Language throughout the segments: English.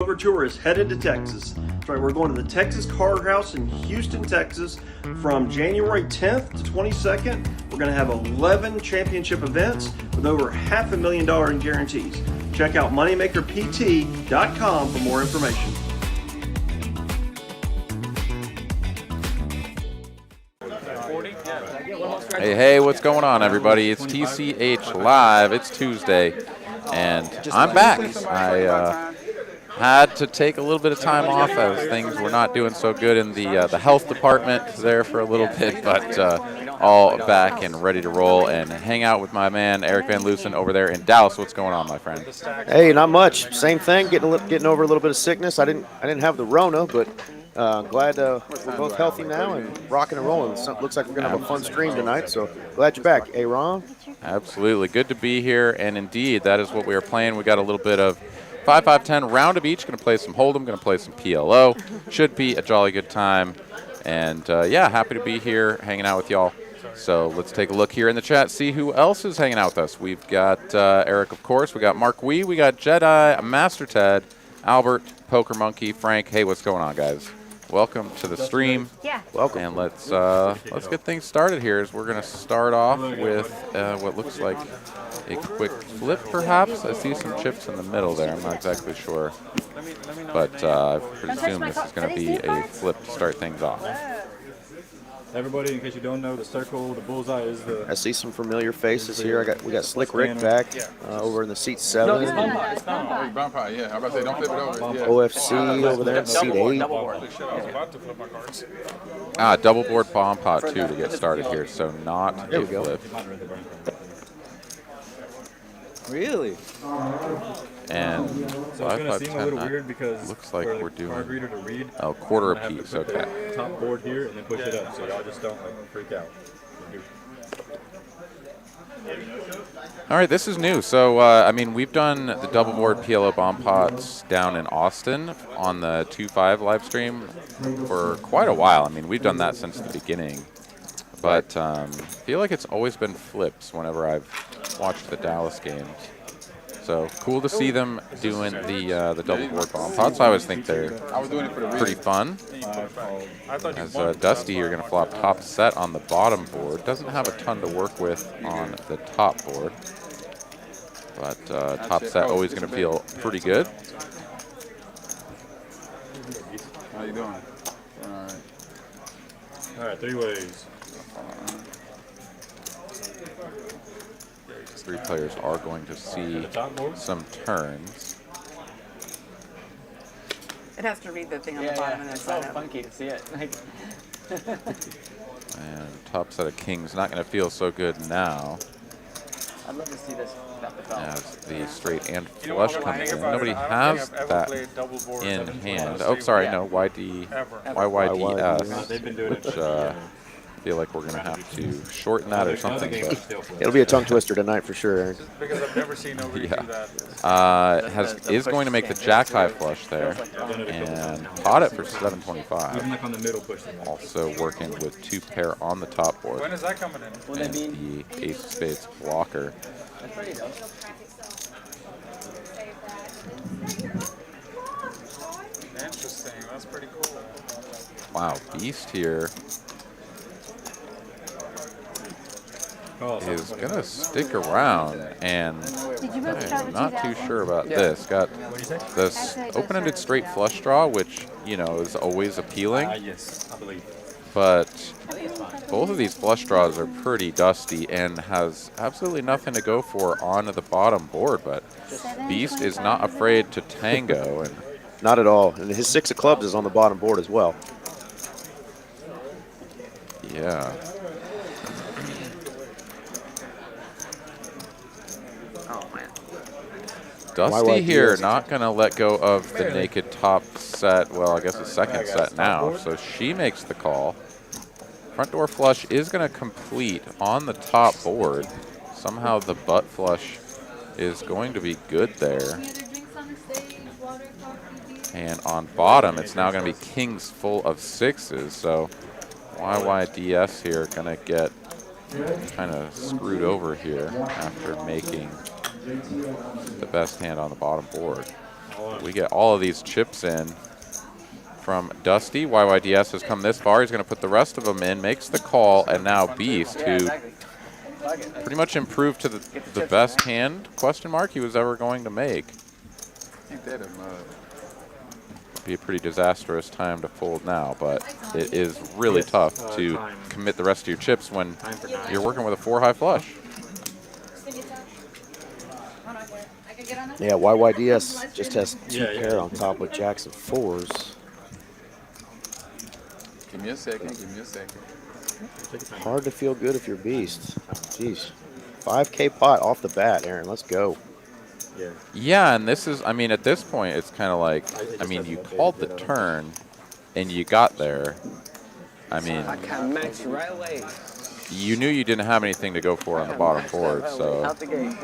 Poker Tour is headed to Texas. That's right, we're going to the Texas Card House in Houston, Texas from January 10th to 22nd. We're going to have 11 championship events with over $500,000 in guarantees. Check out moneymakerpt.com for more information. Hey, what's going on, everybody? It's TCH Live. It's Tuesday, and I'm back. I had to take a little bit of time off as things were not doing so good in the health department there for a little bit, but all back and ready to roll and hang out with my man Eric Van Loosen over there in Dallas. What's going on, my friend? Hey, not much. Same thing. Getting over a little bit of sickness. I didn't have the Rona, but glad we're both healthy now and rocking and rolling. Looks like we're gonna have a fun stream tonight. So glad you're back. Hey, Ron. Absolutely, good to be here. And indeed, that is what we are playing. We got a little bit of 5, 5, 10 round of each. Going to play some Hold'em. Going to play some PLO. Should be a jolly good time. And yeah, happy to be here, hanging out with y'all. So let's take a look here in the chat, see who else is hanging out with us. We've got Eric, of course. We got Mark Wee. We got Jedi, Master Ted, Albert, Poker Monkey, Frank. Hey, what's going on, guys? Welcome to the stream. Yeah. Welcome. And let's get things started here. As we're going to start off with what looks like a quick flip, perhaps. I see some chips in the middle there. I'm not exactly sure, but I presume this is going to be a flip to start things off. Everybody, in case you don't know, the circle, the bullseye is the... I see some familiar faces here. We got Slick Rick back over in the seat 7. It's bomb pot, yeah. I'm about to say, don't flip it over. Yeah. OFC over there in seat 8. Double board bomb pot 2 to get started here, so not a flip. Really? And so 5, 5, 10, a little weird because looks like we're doing reader to read, quarter apiece. Okay. Top board here and then push it up, so y'all just don't freak out. All right, this is new. So I mean, we've done the double board PLO bomb pots down in Austin on the 2.5 live stream for quite a while. I mean, we've done that since the beginning, but I feel like it's always been flips whenever I've watched the Dallas games. So cool to see them doing the double board bomb pots. I always think they're pretty fun. As Dusty, you're going to flop top set on the bottom board. Doesn't have a ton to work with on the top board, but top set always going to feel pretty good. How you doing? All right, 3 ways. 3 players are going to see some turns. It has to read the thing on the bottom and then it's so funky to see it. And top set of kings not going to feel so good now. I'd love to see this. As the straight and flush comes in. Nobody has that in hand. Oh, sorry, no, YYDS, which I feel like we're going to have to shorten that or something. But it'll be a tongue twister tonight for sure, Aaron. Because I've never seen nobody do that. Is going to make the jack high flush there and pot it for 725. Also working with 2 pair on the top board. When is that coming in? And the ace of spades blocker. That's pretty dope. Interesting. That's pretty cool. Wow, Beast here is going to stick around, and I'm not too sure about this. Got this open-ended straight flush draw, which, you know, is always appealing. Yes, I believe. But both of these flush draws are pretty dusty and has absolutely nothing to go for on the bottom board. But Beast is not afraid to tango. And not at all. And his 6 of clubs is on the bottom board as well. Yeah. Dusty here, not going to let go of the naked top set. Well, I guess the second set now. So she makes the call. Front door flush is going to complete on the top board. Somehow the butt flush is going to be good there. And on bottom, it's now going to be kings full of 6s. So YYDS here going to get kind of screwed over here after making the best hand on the bottom board. we get all of these chips in from Dusty. YYDS has come this far. He's going to put the rest of them in, makes the call, and now Beast, who pretty much improved to the best hand, question mark, he was ever going to make. Be a pretty disastrous time to fold now, but it is really tough to commit the rest of your chips when you're working with a 4-high flush. Yeah, YYDS just has 2 pair on top with jacks and 4s. Give me a second. Give me a second. Hard to feel good if you're Beast. Jeez. 5K pot off the bat, Aaron. Let's go. Yeah, and this is, I mean, at this point, it's kind of like, I mean, you called the turn, and you got there. I mean, I can max right away. you knew you didn't have anything to go for on the bottom board, so. Out the gate.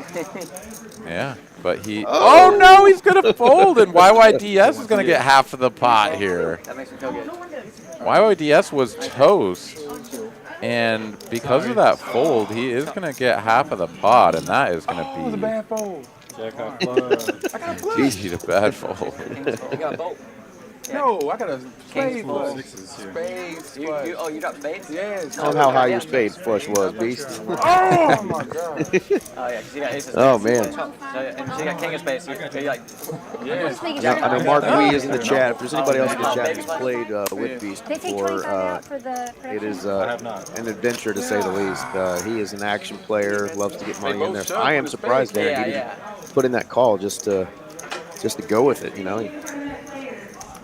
Yeah, but he. Oh no, he's gonna fold, and YYDS is gonna get half of the pot here. That makes me feel good. YYDS was toast, and because of that fold, he is gonna get half of the pot, and that is gonna be. Jack off flush. He's a bad fold. You got both. No, I got a spade flush. Sixes here. Spade Oh, you got spades? Yes. Tell him how high your spade flush was, Beast. Oh my god. Oh, yeah, because you got ace of spades. Oh, man. So, and you got king of spades. So you're like, Yes. Yeah, I know Mark Wee is in the chat. If there's anybody else in the chat who's played with Beast before, it is an adventure to say the least. He is an action player, loves to get money in there. So I am surprised, Aaron, he didn't put in that call just to go with it. You know, he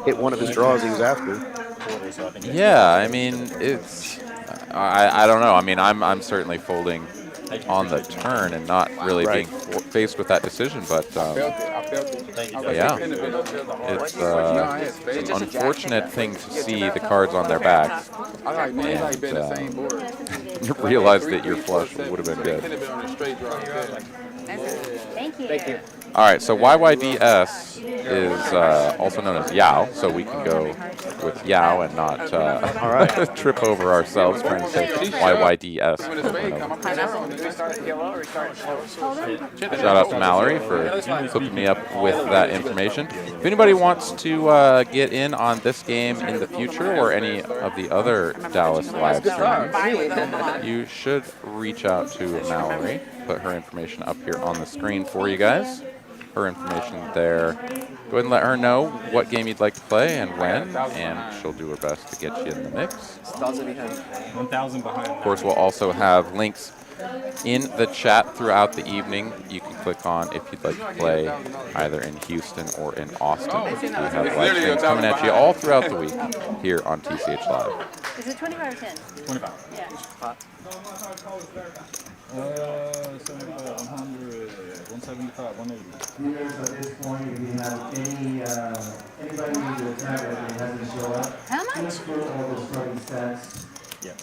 hit one of his draws he was after. Yeah, I mean, it's. I don't know. I mean, I'm certainly folding on the turn and not really being faced with that decision, but I felt it. yeah, it's an unfortunate thing to see the cards on their backs I like man, I like being the same board. and realize that your flush would have been good. Been on a straight draw. Thank you. thank you. All right, so YYDS is also known as Yao, so we can go with Yao and not trip over ourselves trying to say YYDS. When the spade come, I'm Do we start at PLO or we start at Shout out to Mallory for hooking me up with that information. If anybody wants to get in on this game in the future or any of the other Dallas live streams, you should reach out to Mallory. Put her information up here on the screen for you guys. Her information there. Go ahead and let her know what game you'd like to play and when, and she'll do her best to get you in the mix. 1,000 behind. Of course, we'll also have links in the chat throughout the evening. You can click on if you'd like to play either in Houston or in Austin. We have live streams coming at you all throughout the week here on TCH Live. Is it 25 or 10? 25. Yeah. 75, 100, 175, 180. At this point, if you have anybody in the chat that hasn't shown up, How much? just put all the starting stats. Yeah.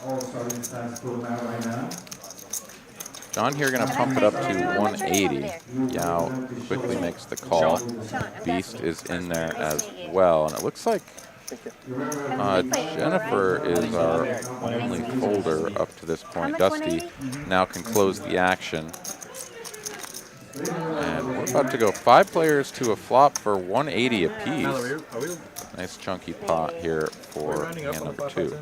All starting stats, put them out right now. John here going to pump it up to 180. Yao quickly makes the call. Beast is in there as well, and it looks like Jennifer is our only folder up to this point. Dusty now can close the action. And we're about to go 5 players to a flop for 180 apiece. Nice chunky pot here for hand number 2.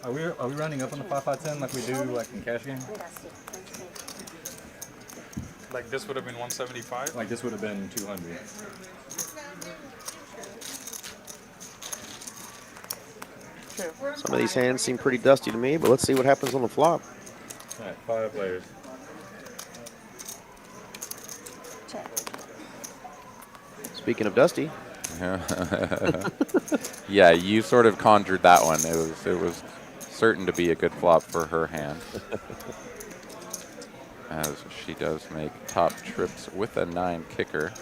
Are we running up on the 5-5-10 like we do like in cash game? Like this would have been 175? Like this would have been 200. Some of these hands seem pretty dusty to me, but let's see what happens on the flop. All right, 5 players. Speaking of dusty. Yeah, you sort of conjured that one. It was certain to be a good flop for her hand. As she does make top trips with a 9 kicker.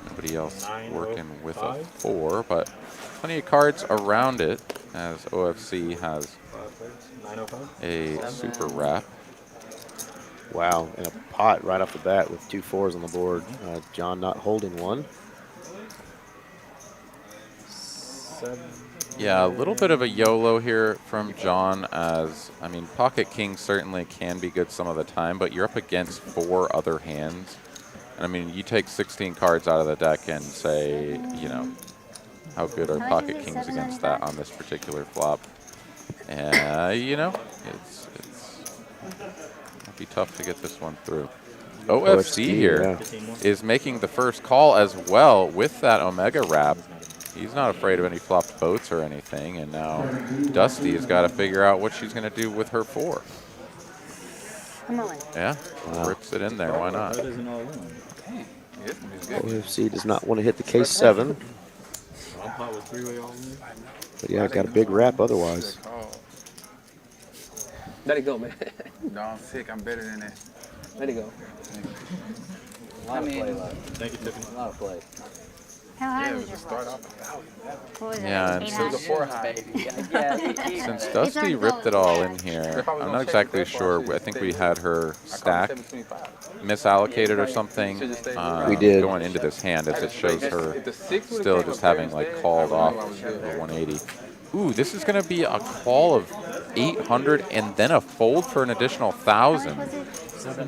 Nobody else working with a 4, but plenty of cards around it as OFC has a super wrap. Wow, and a pot right off the bat with 2 4s on the board. John not holding one. Yeah, a little bit of a YOLO here from John as, I mean, pocket king certainly can be good some of the time, but you're up against 4 other hands And I mean, you take 16 cards out of the deck and say, you know, how good are How much pocket is it? kings against that on this particular flop? And, you know, it's it'll be tough to get this one through. OFC here is making the first call as well with that Omega wrap. He's not afraid of any flopped boats or anything, and now Dusty's got to figure out what she's going to do with her 4. Come on. Yeah, rips it in there. Why not? That isn't all in. OFC does not want to hit the K7. Pot was 3-way all in. But yeah, got a big wrap otherwise. Let it go, man. No, I'm sick. I'm better than that. Let it go. A lot of play left. Thank you, Tiffany. A lot of play. How high Yeah, was we your just start flush? off about What was it? Yeah, and 8 since- high? 4 high. Yeah. Since Dusty ripped it all in here, I'm not exactly sure. I think we had her stack misallocated or something. We did. Going into this hand, as it shows her still just having like called off the 180. Ooh, this is going to be a call of 800 and then a fold for an additional 1,000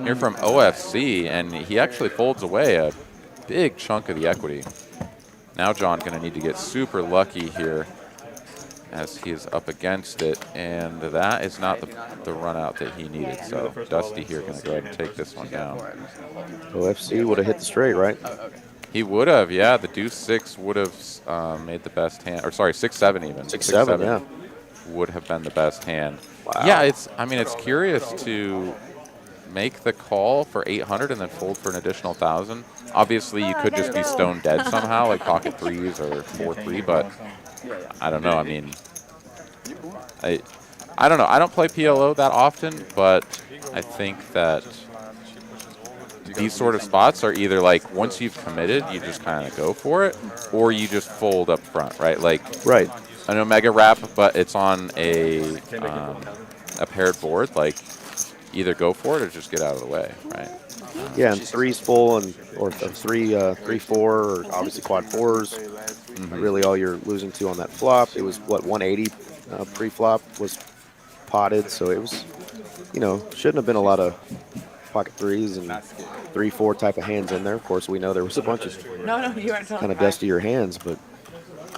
here from OFC, and he actually folds away a big chunk of the equity. Now John's going to need to get super lucky here as he is up against it, and that is not the run out that he needed. So Dusty here going to go ahead and take this one down. OFC would have hit the straight, right? He would have, yeah. The deuce 6 would have made the best hand, or sorry, 6-7 even. 6-7, yeah. Would have been the best hand. Wow. Yeah, I mean, it's curious to make the call for 800 and then fold for an additional 1,000. Obviously, you could just be stone dead somehow, like pocket 3s or 4-3, but I don't know. I mean, I don't know. I don't play PLO that often, but I think that these sort of spots are either like once you've committed, you just kind of go for it, or you just fold up front, right? Like an Omega wrap, but it's on a paired board. Like either go for it or just get out of the way, right? Yeah, and 3's full, and or 3, 4, or obviously quad 4s. Really, all you're losing to on that flop. It was what 180 pre-flop was potted, so it was, you know, shouldn't have been a lot of pocket 3s and 3-4 type of hands in there. Of course, we know there was a bunch of kind of dustier hands, but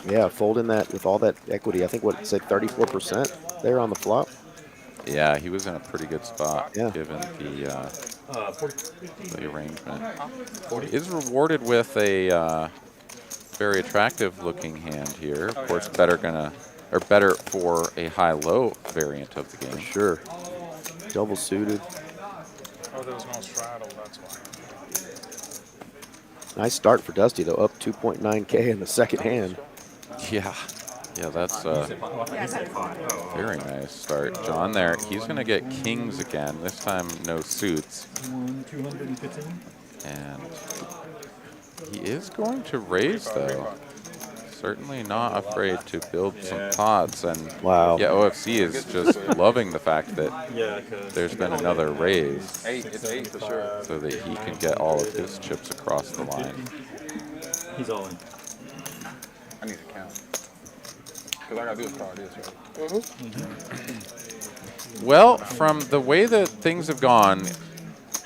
yeah, folding that with all that equity. I think what it said 34% there on the flop. Yeah, he was in a pretty good spot given the arrangement. He is rewarded with a very attractive looking hand here. Of course, better for a high-low variant of the game. For sure. Double suited. Oh, there was no straddle, that's why. Nice start for Dusty, though, up 2.9K in the second hand. Yeah, that's a very nice start. John there, he's going to get kings again. This time, no suits. 215. And he is going to raise, though. Certainly not afraid to build some pots. And wow. Yeah, OFC is just loving the fact that there's been another raise. It's 8 for sure. So that he can get all of his chips across the line. He's all in. I need to count. Because I got to do is call this, right? Well, from the way that things have gone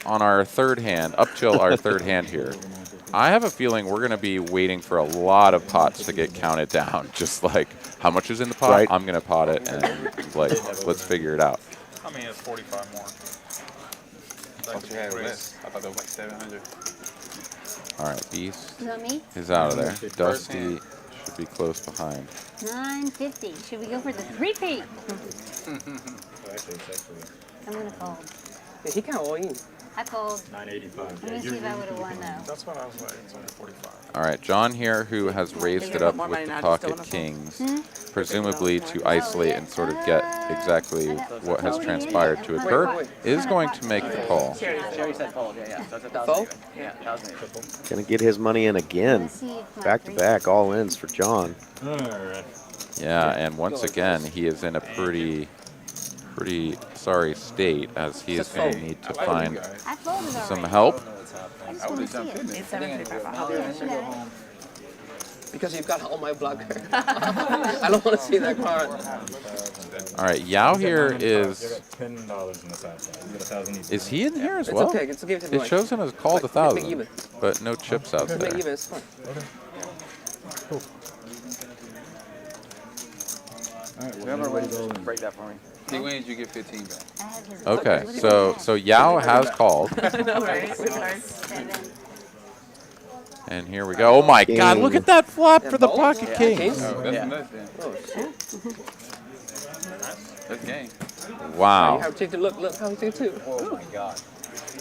on our third hand, up till our third hand here, I have a feeling we're going to be waiting for a lot of pots to get counted down. Just like, how much is in the pot? Right. I'm going to pot it, and like, let's figure it out. I mean, it's 45 more. Thought you had less. I thought that was like 700. All right, Beast Is that me? is out of there. Dusty should be close behind. 950. Should we go for the 3-peat? I'm gonna fold. Yeah, he kind of all in. I fold. 985. Let me see if I would have won though. That's what I was like, it's only 45. All right, John here, who has raised it up with the pocket kings, presumably to isolate and sort of get exactly what has transpired to occur, is going to make the call. Jerry said fold, yeah. So it's 1,000. Fold? Yeah, 1,000. Gonna get his money in again. Let's see if my Back to back, all ins for John. All right. Yeah, and once again, he is in a pretty sorry state, as he is going to need to find I folded already. some help. I just want to see it. It's 7:35. Because you've got all my blocker. I don't want to see that card. All right, Yao here is. $10 in the side. You got 1,000 each. Is he in here as It's well? okay. It's give it to me. It shows him as called Like, 1,000, make even. but no chips out Make there. even. It's fine. Whoever ready to break that for me. He wins, you get 15 back. I have his Okay, so Yao has called, seven. and here we go. Oh my God! Look at that flop for the pocket Yeah, king. kings. Oh, that's Yeah. nuts then. Oh, shit. That's game. You Wow. have to take the look. Look how he take two. Oh my god.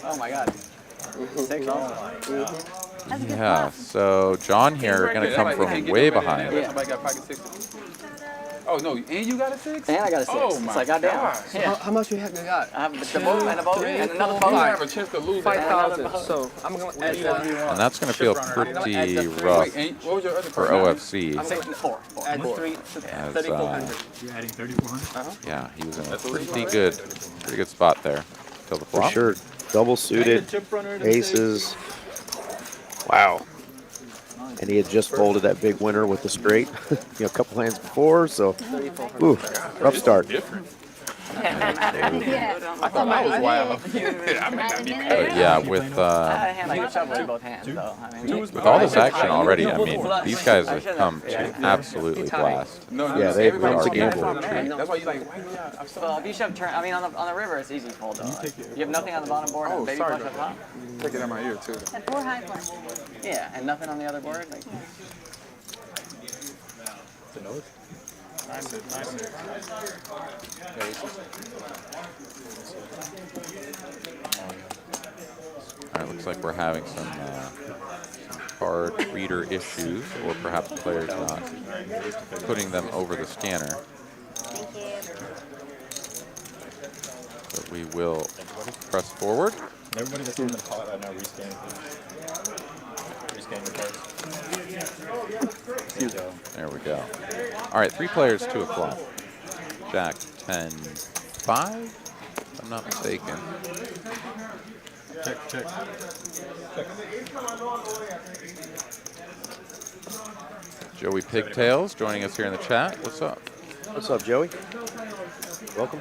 Oh my god. 6 That's a good Yeah. flop. So John here are going to come from way behind. Yeah. Somebody got pocket 6. Oh no, and you got a 6? And I got a 6. Oh my it's like, goddamn. gosh. How much you have you got? I have the boat and a boat and another You boat. have a chance to lose that. 5,000. So I'm going to add one. And that's going to feel pretty rough Wait, and what was your other for card? OFC. I'm saying four. Add four. As, 3,400. You're adding 3,400? yeah, he was in a pretty good spot there till the For flop. sure. Double suited, aces. Wow. And he had just folded that big winner with the straight, a couple hands before. So, ooh, rough start. Yeah. I thought I was wild. I may not be But yeah, with I had a hand like a shovel in both hands, though. I mean, with all this action already, I mean, these guys have come to absolutely blast. No, Yeah, they've come everybody- to gamble. That's why you like, why you got? I'm sorry. well, if you shove turn, I mean, on the river, it's easy to fold, though. Like, you have nothing on the bottom board Oh, and baby sorry, flush up top. Take it out my ear too. A 4 high flush. Yeah, and nothing on the other board. Like, All right, looks like we're having some card reader issues, or perhaps players not putting them over the scanner. Thank you. But we will press forward. Everybody that's in the pot right now, rescan. Rescan your cards. There you go. There we go. All right, 3 players to a flop. Jack 10, 5, if I'm not mistaken. Check, check. Joey Pigtails joining us here in the chat. What's up? What's up, Joey? Welcome.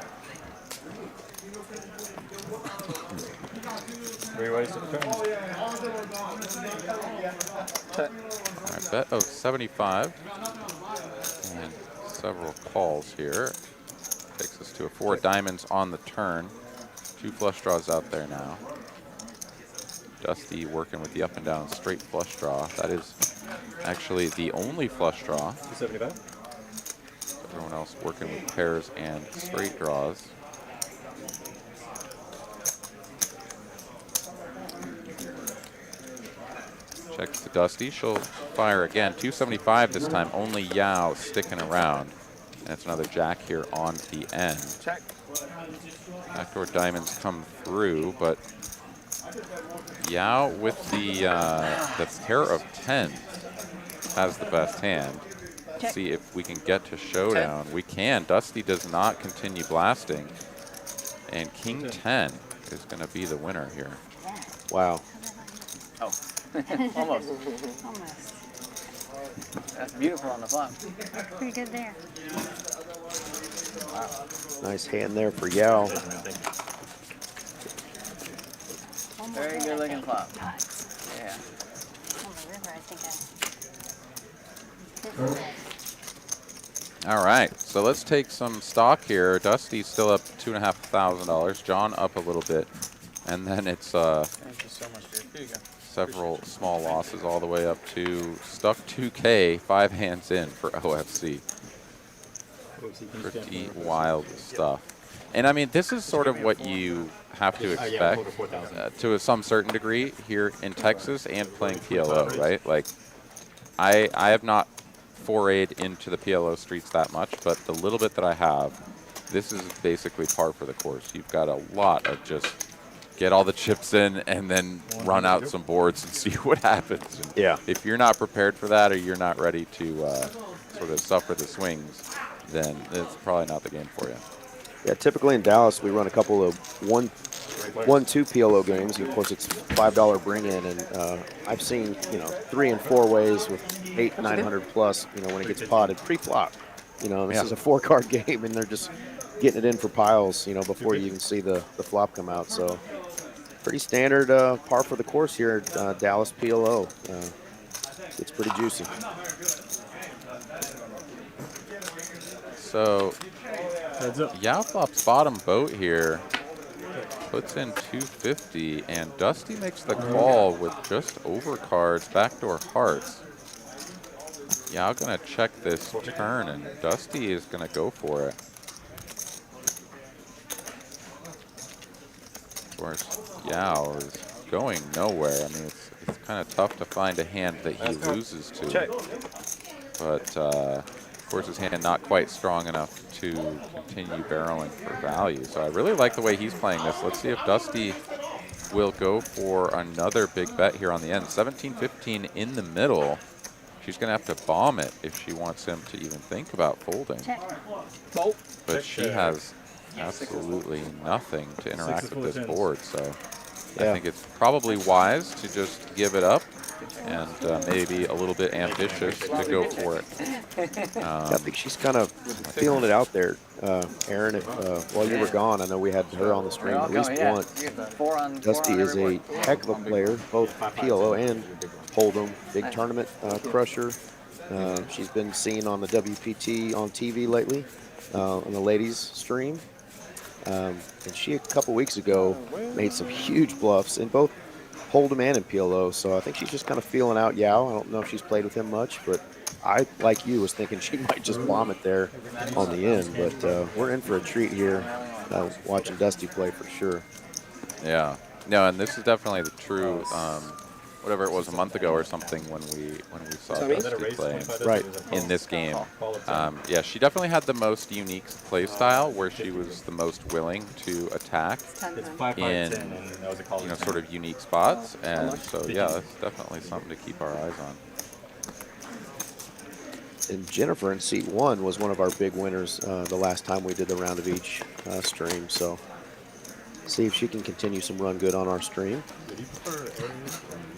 Three ways to turn. All right, bet of 75. And several calls here. Takes us to a 4 diamonds on the turn. 2 flush draws out there now. Dusty working with the up and down straight flush draw. That is actually the only flush draw. 275. Everyone else working with pairs and straight draws. Checks to Dusty. She'll fire again. 275 this time. Only Yao sticking around. And it's another jack here on the end. Check. Backdoor diamonds come through, but Yao with the pair of 10 has the best hand. Let's see if we can get to showdown. We can. Dusty does not continue blasting. And King 10 is going to be the winner here. Wow. oh, almost. Almost. That's beautiful on the flop. Pretty good there. Nice hand there for Yao. Very good looking flop. Yeah. On the river, I think All right, so let's take some stock here. Dusty's still up $2,500. John up a little bit. And then it's Thank you so much, dude. Here you go. several small losses all the way up to stuck 2K, 5 hands in for OFC. Pretty wild stuff. And I mean, this is sort of what you have to expect to some certain degree here in Texas and playing PLO, right? Like, I have not forayed into the PLO streets that much, but the little bit that I have, this is basically par for the course. You've got a lot of just get all the chips in and then run out some boards and see what happens. And Yeah. if you're not prepared for that, or you're not ready to sort of suffer the swings, then it's probably not the game for you. Yeah, typically in Dallas, we run a couple of 1-2 PLO games. Of course, it's $5 bring-in, and I've seen 3 and 4 ways with 800-900 plus. When it gets potted pre-flop. This is a 4-card game, and they're just getting it in for piles. Before you even see the flop come out. So pretty standard par for the course here at Dallas PLO. It's pretty juicy. So Yao flops bottom boat here, puts in 250, and Dusty makes the call with just over cards, backdoor hearts. Yao gonna check this turn, and Dusty is gonna go for it. Of course, Yao is going nowhere. I mean, it's kind of tough to find a hand that he loses to. But of course, his hand not quite strong enough to continue barreling for value. So I really like the way he's playing this. Let's see if Dusty will go for another big bet here on the end. 17-15 in the middle. She's going to have to bomb it if she wants him to even think about folding. But she has absolutely nothing to interact with this board. So I think it's probably wise to just give it up and maybe a little bit ambitious to go for it. I think she's kind of feeling it out there. Aaron, while you were gone, I know we had her on the stream at least once. Dusty is a heck of a player, both PLO and Hold'em, big tournament crusher. She's been seen on the WPT on TV lately, on the ladies stream. And she, a couple weeks ago, made some huge bluffs in both Hold'em and in PLO. So I think she's just kind of feeling out Yao. I don't know if she's played with him much, but I, like you, was thinking she might just bomb it there on the end. But we're in for a treat here, watching Dusty play for sure. Yeah. No, and this is definitely the true, whatever it was a month ago or something when we saw Dusty playing in this game. Yeah, she definitely had the most unique play style where she was the most willing to attack in sort of unique spots. And so yeah, that's definitely something to keep our eyes on. And Jennifer in seat 1 was one of our big winners the last time we did the round of each stream. So see if she can continue some run good on our stream. Would you prefer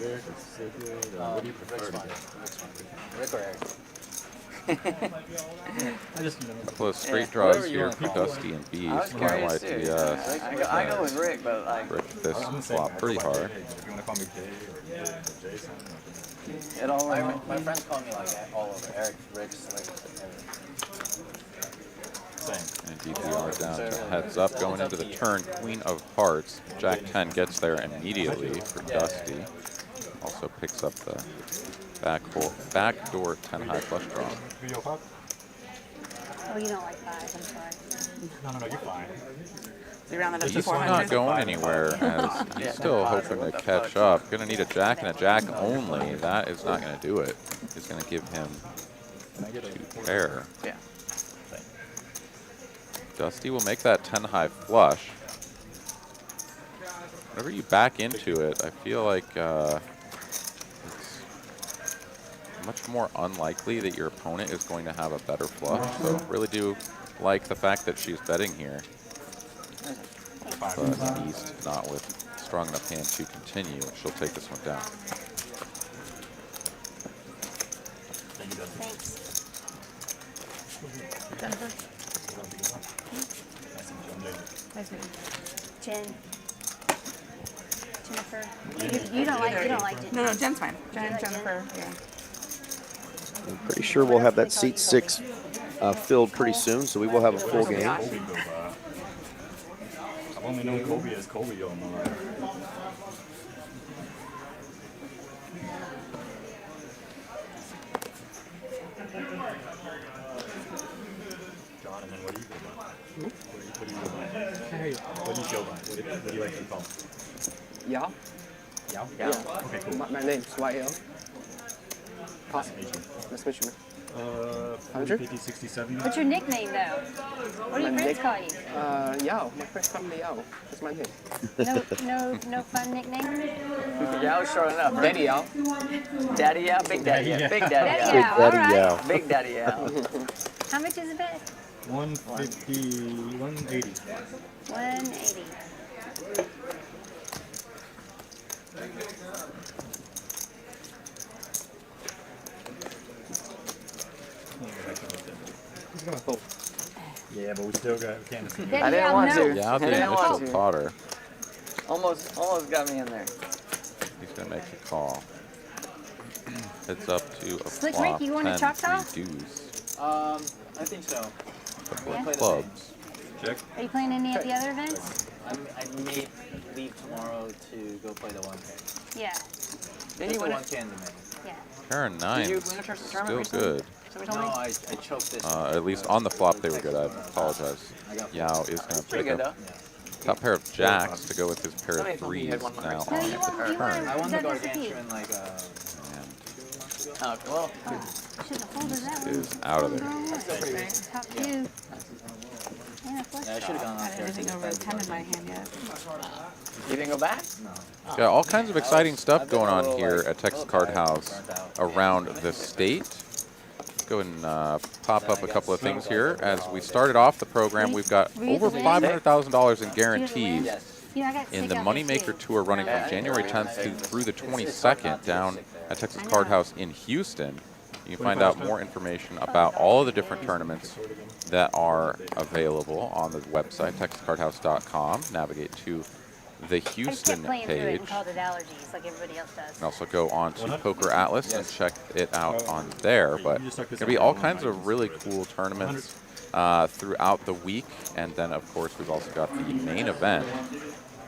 Eric or Sigrid? What do you prefer? Rick or Eric? A couple of straight draws here for Dusty and Bees. YTS. I go with Rick, but like Rick this flop pretty hard. If you want to call me Jay or Jason. It all My friends call me like that all over. Eric, Rick, Slick, everything. And DPR down to heads up, going into the turn, Queen of Hearts. Jack 10 gets there immediately for Dusty. Also picks up the backdoor 10 high flush draw. Oh, you don't like 5s, I'm sorry. No, you're fine. He's not going anywhere as he's still hoping to catch up. Gonna need a jack and a jack only. That is not gonna do it. It's gonna give him 2 pair. Yeah. Dusty will make that 10 high flush. Whenever you back into it, I feel like it's much more unlikely that your opponent is going to have a better flush. So really do like the fact that she's betting here. But East not with strong enough hand to continue. She'll take this one down. Thanks. Jen. Jennifer. You don't like it. No, Jen's fine. Jennifer, yeah. I'm pretty sure we'll have that seat 6 filled pretty soon, so we will have a full game. I've only known Kobe as Kobe all my life. Jonathan, what do you go by? What do you go by? What do you go by? What do you like to be called? Yao? Yao? Yeah. Okay, cool. My name's YL. Nice to meet you. Nice to meet you, man. 50, 60, 70. What's your nickname, though? What do your friends call you? Yao. My friends call me Yao. That's my name. No fun nickname? Yao's short enough. Right? Daddy Yao. Daddy Yao, Big Daddy Yao, Big Daddy Daddy Yao, Yao, Daddy all right. Yao. Big Daddy Yao. How much is the bet? 150, 180. 180. He's gonna fold. Yeah, but we still got can't. I didn't want to. Yeah, I the didn't want initial to. potter. Almost got me in there. He's going to make the call. It's up to a Slick flop, Rick, you want a 10, Choctaw? 3 deuce. I think so. Couple Yeah. of clubs. Check. Are you playing any at the other events? I may leave tomorrow to go play the 1K. Yeah. Did Just you the win 1K in the main. Yeah. Pair of nines. Did you win a tournament Still recently? good. Somebody No, told me? I choked this. At least on the flop they were good. I apologize. Yao is going to Pretty pick good up though. top pair of jacks to go with his pair Somebody of told me you threes had one now right. No, on you the won. You turn. won. I won the That doesn't gargantuan beat. like And Oh, well, Should have folded that one. is out of there. that's still pretty good. Top two. And a flush yeah, I should have draw. gone I off have there. anything over a 10 in my hand yet. You didn't go back? Got all kinds of exciting stuff I've been going a on little, here like, at Texas little Card tired, House burnt out. around the state. Go ahead and pop up a couple of things here. As we started off the program, we've got over $500,000 in guarantees You know, I got in sick the out there, Moneymaker too. Tour running Yeah, from I January didn't 10th through the It's tough 22nd not to down sit. at Texas I Card know. House in Houston. You can find out more information about all of the different tournaments that are available on the website, texascardhouse.com. Navigate to the I just Houston kept playing through it page. and called it allergies like everybody else does. And also go on to Poker Atlas and check it out on there. But there's going to be all kinds of really cool tournaments throughout the week. And then, of course, we've also got the main event,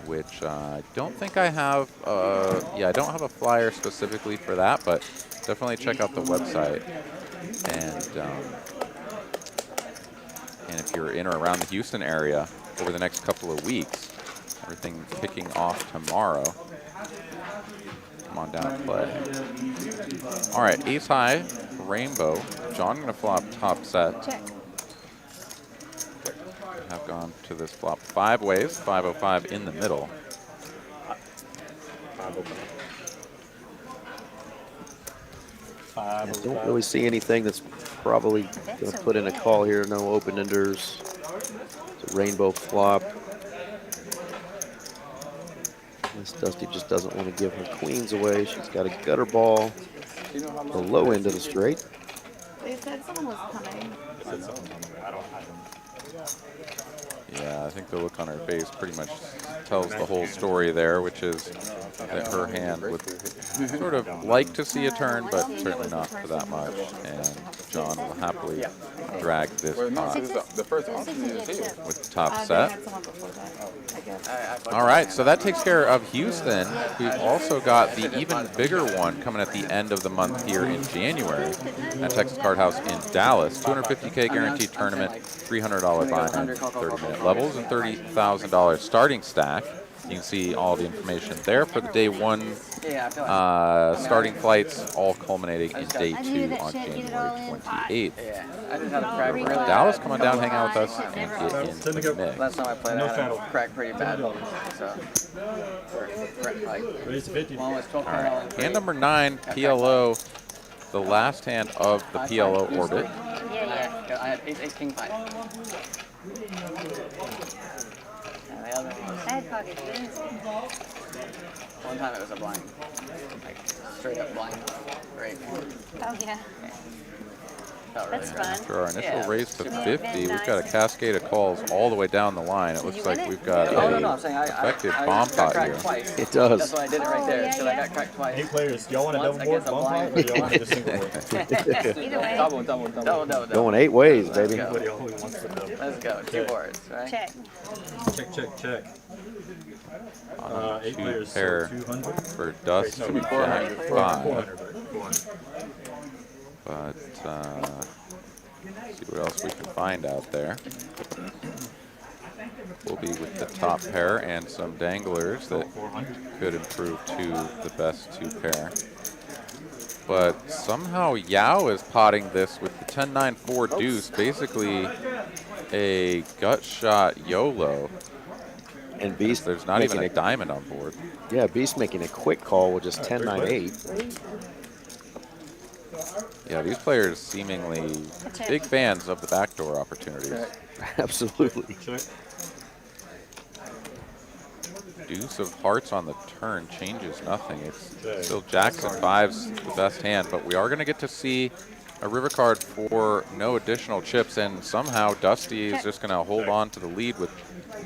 which I don't think I have. Yeah, I don't have a flyer specifically for that, but definitely check out the website. And if you're in or around the Houston area over the next couple of weeks, everything kicking off tomorrow. Come on down and play. All right, ace high, rainbow. John going to flop top set. Check. Have gone to this flop 5 ways, 505 in the middle. I don't really see anything that's probably going to put in a call here. No open enders. It's a rainbow flop. Miss Dusty just doesn't want to give her queens away. She's got a gutter ball. The low end of the straight. They said someone was coming. Yeah, I think the look on her face pretty much tells the whole story there, which is that her hand would sort of like to see a turn, but certainly not for that much. And John will happily drag this pot The first option is here. with the top They set. had someone before that, I guess. All right, so that takes care of Houston. We've also got the even bigger one coming at the end of the month here in January at Texas Card House in Dallas. $250K guaranteed tournament, $300 buy-in, 30-minute levels, and $30,000 starting stack. You can see all the information there for the day one Yeah, I feel like. starting flights, all culminating in day I knew 2 that on shit, get it January all in. 28th. Yeah, I just had a crack really Dallas, bad. come on down, hang out with us, and get in the mix. Last time I played, I had a crack pretty bad. So, like, Raise to 50. one was 12 All right, hand number 9, PLO, the last hand of the PLO orbit. Yeah. I had ace king 5. And the other one was, I had pocket queens. one time it was a blind. Like, straight up blind. Great. Oh, yeah. Felt really That's good. fun. After our initial Yeah, raise to super 50, we've got a cascade of calls all the way down the line. It looks you like win it? we've got Oh, no, I'm saying a effective I bomb got pot cracked here. twice. It does. That's why I did it right there. Oh, yeah, So I got cracked twice. 8 players. Y'all want a Once double board, against a bump blind. pot, or y'all want just single board? Either way. Double. Going 8 ways, baby. Let's go. Everybody only wants the double. Let's go. 2 boards, right? Check. Check. On 8 two players, so pair 200. for Dust No, to 400. Jack 5. 400. But see what else we can find out there. We'll be with the top pair and some danglers that could improve to the best 2 pair. But somehow Yao is potting this with the 10-9-4 deuce, basically a gut shot YOLO. And Beast, There's not even a diamond on board. yeah, Beast making a quick call with just 10-9-8. Yeah, these players seemingly big fans of the backdoor opportunities. Absolutely. Check. Deuce of hearts on the turn changes nothing. It's still jacks and fives the best hand, but we are going to get to see a river card for no additional chips, and somehow Dusty is just going to hold on to the lead with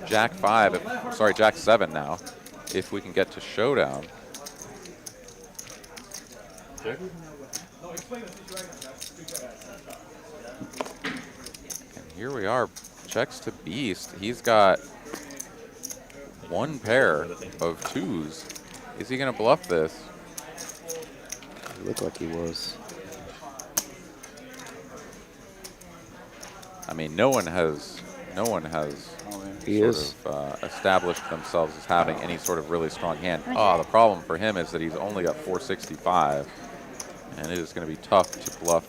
jack 5, sorry, jack 7 now, if we can get to showdown. And here we are, checks to Beast. He's got one pair of 2s. Is he going to bluff this? It looked like he was. I mean, no one has established themselves as having any sort of really strong hand. Oh, the problem for him is that he's only got 465, and it is going to be tough to bluff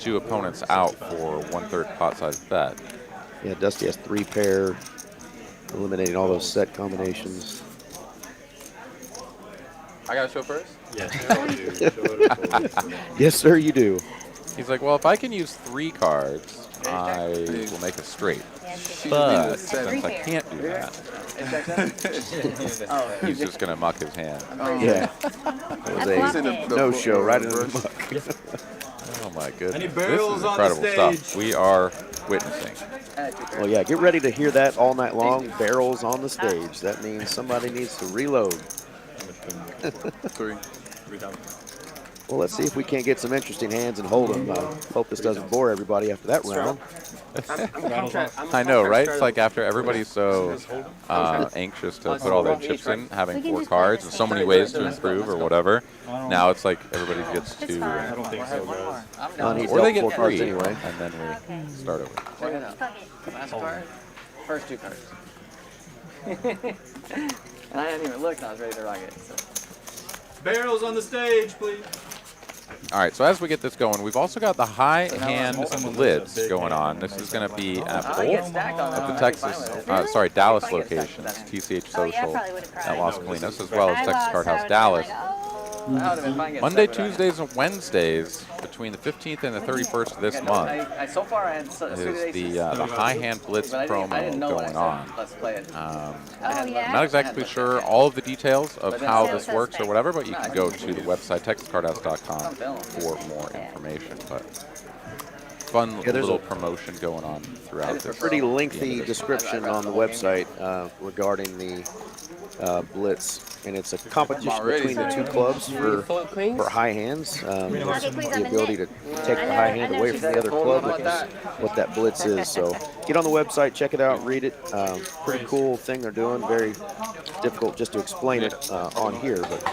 2 opponents out for 1/3 pot size bet. Yeah, Dusty has 3 pair, eliminating all those set combinations. I got to show first? Yes. Yes, sir, you do. He's like, well, if I can use 3 cards, I will make a straight. But since I can't do that, he's just going to muck his hand. Yeah. It was a no-show right in the muck. Oh, my goodness. Any This barrels is on the incredible stuff stage? we are witnessing. Well, yeah, get ready to hear that all night long. Barrels on the stage. That means somebody needs to reload. 3. Well, let's see if we can't get some interesting hands and hold them. I hope this doesn't bore everybody after that round. I know, right? It's like after everybody's so anxious to put all their chips in, having 4 cards and so many ways to improve or whatever. Now it's like everybody gets to, or they get 3 anyway, and then we start over. Check it out. Last card, first 2 cards. And I hadn't even looked, and I was ready to rock it. So. Barrels on the stage, please. All right, so as we get this going, we've also got the high hand blitz going on. This is going to be at both of the Texas, Dallas locations, TCH Social at Las Colinas, as well as Texas Card House Dallas. Monday, Tuesdays, and Wednesdays between the 15th and the 31st of this month So far, I had is the high hand blitz promo going on. I'm not exactly sure all of the details of how this works or whatever, but you can go to the website texascardhouse.com for more information. But fun little promotion going on throughout this. A pretty lengthy description on the website regarding the blitz, and it's a competition between the 2 clubs for high hands. There's the ability to take the high hand away from the other club, which is what that blitz is. So get on the website, check it out, read it. Pretty cool thing they're doing. Very difficult just to explain it on here, but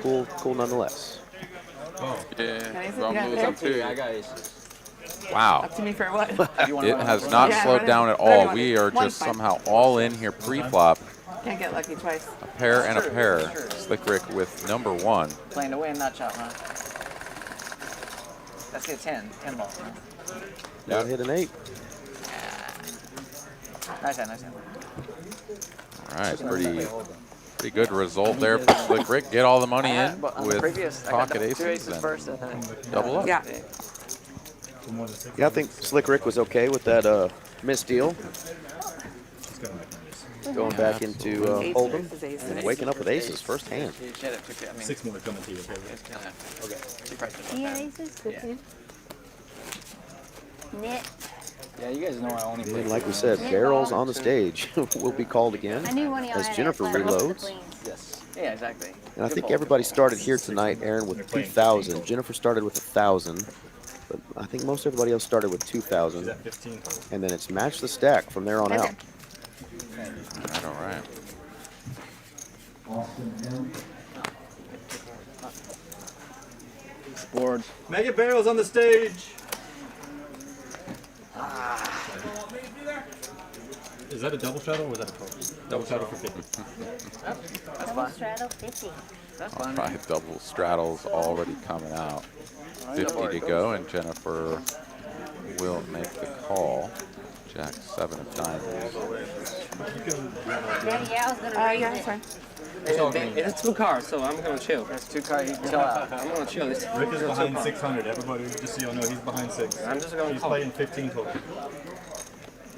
cool nonetheless. Wow. Up to me for what? It has not slowed down at all. We are just somehow all in here pre-flop. Can't get lucky twice. A pair and a pair. Slick Rick with number 1. Playing away and not chop, huh? Let's get 10 ball. Now hit an 8. Nice hand. All right, pretty good result there for Slick Rick. Get all the money in with pocket aces and double up. Yeah. Yeah, I think Slick Rick was okay with that misdeal. Going back into Hold'em and waking up with aces first hand. 6 more coming to you. Okay. Yeah, aces, good too. Knit. Yeah, you guys know I only play. And like we said, barrels on the stage will be called again I knew one of y'all as had Jennifer it, but reloads. Yes. Yeah, exactly. And I think everybody started here tonight, Aaron, with 2,000. Jennifer started with 1,000, but I think most everybody else started with 2,000. And then it's match the stack from there on out. All right. Board. Mega barrels on the stage. Is that a double straddle or was that a close? Double straddle for 50. That's fine. Straddle 50. That's fine. 5 double straddles already coming out. 50 to go, and Jennifer will make the call. Jack 7 of diamonds. Yeah, I was gonna Yeah, that's fine. It's 2 cards, so I'm gonna chill. That's 2 cards. You can chill out. I'm gonna chill. Rick is behind 600. Everybody, just so y'all know, he's behind 6. I'm just gonna He's call. playing 15 total.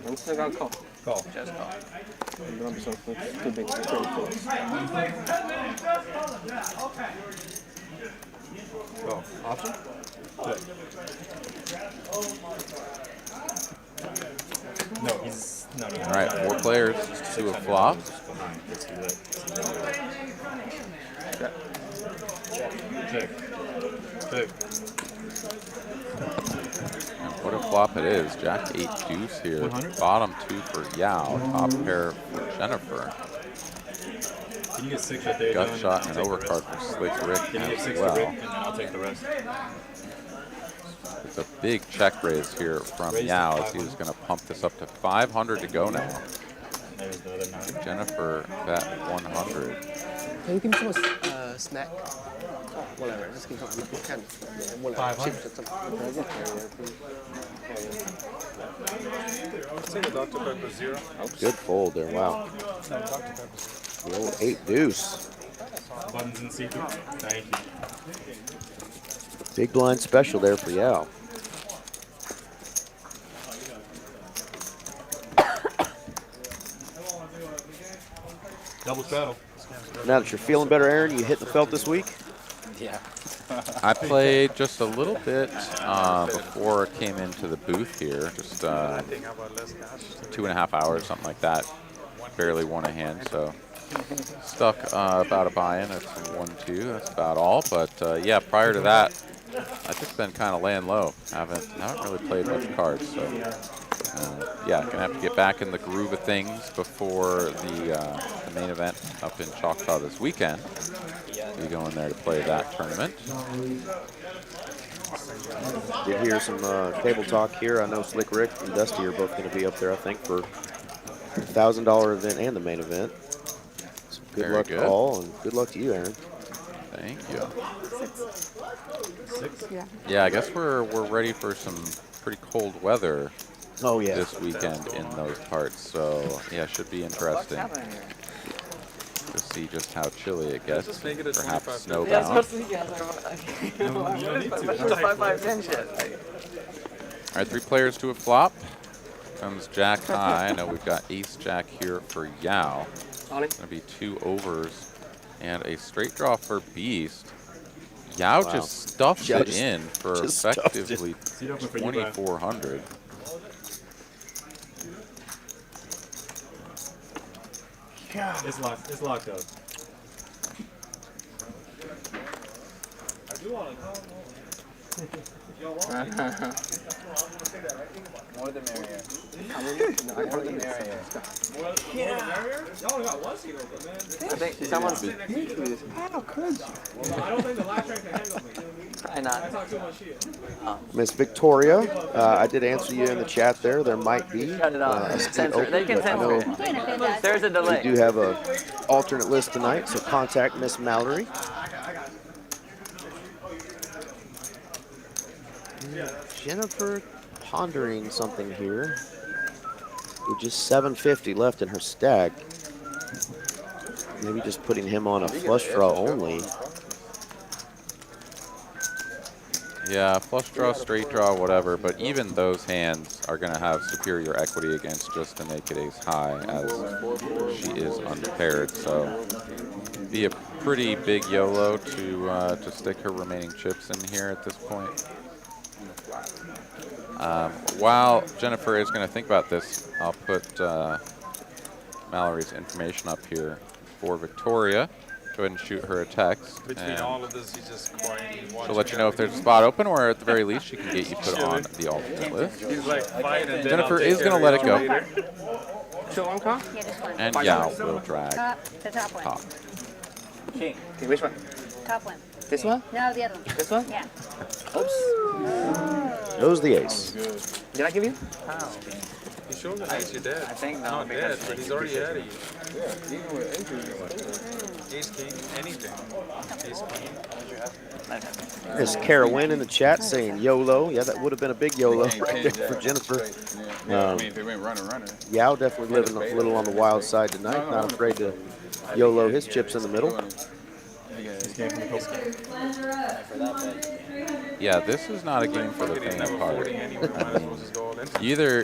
I'm still gonna call. Call. Just call. Don't be so too big. Too close. Call. Option? Good. No, he's no. All right, 4 players to a flop. Let's do that. Check. Check. And what a flop it is. Jack 8 deuce here. 100? Bottom 2 for Yao. Top pair for Jennifer. Can you get 6 right there? Gut Dylan, shot and and I'll an take the overcard rest? for Slick Rick Can you get 6 as to well. Rick, and then I'll take the rest? It's a big check raise here from Raise to Yao as he 500. was going to pump this up to 500 to go now. There's the other 9. Jennifer bet 100. Can you give me some snack? Whatever. Let's give him whatever. 500. Chips or something. Let's take a Dr. Pepper 0. Good fold there. Wow. The old 8 deuce. Buttons and secret. Thank you. Big blind special there for Yao. Double straddle. Now that you're feeling better, Aaron, you hitting the felt this week? Yeah. I played just a little bit before it came into the booth here, just 2.5 hours, something like that. Barely won a hand, so stuck about a buy-in. That's 1-2. That's about all. But yeah, prior to that, I've just been kind of laying low. Haven't really played much cards, so yeah, gonna have to get back in the groove of things before the main event up in Choctaw this weekend. Be going there to play that tournament. Did hear some table talk here. I know Slick Rick and Dusty are both going to be up there, I think, for $1,000 event and the main event. So good Very luck good. to all, and good luck to you, Aaron. Thank you. 6. Yeah. Yeah, I guess we're ready for some pretty cold weather Oh yeah. this weekend in those parts. So yeah, should be What's interesting happening here? to see just how chilly it gets. Just make it a Perhaps 25. snowbound. Yeah, I was supposed to see No, you don't need to. What is 5-5-10 shit? All right, 3 players to a flop. Comes Jack high. I know we've got Ace Jack here for Yao. Ollie. Gonna be 2 overs and a straight draw for Beast. Yao Wow. just stuffed Yao it just- in for just stuffed it. effectively Seat open for you, Brian. 2,400. It's locked. It's locked up. More the merrier. More the merrier. I think someone's. How could you? Probably not. Miss Victoria, I did answer you in the chat there. There might be Cut it off. a seat Censor it. They open, can but I know censor it. There's a we delay. do have a alternate list tonight, so contact Miss Mallory. Jennifer pondering something here. With just 750 left in her stack. Maybe just putting him on a flush draw only. Yeah, flush draw, straight draw, whatever, but even those hands are going to have superior equity against just to make it ace high, as she is unpaired. So be a pretty big YOLO to stick her remaining chips in here at this point. While Jennifer is going to think about this, I'll put Mallory's information up here for Victoria. Go ahead and shoot her a text. Between all of this, he's just quietly watching. She'll let you know if there's a spot open, or at the very least, she can get you put on the alternate list. He's like, fight, and then Jennifer I'll take is going to care let of it go. later. Show one card? Yeah, just one. And Yao will drag The top one. top. King. Okay, which one? Top one. This one? No, the other one. This one? Yeah. Oops. Goes the ace. Did I give you? How? He showed the ace, you're dead. I think no, Not dead, because but he's already ahead of you. Ace, king, anything. Ace, king. Miss Kara Wynn in the chat saying YOLO. Yeah, that would have been a big YOLO right there for Jennifer. Yeah, I mean, if it went runner. Yao definitely living a little on the wild side tonight. Not afraid to YOLO his chips in the middle. Yeah, this is not a game for the faint of heart. I mean,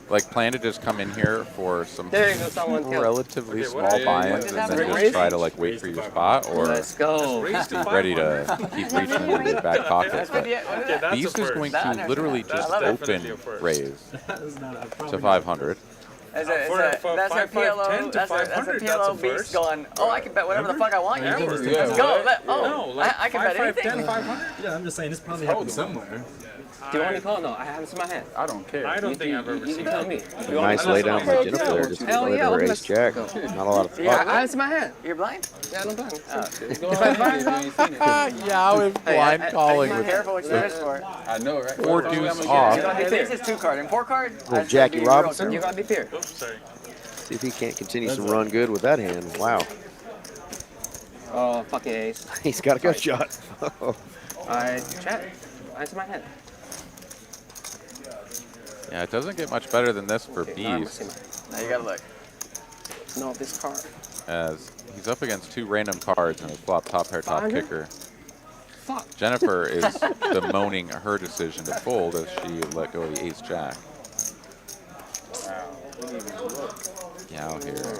like plan to just come in here for some There you go, someone killed. relatively small buy-ins and then just try to like wait for your spot, or Let's go. be ready to keep reaching in your back pocket. But Beast is going to literally just open raise to 500. That's our PLO. That's a PLO beast going. Oh, I can bet whatever the fuck I want. Let's go. I can bet anything. 500? Yeah, I'm just saying this probably happened somewhere. Do you want me to call? No, I have it in my hand. I don't care. I don't think I've ever You seen tell it. me. Nice lay down by Jennifer there. Just Hell let yeah, her open ace jack. Not a lot of Yeah, luck. I have it in my hand. You're blind? Yeah, I'm blind. Yeah, I was blind calling Be with careful what you wish for. I know, right? 4 deuce off. This is 2 card and 4 card. Little Jackie Robinson. You gotta be fair. Oops, sorry. See if he can't continue to run good with that hand. Wow. Oh, fucking ace. He's got a gut shot. I check. It's in my hand. Yeah, it doesn't get much better than this for Okay, Beast, Now you gotta look. No, this card. as he's up against 2 random cards and a flop top pair top 500? kicker. Fuck. Jennifer is bemoaning her decision to fold as she let go of the ace jack. Yao here.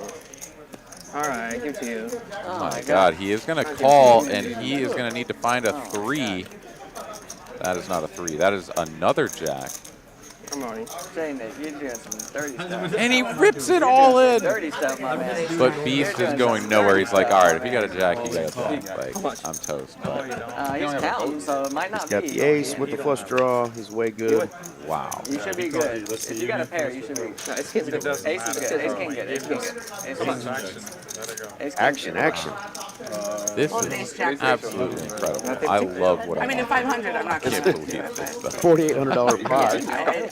Alright, give it to you. Oh my god, he is going to call, and he is going to need to find a 3. That is not a 3. That is another jack. Come on. Saying that you're doing some dirty stuff. And he rips it all in. Dirty stuff, my man. But Beast is going nowhere. He's like, all right, if you got a jack, you got a jack. Like, I'm toast. But He's counting, so it might not He's got be. the ace with the flush draw. He's way good. wow. You should be good. If you got a pair, you should be. No, it's good. Ace is good. Ace king good. Ace king good. Ace king good. Ace king Action, good. action. This Well, is ace jack. absolutely incredible. I love what I mean, at 500, I'm not I going can't to believe do it. this But stuff. $4,800 pot.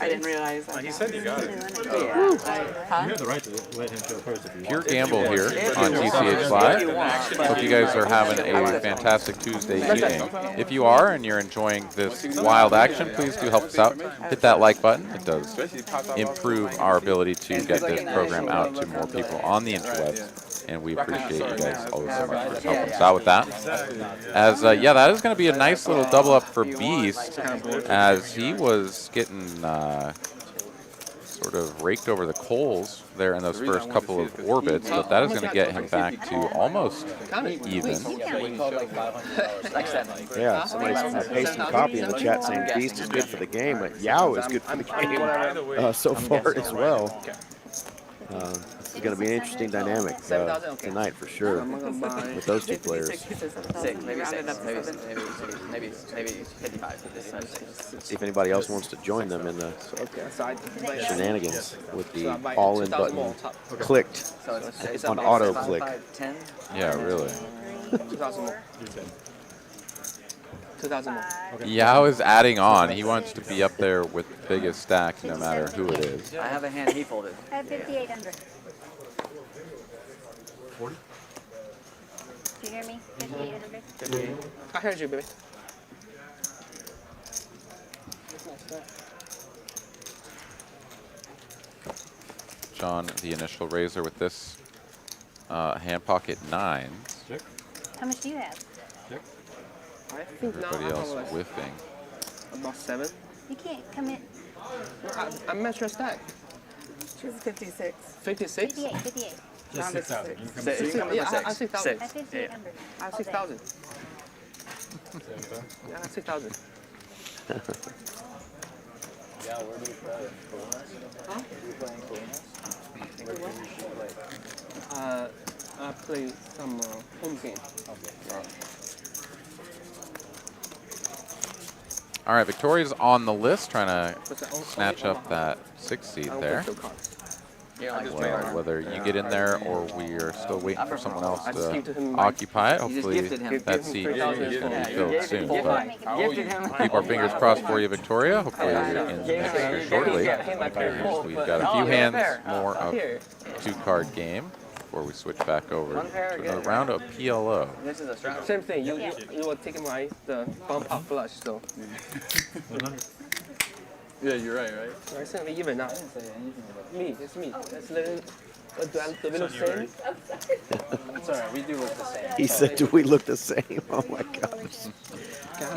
I didn't realize that. He said you got it. Yeah. You have the right to let him show first if you want. Pure gamble here on TCH Live. Hope you guys are having a fantastic Tuesday evening. If you are and you're enjoying this wild action, please do help us out. Hit that like button. It does improve our ability to get this program out to more people on the interwebs. And we appreciate you guys always so much for helping us out with that. As yeah, that is going to be a nice little double up for Beast, as he was getting sort of raked over the coals there in those first couple of orbits, but that is going to get him back to almost even. Yeah, somebody's pasting a copy in the chat saying Beast is good for the game, but Yao is good for the game so far as well. This is going to be an interesting dynamic tonight for sure with those two players. 6, maybe 6, maybe 55. See if anybody else wants to join them in the shenanigans with the all-in button clicked on auto click. 10. Yeah, really. 2,000 more. 2,000 more. Yao is adding on. He wants to be up there with the biggest stack no matter who it is. I have a hand he folded. I have 5,800. 40? Do you hear me? 5,800. I heard you, baby. John, the initial raiser with this hand pocket 9s. How much do you have? I think now Everybody I else have whiffing. about 7. You can't come in. I'm measuring stack. She's 56. 56? 58, 58. Just 6,000. You can come Six. see. You come in Yeah, with I have 6,000. I have 5,800. I have 6,000. Yeah, I have 6,000. Yeah, where do you play? Huh? Are you playing I play some home game. All right, Victoria's on the list, trying to snatch up that 6th seat there. Well, whether you get in there or we are still waiting for someone else to occupy it, hopefully that seat is going to be filled soon. But keep our fingers crossed for you, Victoria. Hopefully you're in the mix here shortly. And we've got a few hands more of 2-card game before we switch back over to another round of PLO. This is a strap. Same thing. You were taking the bump up flush, so. Yeah, you're right, right? I think we even now. Me, it's me. It's the we look same. It's alright, we do look the same. He said, do we look the same? Oh my gosh.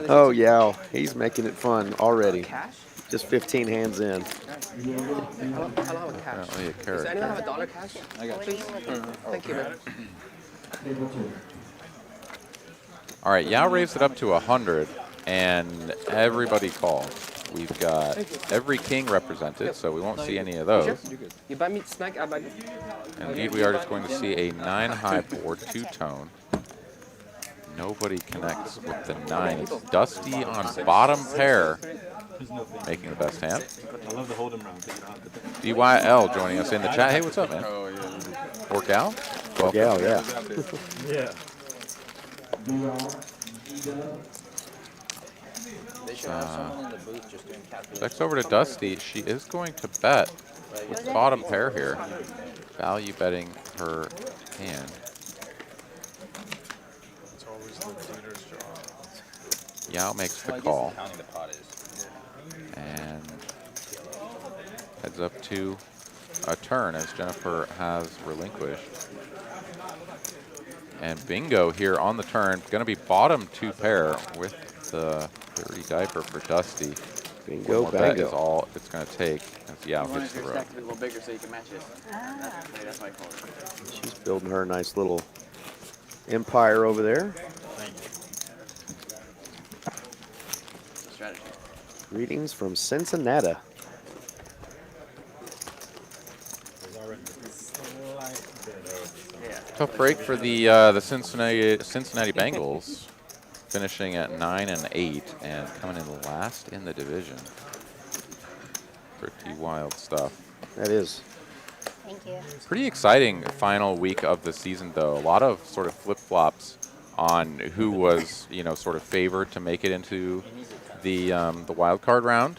Oh, yeah. He's making it fun already. Cash? Just 15 hands in. don't have a cash. Apparently a Does carrot. anyone have a dollar cash? I got Please. Thank you, man. Table 2. All right, Yao raised it up to 100, and everybody called. We've got every king represented, so we won't see any of those. You buy me snack, I buy me. Indeed, we are just going to see a 9-high board, 2-tone. Nobody connects with the 9. It's Dusty on bottom pair, making the best hand. I love the hold'em round. So you don't have to think. DYL joining us in the chat. Hey, what's up, man? Oh, yeah. Or gal? Yeah, yeah. Yeah. They should have someone in the booth just doing calculations. Next over to Dusty. She is going to bet with the bottom pair here. Value betting her hand. It's always the leader's job. Yao makes the Well, I guess call counting the pot is. and heads up to a turn as Jennifer has relinquished. And bingo here on the turn. Going to be bottom 2 pair with the dirty diaper for Dusty. Bingo, One more bet bango. is all it's going to take as Yao You want hits the your road. stack to be a little bigger so you can match it. That's my call. She's building her a nice little empire over there. Strategy. Greetings from Cincinnati. Yeah. Tough break for the Cincinnati Bengals, finishing at 9-8 and coming in last in the division. Pretty wild stuff. That is. Thank you. Pretty exciting final week of the season, though. A lot of sort of flip-flops on who was, you know, sort of favored to make it into the wild card round.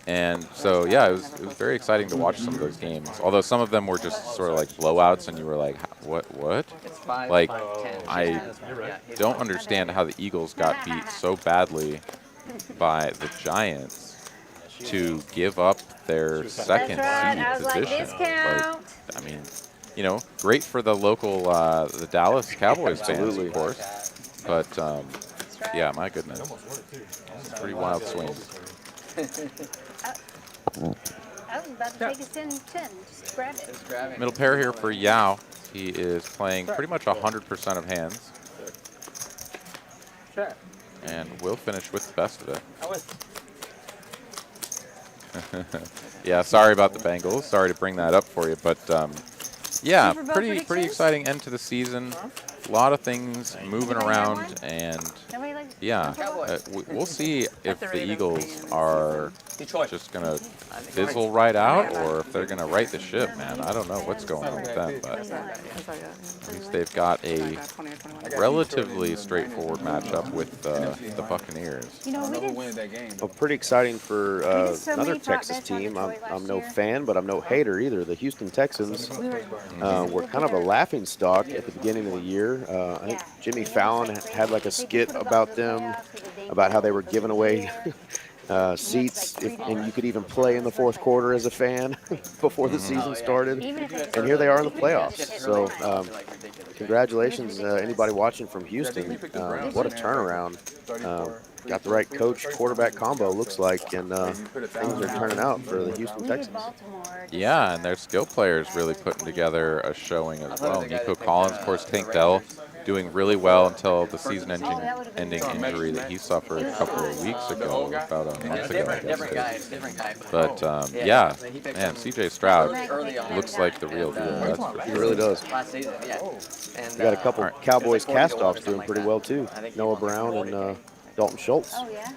And so, yeah, it was very exciting to watch some of those games. Although some of them were just sort of like blowouts, and you were like, what? It's 5, Like, 5, 10. I don't understand how the Eagles got beat so badly by the Giants to give up their second That's right. I was seed like, position. discount. I mean, you know, great for the local, the Dallas Cowboys fans, of course. But, That's right. yeah, my goodness. Pretty wild swings. I was about to take a 10. Just grab it. Just grab it. Middle pair here for Yao. He is playing pretty much 100% of hands. Sure. And will finish with the best of it. I was. Yeah, sorry about the Bengals. Sorry to bring that up for you, but yeah, Super Bowl pretty predictions? exciting end to the season. A lot of things moving around, and Nobody likes yeah, we'll see if the Eagles are Detroit. just gonna fizzle right out, or if they're gonna right the ship. Man, I don't know what's going on with them, but at least they've got a relatively straightforward matchup with the Buccaneers. You know, we Who did. wins that game? Well, pretty exciting for did so another many prop Texas bets on team. Detroit I'm last no year. fan, but I'm no hater either. The Houston Texans were kind of a laughing stock at the beginning of the year. I think Jimmy Fallon had like a skit about them, about how they were giving away seats, and you could even play in the fourth quarter as a fan before the season started. And here they are in the playoffs. So congratulations, anybody watching from Houston. What a turnaround. Got the right coach quarterback combo, looks like, and things are turning out for the Houston Texans. Yeah, and their skill players really putting together a showing as well. Nico Collins, of course, Tank Dell doing really well until the season-ending injury that he suffered a couple of weeks ago, about a month ago, I guess. Different guy. But yeah, man, CJ Stroud looks like the real deal. That's for He sure. really does. Last season, yeah. And We got a couple Cowboys cast-offs doing pretty well, too. Noah Brown and Dalton Schultz. Oh, yeah?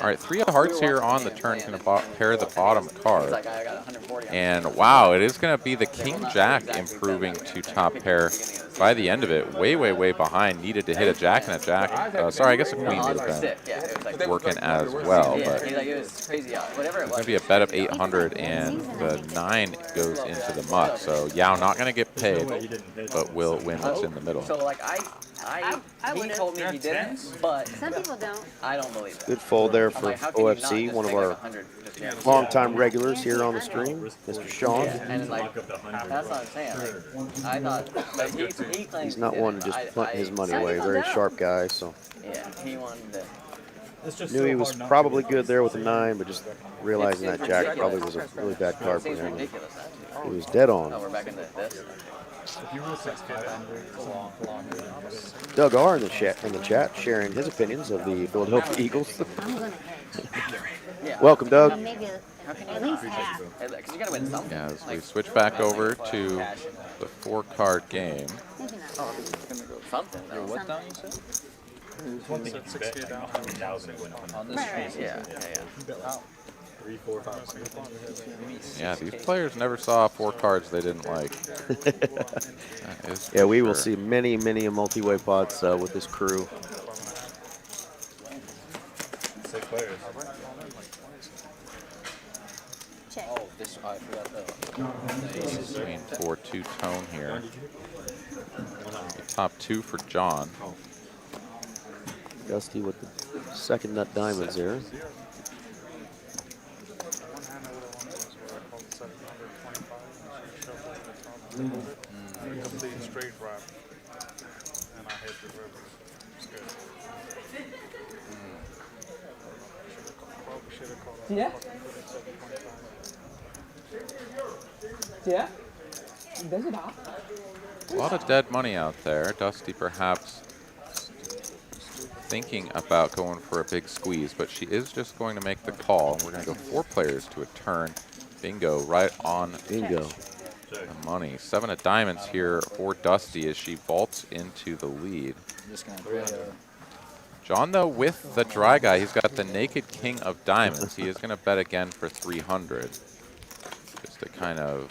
All right, 3 of the hearts here on the turn, going to pair the bottom card. like, I got 140. And wow, it is going to be the King-Jack improving to top pair by the end of it. Way behind. Needed to hit a Jack and a Jack. Sorry, I guess a Queen would have been working as well. But It was crazy. Whatever it it's was. going to be a bet of 800, and the 9 goes into the muck. So Yao not going to get paid, but will win what's in the middle. So like he told me he didn't, but Some people don't. I don't believe it. Good fold there I'm for like, how can you not OFC, just one of take, like, our 100 just guaranteed? longtime regulars here on the stream, Mr. Sean. And like, that's what I'm saying. Like, I thought, like, he claims He's not he one to didn't, just but punt his money Some away. people Very don't. sharp guy. So Yeah, he wanted to. Knew he was probably good there with the 9, but just realizing that Jack probably was a really bad card for him. He was dead on. Oh, we're back into this. Doug R in the chat sharing his opinions of the Philadelphia Eagles. Welcome, Doug. Maybe at least half. Because you gotta win something. Yeah, as we switch back over to the 4-card game. Maybe not. Oh, it's gonna go something. Though. What down you said? It's one thing you bet 100,000 win On this Right, stream. Yeah. You bet like 3, 4, 5, 6. Yeah, these players never saw 4 cards they didn't like. Yeah, we will see many, many multi-way pots with this crew. 6 players. Check. Oh, this I forgot the Between 4-2 tone here. The top 2 for John. Dusty with the second nut diamonds here. Complete straight drive. And I hit the river. It's good. Yeah. Yeah. Does it off? A lot of dead money out there. Dusty perhaps thinking about going for a big squeeze, but she is just going to make the call. We're going to go 4 players to a turn. Bingo, right on Bingo. the money. 7 of diamonds here for Dusty as she vaults into the lead. I'm just gonna play John, though, with the dry guy, he's got the naked king of diamonds. He is going to bet again for 300. Just to kind of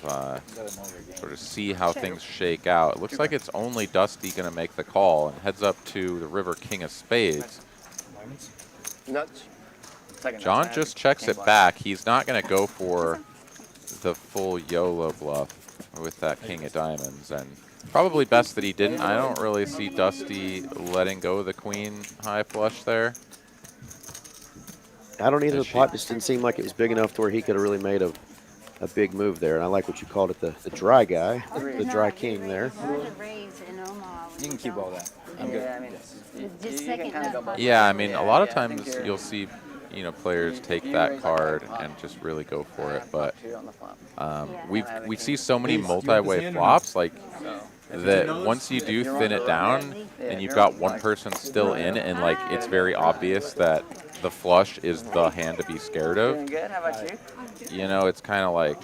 sort of see how things shake out. It looks like it's only Dusty going to make the call and heads up to the river king of spades. Nuts. John just checks it back. He's not going to go for the full YOLO bluff with that king of diamonds. And probably best that he didn't. I don't really see Dusty letting go of the queen high flush there. I don't either. The pot just didn't seem like it was big enough to where he could have really made a big move there. And I like what you called it, the dry guy, the dry king there. You can keep all that. I'm good. Yeah, I mean, Just you can kind of go both Yeah, I ways. mean, Yeah, a lot of yeah, I times think you're- you'll see, you know, players take that card and just really go for it. But we see so many multi-way flops, like that once you do thin it down and you've got one person still in, and like it's very obvious that the flush is the hand to be scared of. Doing good. How about you? You know, it's kind of like,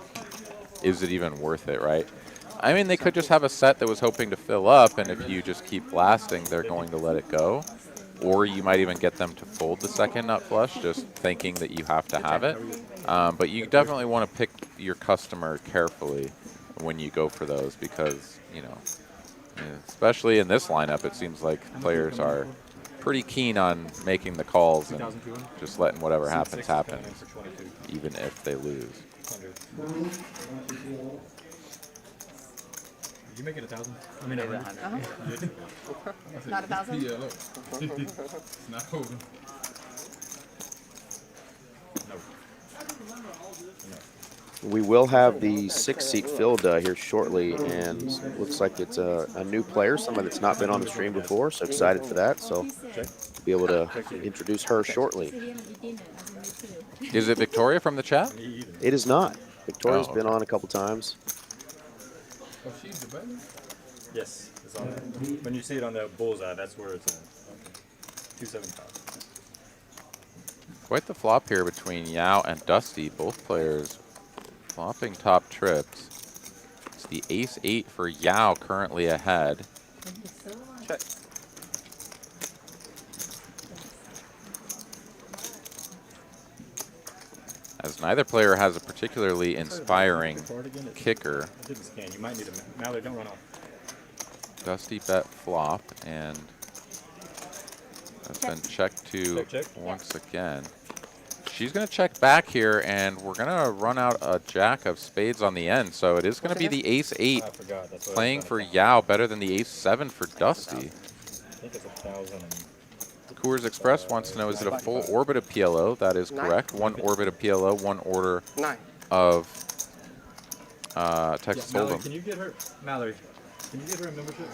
is it even worth it, right? I mean, they could just have a set that was hoping to fill up, and if you just keep blasting, they're going to let it go. Or you might even get them to fold the second nut flush, just thinking that you have to have it. But you definitely want to pick your customer carefully when you go for those, because, you know, especially in this lineup, it seems like players are pretty keen on making the calls and just letting whatever happens happen, even if they lose. You make it 1,000? I mean, 100. Not 1,000? Yeah, look. It's not holding. We will have the 6th seat filled here shortly, and looks like it's a new player, somebody that's not been on the stream before, so excited for that. So be able to introduce her shortly. Is it Victoria from the chat? It is not. Victoria's been on a couple times. Oh, she's the button? Yes, it's on there. When you see it on the bullseye, that's where it's at. 275. Quite the flop here between Yao and Dusty. Both players flopping top trips. It's the ace-8 for Yao currently ahead. Check. As neither player has a particularly inspiring kicker. It didn't scan. You might need a Mallory, don't run off. Dusty bet flop, and that's been checked to once again. She's going to check back here, and we're going to run out a jack of spades on the end. So it is going to be the ace-8 playing for Yao, better than the ace-7 for Dusty. I think it's 1,000. Coors Express wants to know, is it a full orbit of PLO? That is correct. 1 orbit of PLO, 1 order of Texas Mallory, Hold'em. can you get her, Mallory, can you give her a membership?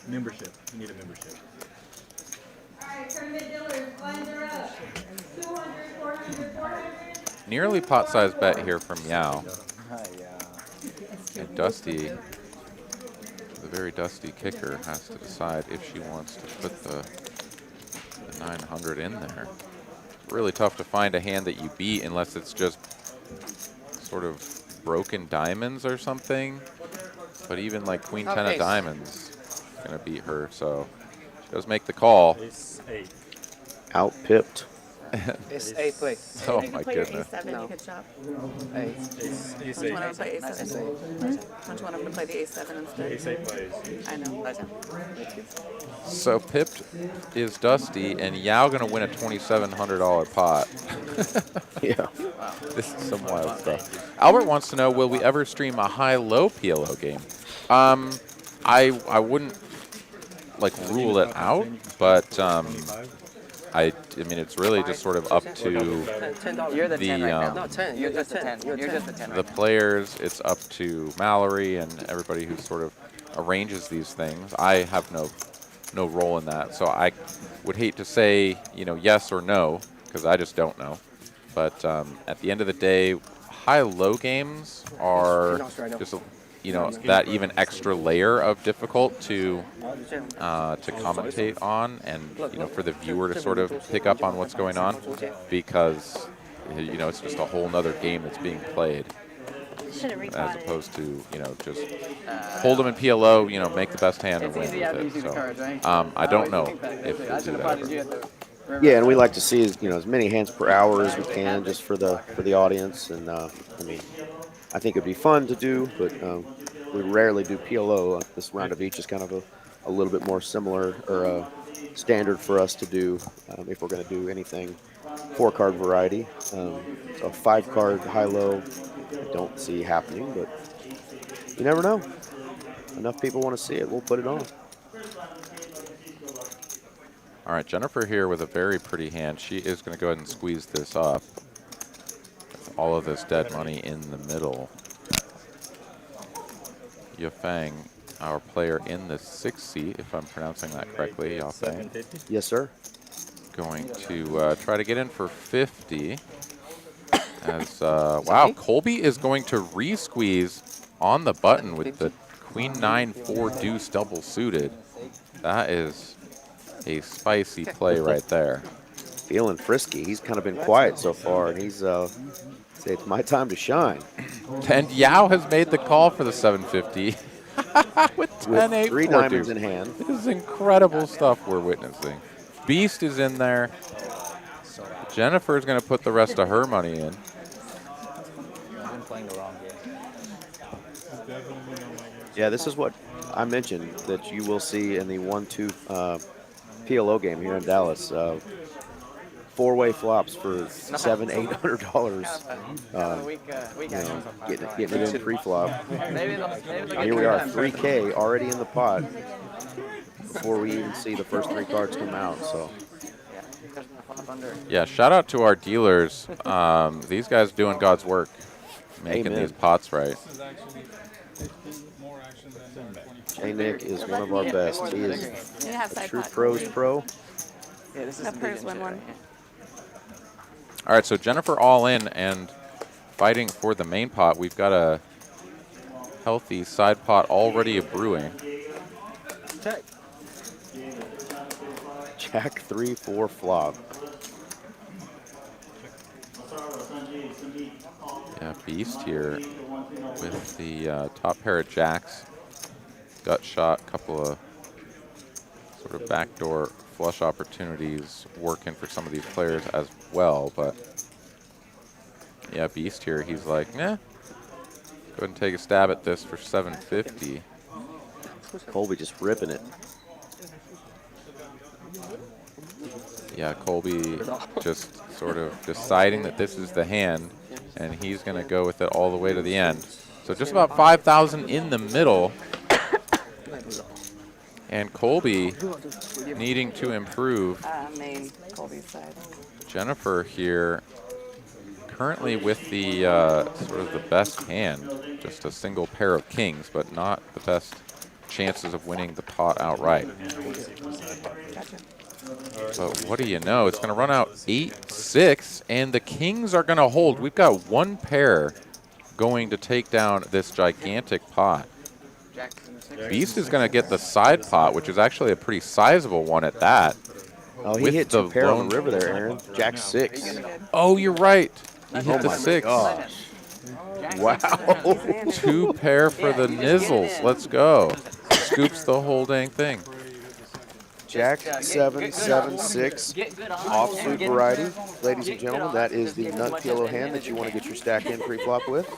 Membership. You need a membership. nearly pot-sized bet here from Yao. And Dusty, the very dusty kicker, has to decide if she wants to put the 900 in there. Really tough to find a hand that you beat unless it's just sort of broken diamonds or something. But even like Queen 10 of diamonds is going to beat her, so she does make the call. Out pipped. It's 8 play. Oh you my could play your goodness. A7, you could chop. Hey, Don't you want to play A7? Don't you want him to play the A7 instead? A8 plays. I know. So pipped is Dusty, and Yao going to win a $2,700 pot. Yeah. This is some wild stuff. Albert wants to know, will we ever stream a high-low PLO game? I wouldn't like rule it out, but I mean, it's really just sort of up to You're the 10 right now. no, 10. You're just the 10. You're just the 10 right the now. players. It's up to Mallory and everybody who sort of arranges these things. I have no role in that, so I would hate to say, you know, yes or no, because I just don't know. But at the end of the day, high-low games are just, you know, that even extra layer of difficult to commentate on, and you know, for the viewer to sort of pick up on what's going on, because you know, it's just a whole nother game that's being played, as opposed to, you know, just hold them in PLO, you know, make the best hand and win with it. So I don't know if we'll do that ever. Yeah, and we like to see as many hands per hour as we can, just for the audience. And I mean, I think it'd be fun to do, but we rarely do PLO. This round of each is kind of a little bit more similar or standard for us to do if we're going to do anything 4-card variety. So 5-card high-low, I don't see happening, but you never know. Enough people want to see it, we'll put it on. All right, Jennifer here with a very pretty hand. She is going to go ahead and squeeze this up. With all of this dead money in the middle. Yafeng, our player in the 6th seat, if I'm pronouncing that correctly, Yafeng. Yes, sir. Going to try to get in for 50. As wow, Colby is going to re-squeeze on the button with the Queen 9-4 deuce double suited. That is a spicy play right there. Feeling frisky. He's kind of been quiet so far, and he's say it's my time to shine. And Yao has made the call for the 750 with 10-8 3 diamonds in hand. This is incredible stuff we're witnessing. Beast is in there. Jennifer's going to put the rest of her money in. I've been playing the wrong game. Yeah, this is what I mentioned that you will see in the 1-2 PLO game here in Dallas. 4-way flops for $700-800. Getting it in pre-flop. Here we are, 3K already in the pot before we even see the first 3 cards come out. So. Yeah, shout out to our dealers. These guys doing God's work, making these pots right. J. Nick is one of our best. He is a true pros pro. Yeah, this is That pros win one. All right, so Jennifer all in and fighting for the main pot. We've got a healthy side pot already brewing. Check. Jack 3-4 flop. Yeah, Beast here with the top pair of jacks. Gut shot, couple of sort of backdoor flush opportunities working for some of these players as well, but yeah, Beast here, he's like, nah, go ahead and take a stab at this for 750. Colby just ripping it. Yeah, Colby just sort of deciding that this is the hand, and he's going to go with it all the way to the end. So just about 5,000 in the middle. And Colby needing to improve. Main Colby's side. Jennifer here currently with the sort of the best hand. Just a single pair of kings, but not the best chances of winning the pot outright. Gotcha. But what do you know? It's going to run out 8-6, and the kings are going to hold. We've got one pair going to take down this gigantic pot. Beast is going to get the side pot, which is actually a pretty sizable one at that. Oh, he hit two pair on the river there, Aaron. Jack 6. Oh, you're right. He hit the my 6. gosh. Wow. 2 pair for the nizzles. Let's go. Scoops the whole dang thing. Jack 7, 7, 6, offsuit variety. Ladies and gentlemen, that is the nut PLO hand that you want to get your stack in pre-flop with.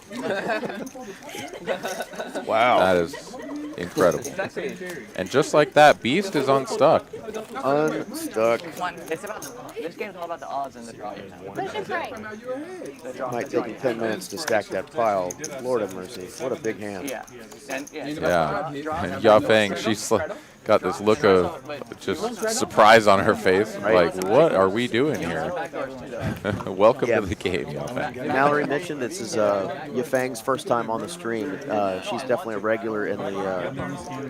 Wow. That is incredible. And just like that, Beast is unstuck. Unstuck. It's about this game's all about the odds and the draw. Push it right. Might take him 10 minutes to stack that pile. Lord have mercy. What a big hand. Yeah. And Yeah. And Yafeng, she's got this look of just surprise on her face. Like, what are we doing here? Welcome to the game, Yafeng. Mallory mentioned this is Yafeng's first time on the stream. She's definitely a regular in the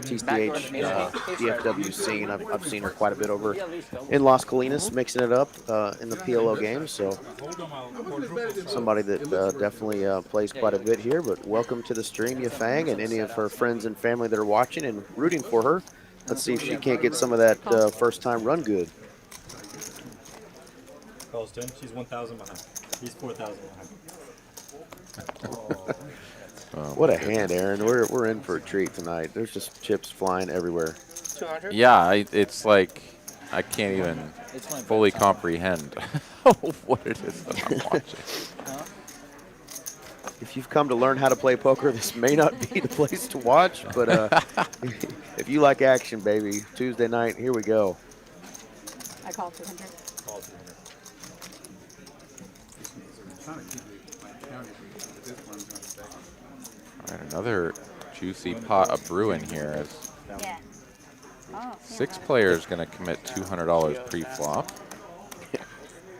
TCH DFW scene. I've seen her quite a bit over in Las Colinas, mixing it up in the PLO games. So somebody that definitely plays quite a bit here. But welcome to the stream, Yafeng, and any of her friends and family that are watching and rooting for her. Let's see if she can't get some of that first-time run good. Calls 10. She's 1,000 behind. He's 4,000 behind. What a hand, Aaron. We're in for a treat tonight. There's just chips flying everywhere. 200? Yeah, it's like I can't even fully comprehend what it is that I'm watching. If you've come to learn how to play poker, this may not be the place to watch, but if you like action, baby, Tuesday night, here we go. I call 200. Call 200. All right, another juicy pot of brewing here as Yeah. Oh, 6 players going to commit $200 pre-flop.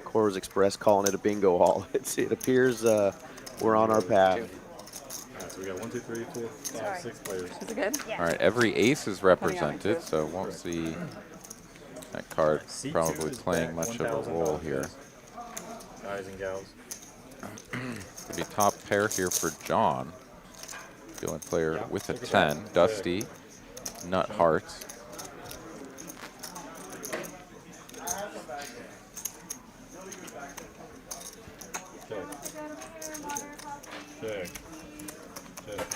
Coors Express calling it a bingo hall. It appears we're on our path. Alright, so we got 1, 2, 3, 4, 5, 6 players. Is it good? yeah. All right, every ace is represented, so won't see that card probably playing much of a role here. Guys and gals. Could be top pair here for John. The only player with a 10. Dusty, nut hearts. Check. Check.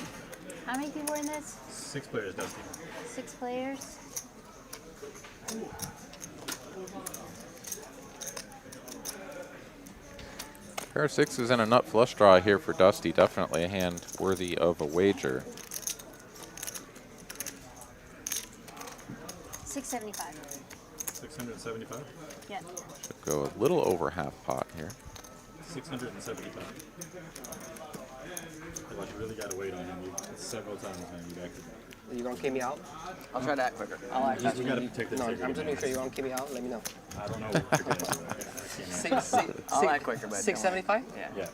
How many people are in this? 6 players, Dusty. 6 players. Pair of 6s and a nut flush draw here for Dusty. Definitely a hand worthy of a wager. 675. 675. Yeah. Should go a little over half pot here. 675. Well, you really got to wait on him. Several times, man. You back to back. Are you going to keep me out? I'll try that quicker. I'll act You got to take the No, trigger. I'm just making sure you want to keep me out. Let me know. I don't know what you're going to do. I'll act quicker, but 675? Yeah. Yeah.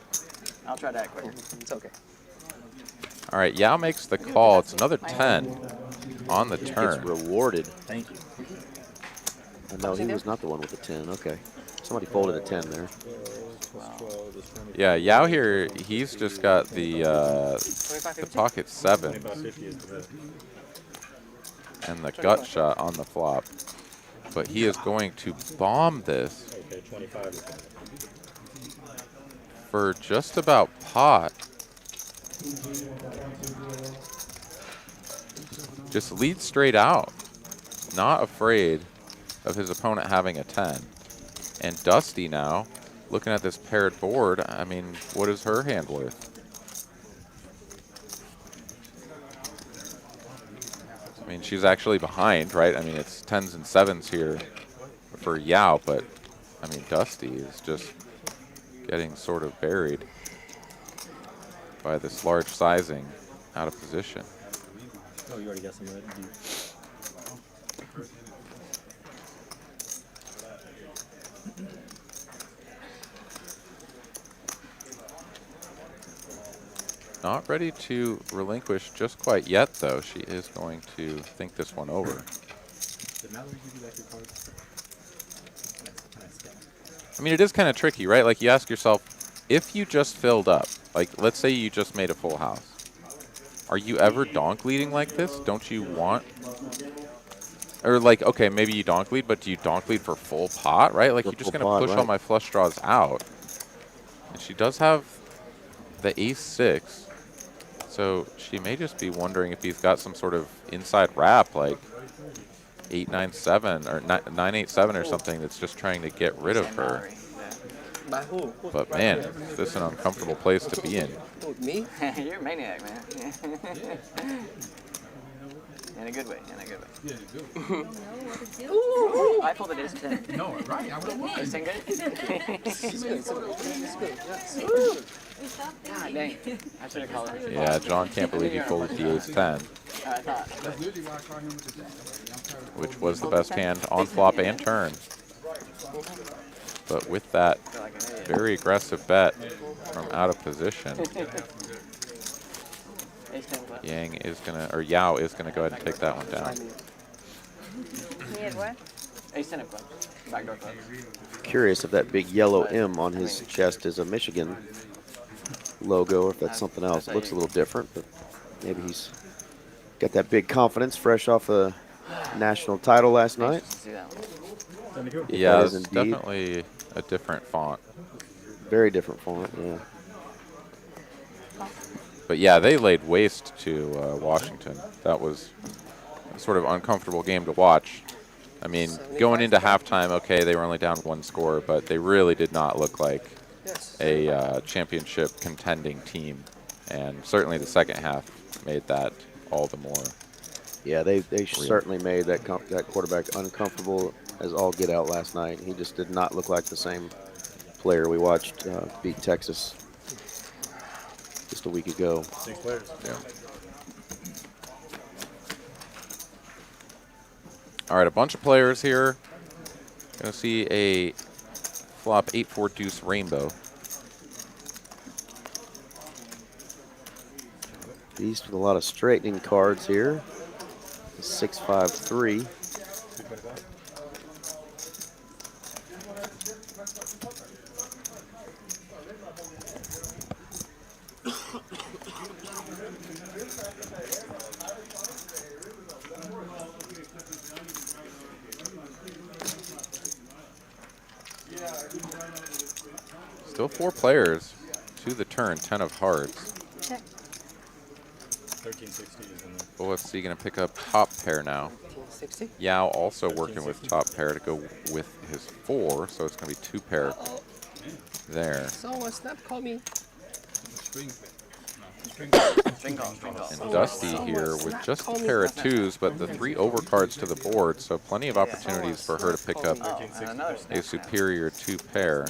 I'll try that quicker. It's okay. All right, Yao makes the call. It's another 10 on the Gets turn. rewarded. Thank you. No, he was not the one with the 10. Okay. Somebody folded a 10 there. Yeah, Yao here, he's just got the pocket 7 2550 is the bet. and the gut shot on the flop. But he is going to bomb this Okay, 25 is the bet. for just about pot. Just leads straight out. Not afraid of his opponent having a 10. And Dusty now, looking at this paired board, I mean, what is her hand worth? I mean, she's actually behind, right? I mean, it's 10s and 7s here for Yao, but I mean, Dusty is just getting sort of buried by this large sizing out of position. Oh, you already got some of that. Not ready to relinquish just quite yet, though. She is going to think this one over. Did Mallory give you back your card? I mean, it is kind of tricky, right? Like, you ask yourself, if you just filled up, like, let's say you just made a full house, are you ever donk leading like this? Don't you want, or like, okay, maybe you donk lead, but do you donk lead for full pot, right? Like, you're just going to push all my flush draws out. And she does have the ace-6, so she may just be wondering if he's got some sort of inside wrap, like 8-9-7 or 9-8-7 or something that's just trying to get rid of her. By who? But man, is this an uncomfortable place to be in? Me? You're a maniac, man. In a good way, in a good way. Yeah, you do. Ooh, I pulled it as 10. No, right. I would have won. Is 10 good? It's good. It's good. Yes. God dang. I should have called it. Yeah, John can't believe he folded the ace-10, I thought. That's literally why I caught him with the jack. which was the best hand on flop and turn. But with that very aggressive bet from out of position, Yang is gonna, or Yao is gonna go ahead and take that one down. He had what? Ace-10 of clubs. Backdoor clubs. Curious if that big yellow M on his chest is a Michigan logo or if that's something else. It looks a little different, but maybe he's got that big confidence fresh off a national title last night. Yeah, it's definitely a different font. Very different font, yeah. But yeah, they laid waste to Washington. That was a sort of uncomfortable game to watch. I mean, going into halftime, okay, they were only down 1 score, but they really did not look like a championship contending team. And certainly the second half made that all the more. Yeah, they certainly made that quarterback uncomfortable as all get out last night. He just did not look like the same player we watched beat Texas just a week ago. 6 players. Yeah. All right, a bunch of players here. Gonna see a flop 8-4 deuce rainbow. Beast with a lot of straightening cards here. 6-5-3. Still 4 players to the turn, 10 of hearts. Check. 1360 is in there. OFC going to pick up top pair now. 60? Yao also working with top pair to go with his 4, so it's going to be 2 pair there. Someone snap call me. String call. And Dusty here with just a pair of 2s, but the 3 overcards to the board, so plenty of opportunities for her to pick up a superior 2 pair.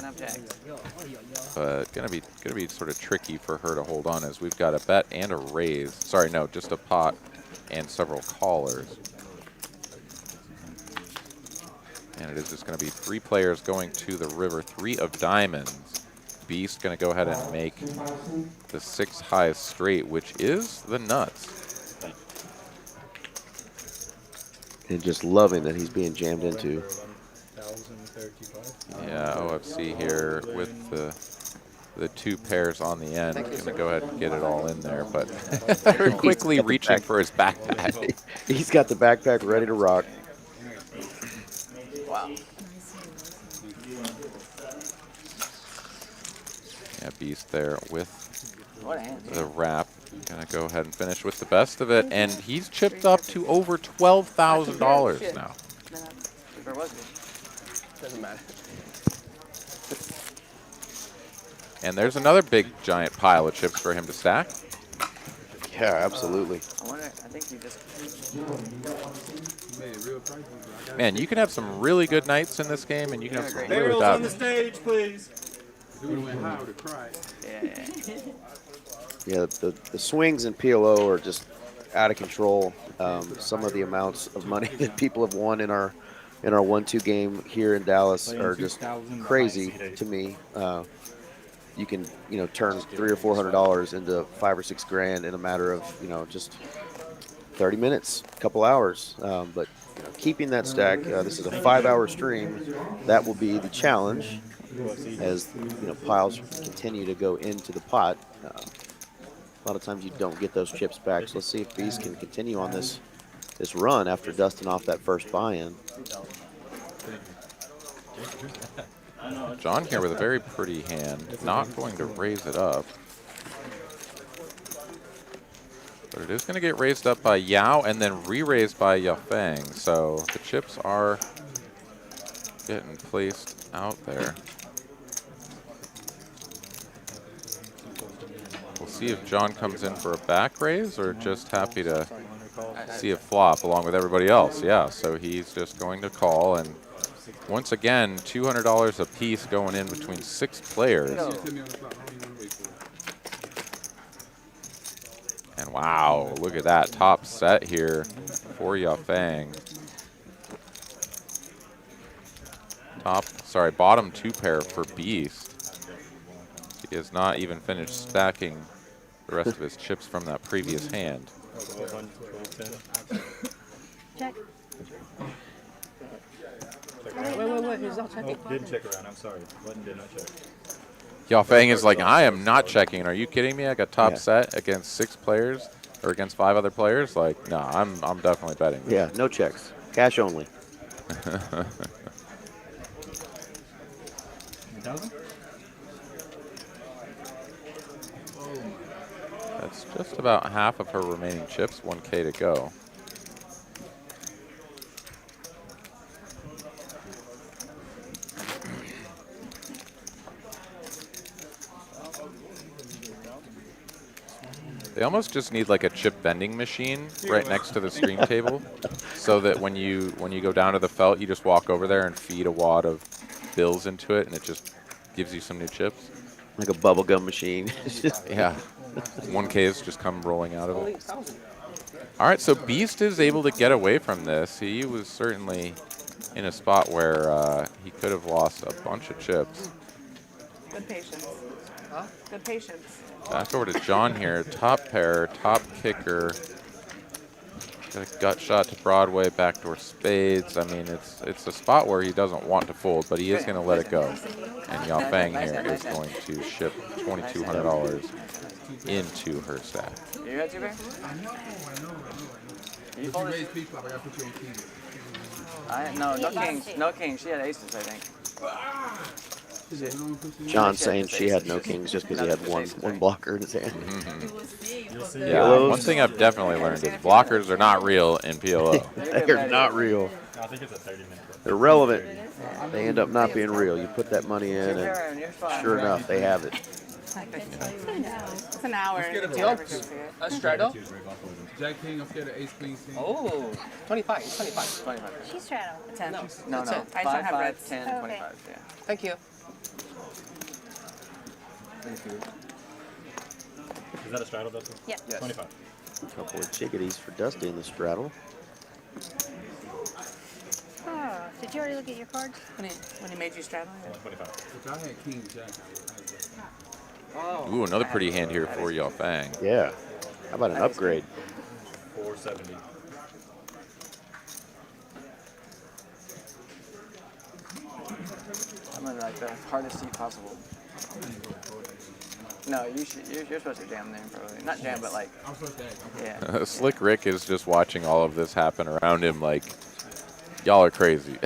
But gonna be sort of tricky for her to hold on, as we've got a bet and a raise. Sorry, no, just a pot and several callers. And it is just going to be 3 players going to the river, 3 of diamonds. Beast going to go ahead and make the 6 highest straight, which is the nuts. And just loving that he's being jammed into. Yeah, OFC here with the 2 pairs on the end. Going to go ahead and get it all in there, but quickly reaching for his backpack. He's got the backpack ready to rock. Wow. Yeah, Beast there with What a hand. the wrap. Gonna go ahead and finish with the best of it, and he's chipped up to over $12,000 now. Where was he? Doesn't matter. And there's another big giant pile of chips for him to stack. Yeah, absolutely. I wonder, I think he just... Man, you can have some really good nights in this game, and you can have some really Barrels bad on the ones. stage, please. Yeah, the swings in PLO are just out of control. Some of the amounts of money that people have won in our 1-2 game here in Dallas are just crazy to me. You can turn $300 or $400 into $5 or $6 grand in a matter of just 30 minutes, a couple hours. But keeping that stack, this is a 5-hour stream. That will be the challenge. as piles continue to go into the pot. A lot of times you don't get those chips back. So let's see if Beast can continue on this run after dusting off that first buy-in. John here with a very pretty hand, not going to raise it up. But it is going to get raised up by Yao and then re-raised by Yafeng. So the chips are getting placed out there. We'll see if John comes in for a back raise or just happy to see a flop along with everybody else. Yeah, so he's just going to call, and once again, $200 a piece going in between 6 players. And wow, look at that top set here for Yafeng. Bottom 2 pair for Beast. He has not even finished stacking the rest of his chips from that previous hand. Check. Wait, he's not checking. Oh, didn't check around, I'm sorry. Button did not check. Yafeng is like, I am not checking. Are you kidding me? I got top set against 6 players or against 5 other players. Like, no, I'm definitely betting. Yeah, no checks, cash only. That's just about half of her remaining chips. 1K to go. They almost just need like a chip vending machine right next to the stream table, so that when you go down to the felt, you just walk over there and feed a wad of bills into it, and it just gives you some new chips. Like a bubblegum machine. Yeah. 1Ks just come rolling out of it. All right, so Beast is able to get away from this. He was certainly in a spot where he could have lost a bunch of chips. Good patience. Huh? Good patience. Back over to John here. Top pair, top kicker. Got a gut shot to Broadway, backdoor spades. I mean, it's a spot where he doesn't want to fold, but he is going to let it go. And Yafeng here is going to ship $2,200 into her stack. You got 2 pair? You folded? No kings. She had aces, I think. John saying she had no kings just because he had one blocker in his hand. Yeah, one thing I've definitely learned is blockers are not real in PLO. They're not real. I think it's a 30-minute. They're relevant. They end up not being real. You put that money in, and sure enough, they have it. It's an hour. Straddle? Jack King up there, Ace Queen. Oh, 25. It's 25. She straddled. 10. No. I don't 5, have 5, reds. 10, Okay. 25. Yeah. Thank you. Is that a straddle, Dusty? Yeah. Yes. 25. Couple of chickadees for Dusty in the straddle. Oh, did you already look at your cards? When he made you straddle? 25. If I had King Jack, Ooh, another pretty hand here for Yafeng. Yeah. How about an upgrade? 470. I'm in like the hardest seat possible. No, you're supposed to jam there, probably. Not jam, but like, yeah. Slick Rick is just watching all of this happen around him like, y'all are crazy.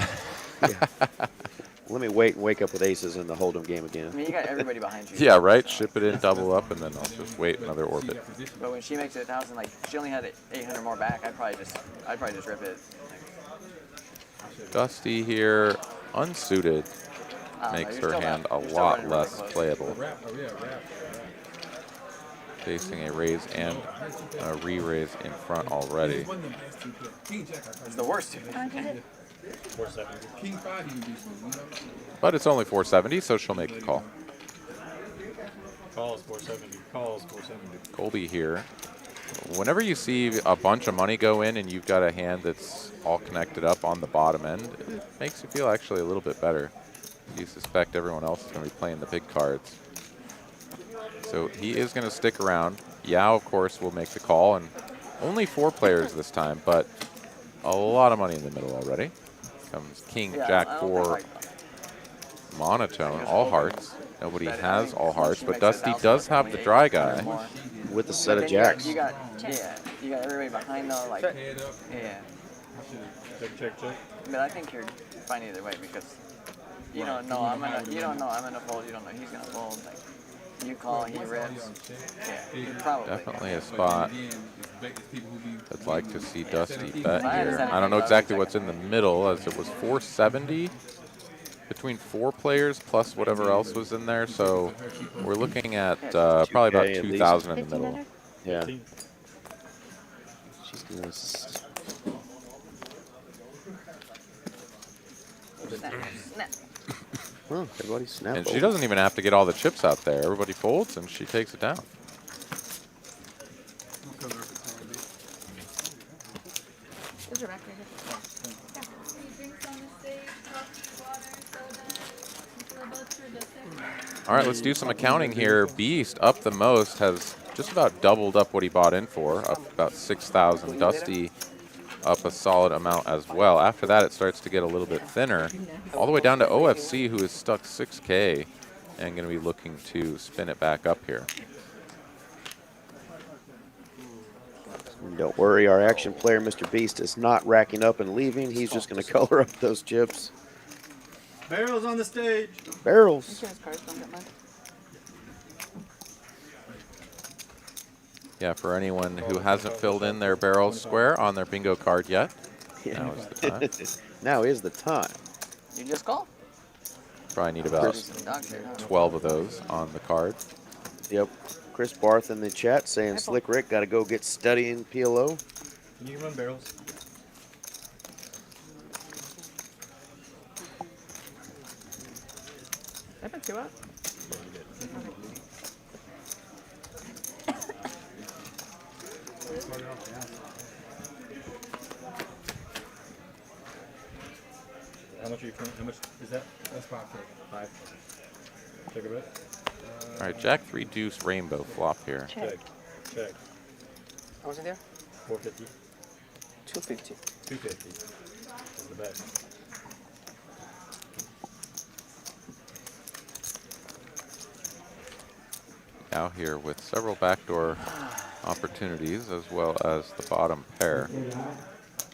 Let me wait and wake up with aces in the hold'em game again. I mean, you got everybody behind you. Yeah, right? Ship it in, double up, and then I'll just wait another orbit. But when she makes it 1,000, like, she only had 800 more back, I'd probably just rip it. Dusty here, unsuited, makes her hand a lot less playable. Facing a raise and a re-raise in front already. It's the worst. 470. But it's only 470, so she'll make the call. Calls 470. Calls 470. Colby here. Whenever you see a bunch of money go in and you've got a hand that's all connected up on the bottom end, it makes you feel actually a little bit better. You suspect everyone else is going to be playing the big cards. So he is going to stick around. Yao, of course, will make the call, and only 4 players this time, but a lot of money in the middle already. Comes King, Jack 4, monotone, all hearts. Nobody has all hearts, but Dusty does have the dry guy. With a set of Then jacks. You got everybody behind though, like, yeah. Check. But I think you're fine either way because you don't know I'm gonna fold, you don't know he's gonna fold. Like, you call, he rips. Yeah, you're probably. Definitely a spot I'd like to see Dusty bet here. I don't know exactly what's in the middle, as it was 470 between 4 players plus whatever else was in there. So we're looking at probably about 2,000 in the middle. Yeah. She's gonna. Well, everybody snap. And she doesn't even have to get all the chips out there. Everybody folds and she takes it down. Is your back right here? All right, let's do some accounting here. Beast up the most, has just about doubled up what he bought in for, up about 6,000. Dusty up a solid amount as well. After that, it starts to get a little bit thinner, all the way down to OFC, who is stuck 6K and going to be looking to spin it back up here. Don't worry, our action player, Mr. Beast, is not racking up and leaving. He's just going to color up those chips. Barrels on the stage. Barrels. Yeah, for anyone who hasn't filled in their barrel square on their bingo card yet, now is the time. Now is the time. You just call? Probably need about 12 of those on the card. Yep. Chris Barth in the chat saying Slick Rick got to go get studying PLO. Can you run barrels? I put 2 up. How much are you? How much is that? That's 5. 5. Check a bit. All right, Jack 3 deuce rainbow flop here. Check. How much in there? 450. 250. 250. That's the bet. Now here with several backdoor opportunities as well as the bottom pair.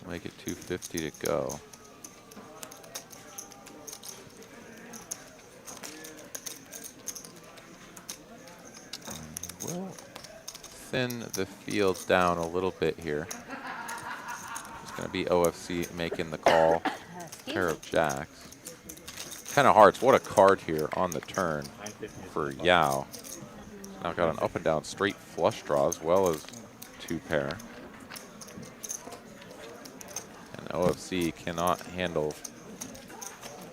Make it 250 to go. We'll thin the field down a little bit here. It's going to be OFC making the call. Pair of jacks. 10 of hearts. What a card here on the turn for Yao. Now got an up and down straight flush draw as well as 2 pair. And OFC cannot handle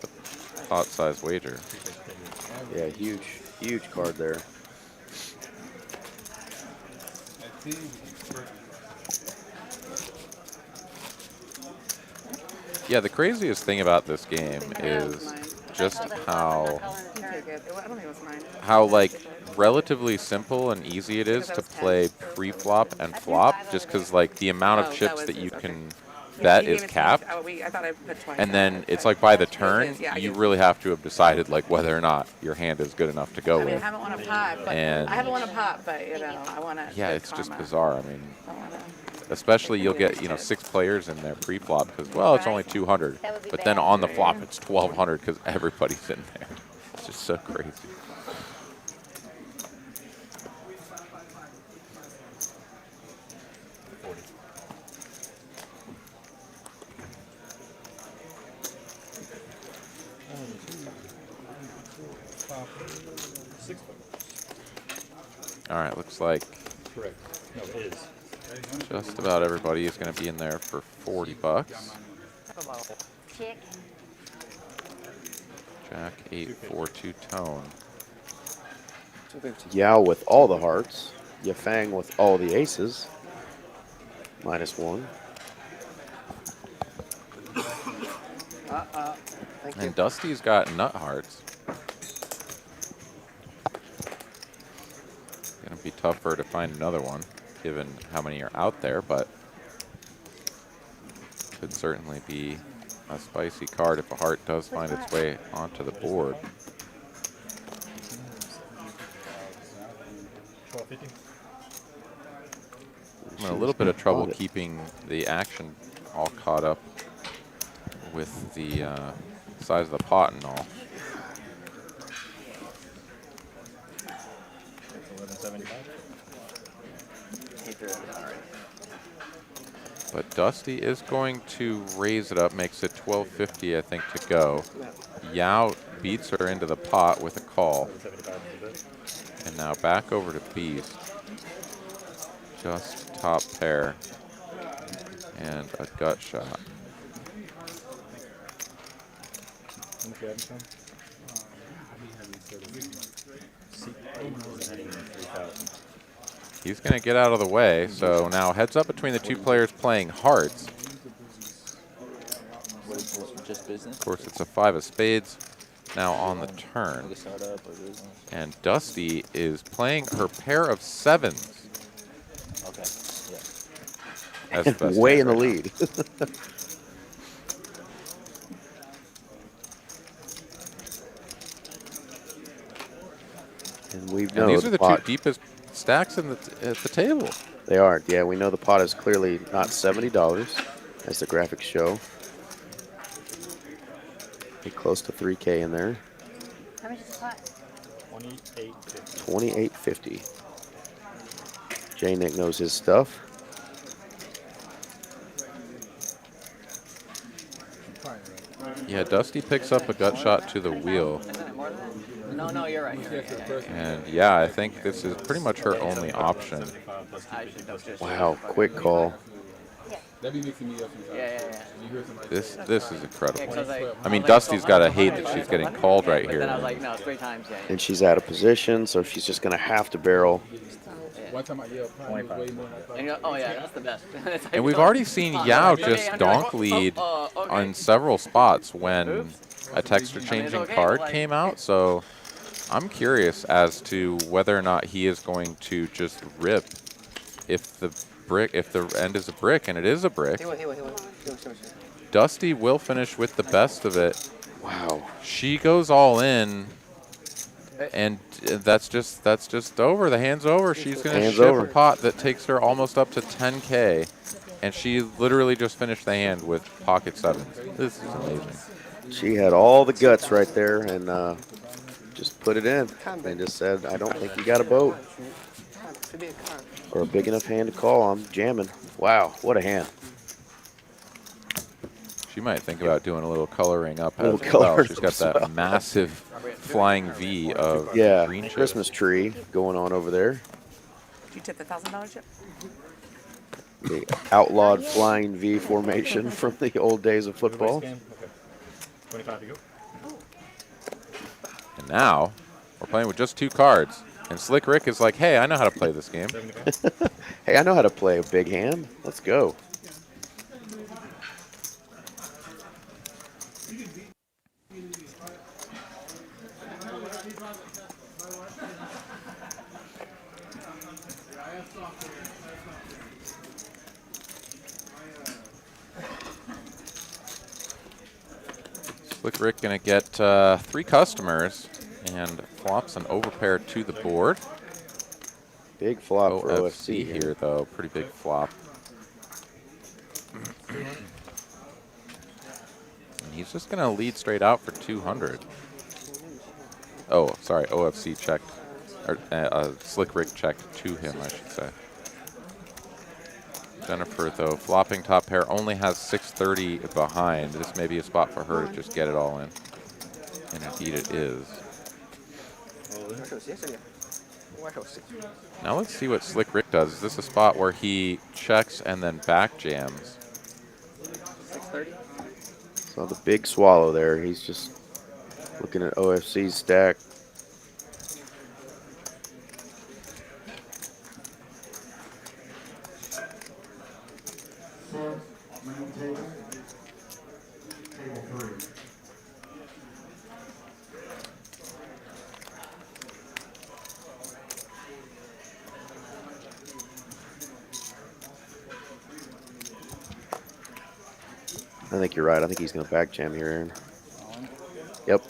the pot size wager. Yeah, huge card there. Yeah, the craziest thing about this game is just how like relatively simple and easy it is to play pre-flop and flop, just because like the amount of chips that you can bet is capped. And then it's like by the turn, you really have to have decided like whether or not your hand is good enough to go with. I haven't won a pot, but And I haven't won a pot, but you know, I want to. yeah, it's just bizarre. I mean, especially you'll get 6 players in there pre-flop because well, it's only 200, but then on the flop it's 1,200 because everybody's in there. It's just so crazy. All right, looks like Correct. No, it is. just about everybody is going to be in there for 40 bucks. Check. Jack 8-4-2 tone. 250. Yao with all the hearts. Yafang with all the aces. -1. Thank you. And Dusty's got nut hearts. Gonna be tougher to find another one, given how many are out there, but could certainly be a spicy card if a heart does find its way onto the board. 1250. I'm in a little bit of trouble keeping the action all caught up with the size of the pot and all. 1175. But Dusty is going to raise it up, makes it 1250, I think, to go. Yao beats her into the pot with a call. And now back over to Beast. Just top pair. And a gut shot. He's going to get out of the way, so now heads up between the two players playing hearts. Just business? Of course, it's a 5 of spades now on the turn. And Dusty is playing her pair of 7s. Okay, yeah. That's the best way hand in the right lead. And we know these are the two pot. deepest stacks at the table. They are. Yeah, we know the pot is clearly not $70, as the graphics show. Be close to 3K in there. How much is the pot? 2850. $28.50. J Nick knows his stuff. Yeah, Dusty picks up a gut shot to the wheel. No, you're right. And yeah, I think this is pretty much her only option. Wow, quick call. That be mixing me up sometimes. This is incredible. Yeah, I mean, Dusty's got to hate that she's getting called right here. Then I was like, no, 3 times, yeah. And she's out of position, so she's just going to have to barrel. One time I yelled, way more than And you're, oh yeah, that's the best. And we've already seen Yao just donk lead on several spots when a texture-changing card came out, so I'm curious as to whether or not he is going to just rip if the end is a brick, and it is a brick. Dusty will finish with the best of it. Wow. She goes all in, and that's just over. The hand's over. She's going to ship a pot that takes her almost up to 10K, and she literally just finished the hand with pocket 7s. This is amazing. She had all the guts right there and just put it in. And just said, I don't think you got a boat. Or a big enough hand to call. I'm jamming. Wow, what a hand. She might think about doing a little coloring up as well. She's got that massive flying V of green chips. Christmas tree going on over there. Did you tip the $1,000 chip? The outlawed flying V formation from the old days of football. 25 to go. And now we're playing with just 2 cards. And Slick Rick is like, hey, I know how to play this game. Hey, I know how to play a big hand. Let's go. Slick Rick going to get 3 customers and flops an overpair to the board. Big flop for OFC here, though. Pretty big flop. And he's just going to lead straight out for 200. Oh, sorry. OFC checked. Or Slick Rick checked to him, I should say. Jennifer, though, flopping top pair, only has 630 behind. This may be a spot for her to just get it all in. And indeed it is. Now let's see what Slick Rick does. Is this a spot where he checks and then back jams? 630. So the big swallow there. He's just looking at OFC's stack. I think you're right. I think he's going to back jam here, Aaron. Yep.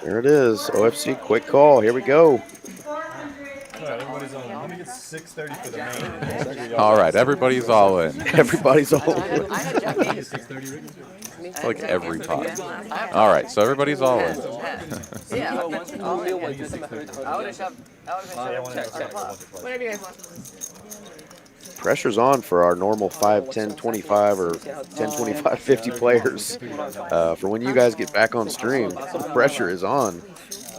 There it is. OFC, quick call. Here we go. Everybody's on. Let me get 630 for the main. All right, everybody's all in. Everybody's all in. It's like every pot. All right, so everybody's all in. Yeah, I would have shoved. Whatever you guys want. Pressure's on for our normal 5, 10, 25 or 10, 25, 50 players. For when you guys get back on stream, the pressure is on,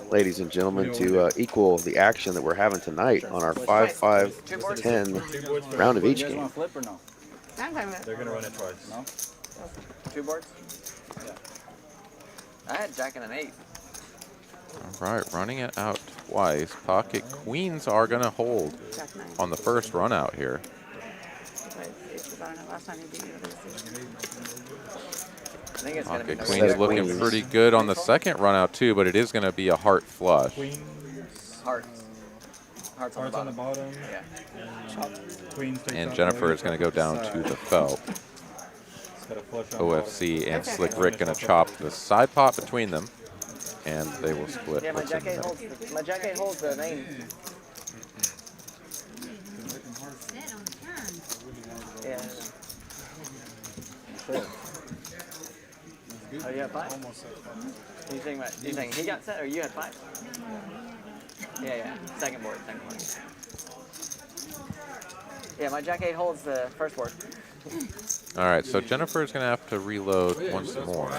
ladies and gentlemen, to equal the action that we're having tonight on our 5, 5, 10 round of each game. Flip or no? They're going to run it twice. No? 2 boards? Yeah. I had Jack and an 8. All right, running it out twice. Pocket queens are going to hold on the first run out here. Pocket queens looking pretty good on the second run out too, but it is going to be a heart flush. Hearts. Hearts on the bottom. Yeah. And Jennifer is going to go down to the felt. OFC and Slick Rick going to chop the side pot between them, and they will split. Yeah, my Jack 8 holds the main. Yeah. Oh, you had 5? You saying he got set or you had 5? Yeah. Second board. Yeah, my Jack 8 holds the first board. All right, so Jennifer is going to have to reload once more.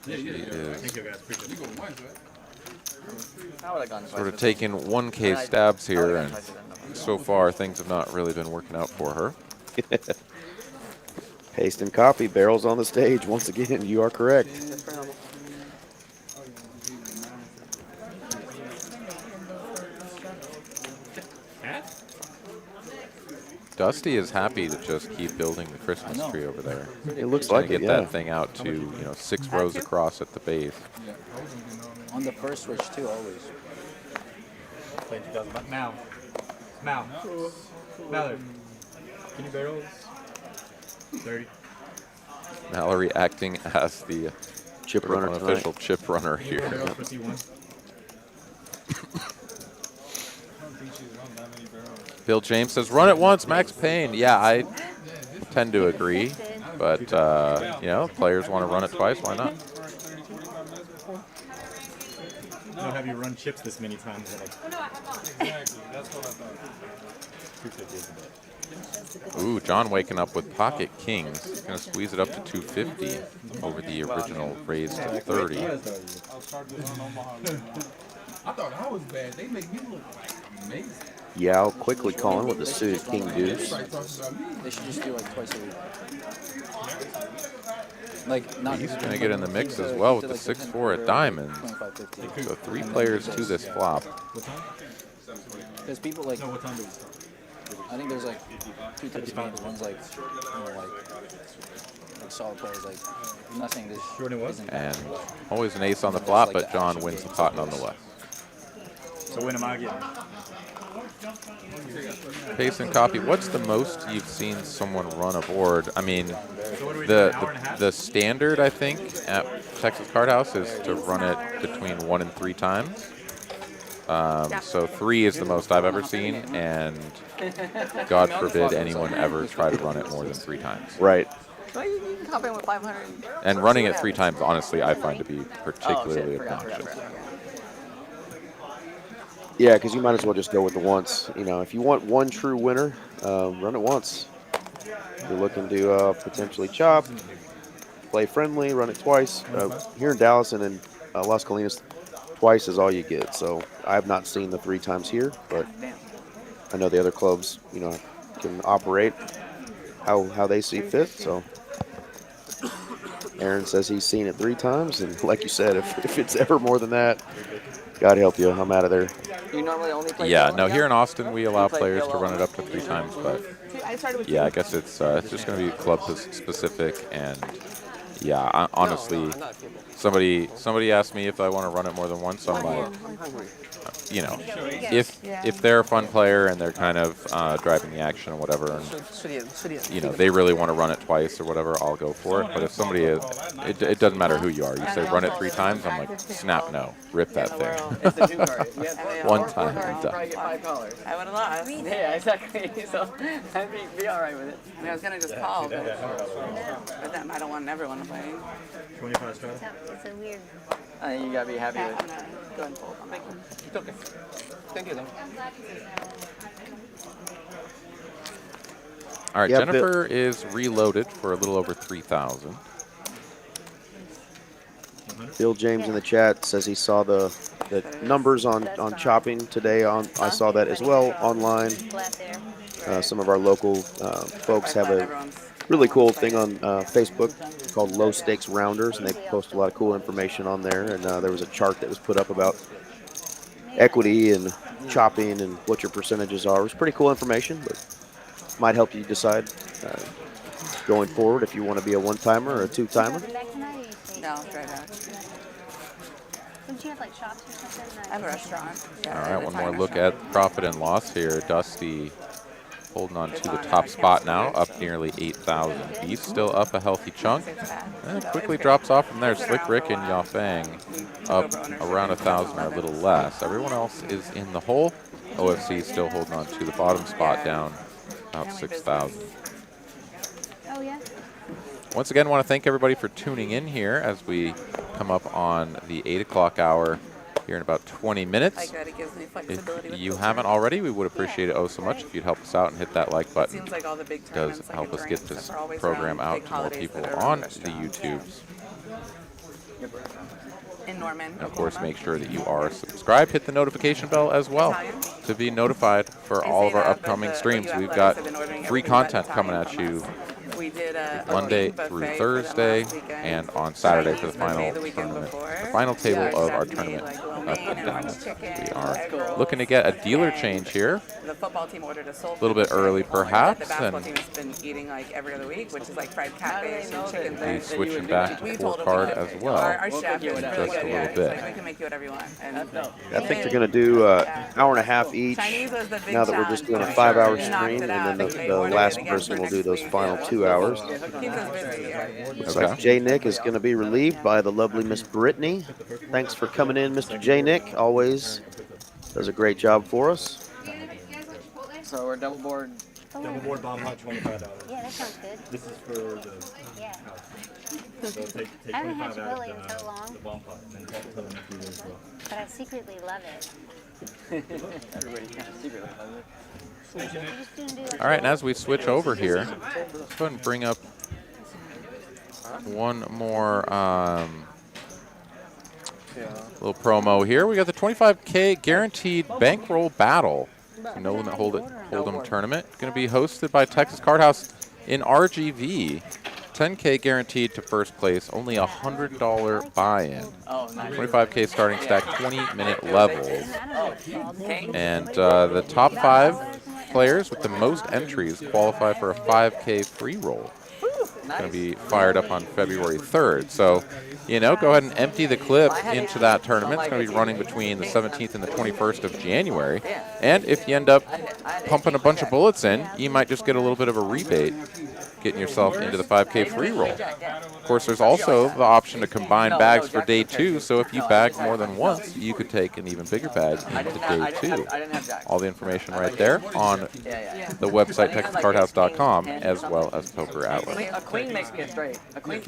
She is sort of taking 1K stabs here, and so far things have not really been working out for her. Paste and copy, barrels on the stage. Once again, you are correct. Dusty is happy to just keep building the Christmas tree over there. It looks like get it, yeah. that thing out to 6 rows across at the base. On the first switch too, always. Mal. Mallard. Can you barrels? 30. Mallory acting as the chip runner unofficial chip runner here. Bill James says, run it once, Max Payne. Yeah, I tend to agree, but players want to run it twice, why not? I don't have you run chips this many times. Exactly, that's what I thought. Ooh, John waking up with pocket kings. He's going to squeeze it up to 250 over the original raise to 30. I thought I was bad. They make me look like amazing. Yao quickly calling with the suited king deuce. They should just do like twice a week. He's going to get in the mix as well with the 6-4 at diamonds. So 3 players to this flop. Because people like, I think there's like 2 types of games. One's like, like solid players, like nothing. And always an ace on the flop, but John wins the pot nonetheless. So when am I getting? Paste and copy. What's the most you've seen someone run a board? I mean, the standard, I think, at Texas Card House is to run it between 1 and 3 times. So 3 is the most I've ever seen, and God forbid anyone ever try to run it more than 3 times. Right. Well, you can hop in with 500. And running it 3 times, honestly, I find to be particularly obnoxious. Yeah, because you might as well just go with the once. If you want one true winner, run it once. If you're looking to potentially chop, play friendly, run it twice. Here in Dallas and in Las Colinas, twice is all you get. So I have not seen the 3 times here, but I know the other clubs, can operate how they see fit. So Aaron says he's seen it 3 times, and like you said, if it's ever more than that, God help you, I'm out of there. You normally only play here in Austin we allow players to run it up to 3 times, but yeah, I guess it's just going to be club specific, and yeah, honestly, somebody asked me if I want to run it more than once, so I'm like, you know, if they're a fun player and they're kind of driving the action or whatever, and you know they really want to run it twice or whatever, I'll go for it. But if somebody is, it doesn't matter who you are. You say run it 3 times, I'm like, snap, no, rip that thing. One time, and done. Probably get $5. I would have lost. Yeah, exactly. So I'd be all right with it. I mean, I was gonna just call, but then I don't want everyone to play. 25 straight. It's a weird. I think you gotta be happy I'm with gonna go and fold on that one. It's okay. Thank you, though. All right, Yeah, Jennifer is reloaded for a little over 3,000. Bill James in the chat says he saw the numbers on chopping today. I saw that as well online. Some of our local folks have a really cool thing on Facebook called Low Stakes Rounders, and they post a lot of cool information on there. And there was a chart that was put up about equity and chopping and what your percentages are. It was pretty cool information, but might help you decide going forward if you want to be a one-timer or a two-timer. No, try back. Don't you have like shops or something? I have a restaurant. All right, one more look at profit and loss here. Dusty holding on to the top spot now, up nearly 8,000. He's still up a healthy chunk. And quickly drops off from there. Slick Rick and Yafang up around 1,000 or a little less. Everyone else is in the hole. OFC still holding on to the bottom spot, down about 6,000. Oh, yeah. Once again, want to thank everybody for tuning in here as we come up on the 8 o'clock hour here in about 20 minutes. If you haven't already, we would appreciate it so much if you'd help us out and hit that like button. It does help us get this program out to more people on the YouTubes. In Norman, and of course, make sure that you are subscribed. Hit the notification bell as well to be notified for all of our upcoming streams. We've got free content coming at you Monday through Thursday and on Saturday for the final tournament, the final table of our tournament up and down. We are looking to get a dealer change here. The football team ordered a soul A little bit early, perhaps, the basketball and team has been eating like every other week, which is like fried catfish and chicken be things. switching back to 4 card as well Our chef is in really just a good. little bit. We can make you whatever you want. And I think they're going to do an hour and a half each. Now that we're just doing a 5-hour stream, and then the last person will do those final 2 hours. Looks like J. Nick is going to be relieved by the lovely Miss Brittany. Thanks for coming in, Mr. J. Nick. Always does a great job for us. So we're double board. Double board bomb pot, $25. Yeah, that sounds good. This is for the Yeah. So take I haven't 25 had out Chipotle in of so long, the bomb pot, and then tell them if you as well. but I secretly love it. Everybody kind of secretly loves it. All right, and as we switch over here, let's go ahead and bring up one more little promo here. We got the 25K guaranteed bankroll battle. No Limit Hold'em tournament. Going to be hosted by Texas Card House in RGV. 10K guaranteed to first place. Only a $100 buy-in. 25K starting stack, 20-minute levels. And the top 5 players with the most entries qualify for a 5K free roll. It's going to be fired up on February 3rd. So, you know, go ahead and empty the clip into that tournament. It's going to be running between the 17th and the 21st of January. And if you end up pumping a bunch of bullets in, you might just get a little bit of a rebate getting yourself into the 5K free roll. Of course, there's also the option to combine bags for day 2, so if you bag more than once, you could take an even bigger bag into day 2. All the information right there on the website, TexasCardHouse.com, as well as Poker Atlas. A queen makes me a straight. A queen.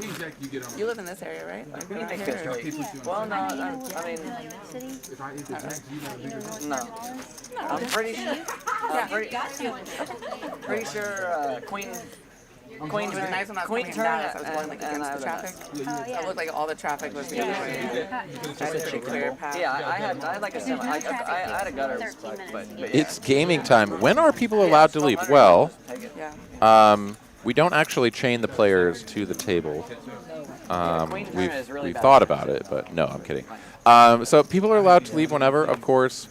You live in this area, right? A queen makes me a straight. Well, no, I mean, no. I'm pretty sure. Pretty sure queen. Queen was nice when I was coming in Dallas. I was going like against the traffic. It looked like all the traffic was the other way. I had a pretty clear path. Yeah, I had like a semi. I had a gutter, but It's gaming time. When are people allowed to leave? Well, we don't actually chain the players to the table. We've thought about it, but no, I'm kidding. So people are allowed to leave whenever, of course.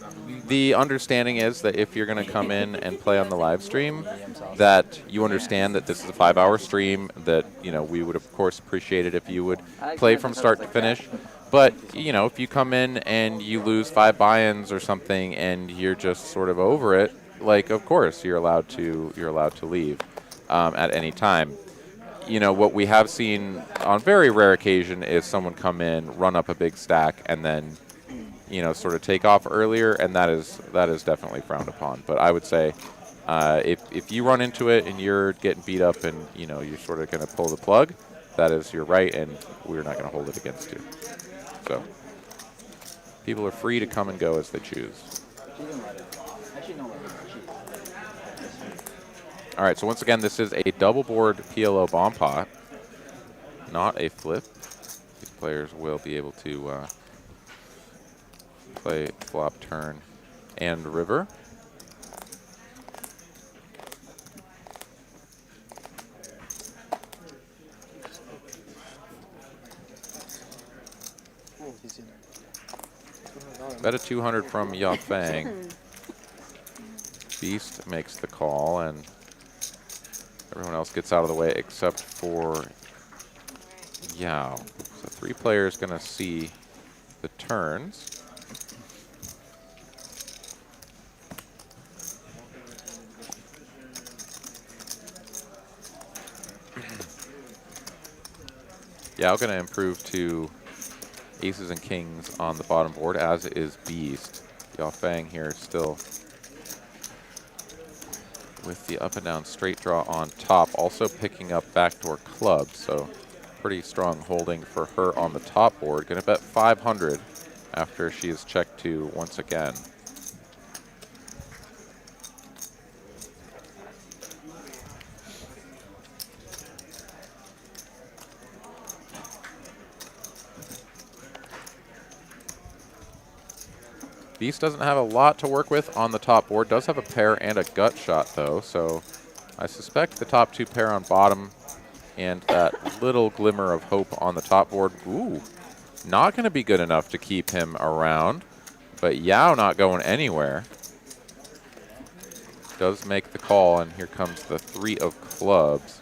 the understanding is that if you're going to come in and play on the live stream, that you understand that this is a 5-hour stream, that, you know, we would, of course, appreciate it if you would play from start to finish. But, you know, if you come in and you lose 5 buy-ins or something and you're just sort of over it, like, of course, you're allowed to leave at any time. You know, what we have seen on very rare occasion is someone come in, run up a big stack, and then, you know, sort of take off earlier, and that is definitely frowned upon. But I would say if you run into it and you're getting beat up and, you know, you're sort of going to pull the plug, that is your right, and we're not going to hold it against you. So people are free to come and go as they choose. All right, so once again, this is a double board PLO bomb pot, not a flip. These players will be able to play flop, turn, and river. Bet a 200 from Ya Fang. Beast makes the call, and everyone else gets out of the way except for Yao. So 3 players going to see the turns. Yao going to improve to aces and kings on the bottom board, as is Beast. Yao Fang here still with the up and down straight draw on top, also picking up backdoor clubs, so pretty strong holding for her on the top board. Gonna bet 500 after she is checked to once again. Beast doesn't have a lot to work with on the top board. Does have a pair and a gut shot, though, so I suspect the top 2 pair on bottom and that little glimmer of hope on the top board. Ooh, not going to be good enough to keep him around, but Yao not going anywhere. Does make the call, and here comes the 3 of clubs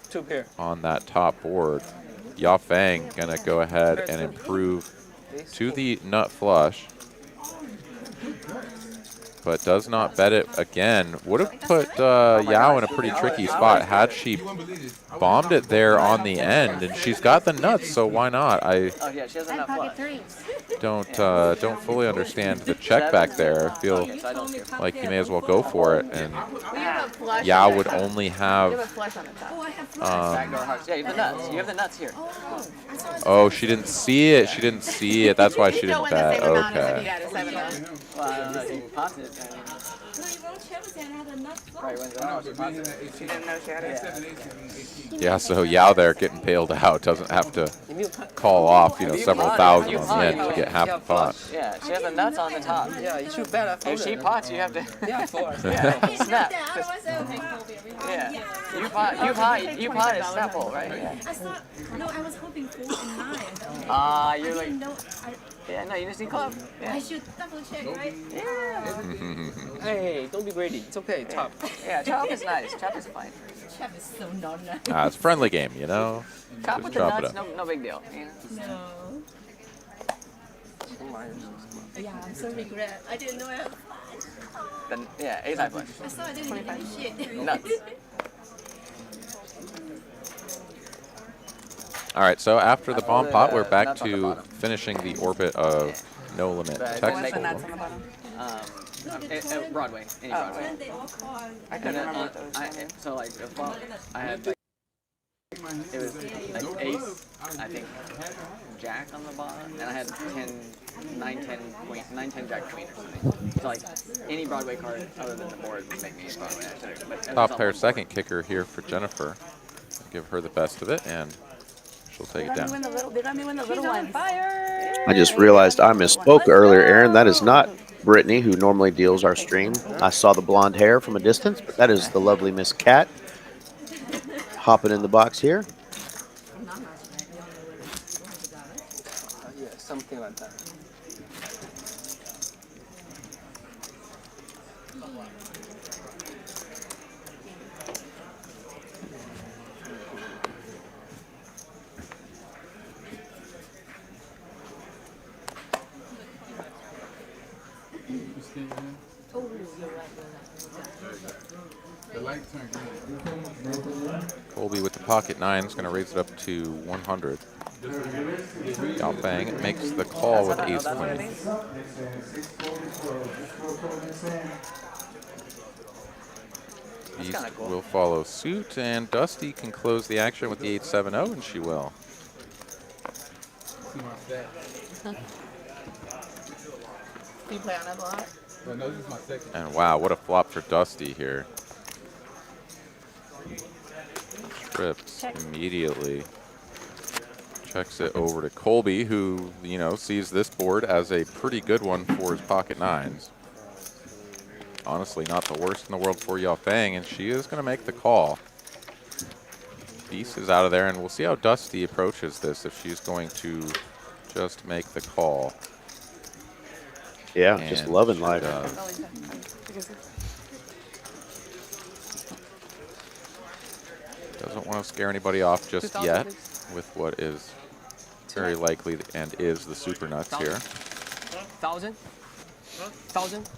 2 pair on that top board. Ya Fang going to go ahead and improve to the nut flush, but does not bet it again. Would have put Yao in a pretty tricky spot had she bombed it there on the end, and she's got the nuts, so why not? I don't fully understand the check back there. I feel like you may as well go for it, and Yao would only have yeah, you have the nuts. You have the nuts here. oh, she didn't see it. She didn't see it. That's why she didn't bet. Okay. Well, I don't know if you popped it. Yeah, so Yao there getting bailed out, doesn't have to call off, you know, several thousand on the end to get half the pot. Yeah, she has the nuts on the top. Yeah, you should bet. If she pots, you have to. Yeah, 4. Yeah, snap. Yeah, you pot is snapple, right? Yeah. No, I was hoping 4 and 9. You're like. Yeah, no, you just need club. Yeah. I should double check, right? Yeah. Hey, don't be greedy. It's okay. Top. Yeah, chop is nice. Chop is fine. Chop is so not nice. It's a friendly game, you know. Chop Just with the chop nuts, it up. no big deal. You know? No. Yeah, I'm so regret. I didn't know I had fun. Then, yeah, ace high flush. I saw I didn't get any shit. Nuts. All right, so after the bomb pot, we're back to finishing the orbit of No Limit Texas Hold'em. Broadway, any Broadway. I couldn't remember what those So like, I had like, it was like ace, I think, jack on the bottom, and I had 9, 10, queen, 9, 10, jack, queen or something. So like, any Broadway card other than the board would make me a Broadway. Top pair second kicker here for Jennifer. Give her the best of it, and she'll take it down. They let me win the little one. I just realized I misspoke earlier, Aaron. That is not Brittany, who normally deals our stream. I saw the blonde hair from a distance, but that is the lovely Miss Cat hopping in the box here. Yeah, something like that. Oh, you're right. The light turned green. Colby with the pocket nine is going to raise it up to 100. Yao Feng makes the call with ace queen. Beast cool. will follow suit, and Dusty can close the action with the 8-7-0, and she will. See my stats. You play on it a lot? Oh, no, this is my second. And wow, what a flop for Dusty here. Trips immediately. Checks it over to Colby, who, you know, sees this board as a pretty good one for his pocket nines. Honestly, not the worst in the world for Yao Feng, and she is going to make the call. Beast is out of there, and we'll see how Dusty approaches this, if she's going to just make the call. Yeah, And just loving life. Doesn't want to scare anybody off just yet with what is very likely and is the super nuts here. 1,000? 1,000?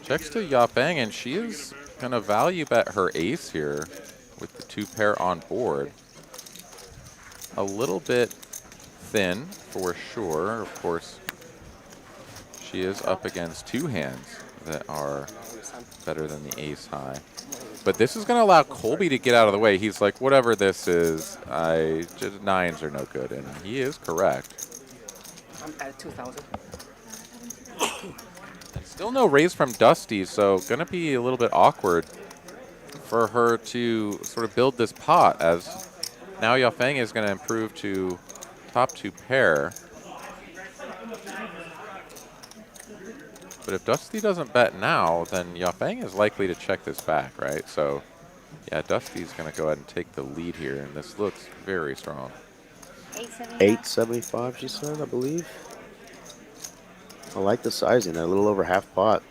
Checks to Yao Feng, and she is going to value bet her ace here with the 2 pair on board. A little bit thin for sure. Of course, she is up against 2 hands that are better than the ace high. But this is going to allow Colby to get out of the way. He's like, whatever this is, just nines are no good, and he is correct. I'm at 2,000. And still no raise from Dusty, so going to be a little bit awkward for her to sort of build this pot, as now Yao Feng is going to improve to top 2 pair. But if Dusty doesn't bet now, then Yao Feng is likely to check this back, right? So, yeah, Dusty's going to go ahead and take the lead here, and this looks very strong. 875, she said, I believe. I like the sizing, a little over half pot.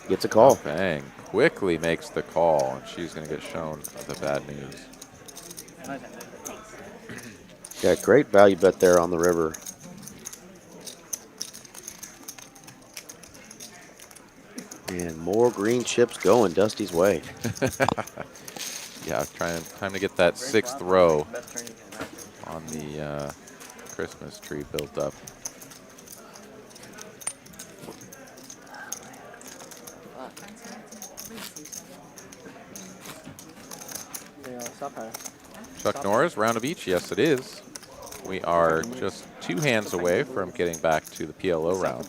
Gets a call. Yao Feng quickly makes the call, and she's going to get shown the bad news. Yeah, great value bet there on the river. And more green chips going Dusty's way. Yeah, time to get that 6th row on the Christmas tree built up. Chuck Norris, round of each. Yes, it is. We are just 2 hands away from getting back to the PLO round.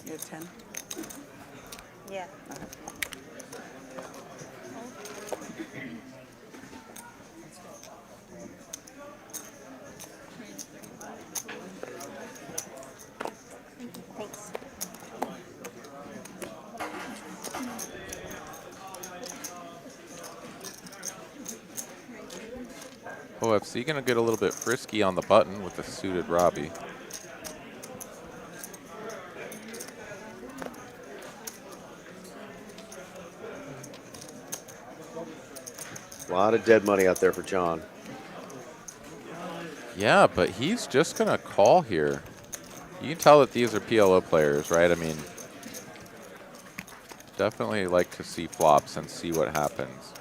You have 10? Yeah. Thanks. OFC going to get a little bit frisky on the button with the suited Robbie. A lot of dead money out there for John. Yeah, but he's just going to call here. You can tell that these are PLO players, right? I mean, definitely like to see flops and see what happens.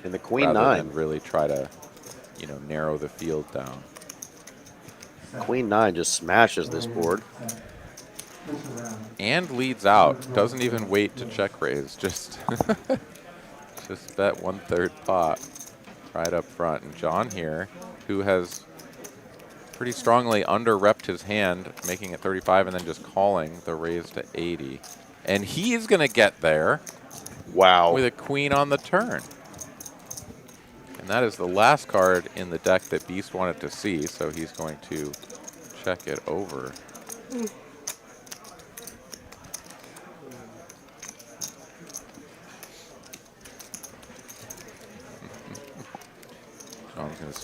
And the queen rather nine. than really try to, you know, narrow the field down. Queen nine just smashes this board. And leads out. Doesn't even wait to check raise. Just just bet 1/3 pot right up front. And John here, who has pretty strongly under-repped his hand, making it 35 and then just calling the raise to 80. And he is going to get there. Wow. With a queen on the turn. And that is the last card in the deck that Beast wanted to see, so he's going to check it over.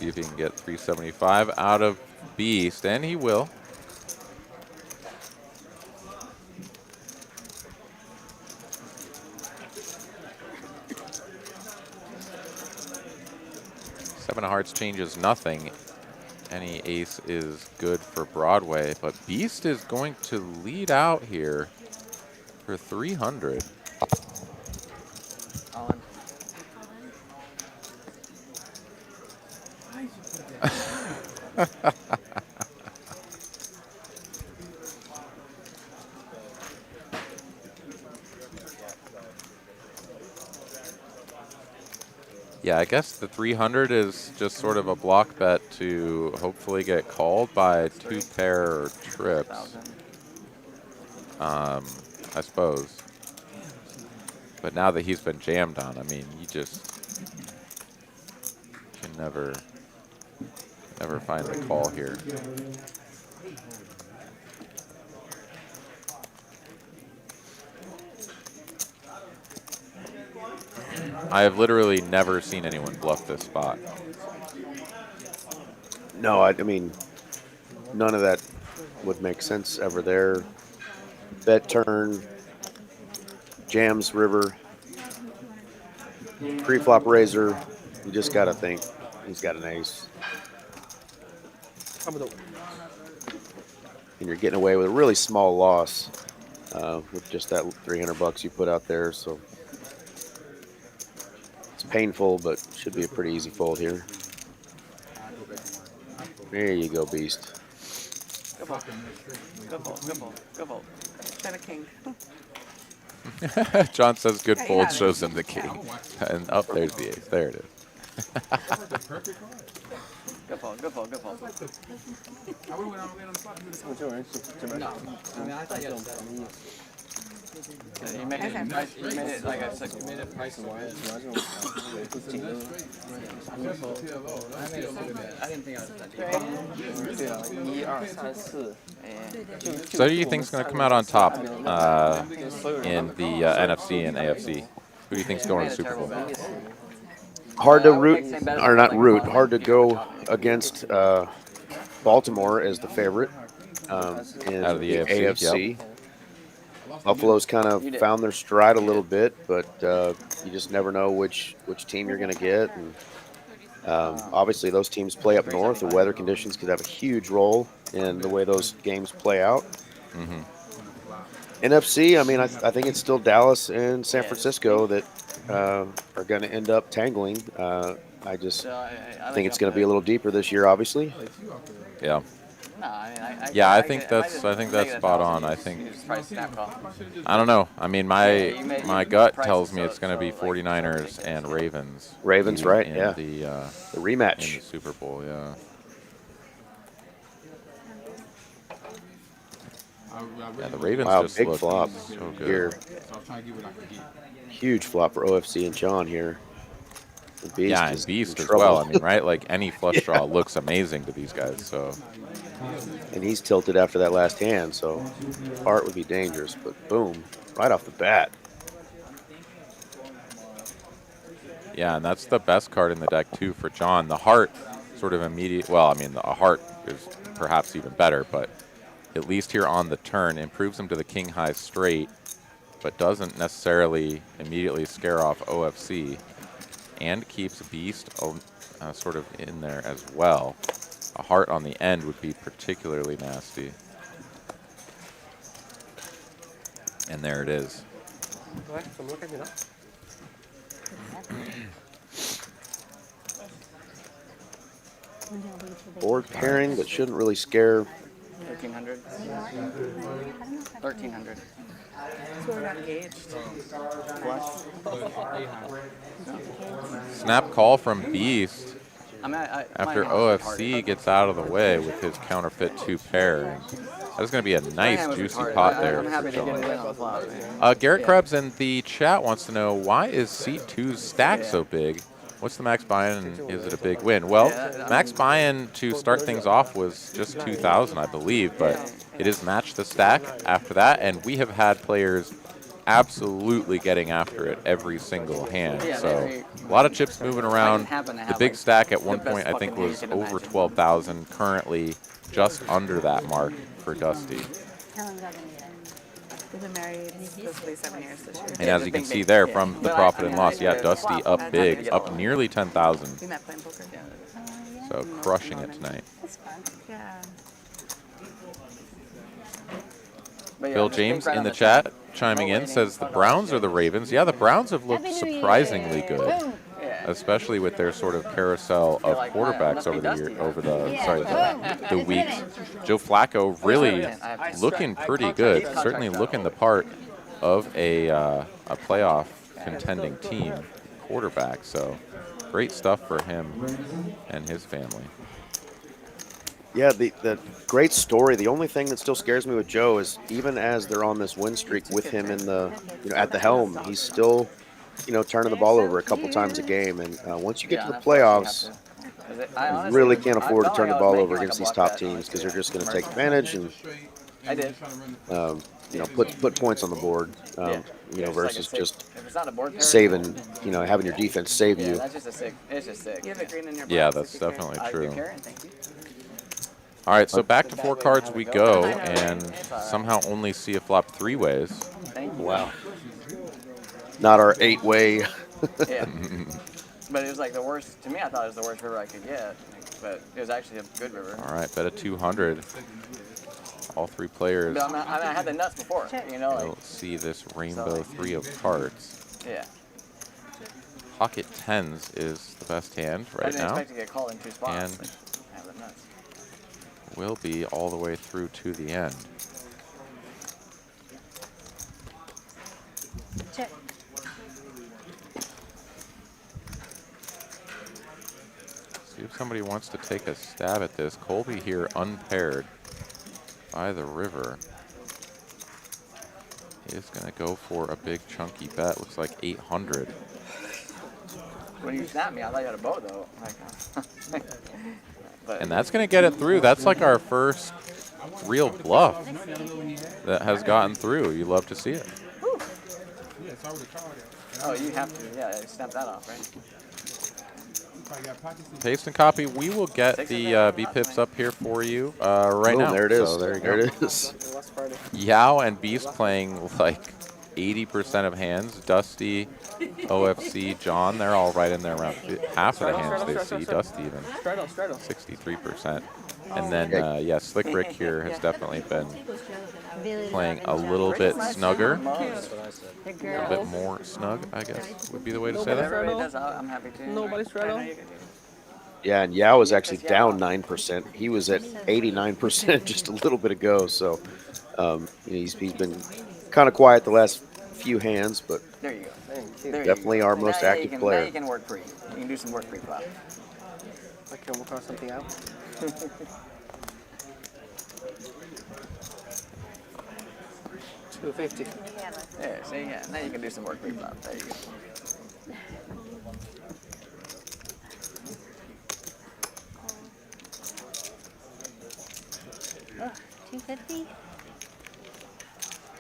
if he can get 375 out of Beast, and he will. Seven of Hearts changes nothing. Any ace is good for Broadway, but Beast is going to lead out here for 300. All in. Yeah, I guess the 300 is just sort of a block bet to hopefully get called by 2-pair trips. I suppose. But now that he's been jammed on, I mean, you just can never find the call here. I have literally never seen anyone bluff this spot. No, I mean, none of that would make sense ever there. Bet turn, jams river, pre-flop razor. You just got to think he's got an ace. And you're getting away with a really small loss with just that 300 bucks you put out there. So it's painful, but should be a pretty easy fold here. There you go, Beast. Go ball. Go ball. Go ball. Go ball. Then a king. John says good Yeah, you fold, have it. shows him the king. And up there's the ace. There it is. Good ball. Good ball. Good ball. No, I mean, I thought you had You made it nice. You made it like I said. you made it price wise. I made it so bad. I didn't think I was that deep. So who do you think is going to come out on top in the NFC and AFC? Who do you think is going to the Super Bowl? Hard to root, or not root, hard to go against Baltimore as the favorite in Out of the AFC, AFC. yep. Buffalo's kind of found their stride a little bit, but you just never know which team you're going to get. And obviously, those teams play up north. The weather conditions could have a huge role in the way those games play out. Mm-hmm. NFC, I mean, I think it's still Dallas and San Francisco that are going to end up tangling. I just think it's going to be a little deeper this year, obviously. Yeah. No, I mean, I think that's spot on. I think I don't know. I mean, my gut tells me it's going to be 49ers and Ravens. Ravens, right? In Yeah. The rematch in the Super Bowl. Yeah. Yeah, the Ravens just big look flop so good. here. Huge flop for OFC and John here. The Beast yeah, and Beast as well. I mean, right? Like any flush draw looks amazing to these guys. So. And he's tilted after that last hand, so Art would be dangerous. But boom, right off the bat. Yeah, and that's the best card in the deck too for John. The heart, sort of immediate. Well, I mean, the heart is perhaps even better, but at least here on the turn improves him to the king high straight, but doesn't necessarily immediately scare off OFC, and keeps Beast sort of in there as well. A heart on the end would be particularly nasty. And there it is. Board pairing, but shouldn't really scare. 1,300. 1,300. So we're not engaged. Snap call from Beast. I mean, After OFC gets out of the way with his counterfeit 2-pair. That's going to be a nice, juicy pot there for John. Garrett Krebs in the chat wants to know, why is seat 2's stack so big? What's the max buy-in, and is it a big win? Well, max buy-in to start things off was just 2,000, I believe, but it is match the stack after that, and we have had players absolutely getting after it every single hand. Yeah, So they- a lot of chips moving around. happen to The have, big like, stack at the one best point I think fucking hand was you can over imagine. 12,000. Currently just under that mark for Dusty. We've been married supposed to be 7 years this year. And as you can see there from the profit and loss, yeah, Dusty up big, up nearly 10,000. We met playing poker. So crushing it tonight. That's fun. Yeah. But yeah, Bill just think James right in on the top. chat chiming No in waiting, says the fuck off Browns the or the shit. Ravens. Yeah, the Browns have looked Happy New Year. surprisingly good, Yeah. especially with their sort of carousel of like, quarterbacks must be over the year, Dusty. over the Yeah. sorry Boom. the weeks. Joe Flacco really looking pretty good, certainly looking the part of a playoff contending team quarterback. So great stuff for him and his family. Yeah, the great story. The only thing that still scares me with Joe is even as they're on this win streak with him in the at the helm, he's still turning the ball over a couple times a game. And once you get to the playoffs, you really can't afford to turn the ball over against these top teams because they're just going to take advantage and I did. put points on the board. Versus just If it's not a board pair, saving, having your defense save yeah, you. that's just a sick. It's just sick. You have a green in your Yeah, box that's if you care. definitely Good true. carrying, thank you. All right, so back to 4 cards we go, and somehow only see a flop 3 ways. Thank you. Wow. Not our 8-way. Yeah. But it was like the worst. To me, I thought it was the worst river I could get. But it was actually a good river. All right, bet a 200. All 3 players But I had the nuts before. will see this rainbow 3 of cards. Yeah. Pocket 10s is the best hand I right didn't now. expect to get called in 2 spots. And But I have the nuts. will be all the way through to the end. Check. See if somebody wants to take a stab at this. Colby here unpaired by the river. He is going to go for a big chunky bet. Looks like 800. When you snapped me, I thought you had a boat though. But And that's going to get it through. That's like our first real bluff that has gotten through. You love to see it. oh, you have to. Yeah, snap that off, right? Paste and copy. We will get the B-pips up here for you right now. There it is. So there you There go. it is. Yao and Beast playing like 80% of hands. Dusty, OFC, John, they're all right in there around half of the hands they see. Dusty even 63%. And then, yeah, Slick Rick here has definitely been playing a little bit snugger. A little bit more snug, I guess, would be the way to say that. Everybody does. I'm happy to. Nobody's right on. Yeah, and Yao is actually down 9%. He was at 89% just a little bit ago. So he's been kind of quiet the last few hands, but There you go. There you definitely go. our most Now you active can- player. Now you can work free. You can do some work free flop. I can work on something out. $250. Yeah, see, yeah. Now you can do some work free flop. There you go. Oh, 250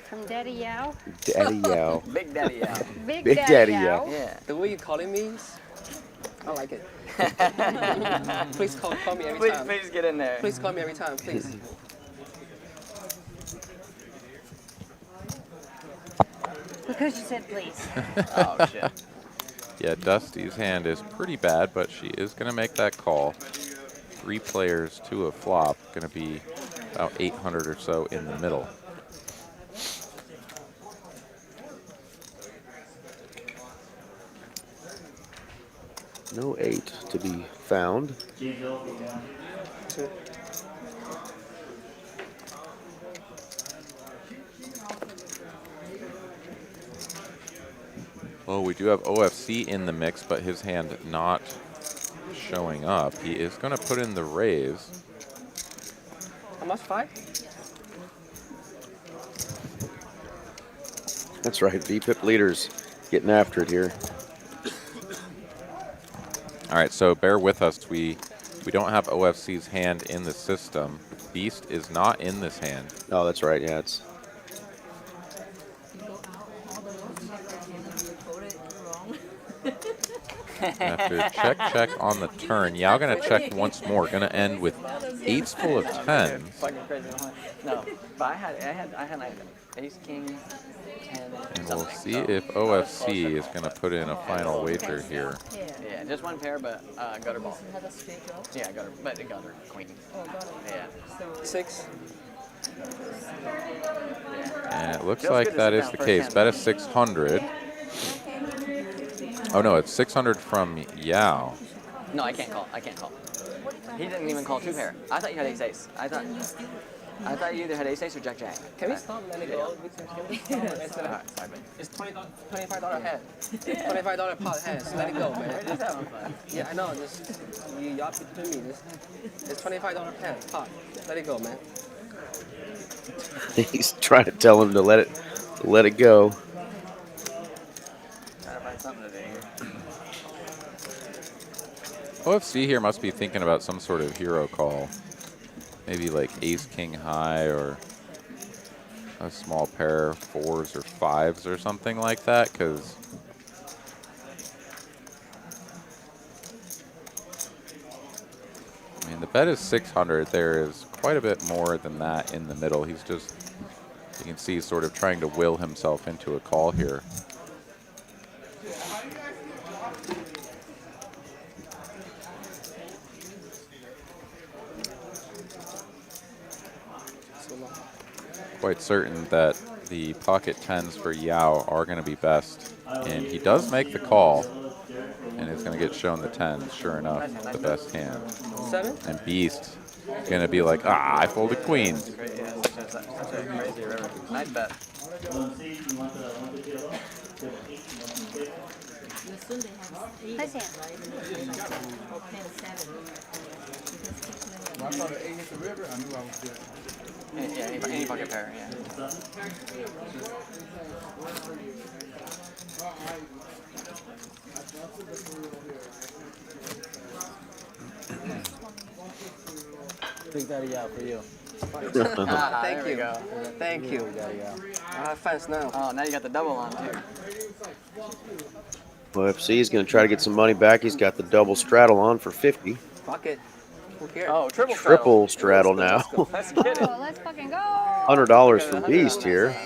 from Daddy Yao. Daddy Yao. Big Daddy Yao. Big Daddy Yao. Yeah. The way you calling me, I like it. Please call me every Please, time. please get in there. Please call me every time, please. Because you said please. Oh, shit. Yeah, Dusty's hand is pretty bad, but she is going to make that call. 3 players to a flop, going to be about 800 or so in the middle. No 8 to be found. Well, we do have OFC in the mix, but his hand not showing up. He is going to put in the raise. How much? 5? That's right. VPIP leaders getting after it here. All right, so bear with us. We don't have OFC's hand in the system. Beast is not in this hand. Oh, that's right. Yeah, it's After check on the turn, Yao gonna check once more. Gonna end with eights full of tens. Fucking crazy. No, but I had like ace, king, 10. And we'll see if OFC is gonna put in a final wager here. Yeah, just one pair, but gutter ball. Yeah, gutter, but a gutter queen. Yeah. 6. And it looks like that is the case. Bet is 600. Oh no, it's 600 from Yao. No, I can't call. I can't call. He didn't even call 2 pair. I thought you had ace ace. I thought you either had ace ace or jack jack. Can we stop letting go? It's $25 head. $25 pot head. So let it go, man. Yeah, I know. Just you y'all between me. It's $25 head pot. Let it go, man. He's trying to tell him to let it go. Trying to find something to do here. OFC here must be thinking about some sort of hero call. Maybe like ace king high or a small pair, 4s or 5s or something like that, because I mean the bet is 600. There is quite a bit more than that in the middle. He's just, you can see, sort of trying to will himself into a call here. Quite certain that the pocket tens for Yao are going to be best. And he does make the call, and it's going to get shown the tens, sure enough, the best hand. 7. And Beast is going to be like, I folded queens. Nice bet. Let's see. When I saw the 8 hit the river, I knew I was good. Yeah, any pocket pair, yeah. Big Daddy out for you. Thank you. Go. Thank you. Daddy out. I have fans now. Oh, now you got the double on too. OFC is going to try to get some money back. He's got the double straddle on for 50. Fuck it. Who cares? Oh, Triple straddle now. Let's get it. Oh, let's fucking go. $100 for Beast here.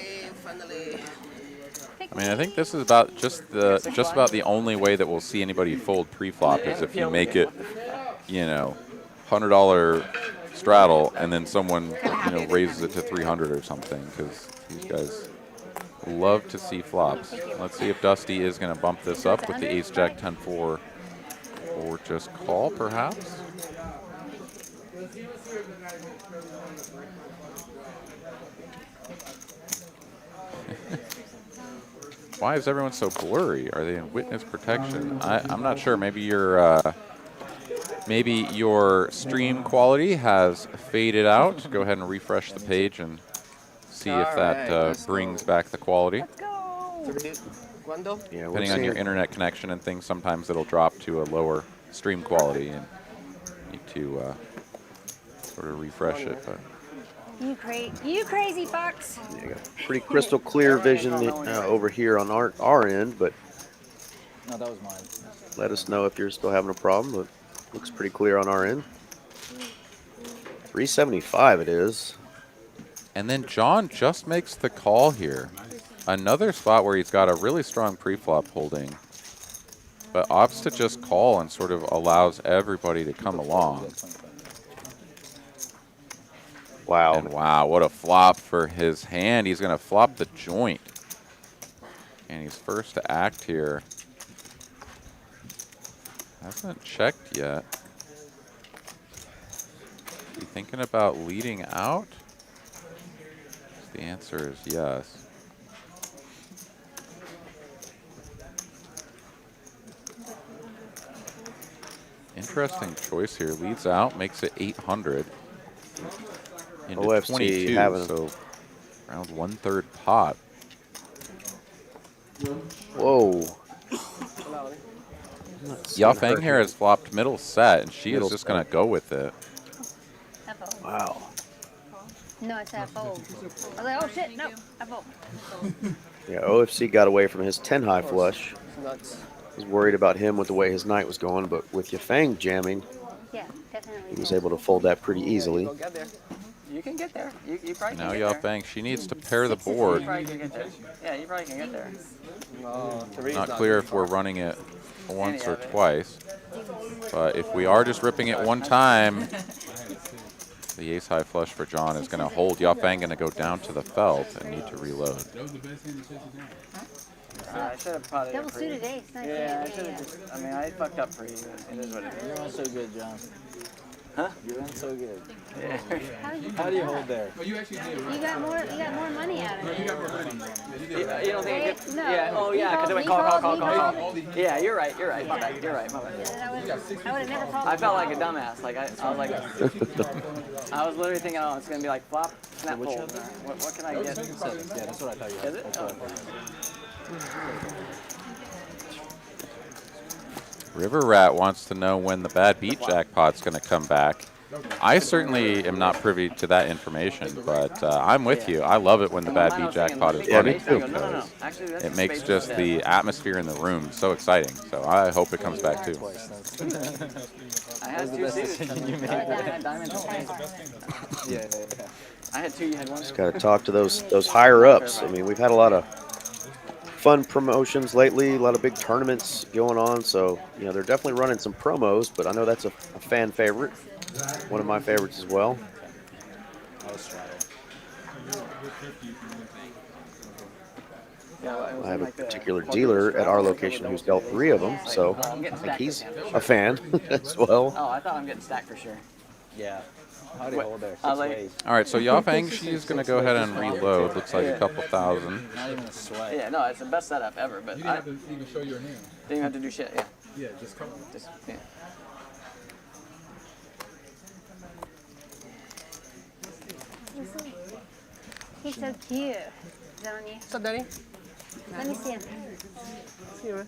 I mean, I think this is about just about the only way that we'll see anybody fold pre-flop is if you make it, you know, $100 straddle and then someone, you know, raises it to 300 or something, because these guys love to see flops. Let's see if Dusty is going to bump this up with the ace jack 10-4 or just call, perhaps. Why is everyone so blurry? Are they in witness protection? I'm not sure. Maybe your stream quality has faded out. Go ahead and refresh the page and see if that brings back the quality. Yeah, Depending on your internet connection and things, sometimes it'll drop to a lower stream quality and need to sort of refresh it. But You crazy fox. yeah, got pretty crystal clear vision over here on our end, but No, that was mine. let us know if you're still having a problem. But looks pretty clear on our end. 375 it is. And then John just makes the call here. Another spot where he's got a really strong pre-flop holding, but opts to just call and sort of allows everybody to come along. Wow. And wow, what a flop for his hand. He's going to flop the joint. And he's first to act here. Hasn't checked yet. Is he thinking about leading out? The answer is yes. Interesting choice here. Leads out, makes it 800. Into OFC 22, having so around 1/3 pot. Whoa. Yao Feng here has flopped middle set, and she is just going to go with it. Wow. No, it's that fold. I was like, oh shit, no, I fold. Yeah, OFC got away from his 10 high flush. Nuts. was worried about him with the way his night was going, but with Yafang jamming, Yeah, definitely. he was able to fold that pretty easily. Go get there. You can get there. You probably Now can get there. Yafang, she needs to pair the board. You probably can get there. Yeah, you probably can get there. Not clear if we're running it once or twice, but if we are just ripping it one time, the ace high flush for John is going to hold. Yafang going to go down to the felt and need to reload. I should have potted Double it pre. suited ace. Nice. Yeah, I should have just. I mean, I fucked up pre. It is what it is. You're on so good, John. Huh? You're on so good. Yeah. How do you hold there? You got more money out of it. You don't think it gets, No. yeah, oh yeah, because it went call. Yeah, you're right, my bad, you're right, my bad. I would have never called. I felt like a dumbass, like I was like, I was literally thinking, oh, it's going to be like flop, snap fold. What can I get? Yeah, that's what I thought you had. Is it? Oh. River Rat wants to know when the bad beat jackpot's going to come back. I certainly am not privy to that information, but I'm with you. I love it when the bad beat jackpot is running because it makes just the atmosphere in the room so exciting. So I hope it comes back too. I had two suited. I had diamonds. Yeah. I had two, you had one. Just got to talk to those higher ups. I mean, we've had a lot of fun promotions lately, a lot of big tournaments going on. So, you know, they're definitely running some promos, but I know that's a fan favorite. One of my favorites as well. I have a particular dealer at our location who's dealt 3 of them, so I think he's a fan as well. Oh, I thought I'm getting stacked for sure. Yeah. How do you hold there? I was like, All right, so Yafang, she's going to go ahead and reload. Looks like a couple thousand. Not even a sweat. yeah, no, it's the best setup ever, but You I didn't have to even show your hand. didn't even have to do shit, yeah. Yeah, just come. Just, yeah. He's so cute. Zonia. What's up, Daddy? Let me see him. Here.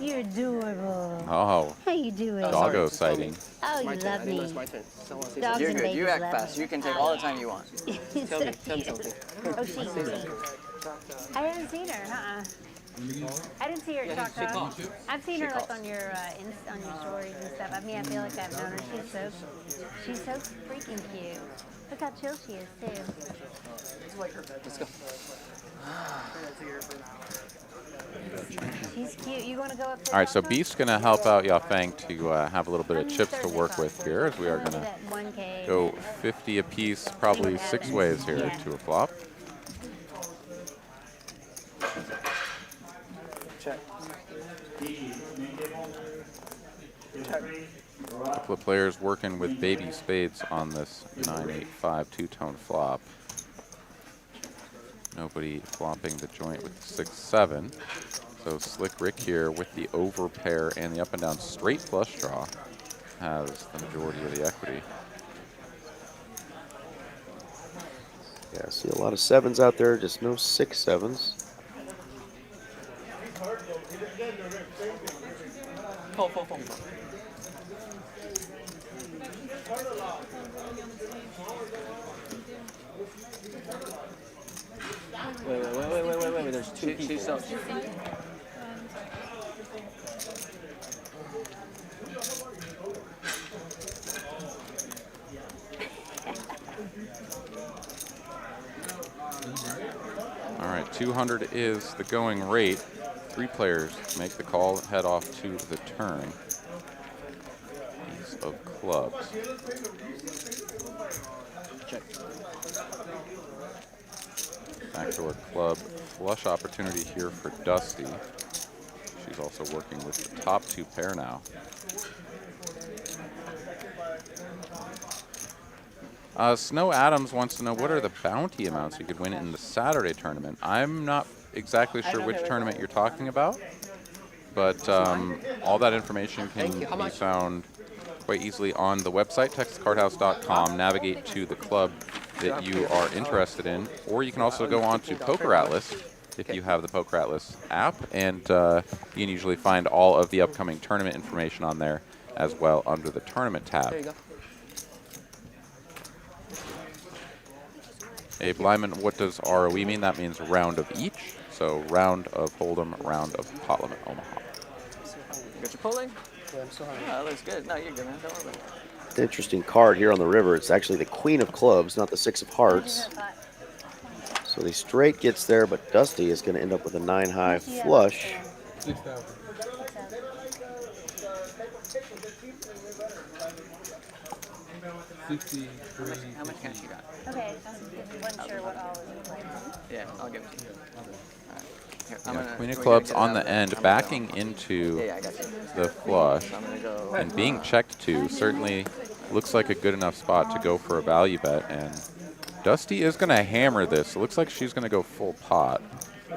You're adorable. Oh, How you doing? doggo sighting. Oh, you My turn. I love didn't know me. it's my turn. Someone say Dogs You're and good. babies You act love fast. me. You can take all the time you want. He's Tell so me cute. something. Oh, she's cute. I haven't seen her. I didn't see her at Choctaw. I've seen her like on your stories and stuff. I mean, I feel like I've known her. She's so freaking cute. Look how chill she is too. Let's go. She's cute. You want to go up there? All right, so Beast's going to help out Yafang to have a little bit of chips to work with here, as we are going to go 50 apiece, probably 6 ways here to a flop. Check. A couple of players working with baby spades on this 9-8-5 two-tone flop. Nobody flopping the joint with 6-7. So Slick Rick here with the over pair and the up and down straight flush draw has the majority of the equity. Yeah, I see a lot of 7s out there, just no 6-7s. Pull. Wait. There's 2 people. She's so. All right, 200 is the going rate. 3 players make the call, head off to the turn. Ace of clubs. Check. Backdoor club flush opportunity here for Dusty. She's also working with the top 2 pair now. Snow Adams wants to know what are the bounty amounts you could win in the Saturday tournament. I'm not exactly sure which tournament you're talking about, but all that information can be found quite easily on the website, texascardhouse.com. Navigate to the club that you are interested in, or you can also go on to Poker Atlas if you have the Poker Atlas app, and you can usually find all of the upcoming tournament information on there as well under the tournament tab. There you go. Abe Lyman, what does R.O.E. mean? That means round of each. So round of Hold'em, round of pot limit Omaha. Got your pulling? Yeah, I'm still hungry. Oh, that looks good. No, you're good, man. Don't worry about it. Interesting card here on the river. It's actually the Queen of Clubs, not the 6 of Hearts. So the straight gets there, but Dusty is going to end up with a 9-high flush. 6,000. How much cash you got? Okay, I wasn't sure what all was like. Yeah, I'll give it to you. Queen of Clubs on the end, backing into the flush and being checked to certainly looks like a good enough spot to go for a value bet. And Dusty is going to hammer this. It looks like she's going to go full pot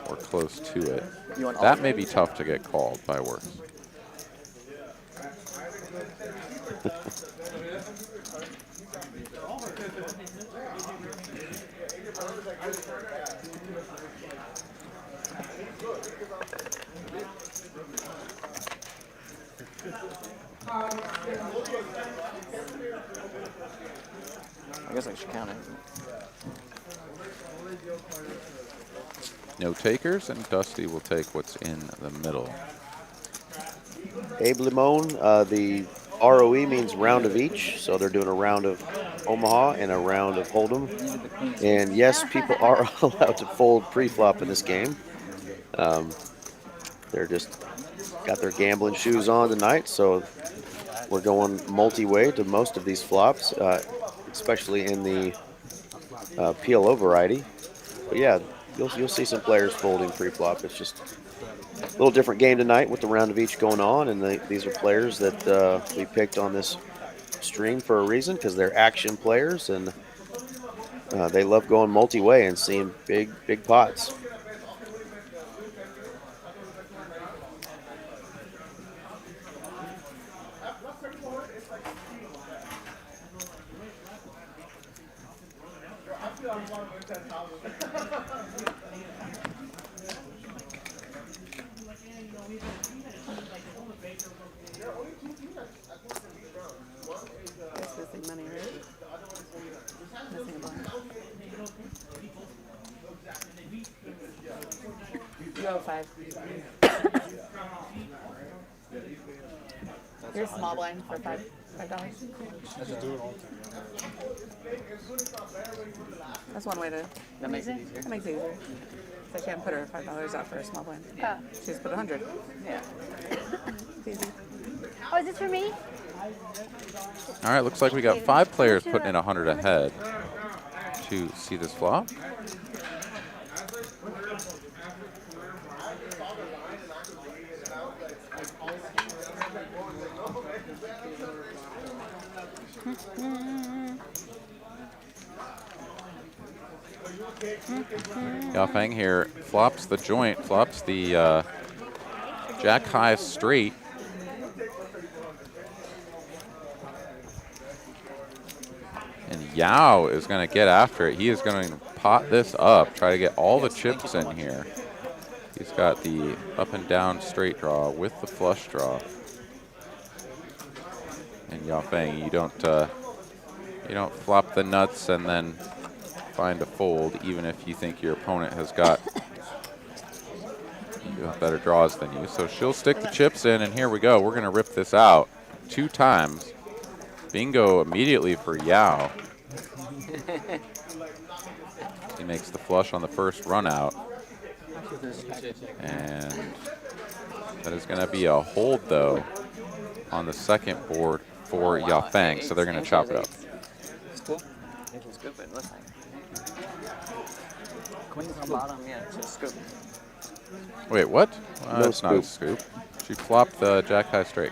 or close to it. That may be tough to get called by worse. I guess I should count it. No takers, and Dusty will take what's in the middle. Abe Limon, the R.O.E. means round of each, so they're doing a round of Omaha and a round of Hold'em. And yes, people are allowed to fold pre-flop in this game. They're just got their gambling shoes on tonight, so we're going multi-way to most of these flops, especially in the PLO variety. But yeah, you'll see some players folding pre-flop. It's just a little different game tonight with the round of each going on, and these are players that we picked on this stream for a reason, because they're action players and they love going multi-way and seeing big pots. This is missing money, right? Missing a bunch. You owe 5. Here's small blind for $5. That's one way to. That makes it easier. That makes it easier. So I can't put her $5 out for a small blind. Oh. She's put 100. Yeah. It's easy. Oh, is this for me? All right, looks like we got 5 players putting in 100 ahead to see this flop. Yafeng here flops the joint, flops the jack high straight. And Yao is going to get after it. He is going to pot this up, try to get all the chips in here. He's got the up and down straight draw with the flush draw. And Yafeng, you don't flop the nuts and then find a fold, even if you think your opponent has got better draws than you. So she'll stick the chips in, and here we go. We're going to rip this out 2 times. Bingo immediately for Yao. He makes the flush on the first run out. And that is going to be a hold, though, on the second board for Yafeng. So they're going to chop it up. Scoop? Scoop it, looks like. Queen's on bottom, yeah, just scoop. Wait, what? No That's not a scoop. She flopped the jack high straight.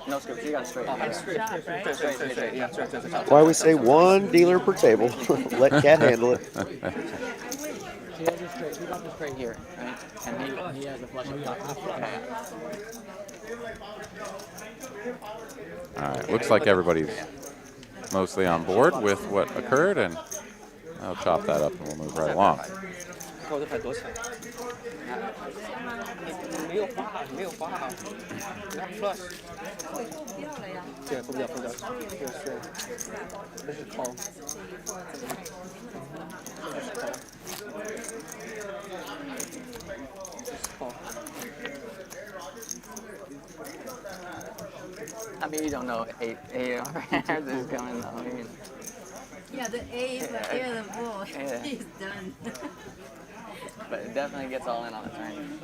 No scoop, you got straight. Straight, yeah, straight. That's why we say one dealer per table. Let Cat handle it. She has a straight, we got the straight here, right? And he has a flush up top. All right, looks like everybody's mostly on board with what occurred, and I'll chop that up and we'll move right along. 后这牌多强？你没有花好，你没有花好。你看 plus。这个不掉，这个是，这是call。I mean, you don't know eight is coming though. I mean, Yeah, the A is the air of the bull. Yeah. He's done. but it definitely gets all in on the turn.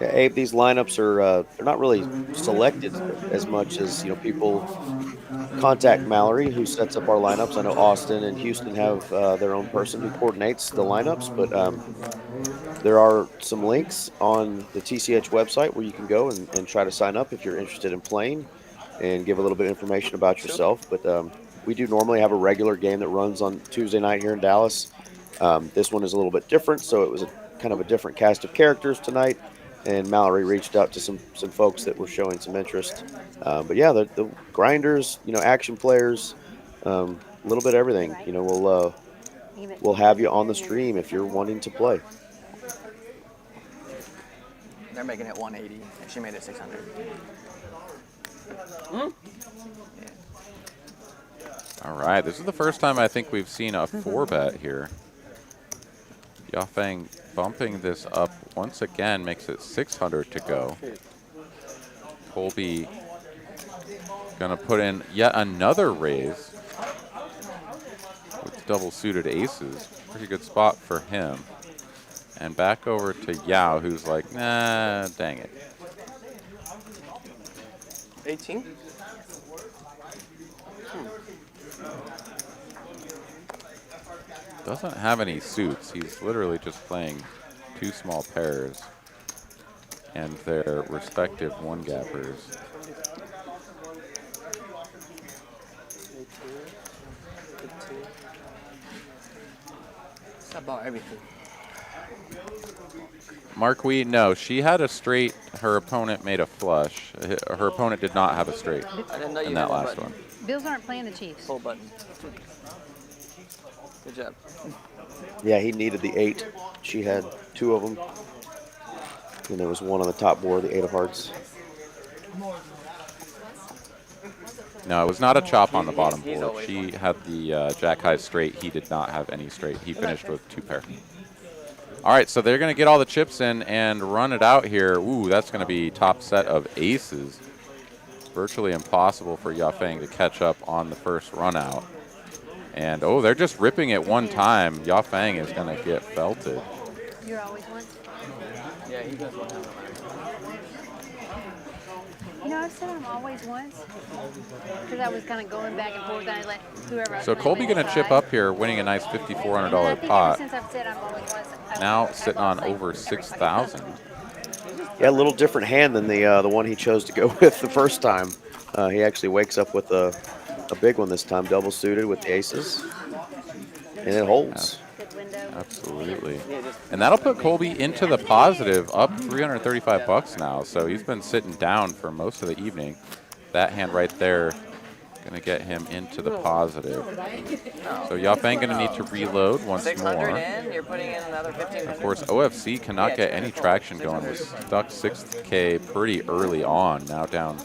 Yeah, Abe, these lineups are they're not really selected as much as people contact Mallory, who sets up our lineups. I know Austin and Houston have their own person who coordinates the lineups, but there are some links on the TCH website where you can go and try to sign up if you're interested in playing and give a little bit of information about yourself. But we do normally have a regular game that runs on Tuesday night here in Dallas. This one is a little bit different, so it was kind of a different cast of characters tonight. And Mallory reached out to some folks that were showing some interest. But yeah, the grinders, action players, a little bit of everything. We'll have you on the stream if you're wanting to play. They're making it 180. She made it 600. All right, this is the first time I think we've seen a 4-bet here. Yafeng bumping this up once again, makes it 600 to go. Colby gonna put in yet another raise with double suited aces. Pretty good spot for him. And back over to Yao, who's like, nah, dang it. 18. Doesn't have any suits. He's literally just playing 2 small pairs and their respective one-gappers. It's about everything. Marquis, no, she had a straight. Her opponent made a flush. Her opponent did not have a straight in that last one. Bills aren't playing the Chiefs. Full button. Good job. Yeah, he needed the 8. She had 2 of them. And there was one on the top board, the 8 of hearts. No, it was not a chop on the bottom board. She had the jack high straight. He did not have any straight. He finished with 2 pair. All right, so they're going to get all the chips in and run it out here. Ooh, that's going to be top set of aces. Virtually impossible for Yafeng to catch up on the first run out. And, oh, they're just ripping it one time. Yafeng is going to get felted. You're always one. Yeah, he does one. I've said I'm always once. Because I was kind of going back and forth, and I let whoever else. So Colby going to chip up here, winning a nice $5,400 pot. Since I've said I'm always once, Now sitting on over 6,000. Yeah, a little different hand than the one he chose to go with the first time. He actually wakes up with a big one this time, double suited with the aces, and it holds. Absolutely. And that'll put Colby into the positive, up 335 bucks now. So he's been sitting down for most of the evening. That hand right there going to get him into the positive. So Yafeng going to need to reload once more. You're putting in another 1,500. Of course, OFC cannot get any traction going. Was stuck 6K pretty early on. Now down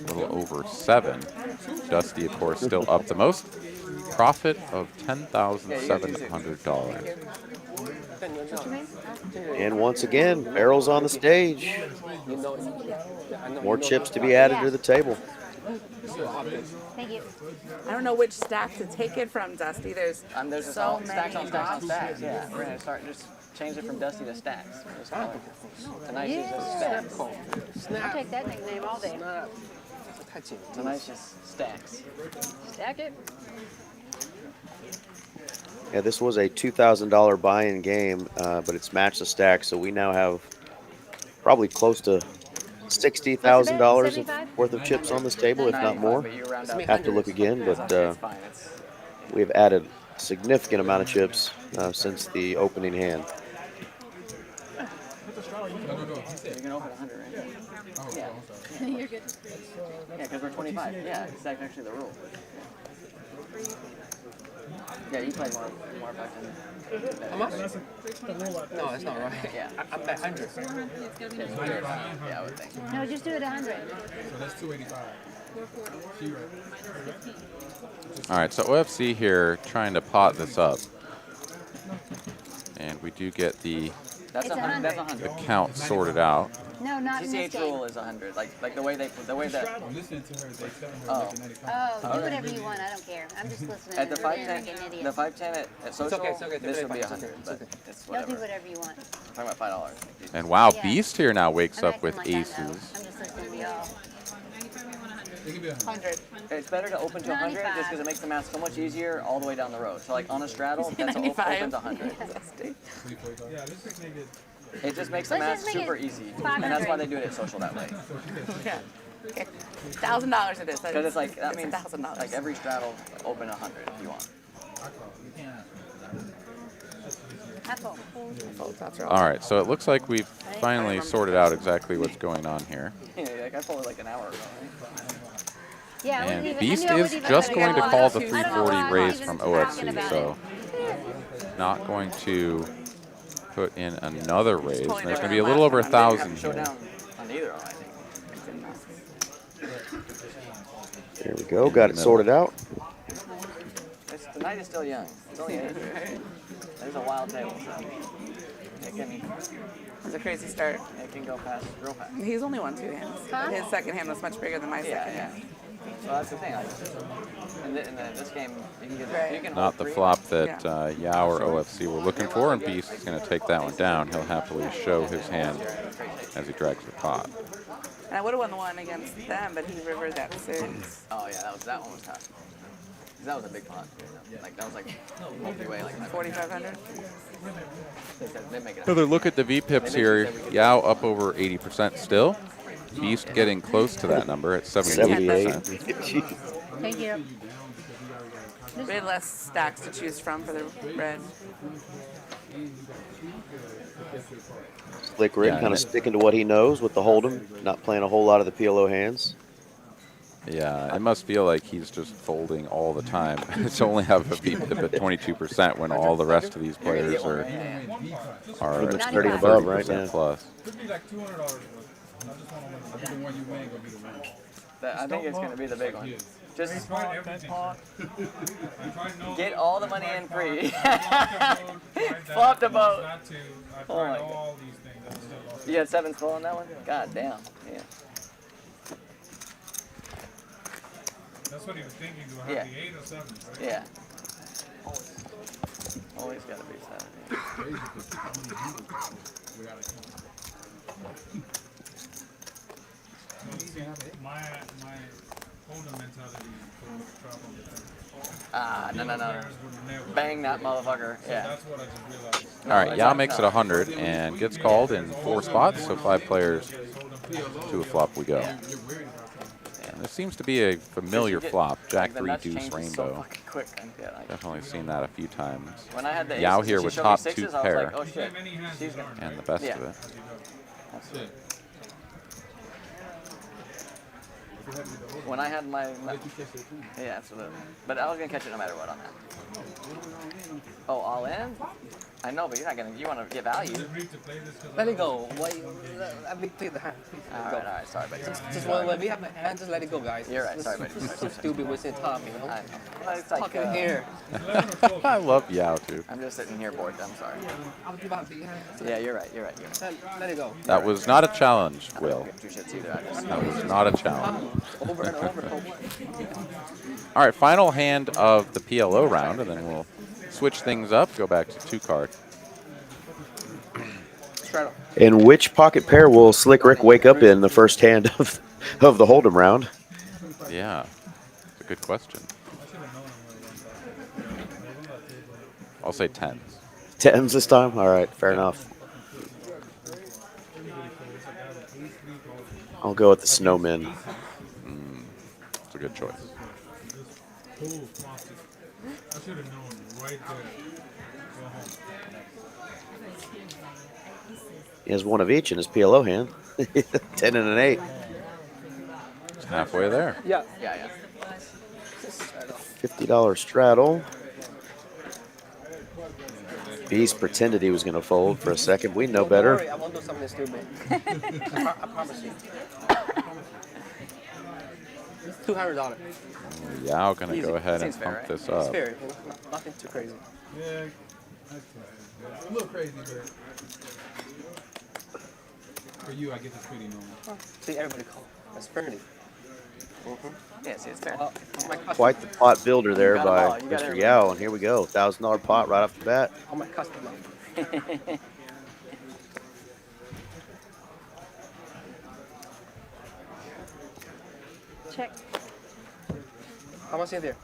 a little over 7. Dusty, of course, still up the most. Profit of $10,700. And once again, barrels on the stage. More chips to be added to the table. Thank you. I don't know which stack to take it from, Dusty. There's so many stacks on stacks on options. stacks. Yeah, we're going to start just change it from Dusty to stacks. Tonight's just stacks. I'll take that nickname all day. Tonight's just stacks. Stack it. Yeah, this was a $2,000 buy-in game, but it's matched the stack, so we now have probably close to $60,000 worth of chips on this table, if not more. Have to look again, but we've added a significant amount of chips since the opening hand. You can open 100, right? Yeah. You're good. Yeah, because we're 25. Yeah, that's actually the rule. Yeah, you play more effective. How much? No, that's not right. Yeah. I'm at 100. Yeah, I would think. No, just do it 100. So that's 285. All right, so OFC here trying to pot this up. And we do get the That's It's 100. That's 100. 100. count sorted out. No, not in this TCH game. rule is 100. Like the way that. I'm listening to her. They telling her Oh. like 95. Oh, do whatever you want. I don't care. I'm just listening. At the and really 510, like an idiot. the 510 at social, okay, it's okay, this would be it's 100, okay, but it's okay. it's Y'all whatever. do whatever you want. I'm talking about $5. And wow, Yeah. Beast here now wakes I'm up acting with like I know. aces. I'm just listening to y'all. They can be 100. It's better to open to 100 just 95. because it makes the math so much easier all the way down the road. So like on a straddle, that's open 95. to 100. Yeah, let's just make it. It just makes the Let's math just make super it easy, 500. and that's why they do it at social that way. Yeah. Okay. $1,000 it is. Because it's like that It's means $1,000. like every straddle open 100 if you want. Apple. All right, so it looks like we've finally sorted out exactly what's going on here. Yeah, like I told it like an hour ago. Right? Yeah, I And wouldn't even, Beast I knew I is wouldn't even just have going to gone call on. the I don't know 340 why I'm raise even from talking OFC, about so not going to put in another raise. And there's going to be a little over 1,000 here. Showdown on either of them, I think. There we go. Got it sorted out. The night is still young. It's only 8. There's a wild table, so It's a crazy start. it can go fast, real fast. He's only won 2 hands. Huh? His second hand was much bigger than my second hand. So that's the thing. Like, in this game, you can get Right. you can Not hold the 3. flop that Yao or OFC were looking for, and Beast is going to take that one down. He'll happily show his hand as he drags the pot. And I would have won the one against them, but he rivered that 6. Oh yeah, that one was tough. 'Cause that was a big pot. Like that was like multi-way, like 4,500. They make it. Another look at the VPIPs here. Yao up over 80% still. Beast getting close to that number at 78%. 78. Thank you. We had less stacks to choose from for the red. Slick Rick Yeah, kind and of sticking to what he knows with the hold'em, not playing a whole lot of the PLO hands. Yeah, it must feel like he's just folding all the time. To only have a VPIP at 22% when all the rest of these players are In at the 30 and above, right? 30% Yeah. plus. Could be like $200 worth. I just want to win. The one you win gonna be the one. I think it's gonna be the big one. Just Tried everything. I tried no. get all the money in free. Flop the boat. Not to. I Oh tried my all these things. I still lost. You had 7 full on that one? God damn. Yeah. That's what he was thinking. Do I have Yeah. the 8 or 7? Right? Yeah. Always gotta be 7. My hold'em mentality is trouble. Ah, no. Players would never. Bang that motherfucker. So Yeah. that's what I just realized. All right, Yao makes it 100 and gets called in 4 spots, so 5 players to a flop we go. And this seems to be a familiar flop, Jack Like, the 3 nuts deuce change so rainbow. fucking quick. Yeah, like, Definitely seen that a few times. when I had the Yao aces, here she with showed me top 6s, 2 I was pair like, oh shit. She's gonna. and the best Yeah. of it. Absolutely. When I had my yeah, absolutely. But I was gonna catch it no matter what on that. Oh, all in? I know, but you're not gonna. You want to get value. Let it go. Why? I big play the hand. All right, sorry, buddy. Just when we have the hand, just let it go, guys. You're right, Just- sorry, buddy. just so stupid wasting time, you know. I know. Well, it's like, Talking here. I love Yao too. I'm just sitting here bored. I'm sorry. I'm about big hand. Yeah, you're right. You're right. Let it go. That was not a challenge, Will. Two shits either. I just That was not a challenge. over and over and over. All right, final hand of the PLO round, and then we'll switch things up, go back to 2 card. And which pocket pair will Slick Rick wake up in the first hand of the hold'em round? Yeah, it's a good question. I'll say 10s. 10s this time? All right, fair enough. I'll go with the snowmen. It's a good choice. I should have known right there. Go home. He has one of each in his PLO hand. 10 and an 8. It's halfway there. Yeah. Yeah. $50 straddle. Beast pretended he was going to fold for a second. We know Don't better. worry, I won't do something stupid. I promise you. $200. Yao gonna Easy. go ahead and Seems fair, pump right? this It's up. fair. Nothing too crazy. Yeah, that's a little crazy, but for you, I guess it's pretty normal. See, everybody call. That's fairly. Yeah, see, it's fair. My customer. Quite the pot builder there got 'em by all. You got Mr. everything. Yao. And here we go. $1,000 pot right off the bat. Oh, my customer. Check. How much in there?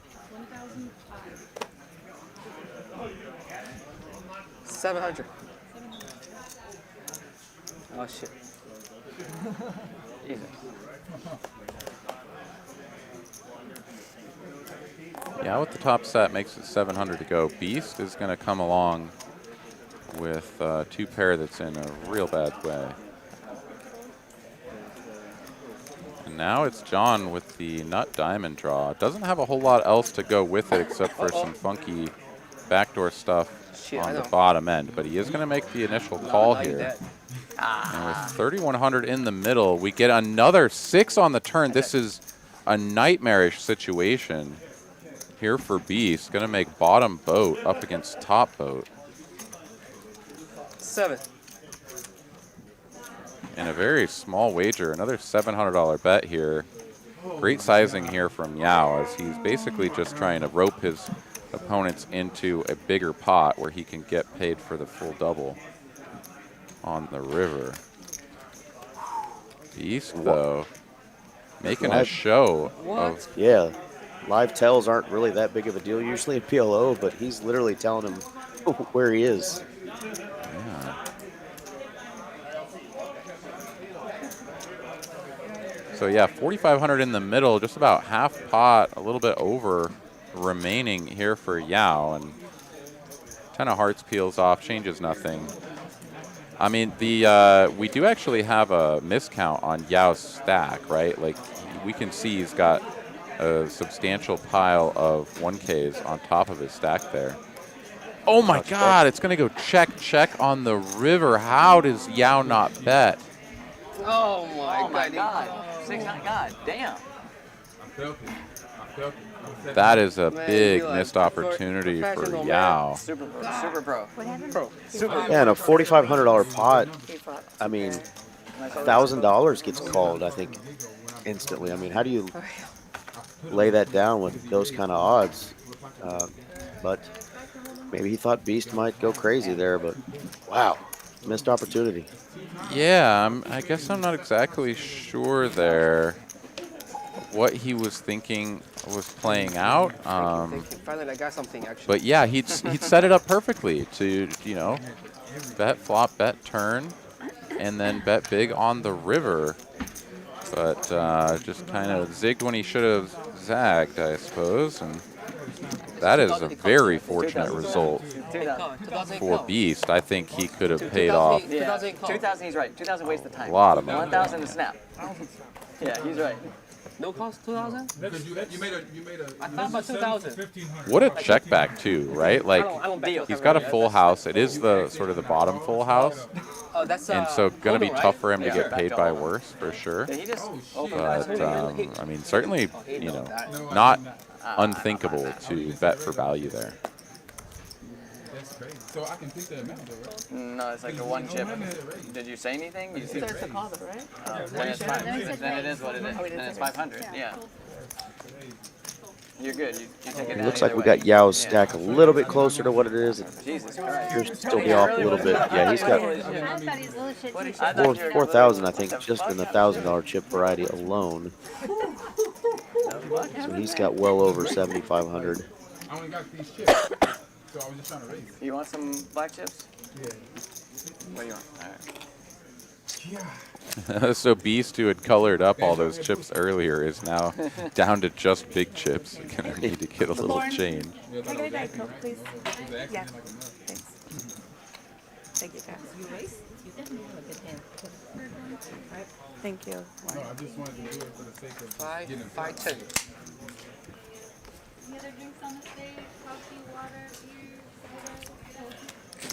700. Oh shit. Jesus. Yeah, with the top set makes it 700 to go. Beast is going to come along with 2 pair that's in a real bad way. And now it's John with the nut diamond draw. Doesn't have a whole lot else to go with it except for some funky backdoor stuff on the bottom end. But he is going to make the initial call here. And with 3,100 in the middle, we get another 6 on the turn. This is a nightmarish situation here for Beast. Going to make bottom boat up against top boat. 7. And a very small wager, another $700 bet here. Great sizing here from Yao as he's basically just trying to rope his opponents into a bigger pot where he can get paid for the full double on the river. Beast, though, making a show of... Yeah, live tells aren't really that big of a deal usually in PLO, but he's literally telling him where he is. Yeah. So yeah, 4,500 in the middle, just about half pot, a little bit over remaining here for Yao, and 10 of hearts peels off, changes nothing. I mean, the we do actually have a miscount on Yao's stack, right? Like, we can see he's got a substantial pile of 1Ks on top of his stack there. Oh my God, it's gonna go check on the river. How does Yao not bet? Oh my God. 6-9, God damn. I felt it. I felt it. That is a big missed opportunity for Yao. Super pro. What happened? Pro. Super. Yeah, and a $4,500 pot, I mean, $1,000 gets called, I think, instantly. I mean, how do you lay that down with those kind of odds? But maybe he thought Beast might go crazy there, but wow, missed opportunity. Yeah, I guess I'm not exactly sure there what he was thinking was playing out. Finally, I got something actually. But yeah, he'd set it up perfectly to, you know, bet flop, bet turn, and then bet big on the river. But just kind of zigged when he should have zagged, I suppose. And that is a very fortunate result for Beast. I think he could have paid off. Yeah, 2,000, he's right. 2,000 waste of time. A lot of money. 1,000 to snap. Yeah, he's right. No cost 2,000? You made a. I thought about 2,000. What a check back too, right? Like, I don't bet. he's got a full house. It is the sort of the bottom full house. That's, And so gonna be Polo, tough for him to Yeah. get paid by worse, for sure. He just But I mean, certainly, you know, not unthinkable to bet for value there. That's crazy. So I can think the amount, though, right? No, it's like a one chip. Did you say anything? You said It's a deposit, right? then it's fine. Then it is what it is. Then it's 500. Yeah. You're good. You take it. It looks like we got Yao's stack a little bit closer to what it is. It Jesus Christ. appears to still be off a little bit. Yeah, he's got I thought he was a little shit too. 4,000, I think, just in the $1,000 chip variety alone. So he's got well over 7,500. I only got these chips, so I was just trying to raise. You want some black chips? Yeah. What do you want? All right. So Beast, who had colored up all those chips earlier, is now down to just big chips. You're gonna need to get a little change. Can I get a Diet Coke, please? Yeah. Thanks. Thank you, guys. You race? You definitely have a good hand. Right. Thank you. No, I just wanted to do it for the sake of 5, getting 5, 10. Any other drinks on the stage? Coffee, water, beer,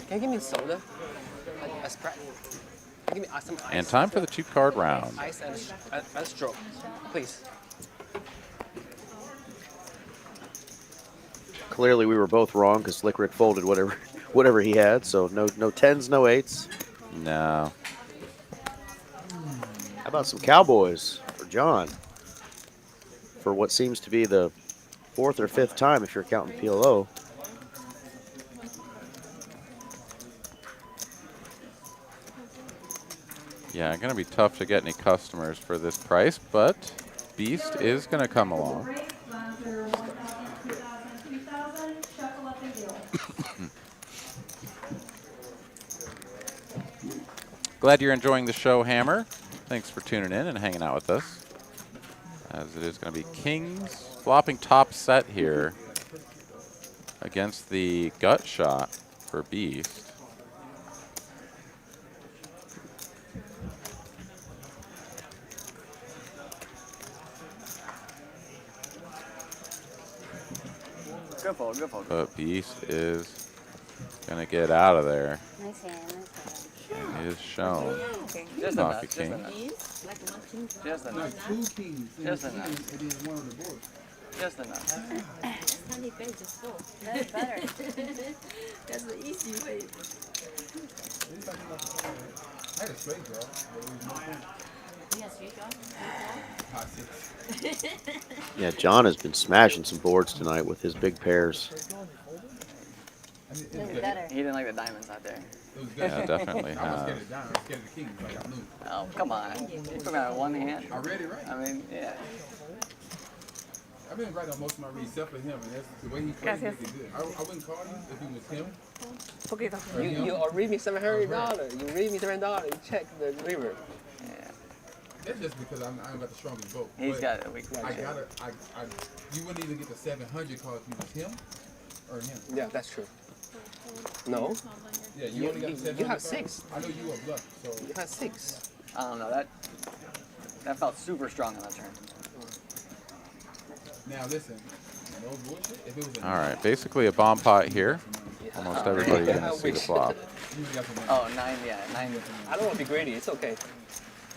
Can you give me soda? A Sprite? Give me some ice. And time for the 2-card round. Ice and a stroke, please. Clearly, we were both wrong because Slick Rick folded whatever he had. So no 10s, no 8s. No. How about some Cowboys for John? For what seems to be the 4th or 5th time if you're counting PLO. Yeah, going to be tough to get any customers for this price, but Beast is going to come along. Glad you're enjoying the show, Hammer. Thanks for tuning in and hanging out with us. As it is going to be Kings flopping top set here against the gut shot for Beast. Good fold, good fold. But Beast is going to get out of there. Nice hand, nice hand. And is shown. Just Coffee enough, King. just enough. Like 2 kings. Just enough. It is one of the boards. Just enough. That's better. That's the easy way. I had a straight draw. But it was no point. Hot 6. Yeah, John has been smashing some boards tonight with his big pairs. I mean, it was Doing good. better. He didn't like the diamonds out there. It was good. Yeah, definitely I was scared has. of John. I was scared of the kings. Like I knew. Oh, come on. You put him out of one hand. I read it right. I mean, yeah. I've been right on most of my reads except for him, and that's the way he plays makes it good. I wouldn't call you if it was him. Okay, you read me $700. You read me $7. You check the river. Yeah. That's just because I ain't got the strongest vote. He's But got a weak I vote. gotta, you wouldn't even get the 700 call if it was him or him. Yeah, that's true. No, Yeah, you only got the 700. you have 6. I know you were bluff, so. You have 6. I don't know. That felt super strong on that turn. Now listen, no bullshit. If it was a All right, basically a bomb pot here. Almost everybody going to see the flop. you would've got some money. Oh, 9, yeah, 9. I don't want to be greedy. It's okay.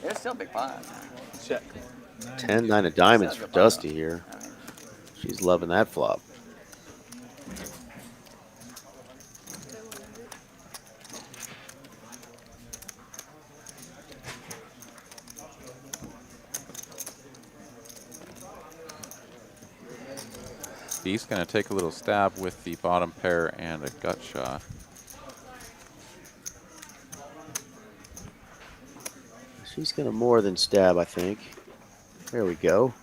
There's still a big pot. Check. 10, 9 of diamonds for Dusty here. I mean, She's loving that flop. Beast going to take a little stab with the bottom pair and a gut shot. She's going to more than stab, I think. There we go.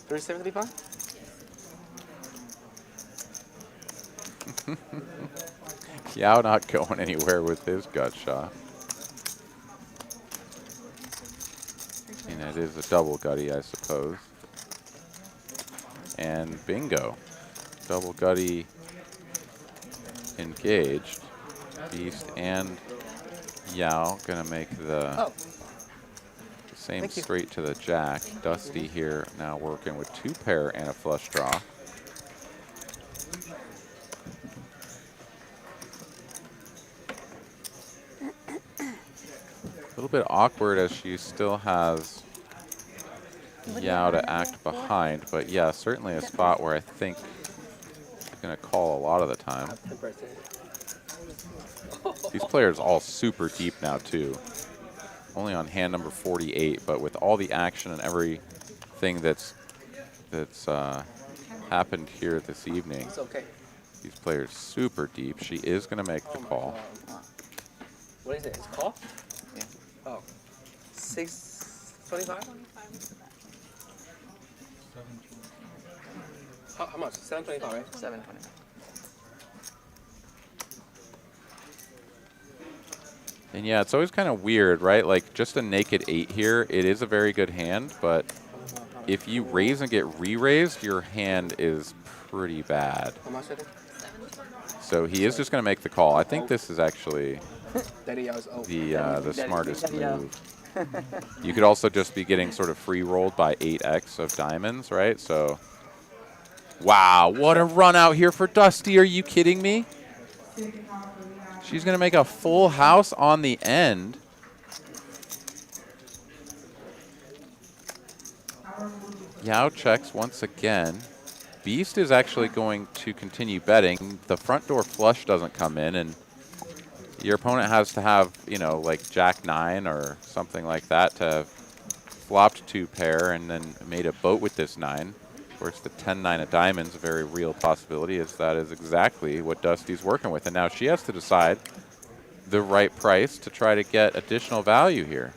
$375. Yao not going anywhere with his gut shot. And it is a double gutty, I suppose. And bingo. Double gutty engaged. Beast and Yao gonna make the same Thank you. straight to the jack. Dusty here now working with 2 pair and a flush draw. A little bit awkward as she still has Yao to act behind, but yeah, certainly a spot where I think she's going to call a lot of the time. These players all super deep now too. Only on hand number 48, but with all the action and everything that's happened here this evening, It's okay. these players super deep. She is going to make the call. What is it? It's call? Yeah. Oh. 625? How much? 725, right? 720. And yeah, it's always kind of weird, right? Like just a naked 8 here, it is a very good hand, but if you raise and get re-raised, your hand is pretty bad. How much is it? So he is just going to make the call. I think this is actually Daddy Yao's the smartest move. You could also just be getting sort of free rolled by 8x of diamonds, right? So, wow, what a run out here for Dusty. Are you kidding me? She's going to make a full house on the end. Yao checks once again. Beast is actually going to continue betting. The front door flush doesn't come in, and your opponent has to have, you know, like Jack 9 or something like that to have flopped 2 pair and then made a boat with this 9. Of course, the 10-9 of diamonds, a very real possibility, is that is exactly what Dusty's working with. And now she has to decide the right price to try to get additional value here.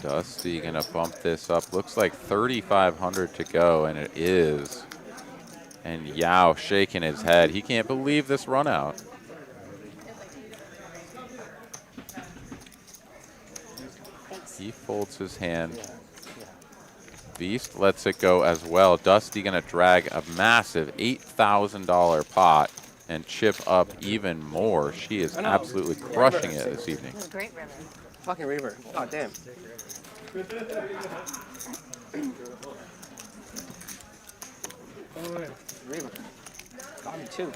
Dusty gonna bump this up. Looks like 3,500 to go, and it is. And Yao shaking his head. He can't believe this run out. He folds his hand. Beast lets it go as well. Dusty gonna drag a massive $8,000 pot and chip up even more. She is absolutely crushing it this evening. Great river. Fucking river. Oh, damn. River. Got me too.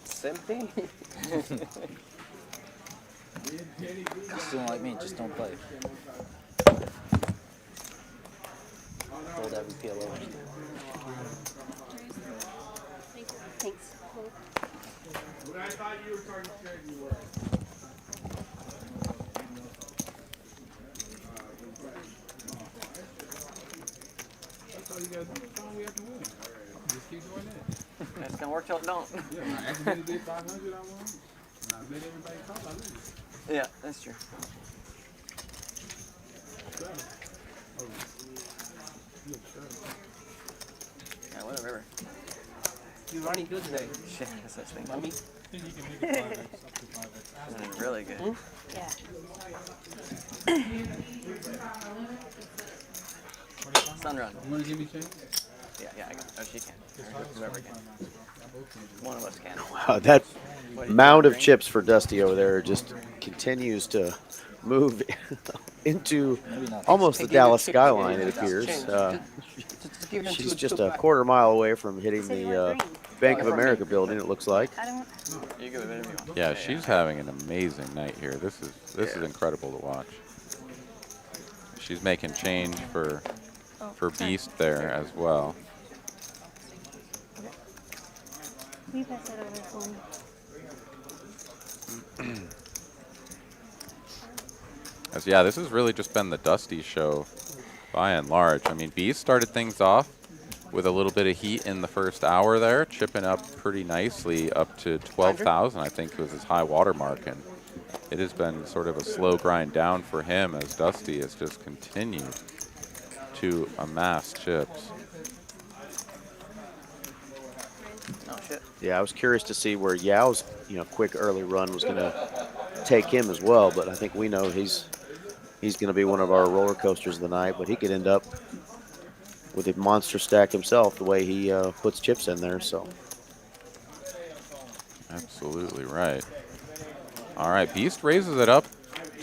Simping? Just don't like me, just don't play. Hold every PLO. Thanks. I thought you were trying to say you were. That's all you guys do. That's all we have to win. Just keep doing that. It's gonna work till it don't. Yeah, I accidentally did 500 on one, and I bet everybody thought I lose. Yeah, that's true. Yeah, whatever. You're running good today. Shit, that's such thing. Mommy? Really good. Yeah. Sunrun. You want to give me a chance? Yeah, I can. Oh, she can. Whoever can. One of us can. Wow, that mound of chips for Dusty over there just continues to move into almost the Dallas skyline, it appears. She's just a quarter mile away from hitting the Bank of America building, it looks like. Yeah, she's having an amazing night here. This is incredible to watch. She's making change for Beast there as well. Can you pass that over for me? Yeah, this has really just been the Dusty show by and large. I mean, Beast started things off with a little bit of heat in the first hour there, chipping up pretty nicely up to 12,000, I think was his high water mark. And it has been sort of a slow grind down for him as Dusty has just continued to amass chips. Oh, shit. Yeah, I was curious to see where Yao's quick early run was going to take him as well, but I think we know he's going to be one of our roller coasters of the night, but he could end up with a monster stack himself the way he puts chips in there. So absolutely right. All right, Beast raises it up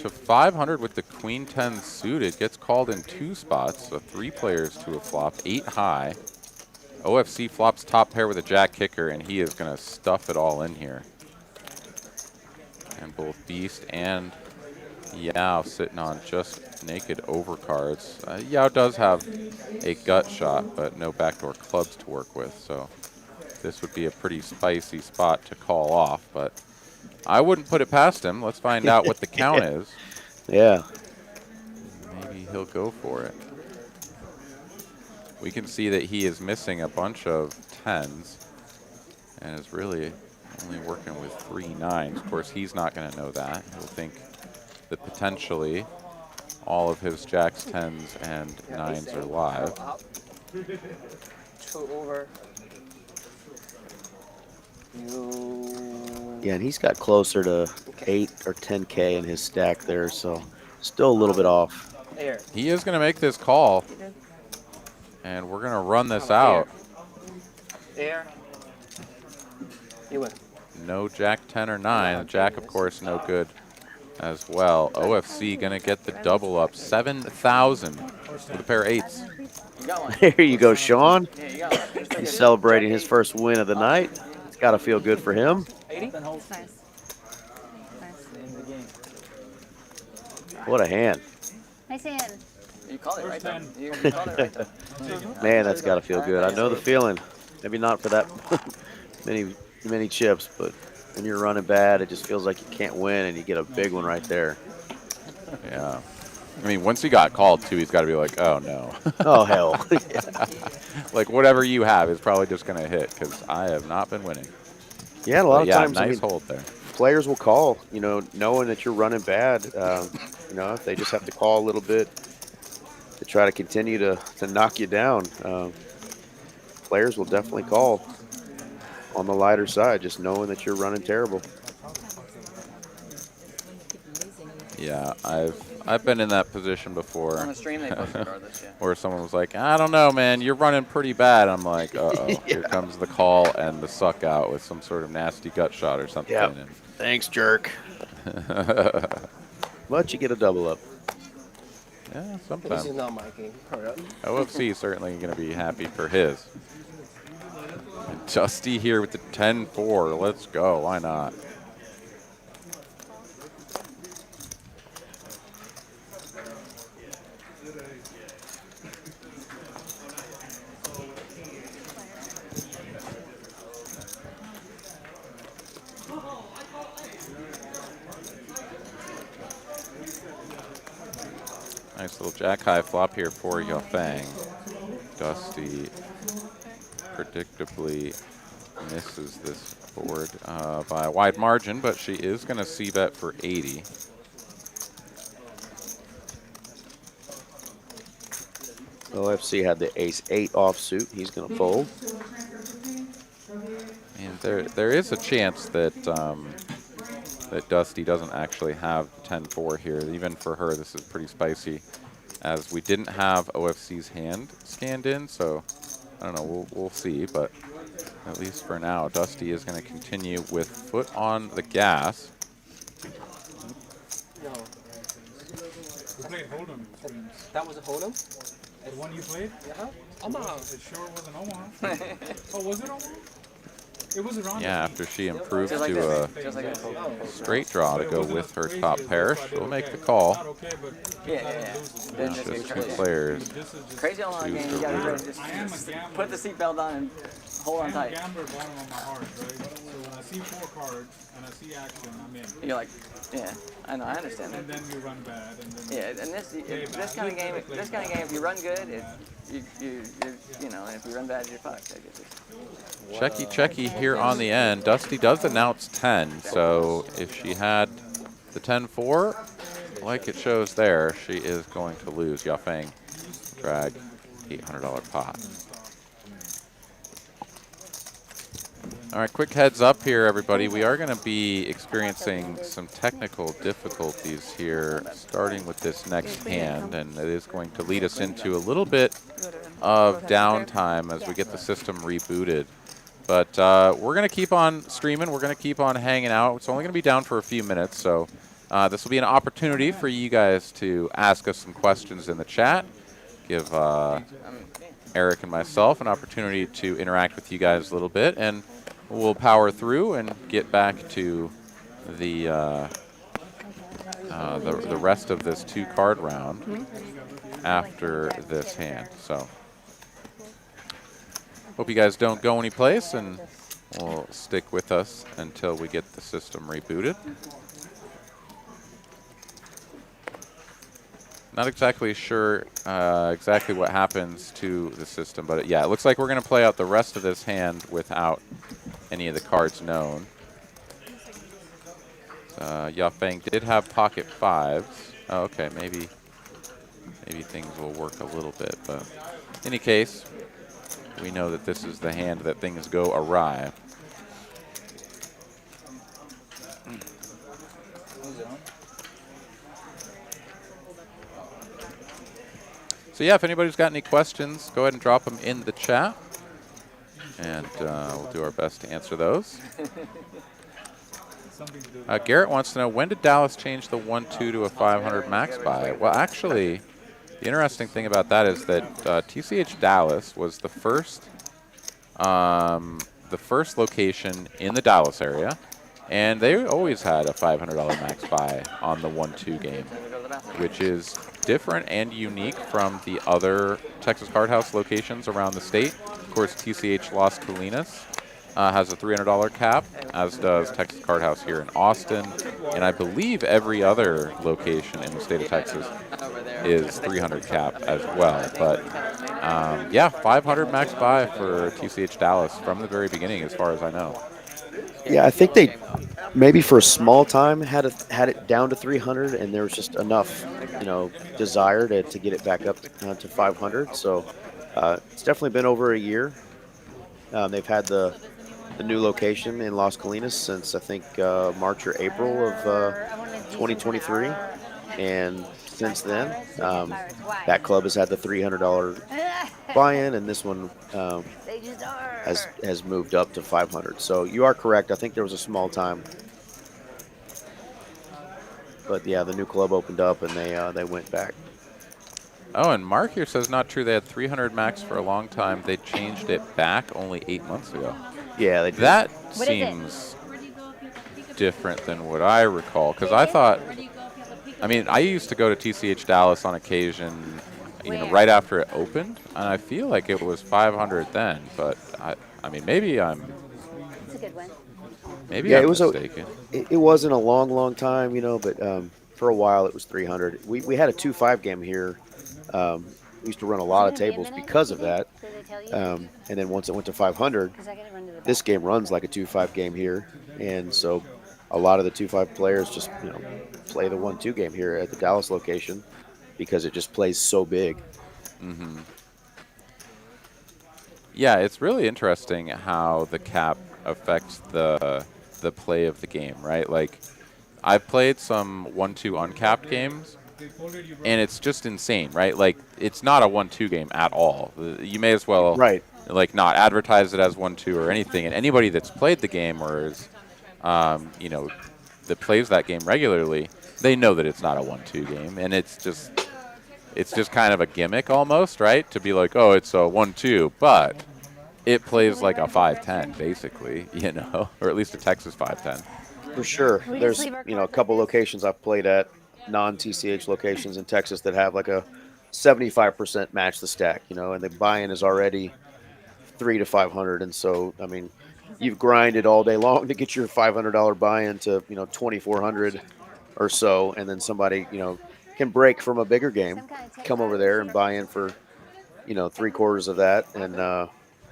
to 500 with the Queen 10 suited. Gets called in 2 spots, so 3 players to a flop, 8 high. OFC flops top pair with a jack kicker, and he is going to stuff it all in here. And both Beast and Yao sitting on just naked overcards. Yao does have a gut shot, but no backdoor clubs to work with, so this would be a pretty spicy spot to call off, but I wouldn't put it past him. Let's find out what the count is. Yeah. Maybe he'll go for it. We can see that he is missing a bunch of 10s and is really only working with 3 9s. Of course, he's not going to know that. He'll think that potentially all of his jacks, 10s, and 9s are live. 2 over. Yeah, and he's got closer to 8 or 10K in his stack there, so still a little bit off. He is going to make this call, and we're going to run this out. Air. You win. No jack 10 or 9. The jack, of course, no good as well. OFC going to get the double up. 7,000 with a pair of 8s. There you go, Sean. He's celebrating his first win of the night. It's got to feel good for him. 80? That's nice. What a hand. Nice hand. You called it right though. You called it right though. Man, that's got to feel good. I know the feeling. Maybe not for that many chips, but when you're running bad, it just feels like you can't win, and you get a big one right there. Yeah. I mean, once he got called, too, he's got to be like, oh, no. Oh, hell. Like, whatever you have is probably just going to hit, because I have not been winning. Yeah, a lot of times, nice hold there. Players will call, you know, knowing that you're running bad. You know, if they just have to call a little bit to try to continue to knock you down. Players will definitely call on the lighter side, just knowing that you're running terrible. Yeah, I've been in that position before. On the stream, they post regardless, yeah. Where someone was like, I don't know, man, you're running pretty bad. I'm like, uh-oh, here comes the call and the suck out with some sort of nasty gut shot or something. Yep. Thanks, jerk. But you get a double up. Yeah, sometimes. This is not my game. Hurry up. OFC is certainly going to be happy for his. And Dusty here with the 10-4. Let's go. Why not? Nice little jack high flop here for Yafang. Dusty predictably misses this board by a wide margin, but she is going to c-bet for 80. OFC had the ace-8 offsuit. He's going to fold. And there is a chance that that Dusty doesn't actually have 10-4 here. Even for her, this is pretty spicy, as we didn't have OFC's hand scanned in. So I don't know. We'll see, but at least for now, Dusty is going to continue with foot on the gas. No. We played Hold'em. That was a Hold'em? The one you played? Yeah. Omaha. It sure wasn't Omaha. Oh, was it Omaha? It was around. Yeah, after she improved to a straight draw to go with her top pair, she'll make the call. Yeah. Now just 2 players. Crazy online game. You gotta just put the seatbelt on and hold on tight. I'm a gambler bottom of my heart, right? So when I see 4 cards and I see action, I'm in. You're like, yeah, I know, I understand that. And then you run bad. And then yeah, and this kind of game, if you run good, you know, and if you run bad, you're fucked. I guess. Checky here on the end. Dusty does announce 10, so if she had the 10-4, like it shows there, she is going to lose. Yafang drag $800 pot. All right, quick heads up here, everybody. We are going to be experiencing some technical difficulties here, starting with this next hand, and it is going to lead us into a little bit of downtime as we get the system rebooted. But we're going to keep on streaming. We're going to keep on hanging out. It's only going to be down for a few minutes, so this will be an opportunity for you guys to ask us some questions in the chat, give Eric and myself an opportunity to interact with you guys a little bit, and we'll power through and get back to the rest of this 2-card round after this hand. So hope you guys don't go anyplace, and we'll stick with us until we get the system rebooted. Not exactly sure exactly what happens to the system, but yeah, it looks like we're going to play out the rest of this hand without any of the cards known. Yafeng did have pocket 5s. Oh, okay, maybe things will work a little bit, but in any case, we know that this is the hand that things go awry. So yeah, if anybody's got any questions, go ahead and drop them in the chat, and we'll do our best to answer those. Garrett wants to know, when did Dallas change the 1-2 to a 500 max buy? Well, actually, the interesting thing about that is that TCH Dallas was the first location in the Dallas area, and they always had a $500 max buy on the 1-2 game, which is different and unique from the other Texas Card House locations around the state. Of course, TCH Las Colinas has a $300 cap, as does Texas Card House here in Austin, and I believe every other location in the state of Texas is 300 cap as well. But yeah, 500 max buy for TCH Dallas from the very beginning, as far as I know. Yeah, I think they maybe for a small time had it down to 300, and there was just enough, desire to get it back up to 500. So it's definitely been over a year. They've had the new location in Las Colinas since I think March or April of 2023, and since then that club has had the $300 buy-in, and this one has moved up to 500. So you are correct. I think there was a small time, but yeah, the new club opened up and they went back. Oh, and Mark here says not true. They had 300 max for a long time. They changed it back only 8 months ago. Yeah, they did. That seems different than what I recall, because I thought, I mean, I used to go to TCH Dallas on occasion, right after it opened, and I feel like it was 500 then, but I mean, maybe I'm. It's a good one. Maybe I'm mistaken. It wasn't a long time, but for a while it was 300. We had a 2-5 game here. We used to run a lot of tables because of that. And then once it went to 500, this game runs like a 2-5 game here. And so a lot of the 2-5 players just, play the 1-2 game here at the Dallas location because it just plays so big. Mm-hmm. Yeah, it's really interesting how the cap affects the play of the game, right? Like, I've played some 1-2 uncapped games, and it's just insane, right? Like, it's not a 1-2 game at all. You may as well, like, not advertise it as 1-2 or anything. And anybody that's played the game or is, that plays that game regularly, they know that it's not a 1-2 game, and it's just kind of a gimmick almost, right? To be like, oh, it's a 1-2, but it plays like a 5-10, basically, or at least a Texas 5-10. For sure. There's, a couple locations I've played at, non-TCH locations in Texas, that have like a 75% match the stack, and the buy-in is already 300 to 500. And so, I mean, you've grinded all day long to get your $500 buy-in to, 2,400 or so, and then somebody, can break from a bigger game, come over there and buy in for, 3/4 of that, and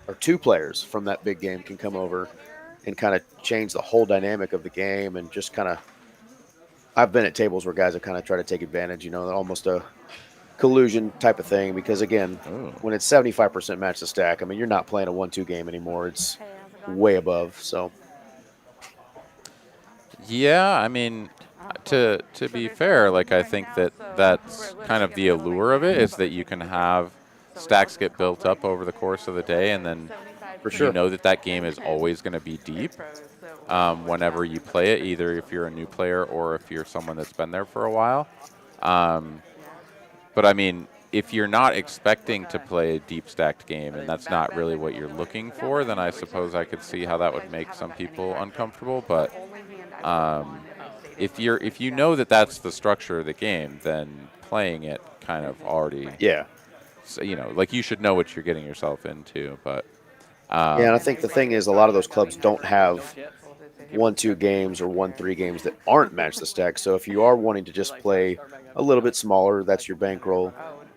or two players from that big game can come over and kind of change the whole dynamic of the game, and just kind of, I've been at tables where guys have kind of tried to take advantage, almost a collusion type of thing, because again, when it's 75% match the stack, I mean, you're not playing a 1-2 game anymore. It's way above. So yeah, I mean, to be fair, like, I think that's kind of the allure of it, is that you can have stacks get built up over the course of the day, and then for sure, you know that game is always going to be deep whenever you play it, either if you're a new player or if you're someone that's been there for a while. But I mean, if you're not expecting to play a deep stacked game, and that's not really what you're looking for, then I suppose I could see how that would make some people uncomfortable. But if you know that that's the structure of the game, then playing it kind of already, so, like, you should know what you're getting yourself into. But yeah, and I think the thing is, a lot of those clubs don't have 1-2 games or 1-3 games that aren't match the stack. So if you are wanting to just play a little bit smaller, that's your bankroll.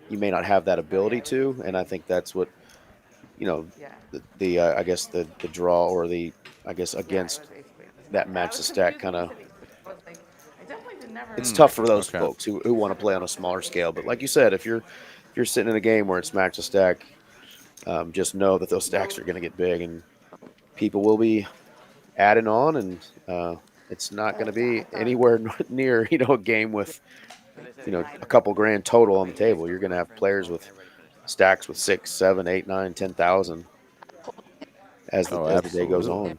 You may not have that ability to, and I think that's what I guess the draw or the against that match the stack kind of. It's tough for those folks who want to play on a smaller scale. But like you said, if you're sitting in a game where it's match the stack, just know that those stacks are going to get big and people will be adding on, and it's not going to be anywhere near a game with a couple grand total on the table. You're going to have players with stacks with 6, 7, 8, 9, 10,000 as the day goes on.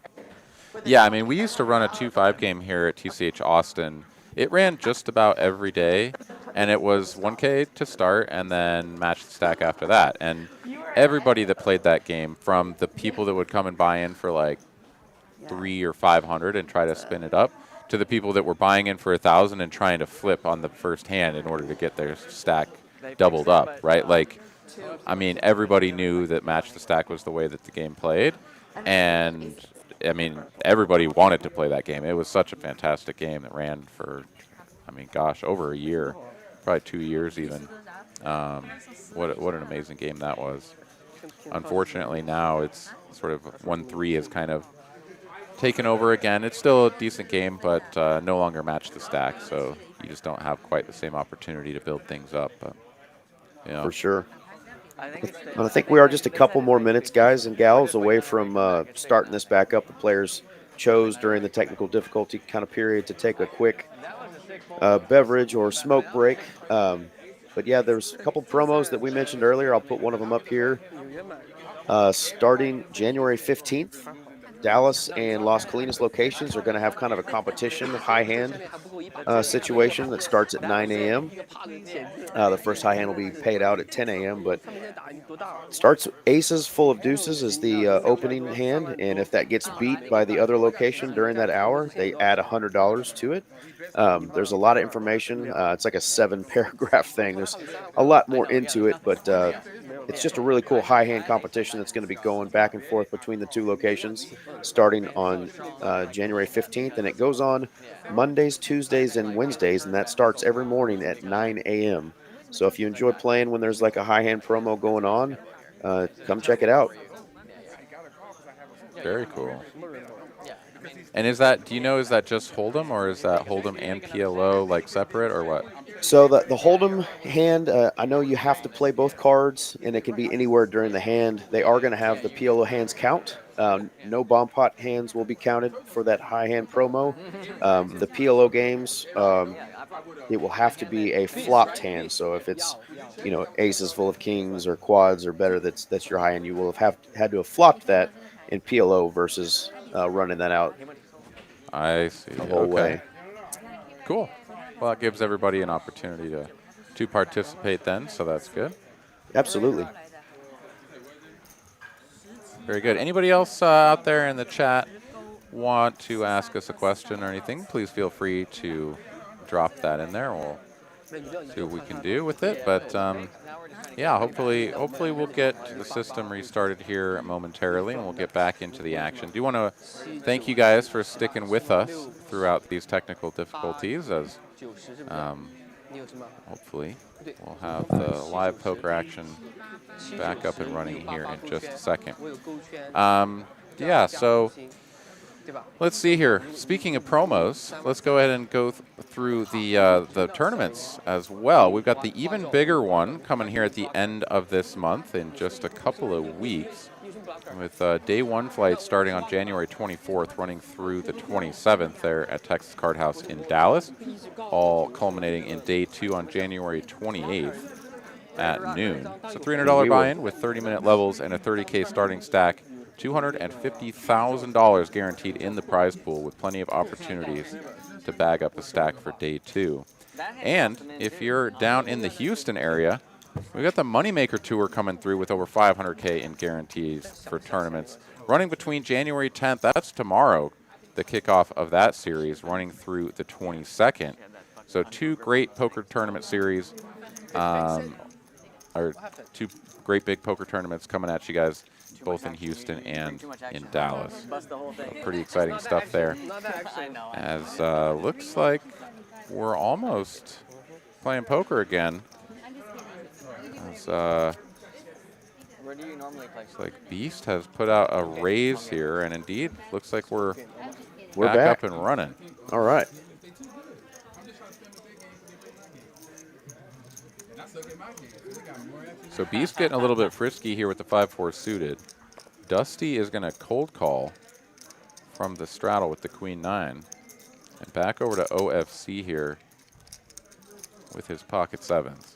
Yeah, I mean, we used to run a 2-5 game here at TCH Austin. It ran just about every day, and it was 1K to start and then match the stack after that. And everybody that played that game, from the people that would come and buy in for like 300 or 500 and try to spin it up, to the people that were buying in for 1,000 and trying to flip on the first hand in order to get their stack doubled up, right? Like, I mean, everybody knew that match the stack was the way that the game played, and I mean, everybody wanted to play that game. It was such a fantastic game that ran for, I mean, gosh, over a year, probably 2 years even. What an amazing game that was. Unfortunately, now it's sort of 1-3 is kind of taken over again. It's still a decent game, but no longer match the stack, so you just don't have quite the same opportunity to build things up. But, For sure. I think we are just a couple more minutes, guys and gals, away from starting this back up. The players chose during the technical difficulty kind of period to take a quick beverage or smoke break. But yeah, there's a couple promos that we mentioned earlier. I'll put one of them up here. Starting January 15th, Dallas and Las Colinas locations are going to have kind of a competition, high hand situation that starts at 9 a.m. The first high hand will be paid out at 10 a.m., but starts aces full of deuces is the opening hand, and if that gets beat by the other location during that hour, they add $100 to it. There's a lot of information. It's like a 7-paragraph thing. There's a lot more into it, but it's just a really cool high hand competition that's going to be going back and forth between the two locations starting on January 15th, and it goes on Mondays, Tuesdays, and Wednesdays, and that starts every morning at 9 a.m. So if you enjoy playing when there's like a high hand promo going on, come check it out. very cool. And is that, do you know, is that just Hold'em, or is that Hold'em and PLO like separate, or what? So the Hold'em hand, I know you have to play both cards, and it can be anywhere during the hand. They are going to have the PLO hands count. No bomb pot hands will be counted for that high hand promo. The PLO games, it will have to be a flopped hand. So if it's, aces full of kings or quads or better, that's your high hand. You will have had to have flopped that in PLO versus running that out. I see. The whole way. Cool. Well, it gives everybody an opportunity to participate then, so that's good. Absolutely. Very good. Anybody else out there in the chat want to ask us a question or anything, please feel free to drop that in there. We'll see what we can do with it. But yeah, hopefully we'll get the system restarted here momentarily, and we'll get back into the action. Do want to thank you guys for sticking with us throughout these technical difficulties, as hopefully we'll have the live poker action back up and running here in just a second. Yeah, so let's see here. Speaking of promos, let's go ahead and go through the tournaments as well. We've got the even bigger one coming here at the end of this month in just a couple of weeks, with day one flight starting on January 24th, running through the 27th there at Texas Card House in Dallas, all culminating in day two on January 28th at noon. So $300 buy-in with 30-minute levels and a 30K starting stack. $250,000 guaranteed in the prize pool, with plenty of opportunities to bag up a stack for day two. And if you're down in the Houston area, we've got the Moneymaker Tour coming through with over $500K in guarantees for tournaments, running between January 10th, that's tomorrow, the kickoff of that series, running through the 22nd. So two great poker tournament series, or two great big poker tournaments coming at you guys both in Houston and in Dallas. Bust the whole thing. Pretty exciting stuff there. I know. As looks like we're almost playing poker again. As, Where do you normally play? looks like Beast has put out a raise here, and indeed looks like we're back up and running. All right. So Beast getting a little bit frisky here with the 5-4 suited. Dusty is going to cold call from the straddle with the Queen 9. And back over to OFC here with his pocket sevens.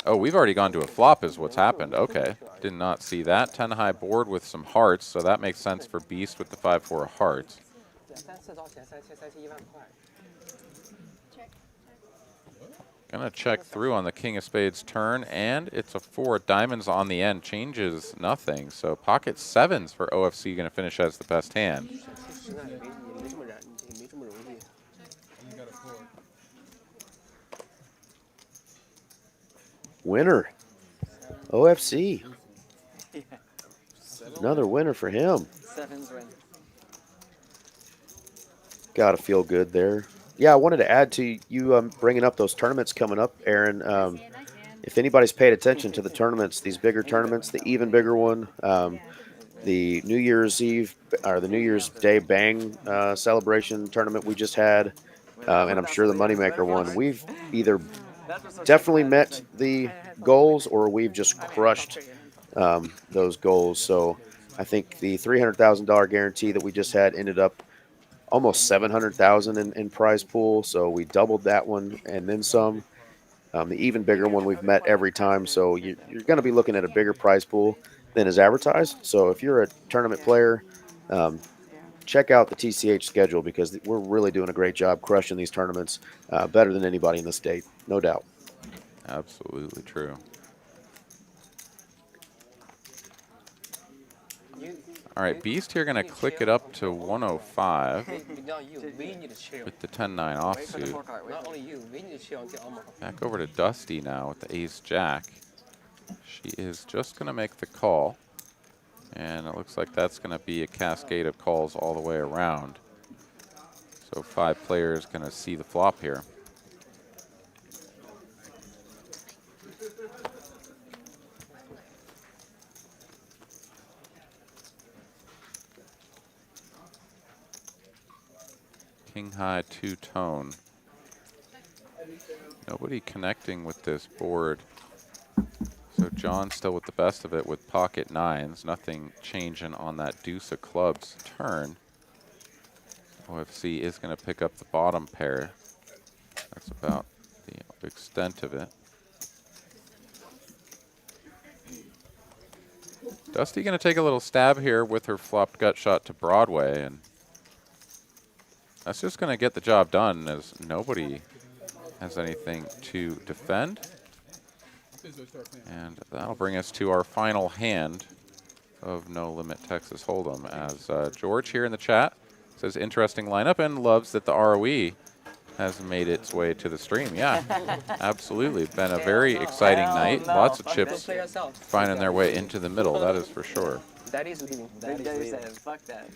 Oh, we've already gone to a flop is what's happened. Okay. Did not see that. 10 high board with some hearts, so that makes sense for Beast with the 5-4 hearts. Gonna check through on the King of Spades turn, and it's a 4. Diamonds on the end, changes nothing. So pocket sevens for OFC gonna finish as the best hand. Winner. OFC. Another winner for him. Sevens win. Got to feel good there. Yeah, I wanted to add to you bringing up those tournaments coming up, Aaron. If anybody's paid attention to the tournaments, these bigger tournaments, the even bigger one, the New Year's Eve or the New Year's Day Bang celebration tournament we just had, and I'm sure the Moneymaker one, we've either definitely met the goals or we've just crushed those goals. So I think the $300,000 guarantee that we just had ended up almost $700,000 in prize pool. So we doubled that one and then some. The even bigger one we've met every time. So you're going to be looking at a bigger prize pool than is advertised. So if you're a tournament player, check out the TCH schedule because we're really doing a great job crushing these tournaments, better than anybody in the state, no doubt. Absolutely true. All right, Beast here going to click it up to 105 with the 10-9 offsuit. Back over to Dusty now with the ace-jack. She is just going to make the call, and it looks like that's going to be a cascade of calls all the way around. So 5 players going to see the flop here. King high 2-tone. Nobody connecting with this board. So John still with the best of it with pocket nines. Nothing changing on that deuce of clubs turn. OFC is going to pick up the bottom pair. That's about the extent of it. Dusty going to take a little stab here with her flopped gut shot to Broadway, and that's just going to get the job done as nobody has anything to defend. And that'll bring us to our final hand of No Limit Texas Hold'em, as George here in the chat says interesting lineup and loves that the R.O.E. has made its way to the stream. Yeah, absolutely. Been a very exciting night. Lots of chips finding their way into the middle, that is for sure. Daddy's leaving. Big Daddy says, fuck that.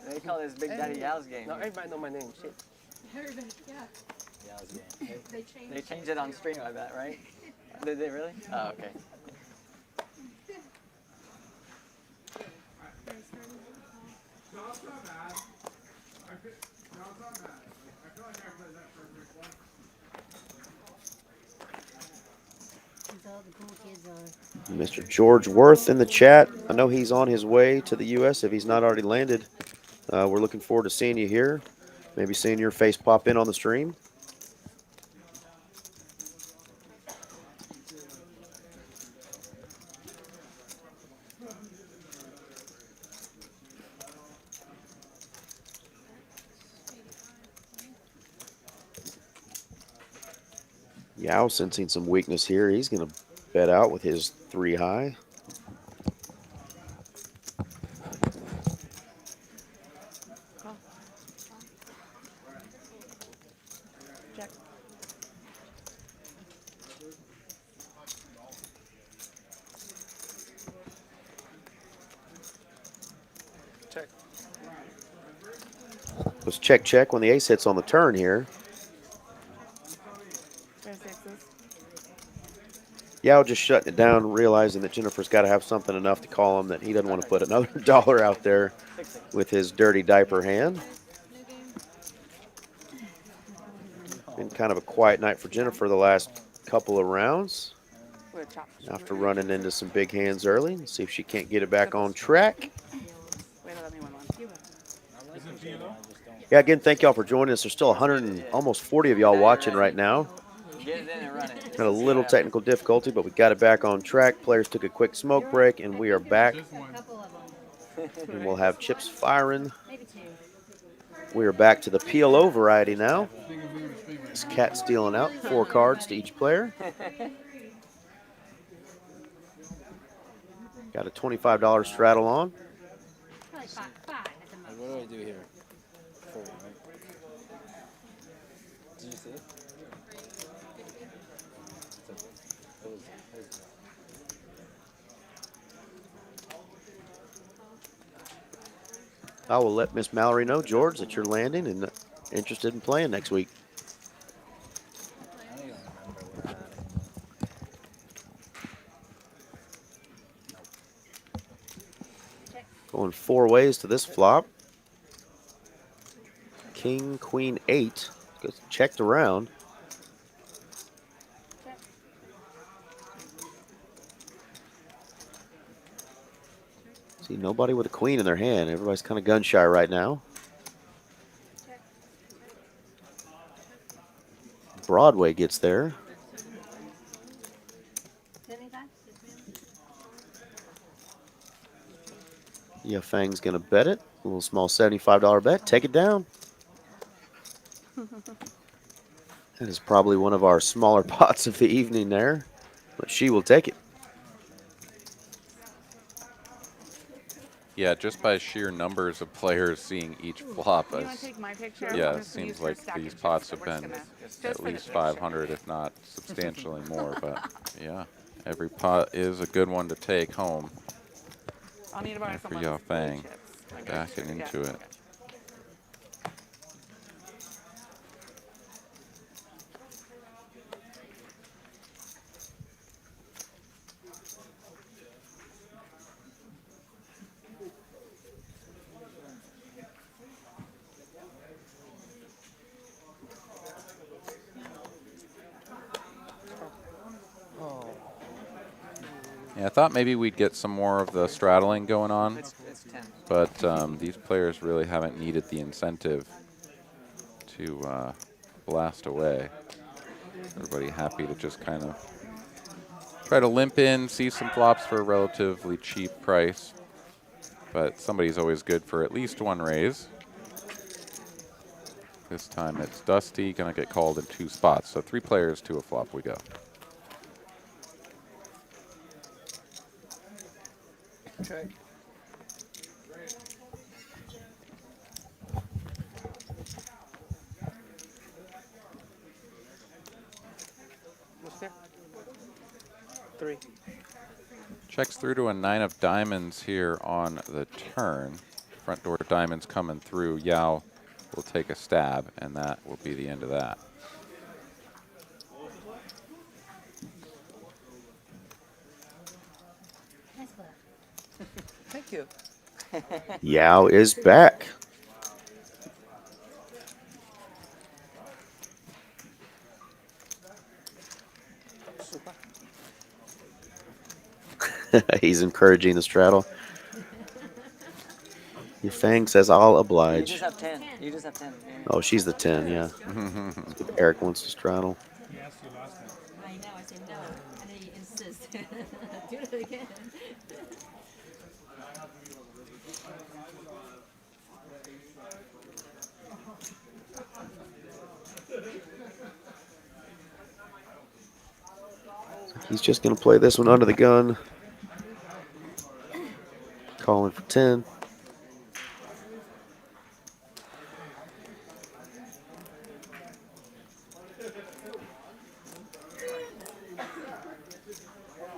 They call this Big Daddy Yao's game. No, everybody know my name. Shit. Everybody, yeah. Yao's game. They changed it on stream, I bet, right? Did they really? Oh, okay. Mr. George Worth in the chat. I know he's on his way to the U.S. if he's not already landed. We're looking forward to seeing you here. Maybe seeing your face pop in on the stream. Yao sensing some weakness here. He's going to bet out with his 3 high. it's check, check when the ace hits on the turn here. There's sixes. Yao just shutting it down, realizing that Jennifer's got to have something enough to call him that he doesn't want to put another dollar out there with his dirty diaper hand. Been kind of a quiet night for Jennifer the last couple of rounds. After running into some big hands early, and see if she can't get it back on track. Yeah, again, thank y'all for joining us. There's still 100 and almost 40 of y'all watching right now. Get it in and run it. Had a little technical difficulty, but we got it back on track. Players took a quick smoke break, and we are back. And we'll have chips firing. We are back to the PLO variety now. This cat stealing out 4 cards to each player. Got a $25 straddle on. What do I do here? 4, right? Did you see it? I will let Miss Mallory know, George, that you're landing and interested in playing next week. Going 4 ways to this flop. King, queen, 8. Goes checked around. See, nobody with a queen in their hand. Everybody's kind of gun shy right now. Broadway gets there. Yeah, Fang's going to bet it. A little small $75 bet. Take it down. That is probably one of our smaller pots of the evening there, but she will take it. Yeah, just by sheer numbers of players seeing each flop, You want to take my picture? yeah, I'm it just gonna seems use your like stack these of pots chips, have so we're been just gonna- at least 500, if not substantially more. But yeah, every pot is a good one to take home. I'll need to borrow After someone's Yao Fang chips. Okay, backing sure, yeah, into it. okay. Yeah, I thought maybe we'd get some more of the straddling going on, It's 10. but these players really haven't needed the incentive to blast away. Everybody happy to just kind of try to limp in, see some flops for a relatively cheap price. But somebody's always good for at least 1 raise. This time it's Dusty, gonna get called in 2 spots. So 3 players to a flop we go. Okay. What's there? 3. Checks through to a 9 of diamonds here on the turn. Front door diamonds coming through. Yao will take a stab, and that will be the end of that. Thank you. Yao is back. He's encouraging the straddle. Your Fang says, I'll You oblige. just have 10. You just have 10. Oh, she's the 10, yeah. Eric wants to straddle. I know, I said no, and then you insist. Do it again. He's just going to play this one under the gun. Calling for 10.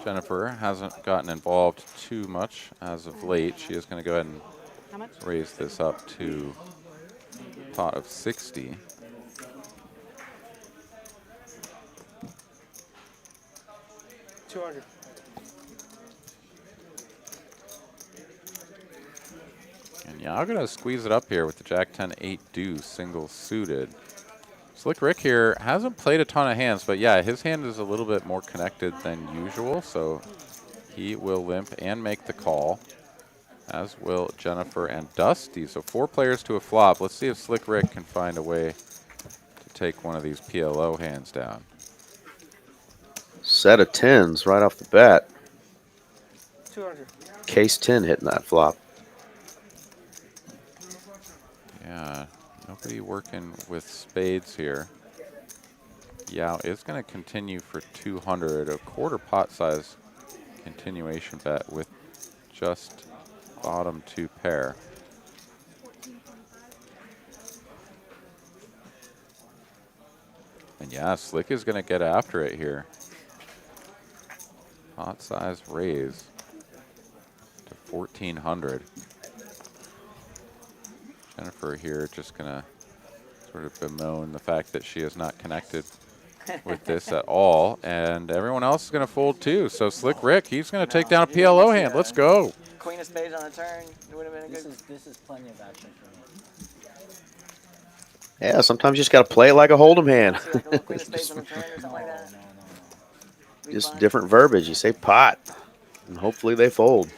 Jennifer hasn't gotten involved too much as of late. She is going to go ahead and raise this up to pot of 60. $200. And yeah, I'm going to squeeze it up here with the Jack 10 8 deuce single suited. Slick Rick here hasn't played a ton of hands, but yeah, his hand is a little bit more connected than usual, so he will limp and make the call, as will Jennifer and Dusty. So 4 players to a flop. Let's see if Slick Rick can find a way to take one of these PLO hands down. Set of 10s right off the bat. 200. Case 10 hitting that flop. Yeah, nobody working with spades here. Yao is going to continue for 200, a quarter pot size continuation bet with just bottom 2 pair. And yeah, Slick is going to get after it here. Pot size raise to 1,400. Jennifer here just going to sort of bemoan the fact that she is not connected with this at all. And everyone else is going to fold too. So Slick Rick, he's going to take down a PLO hand. Let's go. Queen of spades on the turn. It would have been a good. This is plenty of action for me. Yeah, sometimes you just got to play it like a hold'em hand. Queen of spades on the turn or something like that. Just different verbiage. You say pot, and hopefully they fold.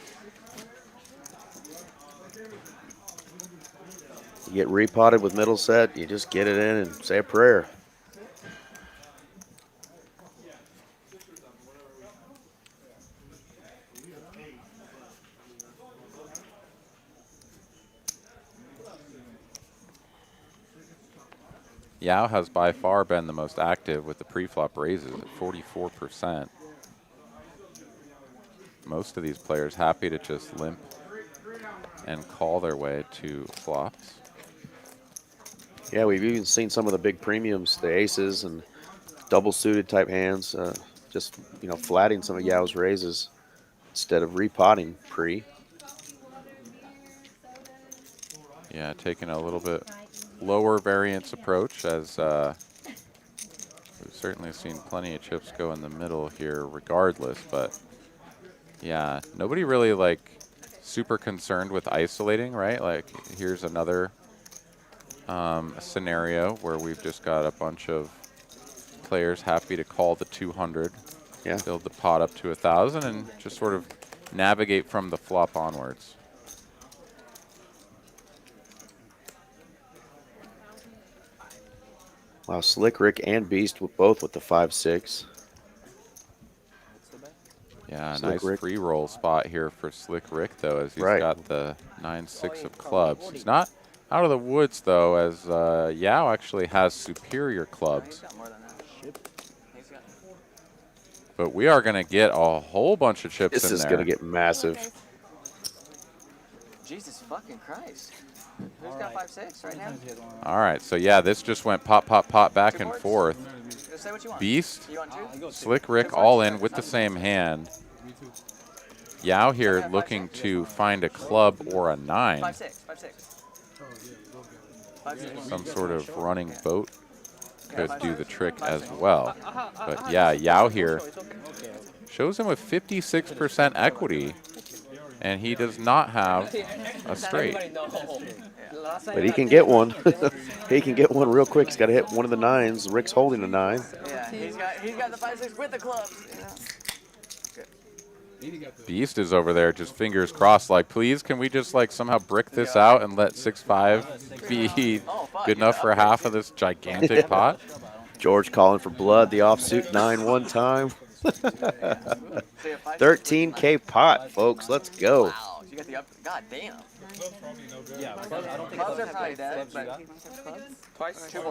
You get repotted with middle set, you just get it in and say a prayer. Yao has by far been the most active with the pre-flop raises at 44%. Most of these players happy to just limp and call their way to flops. Yeah, we've even seen some of the big premiums, the aces and double suited type hands, just flatting some of Yao's raises instead of repotting pre. Yeah, taking a little bit lower variance approach, as we've certainly seen plenty of chips go in the middle here regardless, but yeah, nobody really like super concerned with isolating, right? Like here's another scenario where we've just got a bunch of players happy to call the 200, yeah, build the pot up to 1,000 and just sort of navigate from the flop onwards. Wow, Slick Rick and Beast with both with the 5-6. Yeah, Slick nice Rick. free roll spot here for Slick Rick, though, as he's Right. got the 9-6 of clubs. He's not out of the woods, though, as Yao actually has superior clubs. But we are going to get a whole bunch of chips This in is there. going to get massive. Jesus fucking Christ. Who's got 5-6 right now? All right, so yeah, this just went pop, pop, pop, back and forth. Just say what you want. Beast, You want two? Slick Rick all in with the same hand. Yao here looking to find a club or a 9. 5-6. 5-6. Some sort of running boat could do the trick as well. But yeah, Yao here shows him with 56% equity, and he does not have a straight. But he can get one. He can get one real quick. He's got to hit one of the 9s. Rick's holding a 9. Yeah, he's got the 5-6 with the clubs. Beast is over there, just fingers crossed, like, please, can we just like somehow brick this out and let 6-5 be good enough for half of this gigantic pot? George calling for blood. The offsuit 9 one time. 13K pot, folks. Let's go. Wow, you got the up. God damn. Yeah, clubs, I don't think Clubs are clubs probably dead, but twice, two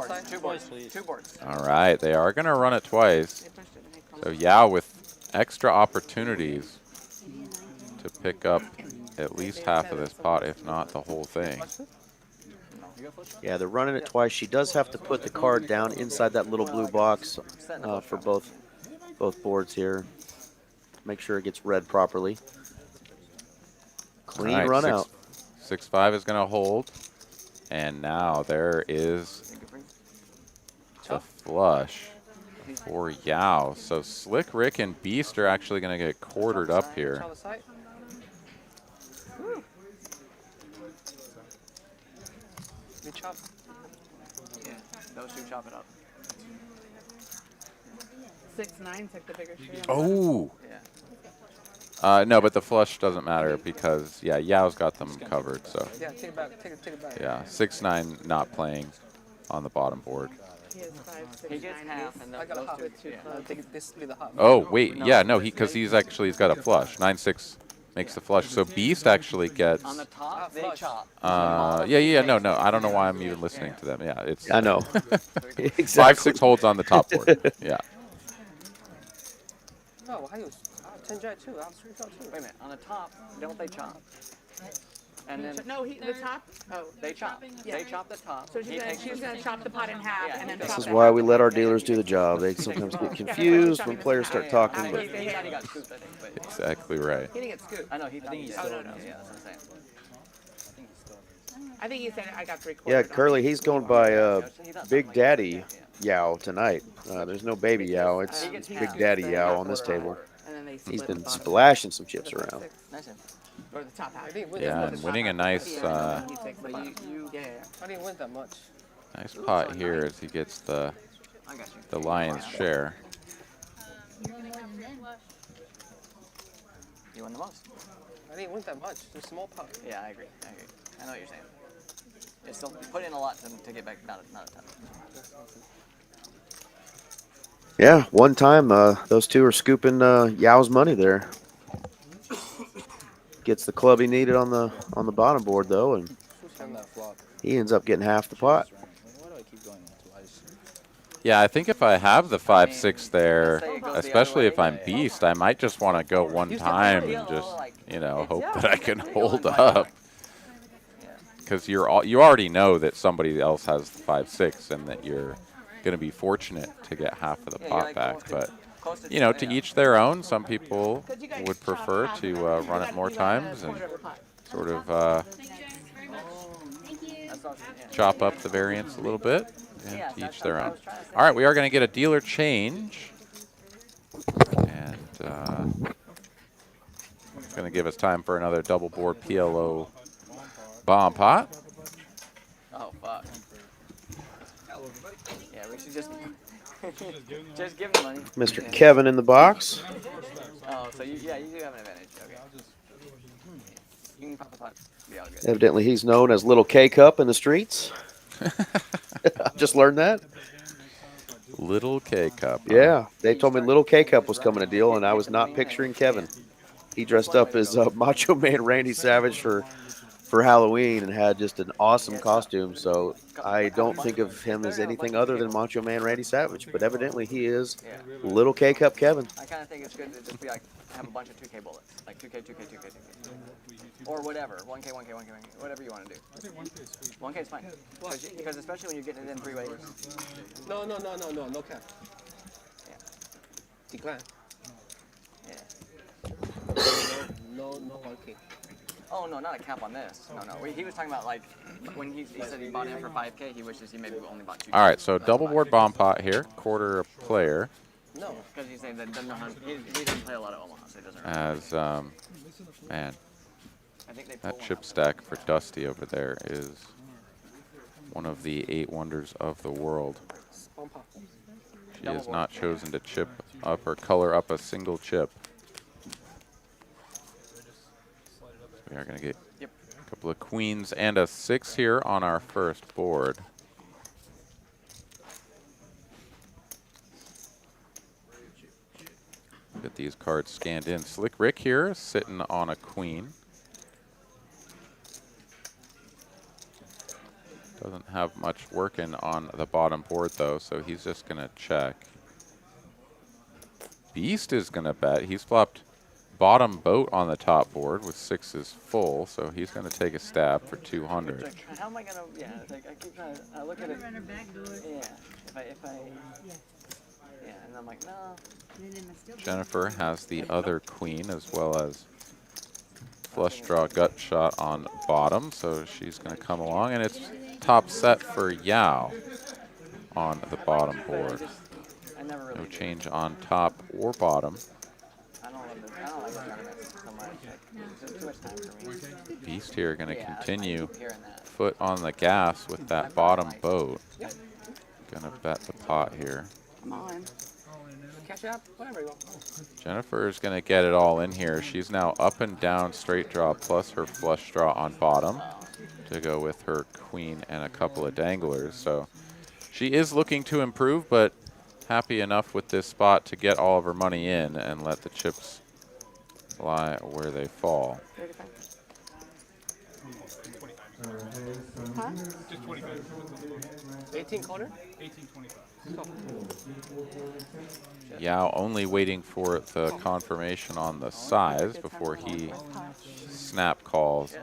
boards. All right, they are going to run it twice. So Yao with extra opportunities to pick up at least half of this pot, if not the whole thing. Yeah, they're running it twice. She does have to put the card down inside that little blue box for both boards here. Make sure it gets read properly. Clean All right, run out. 6-5 is going to hold. And now there is the flush for Yao. So Slick Rick and Beast are actually going to get quartered up here. Chop. Yeah, those two chop it up. 6-9 took the bigger share. Oh. Yeah. No, but the flush doesn't matter because, yeah, Yao's got them covered. So Yeah, take it back. Take it back. yeah, 6-9 not playing on the bottom board. He has 5, 6, He gets 9 half, and I got a those half. two. Yeah. Take this, leave the half. Oh wait, yeah, no, because he's got a flush. 9-6 makes the flush. So Beast actually gets. On the top, they chop. Yeah, no, I don't know why I'm even listening to them. Yeah, it's. I know. 5-6 holds on the top board. Yeah. Oh, I use 10 jack too. I have 3 jack too. Wait a minute. On the top, don't they chop? And then No, the top. Oh, they chop. Yeah. They chop the top. so she's gonna chop the pot in half and then This chop is it why half. we let our dealers do the job. They sometimes get confused when players start talking. But He thought he got scooped, I think. But Exactly right. He didn't get scooped. I know he thought he Oh, no. Yeah, that's what I'm saying. I think he said I got 3/4. yeah, Curly, he's going by Big Daddy Yao tonight. There's no baby Yao. It's Big Daddy Yao on this table. And then they He's split been the bottom. splashing some chips around. Nice one. Or the top half. Yeah, and winning a nice He takes the bottom. Yeah. I didn't win that much. nice pot here as he gets the lion's share. You won the most. I didn't win that much. It's a small pot. Yeah, I agree. I know what you're saying. It's still put in a lot to get back, not a ton. Yeah, one time those two are scooping Yao's money there. Gets the club he needed on the bottom board though, and he ends up getting half the pot. Yeah, I think if I have the 5-6 there, especially if I'm Beast, I might just want to go one time and just, hope that I can hold up. Because you already know that somebody else has the 5-6 and that you're going to be fortunate to get half of the pot back. But, to each their own. Some people would prefer to run it more times and sort of chop up the variance a little bit. And to each their own. All right, we are going to get a dealer change. And it's going to give us time for another double board PLO bomb pot. Oh, fuck. Yeah, we should just give him money. Mr. Kevin in the box. Oh, so you do have an advantage. Okay. You can pop a pot. Be all good. Evidently, he's known as Little K Cup in the streets. Just learned that. Little K Cup. Huh? Yeah, they told me Little K Cup was coming to deal, and I was not picturing Kevin. He dressed up as Macho Man Randy Savage for Halloween and had just an awesome costume. So I don't think of him as anything other than Macho Man Randy Savage, but evidently he is Little K Cup Kevin. I kind of think it's good to just be like have a bunch of 2K bullets, like 2K, 2K, 2K, 2K, or whatever, 1K, 1K, 1K, 1K, whatever you want to do. 1K is fine, because especially when you're getting it in 3 ways. No cap. Yeah. Decline. Yeah. No 1K. Oh no, not a cap on this. No. He was talking about like when he said he bought in for 5K. He wishes he maybe only bought 2K. All right, so double board bomb pot here, quarter a player. No, because he's saying that doesn't know how he doesn't play a lot of Omaha, so he doesn't. As man, I think they that chip stack for Dusty over there is one of the 8 wonders of the world. She has not chosen to chip up or color up a single chip. We are going to get a couple of queens and a 6 here on our first board. Get these cards scanned in. Slick Rick here sitting on a queen. Doesn't have much working on the bottom board though, so he's just going to check. Beast is going to bet. He's flopped bottom boat on the top board with 6s full, so he's going to take a stab for 200. How am I going to, it's like I keep trying to, I look at it. Yeah, if I, and I'm like, no. Jennifer has the other queen as well as flush draw gut shot on bottom, so she's going to come along, and it's top set for Yao on the bottom board. No change on top or bottom. I don't like the tournaments so much. It's just too much time for me. Beast here going to Yeah, continue I keep hearing that. foot on the gas with that bottom boat. Going to bet the pot here. Come on. Catch up, whatever you want. Jennifer is going to get it all in here. She's now up and down straight draw plus her flush draw on bottom to go with her queen and a couple of danglers. So she is looking to improve, but happy enough with this spot to get all of her money in and let the chips lie where they fall. 35. Huh? Just 25. 18 corner? 18.25. Yao only waiting for the confirmation on the size before he snap calls.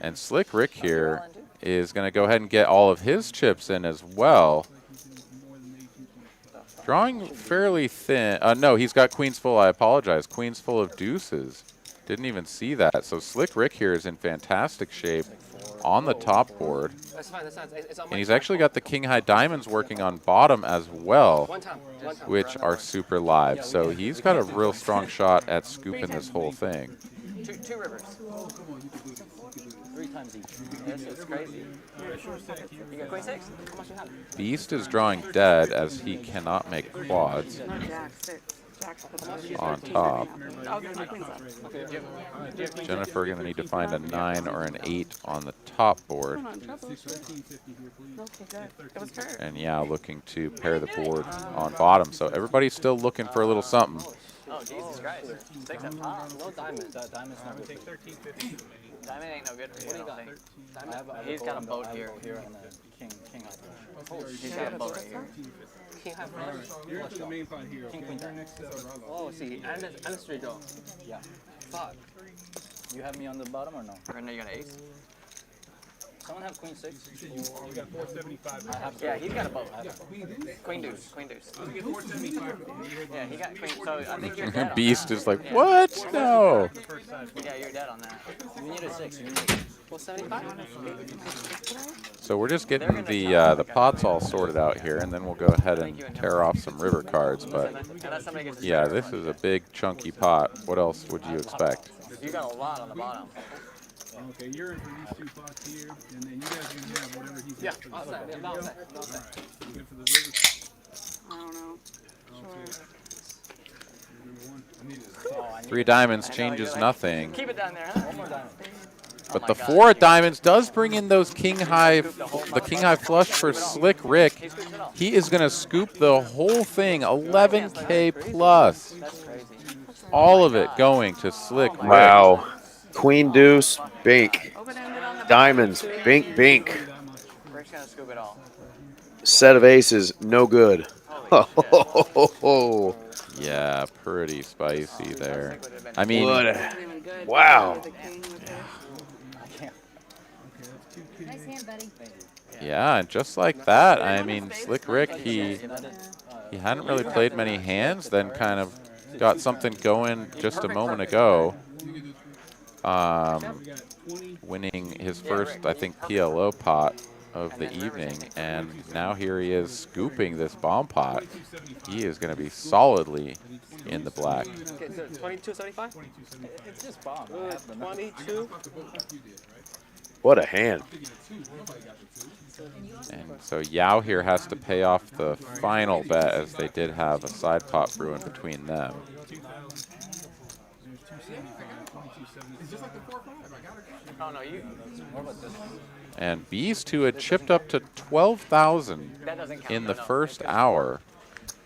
And Slick Rick here is going to go ahead and get all of his chips in as well. Drawing fairly thin. No, he's got queens full. I apologize. Queens full of deuces. Didn't even see that. So Slick Rick here is in fantastic shape on the top board. That's fine, that's fine. It's on my And he's actually got the king high diamonds working on bottom as well, One time. which are super live. So he's got a real strong shot at scooping this whole thing. Two rivers. 3 times each. It's crazy. You got queen 6? How much you have? Beast is drawing dead as he cannot make quads No, Jack, 6. Jack's on top. I'll get my queens up. Jennifer going to need to find a 9 or an 8 on the top board. Okay, good. It was her. And Yao looking to pair the board on bottom. So everybody's still looking for a little something. Oh, Jesus Christ. 6 and 5. No diamonds. Diamond's not good. Diamond ain't no good for you, I don't think. He's got a boat here. Here and a king high flush. He's got a boat right here. King high flush. You're into the main pot here, okay? King queen You're jack. next to Rallo. Oh, see, and a straight draw. Yeah. Fuck. You have me on the bottom or no? Right now you got an ace. Someone have queen 6? You got 475. I have Yeah, he's got a boat. Queen deuce. Queen deuce. You get 475. Yeah, he got queen. So I think you're dead on Beast that. is like, what? No. Yeah, you're dead on that. You need a 6. You need a 475? So we're just getting the pots all sorted out here, and then we'll go ahead and tear off some river cards. But Unless somebody gets yeah, this is a big chunky pot. What else would you expect? You got a lot on the bottom. Okay, you're in for these 2 pots here, and then you guys can have whatever he's Yeah, got for the outside. river. Yeah, outside. Outside. You good for the river? I don't know. Number 1. I need it. 3 diamonds changes nothing. Keep it down there, huh? One more diamond. But the 4 diamonds does bring in those the king high flush for Slick Rick. He is going to scoop the whole thing, 11K plus. That's crazy. All of it going to Slick Rick. Wow. Queen deuce, bink. Diamonds, bink, bink. Rick's gonna scoop it all. Set of aces, no good. Oh, Yeah, pretty spicy there. I mean, wow. Nice hand, buddy. yeah, and just like that, I mean, Slick Rick, he hadn't really played many hands, then kind of got something going just a moment ago. Winning his first, I think, PLO pot of the evening, and now here he is scooping this bomb pot. He is going to be solidly in the black. Okay, so 22.75? It's just bomb. 22. What a hand. And so Yao here has to pay off the final bet, as they did have a side pot brewing between them. Oh no, you. And Beast, who had chipped up to 12,000 That doesn't count. in the No, no. first hour,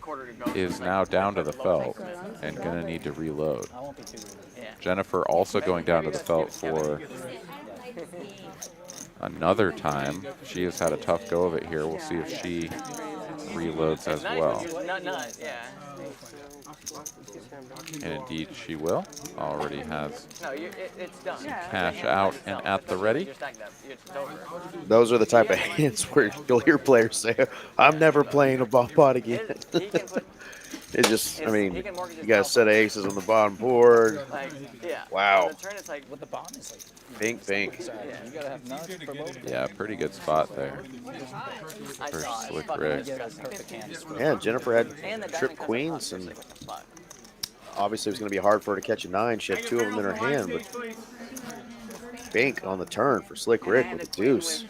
Quarter to go. is now down to the felt and going to need to reload. I won't be too good. Yeah. Jennifer also going down to the felt for another time. She has had a tough go of it here. We'll see if she reloads as well. Nut, yeah. And indeed she will. Already has No, it's done. cash out and at the ready. You're stacked up. It's over. Those are the type of hands where you'll hear players say, I'm never playing a ball pot again. He can put It's just, I He mean, can mortgage you his got a house set of on it. aces on the bottom board. Like, yeah. Wow. On the turn, it's like With the bomb, it's like Pink, pink. you gotta have nuts for both. Yeah, pretty good spot there I for saw it. Slick Fucking Rick. disgusting. Perfect hands. Yeah, Jennifer had And the trip diamond comes queens, up and with the spot. obviously it was going to be hard for her to catch a 9. She had 2 of them in her hand, but pink on the turn for Slick Rick with the deuce.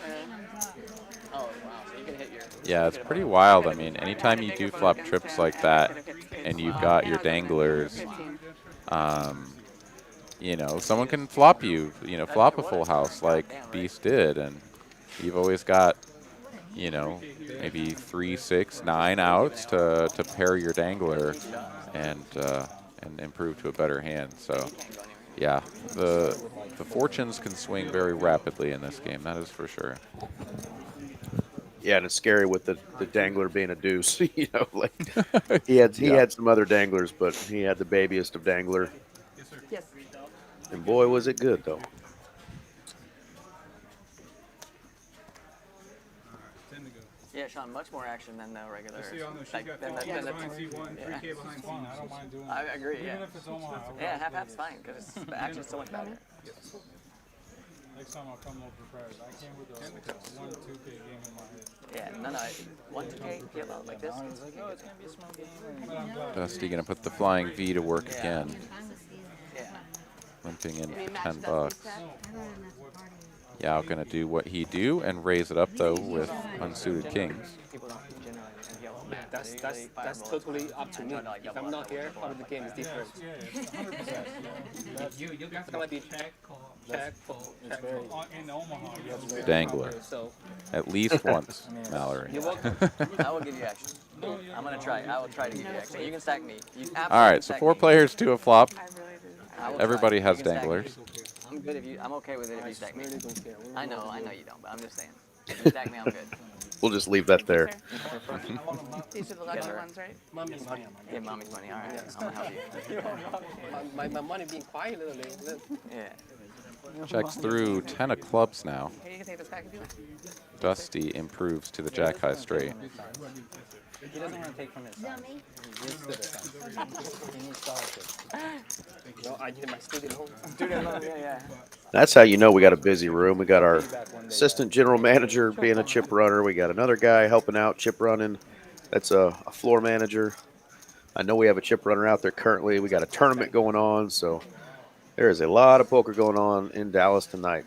Oh, wow. So you can hit your... Yeah, it's pretty wild. I mean, anytime you do flop trips like that and you've got your danglers, you know, someone can flop you, flop a full house like Beast did, and you've always got, maybe 3, 6, 9 outs to pair your dangler and improve to a better hand. So, yeah, the fortunes can swing very rapidly in this game. That is for sure. Yeah, and it's scary with the dangler being a deuce. Like he had some other danglers, but he had the babiest of dangler. Yes. And boy, was it good though. Yeah, Sean, much more action than the regular. See, I know she's Like, got than 12 the- behind C1, 3K behind C1. I don't mind doing I that. agree, Even yeah. if it's Omaha. Yeah, half-half's fine, because the action's so much better. Next time I'll come over prepared. I came with a 1, 2K game in my head. Yeah, no, 1, 2K PLO like this. It's like, oh, it's gonna be a small game. Dusty gonna put the flying V to work again. Yeah. Limping in for $10. Yao gonna do what he do and raise it up though with unsuited kings. People don't generally yellow. That's totally up to me. If I'm not here, part of the game is different. You got It's gonna be check, fold, check, fold. in Omaha. You have to Dangler. So At least once, Mallory. You're welcome. I will give you action. I'm gonna try. I will try to give you action. You can stack me. You absolutely All right, can so stack 4 me. players to a flop. I really do. I will try. Everybody has You can stack me. danglers. I'm good if you. I'm okay with it if you stack me. really don't care. I know you don't, but I'm just saying. If you stack me, I'm good. We'll just leave that there. These are the lucky ones, right? Mommy's money. Yeah, mommy's money. All right, I'm gonna help you. My money being quiet literally. Yeah. Checks through 10 of clubs now. Here, you can take this back if you want. Dusty improves to the jack high straight. He doesn't want to take from his side. He gives to the side. He needs scholarship. No, I did my student loan. Student loan, yeah. That's how you know we got a busy room. We got our assistant general manager being a chip runner. We got another guy helping out chip running. That's a floor manager. I know we have a chip runner out there currently. We got a tournament going on, so there is a lot of poker going on in Dallas tonight.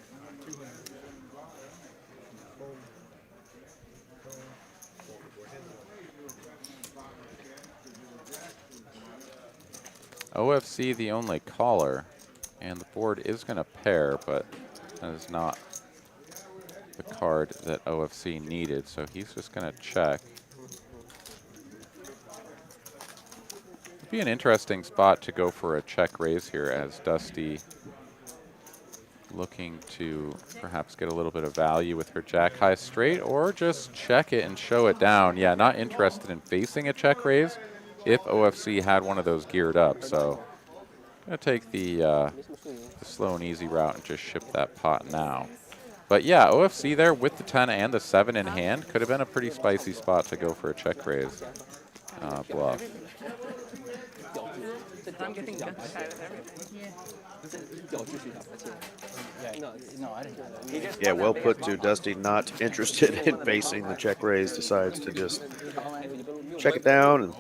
OFC the only caller, and the board is going to pair, but that is not the card that OFC needed, so he's just going to check. It'd be an interesting spot to go for a check raise here as Dusty looking to perhaps get a little bit of value with her jack high straight, or just check it and show it down. Yeah, not interested in facing a check raise if OFC had one of those geared up. So gonna take the slow and easy route and just ship that pot now. But yeah, OFC there with the 10 and the 7 in hand could have been a pretty spicy spot to go for a check raise bluff. I'm getting gun shy with everything. No, I didn't do that. Yeah, well put to Dusty. Not interested in facing the check raise. Decides to just check it down and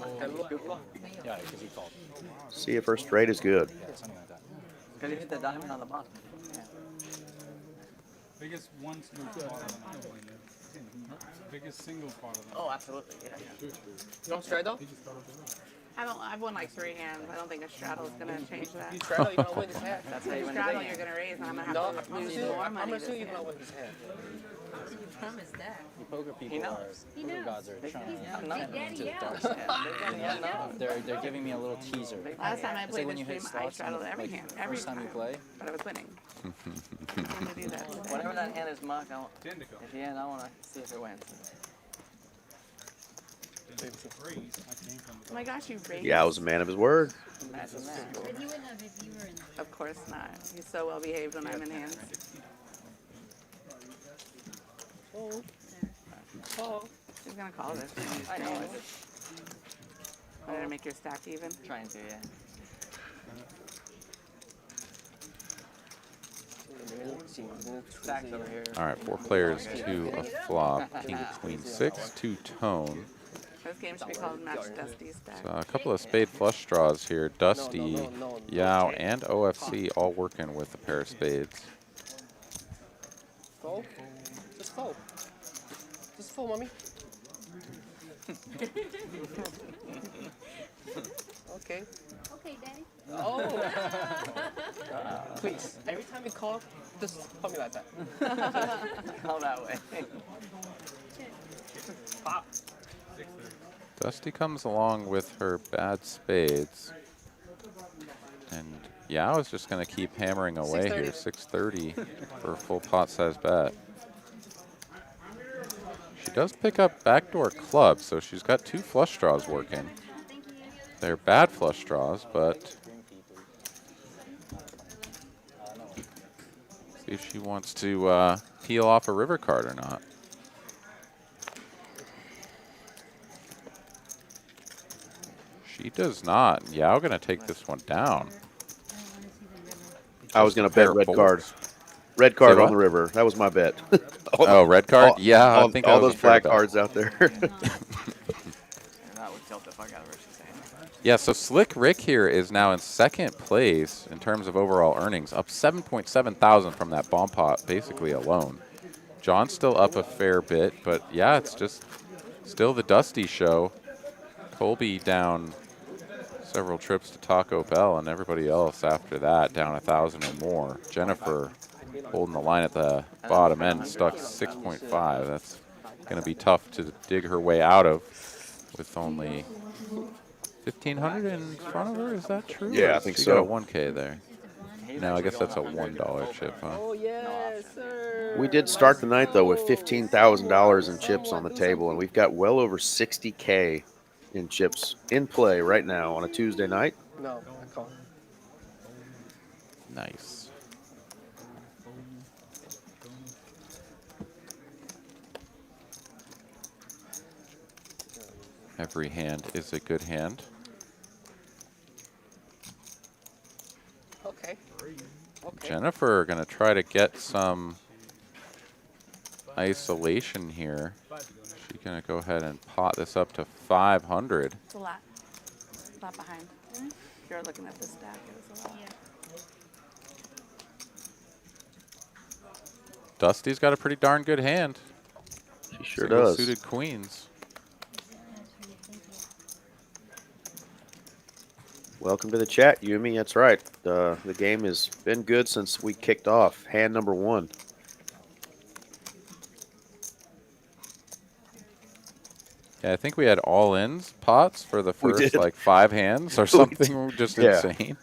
see if her straight is good. Because you hit the diamond on the bottom. Biggest one single part of them. Biggest single part of them. Oh, absolutely. Yeah. You don't straddle? I've won like 3 hands. I don't think a straddle is gonna change that. Straddle, you're gonna win this hand. That's how you win the Straddle, big you're hand. gonna raise, and I'm gonna No, have I to promise lose you, more I money. promise you, this you're hand. gonna win this hand. You poker He people are knows. poker gods are trying to knows. send me into the Yeah. dark side. Yeah, no. They're giving me a little teaser. Last time I It's like played when this you hit stream, I slots, straddled every like, hand, every first time you play. but I was winning. I'm gonna do that today. Whenever that hand is muck, if you hand, I want to see if it wins. Oh my gosh, you raised. Yeah, I was a man of his word. Imagine that. But you wouldn't have if you were in the Of course not. He's so well behaved when I'm in hands. Oh. He's gonna call this. I know it. Want to make your stack even? Trying to, yeah. Stacks over here. All right, 4 players to a flop. King, queen, 6, 2 tone. This game should be called Match Dusty Stack. So a couple of spade flush draws here. Dusty, Yao, and OFC all working with a pair of spades. Fold? Just fold. Just fold, mommy. Okay. Okay, Daddy. Oh. Please, every time you call, just call me like that. Call that way. Pop. Dusty comes along with her bad spades. And Yao is just going to keep hammering away here. 630 for a full pot size bet. She does pick up backdoor clubs, so she's got 2 flush draws working. They're bad flush draws, but see if she wants to peel off a river card or not. She does not. Yao gonna take this one down. I was going to bet red card. Red card on the river. That was my bet. Oh, red card? Yeah, I think all those black cards out there. That would tilt the fuck out of her, she's saying. Yeah, so Slick Rick here is now in 2nd place in terms of overall earnings, up 7.7 thousand from that bomb pot basically alone. John's still up a fair bit, but yeah, it's just still the Dusty show. Colby down several trips to Taco Bell, and everybody else after that down 1,000 or more. Jennifer holding the line at the bottom end, stuck 6.5. That's going to be tough to dig her way out of with only 1,500 in front of her. Is that true? Yeah, I think she so. got a 1K there. No, I guess that's a $1 chip, huh? Oh, yes, sir. We did start the night, though, with $15,000 in chips on the table, and we've got well over 60K in chips in play right now on a Tuesday night. No, I can't. Nice. Every hand is a good hand. Okay. Jennifer going to try to get some isolation here. She's going to go ahead and pot this up to 500. It's a lot. A lot behind. If you're looking at the stack, it's a lot. Dusty's got a pretty darn good hand. She sure Single does. Suited queens. Welcome to the chat, Yumi. That's right. The game has been good since we kicked off. Hand number 1. Yeah, I think we had all-ins pots for the first like 5 hands or something just insane.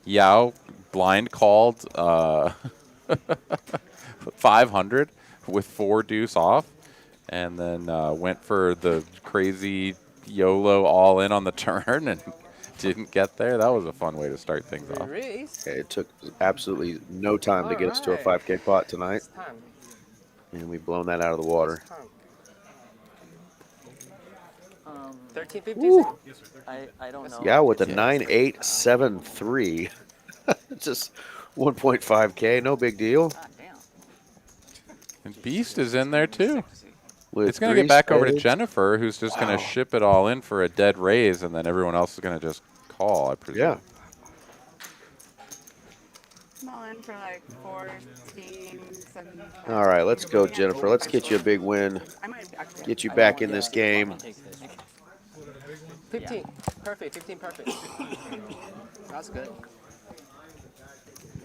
Yao blind called 500 with 4 deuce off, and then went for the crazy YOLO all-in on the turn and didn't get there. That was a fun way to start things off. Okay, it took absolutely no time to get us to a 5K pot tonight. And we've blown that out of the water. 1350. I don't know. Yeah, with a 9873. Just 1.5K, no big deal. And Beast is in there too. With it's going to 3 get back over to spades. Jennifer, who's just going to ship it all in for a dead raise, and then everyone else is going to just call, I presume. Yeah. I'm all in for like 14, 17. All right, let's go, Jennifer. Let's get you a big win. Get you back in this game. 15. Perfect. 15 perfect. That's good.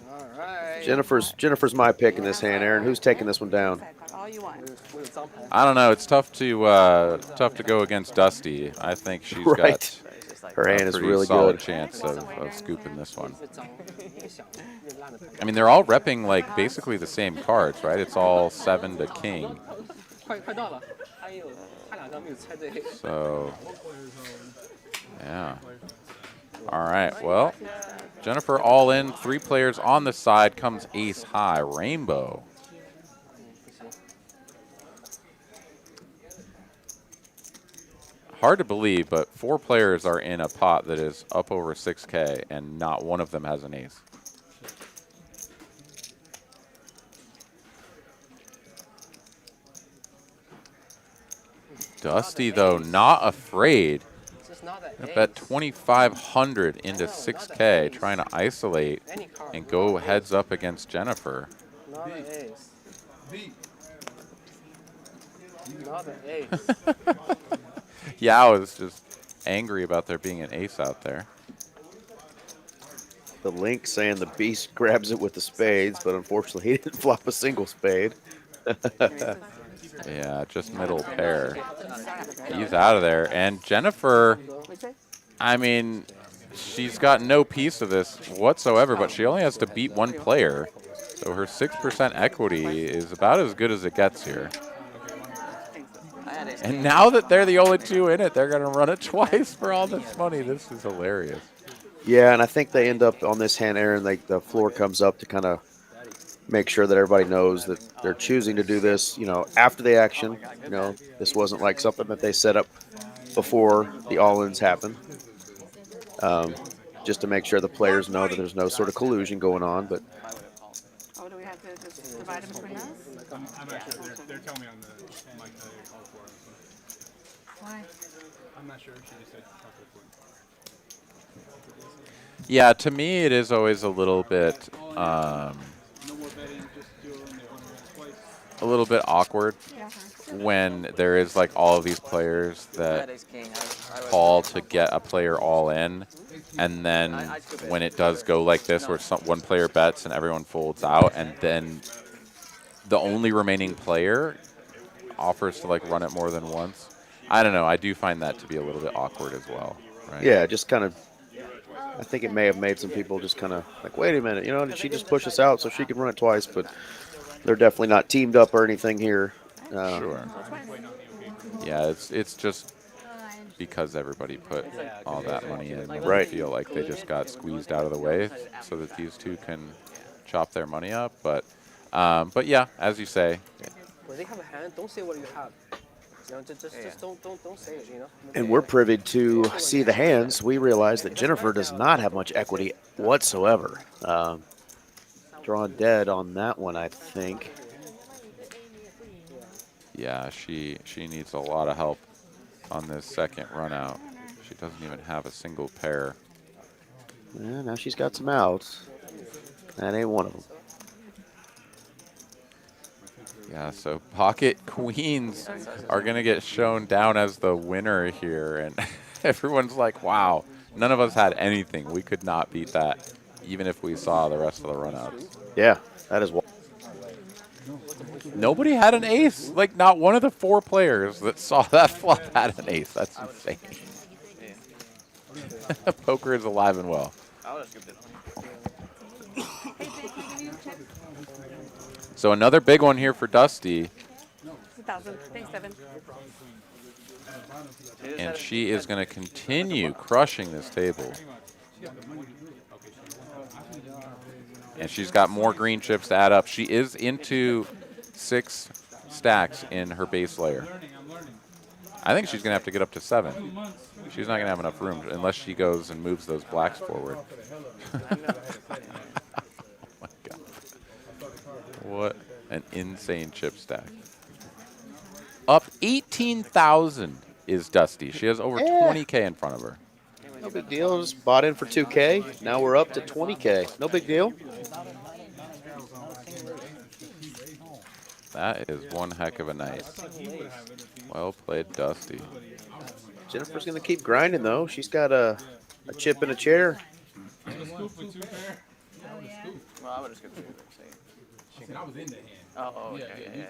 All right. Jennifer's my pick in this hand, Aaron. Who's taking this one down? All you want. I don't know. It's tough to go against Dusty. I think she's got her hand a is pretty really solid good. chance of scooping this one. I mean, they're all repping like basically the same cards, right? It's all 7 to king. So, yeah. All right. Well, Jennifer all in. 3 players on the side. Comes ace high. Rainbow. hard to believe, but 4 players are in a pot that is up over 6K, and not one of them has an ace. Dusty, though, not afraid. I bet 2,500 into 6K, trying to isolate and go heads up against Jennifer. Not an ace. Not an ace. Yeah, I was just angry about there being an ace out there. The link saying the beast grabs it with the spades, but unfortunately he didn't flop a single spade. Yeah, just middle pair. He's out of there. And Jennifer, I mean, she's got no piece of this whatsoever, but she only has to beat 1 player. So her 6% equity is about as good as it gets here. And now that they're the only 2 in it, they're going to run it twice for all this money. This is hilarious. Yeah, and I think they end up on this hand, Aaron, the floor comes up to kind of make sure that everybody knows that they're choosing to do this, after the action. This wasn't like something that they set up before the all-ins happen. Just to make sure the players know that there's no sort of collusion going on. But Oh, do we have to just divide them between us? I'm not sure. They're telling me on the mic that they called for it. Why? I'm not sure. She just said talk to the court. Yeah, to me, it is always a little bit, awkward when there is like all of these players that call to get a player all in, and then when it does go like this, where one player bets and everyone folds out, and then the only remaining player offers to like run it more than once. I don't know. I do find that to be a little bit awkward as well. Right? yeah, just kind of. I think it may have made some people just kind of like, wait a minute, did she just push us out so she could run it twice? But they're definitely not teamed up or anything here. Sure. Yeah, it's just because everybody put all that money in. I feel like they just got squeezed out of the way so that these 2 can chop their money up. But yeah, as you say. When they have a hand, don't say what you have. Just don't say it, And we're privy to see the hands. We realize that Jennifer does not have much equity whatsoever. Drawn dead on that one, I think. Yeah, she needs a lot of help on this second run out. She doesn't even have a single pair. Yeah, now she's got some outs. That ain't one of them. Yeah, so pocket queens are going to get shown down as the winner here. And everyone's like, wow, none of us had anything. We could not beat that, even if we saw the rest of the runouts. Yeah, that is what. Nobody had an ace. Like, not one of the 4 players that saw that flop had an ace. That's insane. Poker is alive and well. So another big one here for Dusty. 1,000. Thanks, Devin. And she is going to continue crushing this table. And she's got more green chips to add up. She is into 6 stacks in her base layer. I think she's going to have to get up to 7. She's not going to have enough room unless she goes and moves those blacks forward. What an insane chip stack. Up 18,000 is Dusty. She has over 20K in front of her. No big deal. Just bought in for 2K. Now we're up to 20K. No big deal. That is one heck of a night. Well played, Dusty. Jennifer's going to keep grinding, though. She's got a chip in a chair. Well, I would just go through it. Oh, okay.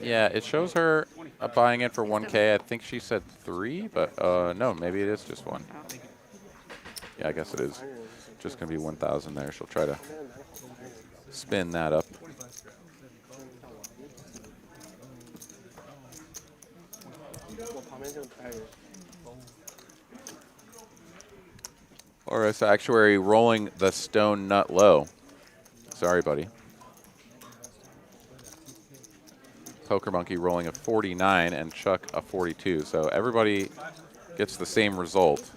Yeah, it shows her buying in for 1K. I think she said 3, but no, maybe it is just 1. Yeah, I guess it is. Just going to be 1,000 there. She'll try to spin that up. Or it's actuary rolling the stone nut low. Sorry, buddy. Poker Monkey rolling a 49 and Chuck a 42. So everybody gets the same result.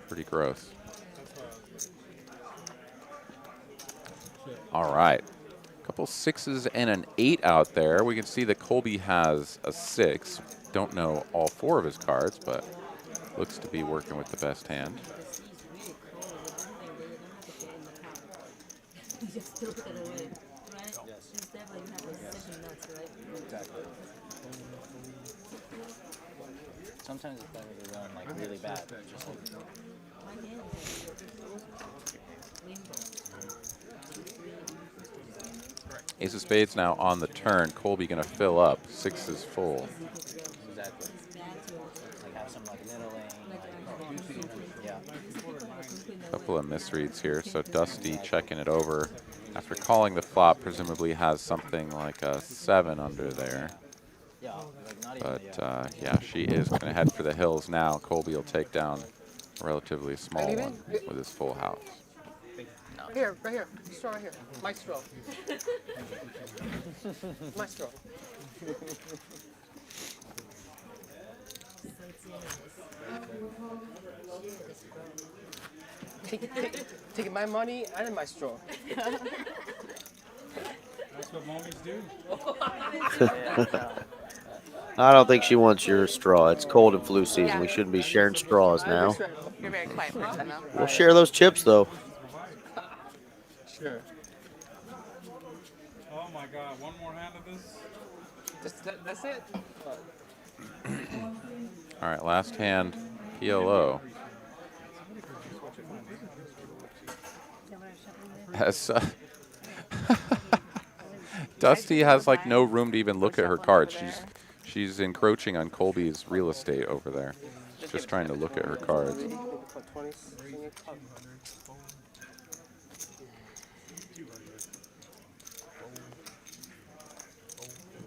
Pretty gross. All right. A couple 6s and an 8 out there. We can see that Colby has a 6. Don't know all 4 of his cards, but looks to be working with the best hand. Sometimes it's better to run like really bad. Just like Ace of Spades now on the turn. Colby going to fill up. 6 is full. exactly. Like have some like middling. Yeah. Couple of misreads here. So Dusty checking it over after calling the flop. Presumably has something like a 7 under there. Yeah. Like not even. But yeah, she is going to head for the hills now. Colby will take down a relatively small one with his full house. Here, right here. Straw right here. My straw. My straw. Take my money and my straw. That's what mommies do. I don't think she wants your straw. It's cold and flu season. We shouldn't be sharing straws now. You're a very quiet person, though. We'll share those chips, though. Sure. Oh my God! One more hand of this. That's it. All right, last hand, PLO. As, Dusty has like no room to even look at her cards. She's encroaching on Colby's real estate over there. She's just trying to look at her cards.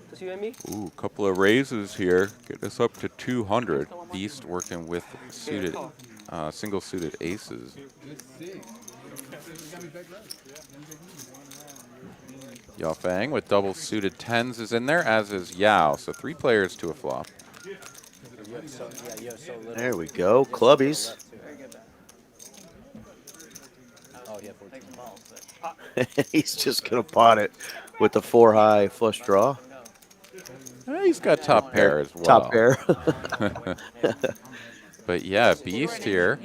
Just you and me? Ooh, couple of raises here. Get us up to 200. Beast working with suited, single suited aces. Yao Fang with double suited 10s is in there, as is Yao. So 3 players to a flop. There we go. Clubbies. Oh, yeah, 14. He's just going to pot it with the 4 high flush draw. He's got top pair as well. Top pair. But yeah, Beast here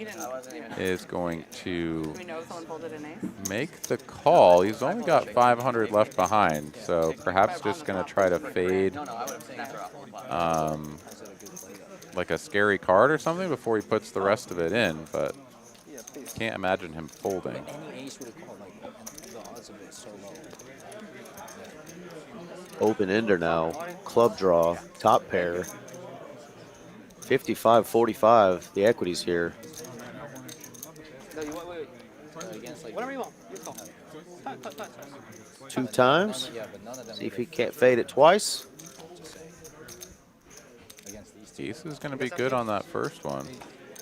is going to make the call. He's only got 500 left behind, so perhaps just going to try to fade like a scary card or something before he puts the rest of it in, but can't imagine him folding. Any ace would have called like the odds of it so low. Open ender now. Club draw. Top pair. 55-45. The equities here. No, you want, wait. Whatever you want. You call. 2 times. See if he can't fade it twice. Ace is going to be good on that first one.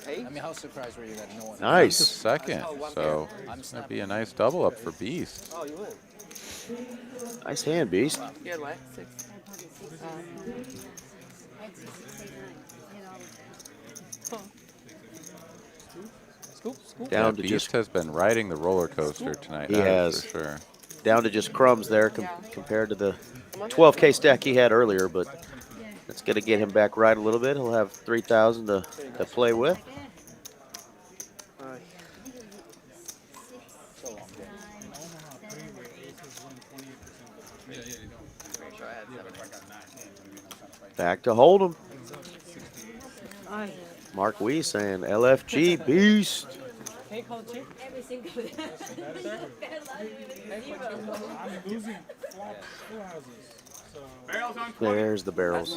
I mean, how surprised were you that no one? Nice. Second, so it's going to be a nice double up for Beast. Oh, you win. Nice hand, Beast. You had what? 6. Down to Beast just has been riding the roller coaster tonight. He has. For sure. Down to just crumbs there compared to the 12K stack he had earlier, but that's going to get him back right a little bit. He'll have 3,000 to play with. Back to Hold'em. Mark Wee saying LFG Beast. Can you call the chief? Every single I'm losing full houses. So Barrels on 20. There's the barrels.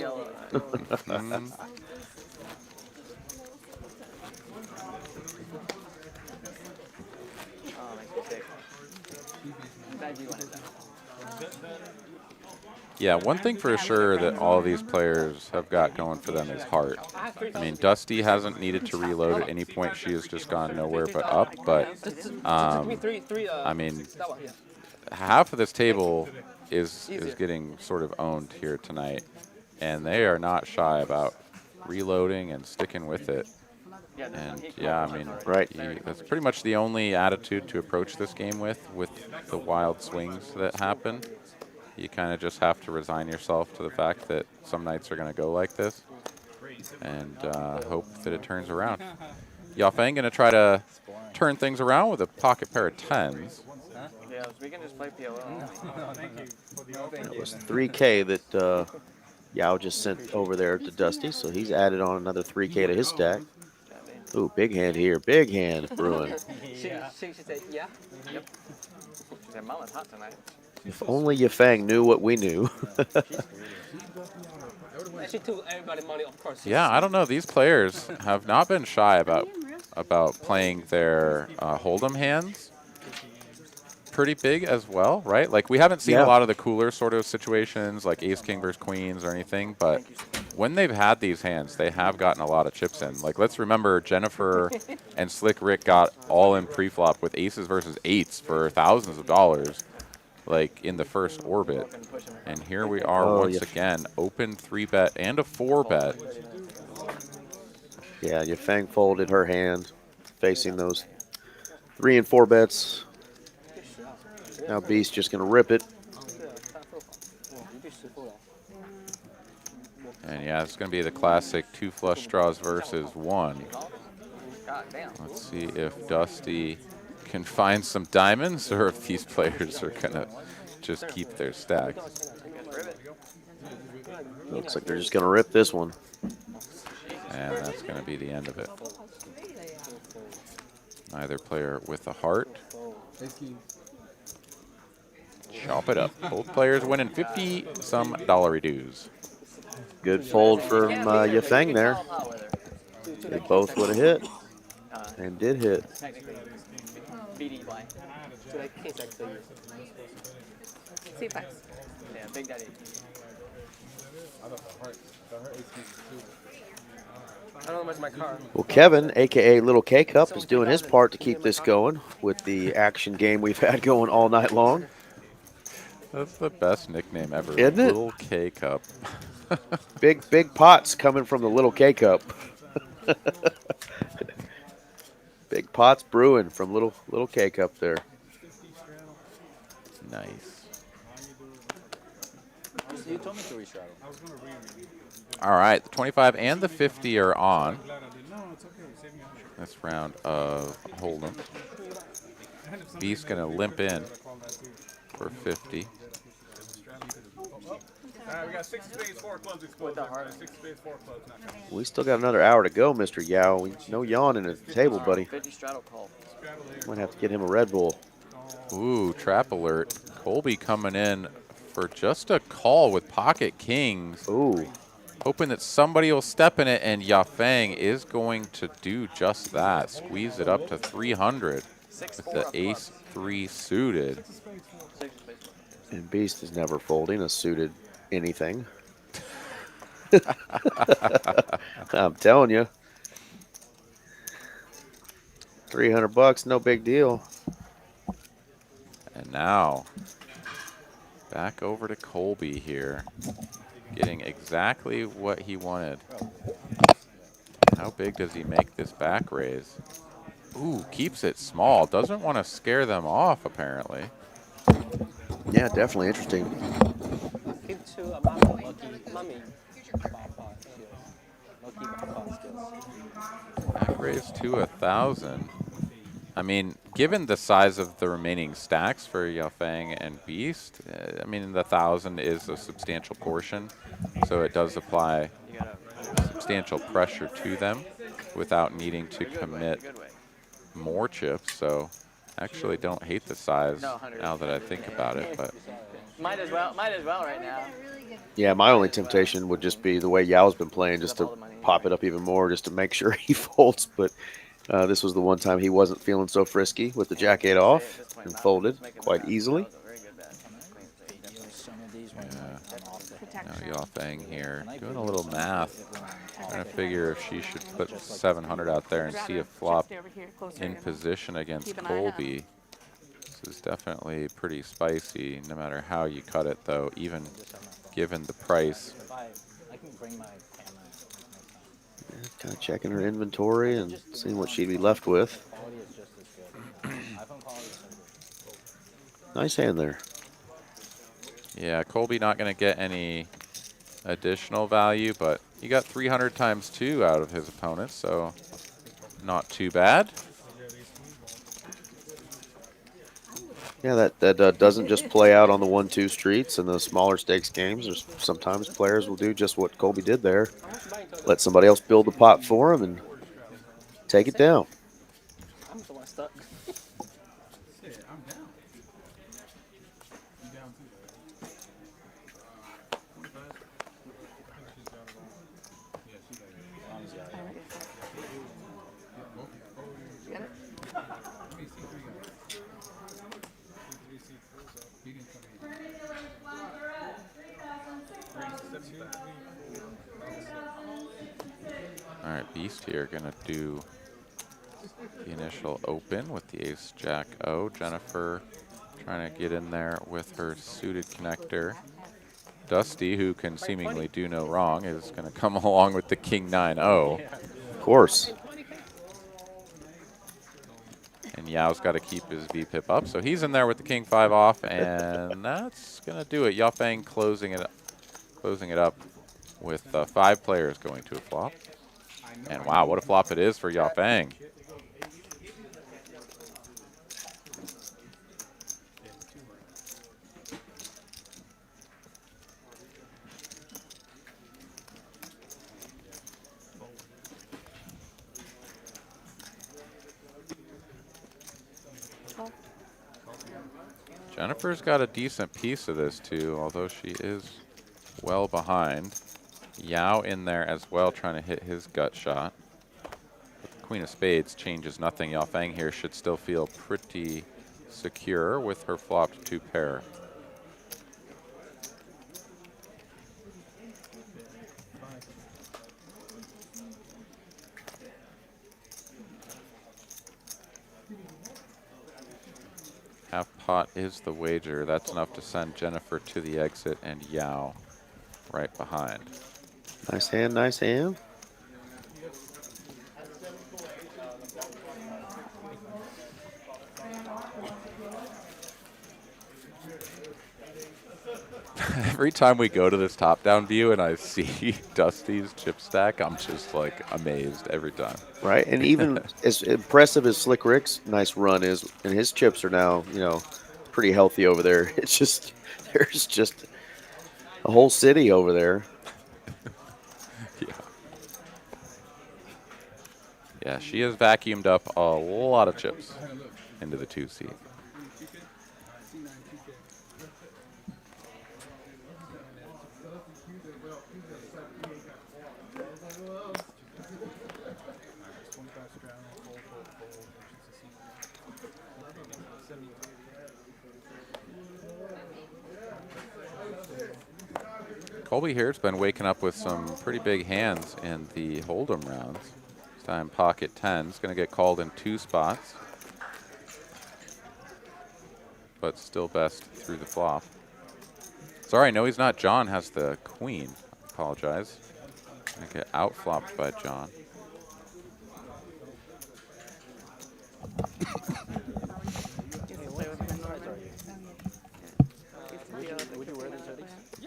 Yeah, one thing for sure that all of these players have got going for them is heart. I mean, Dusty hasn't needed to reload at any point. She has just gone nowhere but up. But, I mean, half of this table is getting sort of owned here tonight, and they are not shy about reloading and sticking with it. And yeah, I mean, that's pretty much the only attitude to approach this game with the wild swings that happen. You kind of just have to resign yourself to the fact that some nights are going to go like this, and hope that it turns around. Yafeng going to try to turn things around with a pocket pair of 10s. Yeah, we can just play PLO. That was 3K that Yao just sent over there to Dusty, so he's added on another 3K to his stack. Ooh, big hand here. Big hand brewing. She said, yeah. Yep. She said, Mama's hot tonight. If only Yafeng knew what we knew. And she took everybody money, of course. Yeah, I don't know. These players have not been shy about playing their hold'em hands pretty big as well, right? Like, we haven't seen a lot of the cooler sort of situations like ace king versus queens or anything, but when they've had these hands, they have gotten a lot of chips in. Like, let's remember Jennifer and Slick Rick got all in pre-flop with aces versus eights for thousands of dollars, like in the first orbit. And here we are once again, open 3-bet and a 4-bet. Yeah, Yafeng folded her hand, facing those 3 and 4 bets. Now Beast just going to rip it. And yeah, it's going to be the classic 2 flush straws versus 1. Let's see if Dusty can find some diamonds or if these players are going to just keep their stacks. Looks like they're just going to rip this one. And that's going to be the end of it. Neither player with a heart. Chop it up. Both players winning 50-some dollary dues. Good fold from Yafeng there. They both would have hit. And did hit. BD play. Yeah, Big Daddy. I don't know much my car. Well, Kevin, a.k.a. Little K-Cup, is doing his part to keep this going with the action game we've had going all night long. That's the best nickname ever. Isn't it? Little K-Cup. Big pots coming from the Little K-Cup. Big pots brewing from Little K-Cup there. Nice. You told me to restraddle. All right, the 25 and the 50 are on this round of Hold'em. Beast's going to limp in for 50. We got 6 spades, 4 clubs exposed. 6 spades, 4 clubs. We still got another hour to go, Mr. Yao. No yawning at the table, buddy. 50 straddle call. Might have to get him a Red Bull. Ooh, trap alert. Colby coming in for just a call with pocket kings. Ooh. Hoping that somebody will step in it, and Yafeng is going to do just that. Squeeze it up to 300 with the ace-3 suited. And Beast is never folding a suited anything. I'm telling you. $300, no big deal. And now, back over to Colby here. Getting exactly what he wanted. How big does he make this back raise? Ooh, keeps it small. Doesn't want to scare them off, apparently. Yeah, definitely interesting. Back raise to 1,000. I mean, given the size of the remaining stacks for Yafeng and Beast, I mean, the 1,000 is a substantial portion, so it does apply substantial pressure to them without needing to commit more chips. So, actually, don't hate the size now that I think about it. But might as well right now. Yeah, my only temptation would just be the way Yao's been playing, just to pop it up even more, just to make sure he folds. But this was the one time he wasn't feeling so frisky with the jack-8 off and folded quite easily. Now Yafeng here doing a little math, trying to figure if she should put 700 out there and see a flop in position against Colby. This is definitely pretty spicy, no matter how you cut it, though, even given the price. I can bring my camera. Kind of checking her inventory and seeing what she'd be left with. Quality is just as good. iPhone quality is so good. Nice hand there. Yeah, Colby not going to get any additional value, but he got 300 times 2 out of his opponent, so not too bad. Yeah, that doesn't just play out on the 1-2 streets and the smaller stakes games. There's sometimes players will do just what Colby did there. Let somebody else build the pot for him and take it down. I'm the one stuck. Shit, I'm down. You down too? Yeah, she got it. Get it? Let me see three guys. He didn't come in. All right, Beast here going to do the initial open with the ace jack O. Jennifer trying to get in there with her suited connector. Dusty, who can seemingly do no wrong, is going to come along with the king 9-0. Of course. And Yao's got to keep his VPIP up, so he's in there with the king 5 off, and that's going to do it. Yafeng closing it up with 5 players going to a flop. And wow, what a flop it is for Yafeng. Jennifer's got a decent piece of this too, although she is well behind. Yao in there as well, trying to hit his gut shot. But the Queen of Spades changes nothing. Yafeng here should still feel pretty secure with her flopped 2 pair. Half pot is the wager. That's enough to send Jennifer to the exit and Yao right behind. Nice hand, nice hand. Every time we go to this top-down view and I see Dusty's chip stack, I'm just like amazed every time. Right, and even as impressive as Slick Rick's nice run is, and his chips are now, you know, pretty healthy over there. It's just, there's just a whole city over there. Yeah. Yeah, she has vacuumed up a lot of chips into the 2 seat. Colby here's been waking up with some pretty big hands in the Hold'em rounds. This time pocket 10's going to get called in 2 spots, but still best through the flop. Sorry, no, he's not. John has the queen. I apologize. Going to get outflopped by John.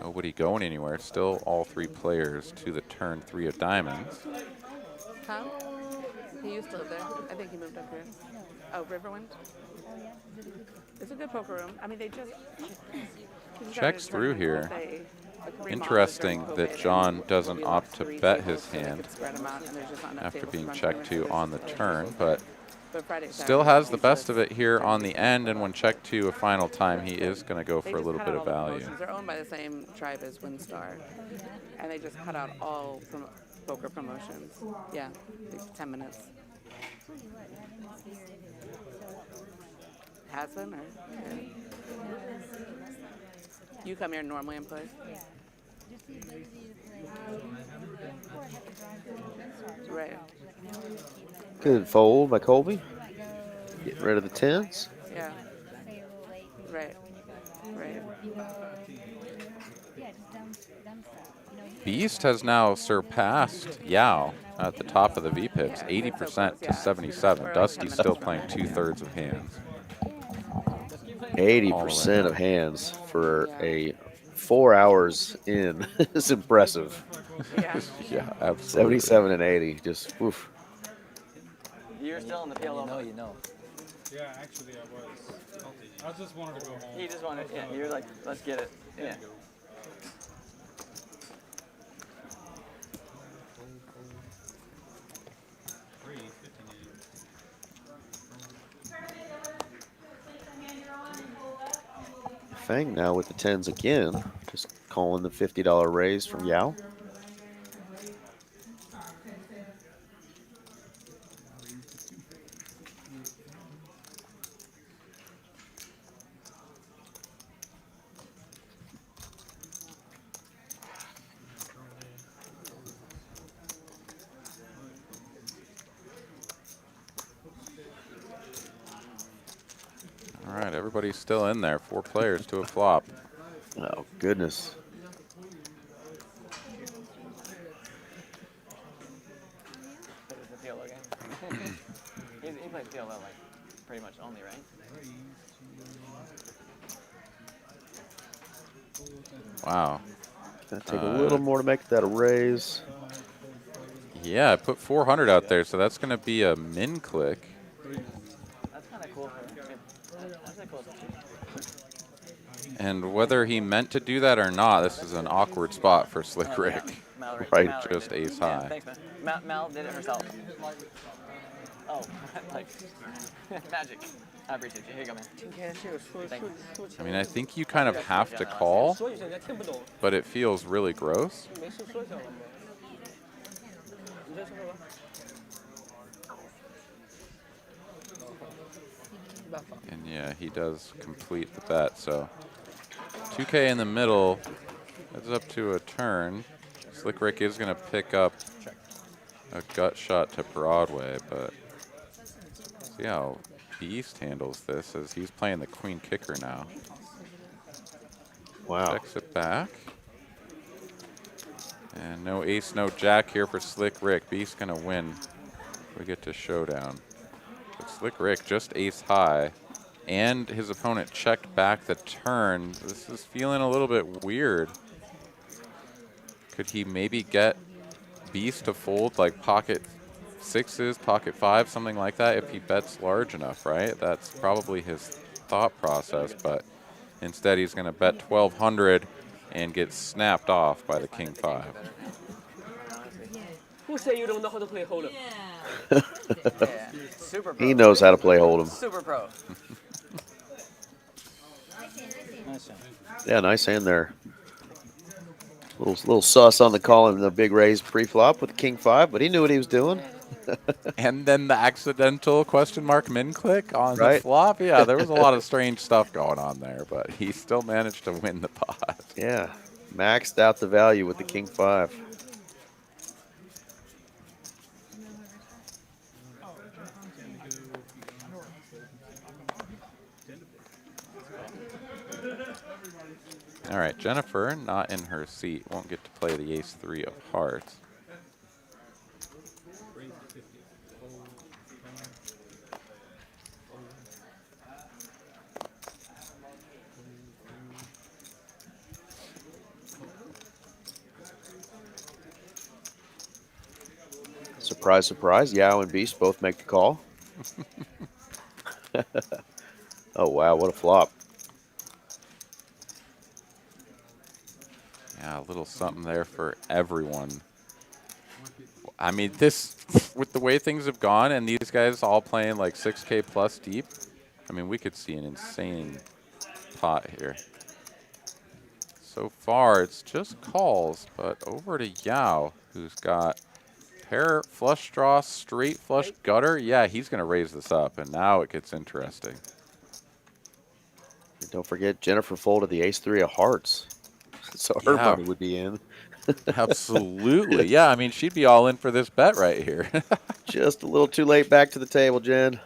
Nobody going anywhere. Still all 3 players to the turn 3 of diamonds. Huh? He used to live there. I think he moved up here. Oh, Riverwind? It's a good poker room. I mean, they just... Checks through here. Interesting that John doesn't opt to bet his hand after being checked to on the turn, but still has the best of it here on the end, and when checked to a final time, he is going to go for a little bit of value. They're owned by the same tribe as Windstar, and they just cut out all poker promotions. Yeah, like 10 minutes. Has been, or? Yeah. You come here normally and play? Right. Good fold by Colby. Getting rid of the 10s. Yeah. Right. Right. Beast has now surpassed Yao at the top of the VPIPs, 80% to 77. Dusty's still playing 2/3 of hands. 80% of hands for a 4 hours in is impressive. Yeah. Yeah, absolutely. 77 and 80, just oof. You're still in the PLO. You know. Yeah, actually, I was. I just wanted to go home. You just wanted, yeah. You're like, let's get it. Yeah. Fang now with the 10s again, just calling the $50 raise from Yao. All right, everybody's still in there. 4 players to a flop. Oh, goodness. The PLO game. he plays PLO like pretty much only, right? Wow. Gonna take a little more to make that a raise. Yeah, I put 400 out there, so that's going to be a min click. That's kind of cool. That's kind of cool. And whether he meant to do that or not, this is an awkward spot for Slick Rick. Right. Just ace Yeah, high. thanks, man. Mal did it herself. Oh, like magic. I appreciate you. Here you go, man. Thank you. I mean, I think you kind of have to call, but it feels really gross. And yeah, he does complete the bet. So 2K in the middle. That's up to a turn. Slick Rick is going to pick up a gut shot to Broadway, but see how Beast handles this as he's playing the queen kicker now. Wow. Checks it back. And no ace, no jack here for Slick Rick. Beast going to win. We get to showdown. But Slick Rick just ace high. And his opponent checked back the turn. This is feeling a little bit weird. Could he maybe get Beast to fold like pocket 6s, pocket 5, something like that if he bets large enough, right? That's probably his thought process, but instead he's going to bet 1,200 and get snapped off by the king 5. Who say you don't know how to play Hold'em? Yeah, super pro. He knows how to play Hold'em. Super pro. Yeah, nice hand there. Little sus on the call and the big raise pre-flop with the king 5, but he knew what he was doing. And then the accidental question mark min click on the Right. flop. Yeah, there was a lot of strange stuff going on there, but he still managed to win the pot. Yeah, maxed out the value with the king 5. All right, Jennifer, not in her seat, won't get to play the ace 3 of hearts. Surprise, surprise. Yao and Beast both make the call. Oh, wow. What a flop. Yeah, a little something there for everyone. I mean, this, with the way things have gone and these guys all playing like 6K plus deep, I mean, we could see an insane pot here. So far, it's just calls, but over to Yao, who's got pair, flush draw, straight flush gutter. Yeah, he's going to raise this up, and now it gets interesting. And don't forget, Jennifer folded the ace 3 of hearts. So her Yeah. money would be in. Absolutely. Yeah, I mean, she'd be all in for this bet right here. Just a little too late back to the table, Jen.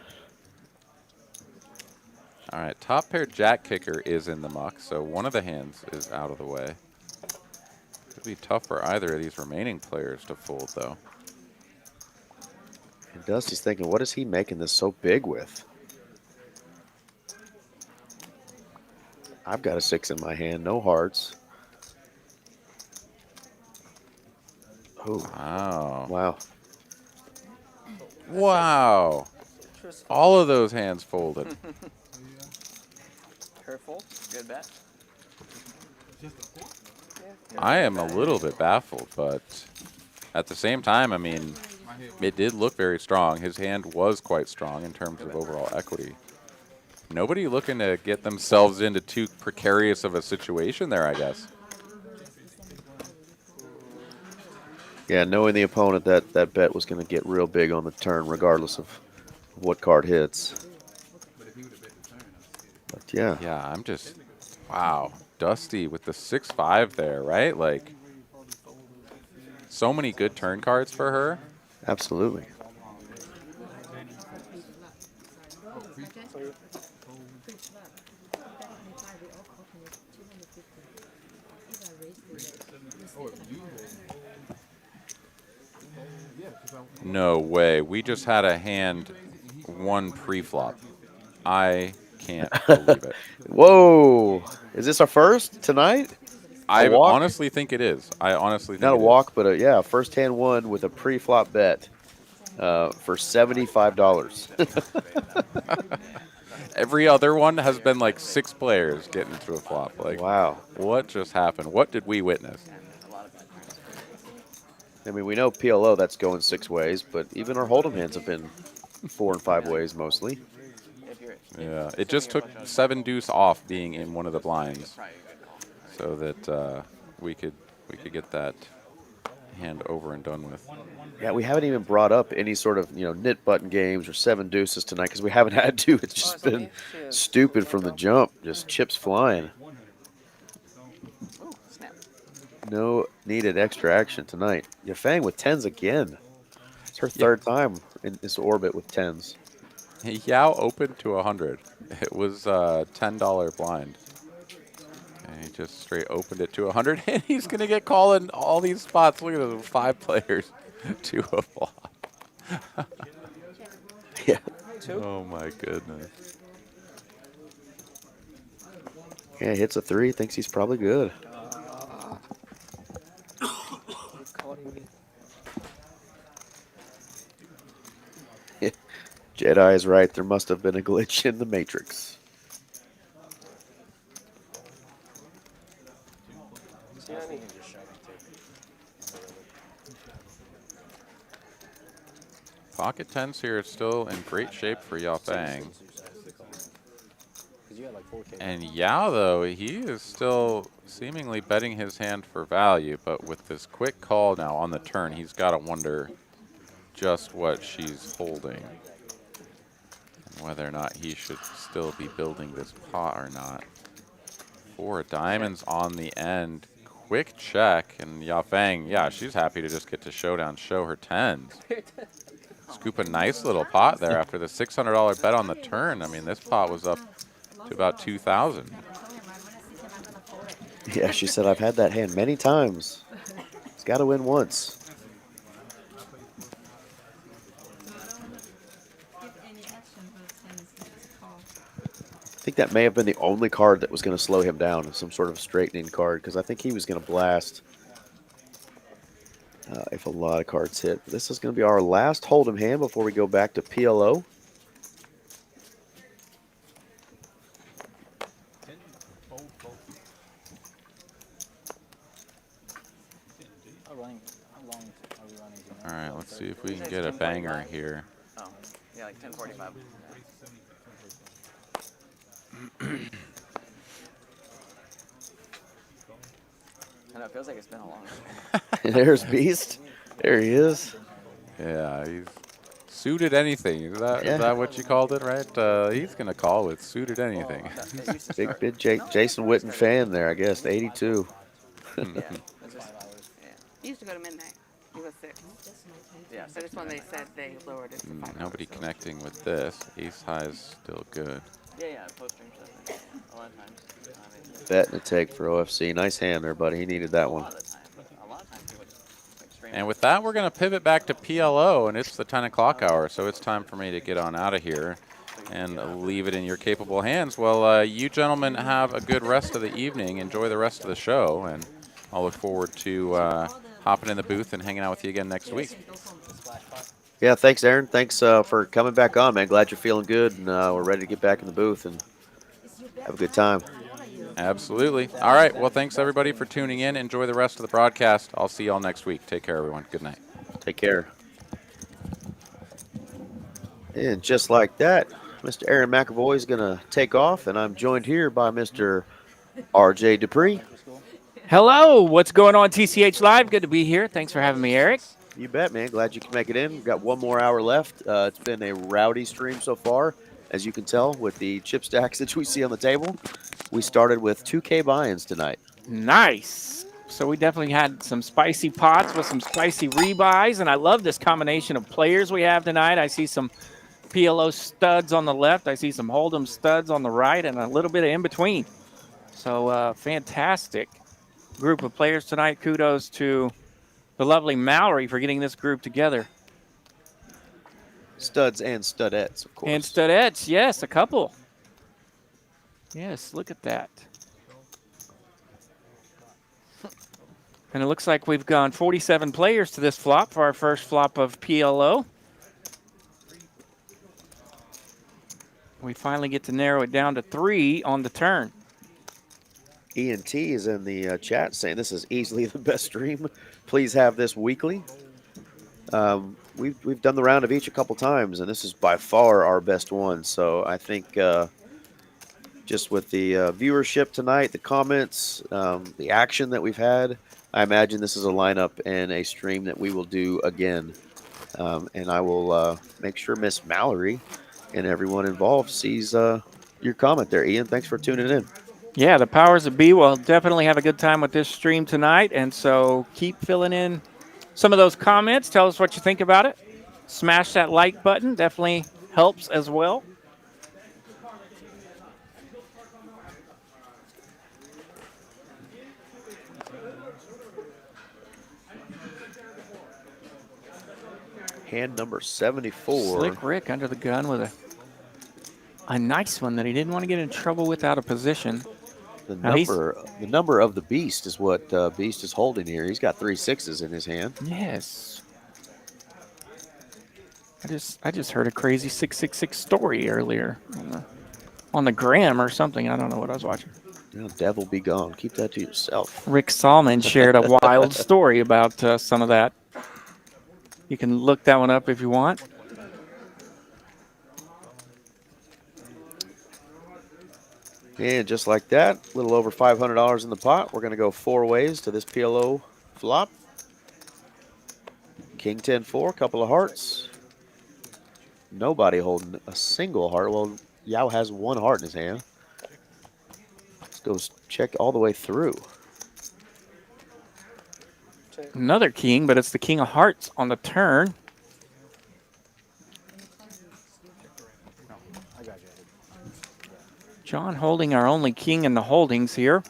All right, top pair jack kicker is in the muck, so one of the hands is out of the way. Could be tough for either of these remaining players to fold, though. And Dusty's thinking, what is he making this so big with? I've got a 6 in my hand, no hearts. Oh, wow. Wow. Wow. All of those hands folded. Careful. Good bet. I am a little bit baffled, but at the same time, I mean, it did look very strong. His hand was quite strong in terms of overall equity. Nobody looking to get themselves into too precarious of a situation there, I guess. Yeah, knowing the opponent, that bet was going to get real big on the turn, regardless of what card hits. But yeah. Yeah, I'm just, wow. Dusty with the 6-5 there, right? Like, so many good turn cards for her. Absolutely. No way. We just had a hand 1 pre-flop. I can't believe it. Whoa. Is this our first tonight? I honestly think it is. I honestly think not a it walk, but yeah, first hand 1 with a pre-flop bet for $75. Every other one has been like 6 players getting into a flop. Like, wow. What just happened? What did we witness? I mean, we know PLO, that's going 6 ways, but even our Hold'em hands have been 4 and 5 ways mostly. Yeah, it just took 7 deuce off being in one of the blinds, so that we could get that hand over and done with. Yeah, we haven't even brought up any sort of nit button games or 7 deuces tonight because we haven't had to. It's just been stupid from the jump, just chips flying. No needed extra action tonight. Yafang with 10s again. It's her third time in this orbit with 10s. Yao opened to 100. It was a $10 blind. And he just straight opened it to 100, and he's going to get called in all these spots. Look at those 5 players to a flop. Yeah. Oh, my goodness. Yeah, hits a 3, thinks he's probably good. Jedi is right. There must have been a glitch in the Matrix. Pocket 10s here is still in great shape for Yao Fang. And Yao, though, he is still seemingly betting his hand for value, but with this quick call now on the turn, he's got to wonder just what she's holding. Whether or not he should still be building this pot or not. 4 diamonds on the end. Quick check. And Yao Fang, yeah, she's happy to just get to showdown, show her 10s. Scoop a nice little pot there after the $600 bet on the turn. I mean, this pot was up to about 2,000. Yeah, she said, I've had that hand many times. It's got to win once. I think that may have been the only card that was going to slow him down, some sort of straightening card, because I think he was going to blast if a lot of cards hit. But this is going to be our last Hold'em hand before we go back to PLO. All right, let's see if we can get a banger here. Oh, yeah, like 10:45. I know, it feels like it's been a long time. There's Beast. There he is. Yeah, he's suited anything. Is that what you called it, right? He's going to call it suited anything. Big Jason Witten fan there, I guess, 82. He used to go to midnight. It was 6. Yeah, So this one they said they lowered it to $5. Nobody connecting with this. Ace high is still good. Yeah, post-stream stuff. A lot of times. Bet and a take for OFC. Nice hand there, buddy. He needed that one. A lot of times people just like stream. And with that, we're going to pivot back to PLO, and it's the 10 o'clock hour, so it's time for me to get on out of here and leave it in your capable hands. Well, you gentlemen have a good rest of the evening. Enjoy the rest of the show, and I'll look forward to hopping in the booth and hanging out with you again next week. Yeah, thanks, Aaron. Thanks for coming back on, man. Glad you're feeling good, and we're ready to get back in the booth and have a good time. Absolutely. All right. Well, thanks, everybody, for tuning in. Enjoy the rest of the broadcast. I'll see you all next week. Take care, everyone. Good night. Take care. And just like that, Mr. Aaron McAvoy is going to take off, and I'm joined here by Mr. R.J. Dupree. Hello. What's going on, TCH Live? Good to be here. Thanks for having me, Eric. You bet, man. Glad you can make it in. We've got one more hour left. It's been a rowdy stream so far, as you can tell with the chip stacks that we see on the table. We started with 2K buy-ins tonight. Nice. So we definitely had some spicy pots with some spicy rebuys, and I love this combination of players we have tonight. I see some PLO studs on the left. I see some Hold'em studs on the right, and a little bit of in between. So fantastic group of players tonight. Kudos to the lovely Mallory for getting this group together. Studs and studettes, of course. And studettes, yes, a couple. Yes, look at that. And it looks like we've gone 47 players to this flop for our first flop of PLO. We finally get to narrow it down to 3 on the turn. Ian T is in the chat saying this is easily the best stream. Please have this weekly. We've done the round of each a couple times, and this is by far our best one. So I think just with the viewership tonight, the comments, the action that we've had, I imagine this is a lineup and a stream that we will do again. And I will make sure Miss Mallory and everyone involved sees your comment there. Ian, thanks for tuning in. Yeah, the powers that be will definitely have a good time with this stream tonight. And so keep filling in some of those comments. Tell us what you think about it. Smash that like button. Definitely helps as well. Hand number 74. Slick Rick under the gun with a nice one that he didn't want to get in trouble with out of position. The number of the beast is what Beast is holding here. He's got 3 6s in his hand. Yes. I just heard a crazy 666 story earlier on the gram or something. I don't know what I was watching. Oh, devil be gone. Keep that to yourself. Rick Salmon shared a wild story about some of that. You can look that one up if you want. And just like that, a little over $500 in the pot. We're going to go 4 ways to this PLO flop. King 10-4, couple of hearts. Nobody holding a single heart. Well, Yao has 1 heart in his hand. Let's go check all the way through. Another king, but it's the king of hearts on the turn. John holding our only king in the holdings here.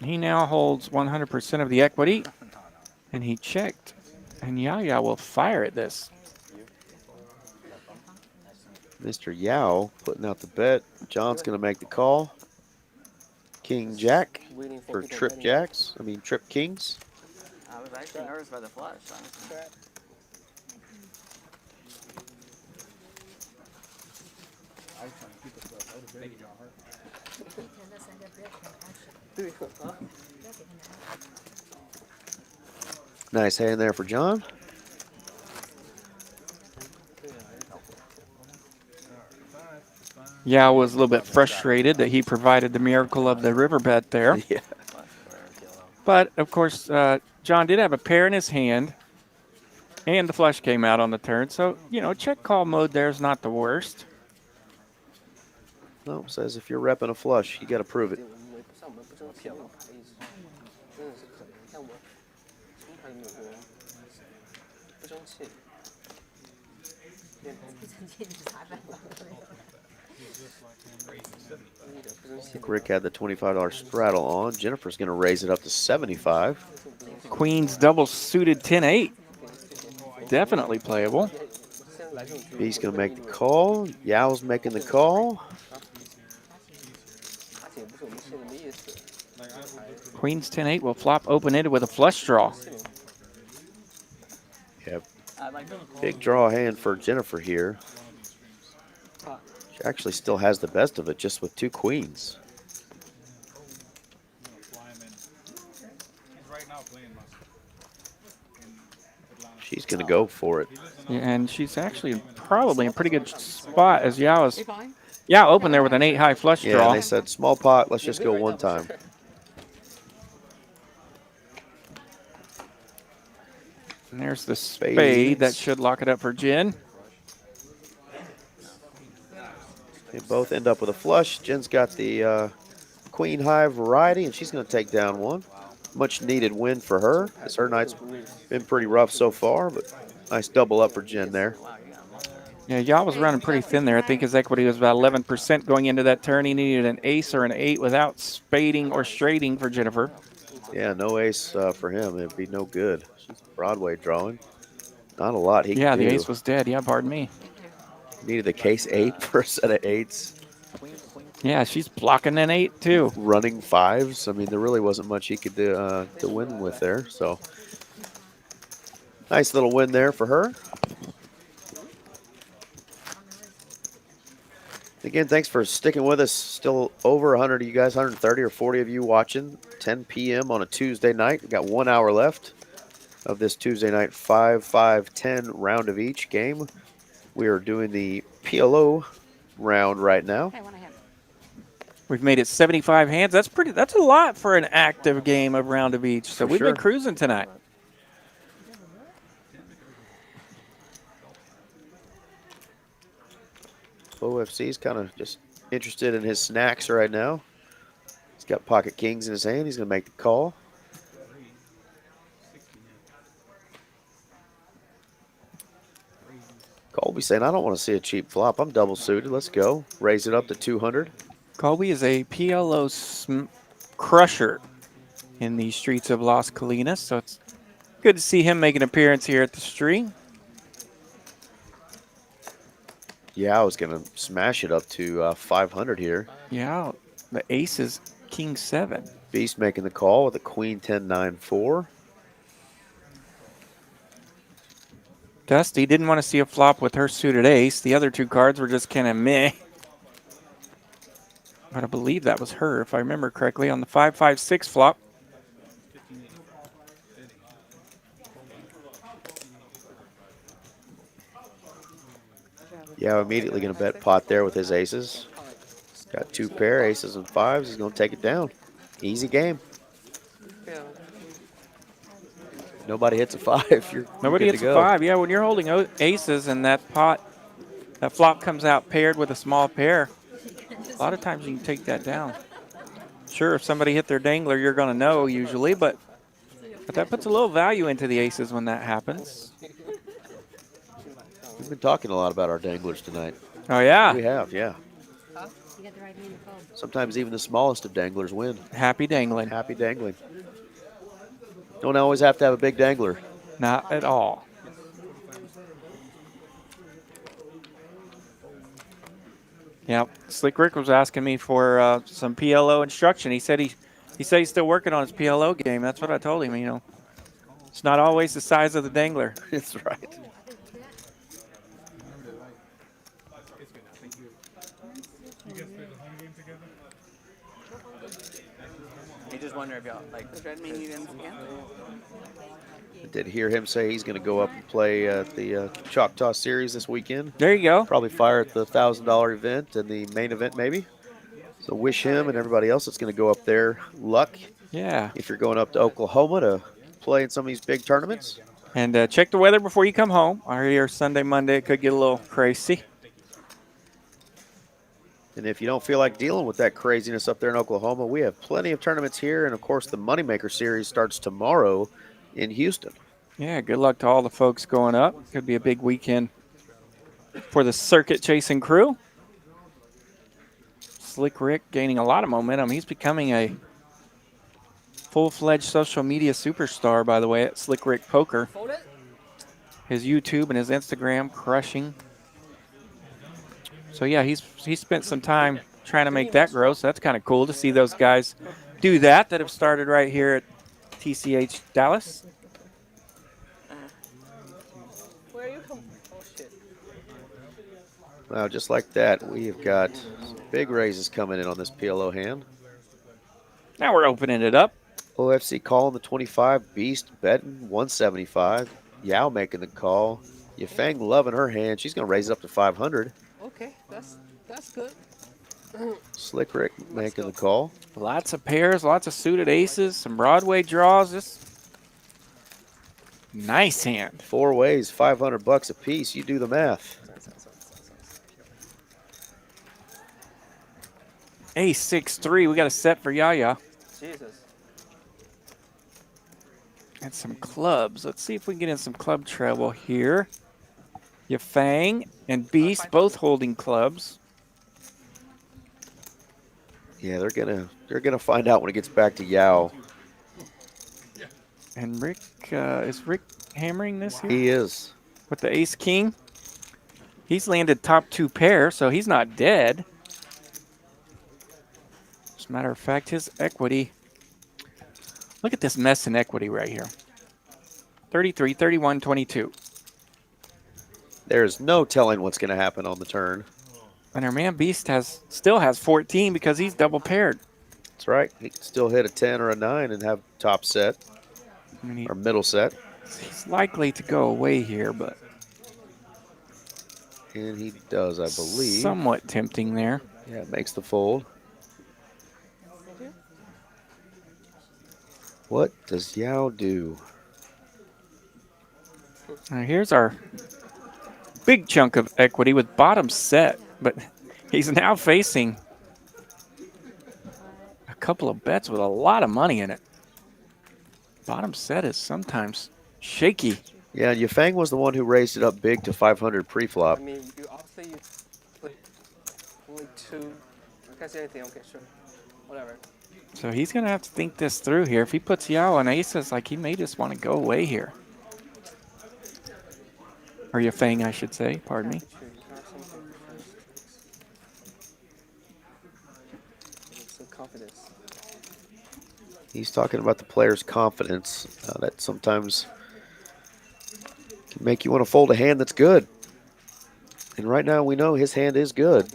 He now holds 100% of the equity, and he checked. And Yaya will fire at this. Mr. Yao putting out the bet. John's going to make the call. King Jack for trip jacks. I mean, trip kings. I was actually nervous by the flush, honestly. Nice hand there for John. Yao was a little bit frustrated that he provided the miracle of the riverbed there. Yeah. But, of course, John did have a pair in his hand, and the flush came out on the turn. So, you know, check call mode there is not the worst. No, says if you're repping a flush, you got to prove it. 我们不争气，我不好意思，真的是可怜。像我从小就有过不争气。Rick had the $25 straddle on. Jennifer's going to raise it up to 75. Queen's double suited 10-8. Definitely playable. B's going to make the call. Yao's making the call. Queen's 10-8 will flop open-ended with a flush draw. Yep. Big draw hand for Jennifer here. She actually still has the best of it, just with 2 queens. She's going to go for it. Yeah, and she's actually probably in a pretty good spot as Yao is. Yeah, open there with an 8 high flush draw. Yeah, they said small pot, let's just go one time. And there's the spade that should lock it up for Jen. They both end up with a flush. Jen's got the queen high variety, and she's going to take down one. Much needed win for her, as her night's been pretty rough so far, but nice double up for Jen there. Yeah, Yao was running pretty thin there. I think his equity was about 11% going into that turn. He needed an ace or an 8 without spading or straighting for Jennifer. Yeah, no ace for him. It'd be no good. She's Broadway drawing. Not a lot he Yeah, could do. the ace was dead. Yeah, pardon me. Needed the case 8 for a set of 8s. Yeah, she's blocking an 8 too. Running 5s. I mean, there really wasn't much he could do to win with there. So, nice little win there for her. Again, thanks for sticking with us. Still over 100 of you guys, 130 or 40 of you watching. 10 p.m. on a Tuesday night. We've got 1 hour left of this Tuesday night 5-5-10 round of each game. We are doing the PLO round right now. We've made it 75 hands. That's a lot for an active game of round of each. So we've been cruising tonight. OFC's kind of just interested in his snacks right now. He's got pocket kings in his hand. He's going to make the call. Colby saying, I don't want to see a cheap flop. I'm double suited. Let's go. Raise it up to 200. Colby is a PLO crusher in the streets of Las Colinas. So it's good to see him make an appearance here at the street. Yeah, I was going to smash it up to 500 here. Yeah, the ace is king 7. Beast making the call with a queen 10-9-4. Dusty didn't want to see a flop with her suited ace. The other 2 cards were just kind of meh. But I believe that was her, if I remember correctly, on the 5-5-6 flop. Yeah, immediately going to bet pot there with his aces. He's got 2 pair, aces and 5s. He's going to take it down. Easy game. Nobody hits a 5. Nobody hits a 5. Yeah, when you're holding aces and that flop comes out paired with a small pair, a lot of times you can take that down. Sure, if somebody hit their dangler, you're going to know usually, but that puts a little value into the aces when that happens. We've been talking a lot about our danglers tonight. Oh, yeah? We have, yeah. Sometimes even the smallest of danglers win. Happy dangling. Happy dangling. Don't always have to have a big dangler. Not at all. Yeah, Slick Rick was asking me for some PLO instruction. He said he's still working on his PLO game. That's what I told him. You know, it's not always the size of the dangler. That's right. You just wonder if y'all like. Does that mean you didn't scan? I did hear him say he's going to go up and play at the Choctaw Series this weekend. There you go. Probably fire at the $1,000 event and the main event maybe. So wish him and everybody else that's going to go up there luck. Yeah. If you're going up to Oklahoma to play in some of these big tournaments. And check the weather before you come home. I hear Sunday, Monday it could get a little crazy. And if you don't feel like dealing with that craziness up there in Oklahoma, we have plenty of tournaments here. And, of course, the Moneymaker Series starts tomorrow in Houston. Yeah, good luck to all the folks going up. Could be a big weekend for the circuit chasing crew. Slick Rick gaining a lot of momentum. He's becoming a full-fledged social media superstar, by the way, at Slick Rick Poker. His YouTube and his Instagram crushing. So, yeah, he's spent some time trying to make that grow, so that's kind of cool to see those guys do that have started right here at TCH Dallas. Where are you from? Oh, shit. Now, just like that, we have got some big raises coming in on this PLO hand. Now we're opening it up. OFC calling the 25, Beast betting 175. Yao making the call. Yafeng loving her hand. She's going to raise it up to 500. Okay, that's good. Slick Rick making the call. Lots of pairs, lots of suited aces, some Broadway draws. Just nice hand. 4 ways, $500 a piece. You do the math. Ace 6-3. We got a set for Yaya. Jesus. And some clubs. Let's see if we can get in some club treble here. Yafeng and Beast both holding clubs. Yeah, they're gonna find out when it gets back to Yao. And Rick, is Rick hammering this here? He is. With the ace king. He's landed top 2 pair, so he's not dead. As a matter of fact, his equity. Look at this mess in equity right here. 33, 31, 22. There's no telling what's going to happen on the turn. And our man Beast still has 14 because he's double paired. That's right. He can still hit a 10 or a 9 and have top set or middle set. He's likely to go away here, but. And he does, I believe. Somewhat tempting there. Yeah, it makes the fold. What does Yao do? Now here's our big chunk of equity with bottom set, but he's now facing a couple of bets with a lot of money in it. Bottom set is sometimes shaky. Yeah, Yafeng was the one who raised it up big to 500 pre-flop. I mean, you obviously put only 2. I can't say anything. Okay, sure. Whatever. So he's going to have to think this through here. If he puts Yao on aces, like he may just want to go away here. Or Yafeng, I should say. Pardon me. Some confidence. He's talking about the player's confidence. That sometimes can make you want to fold a hand that's good. And right now we know his hand is good.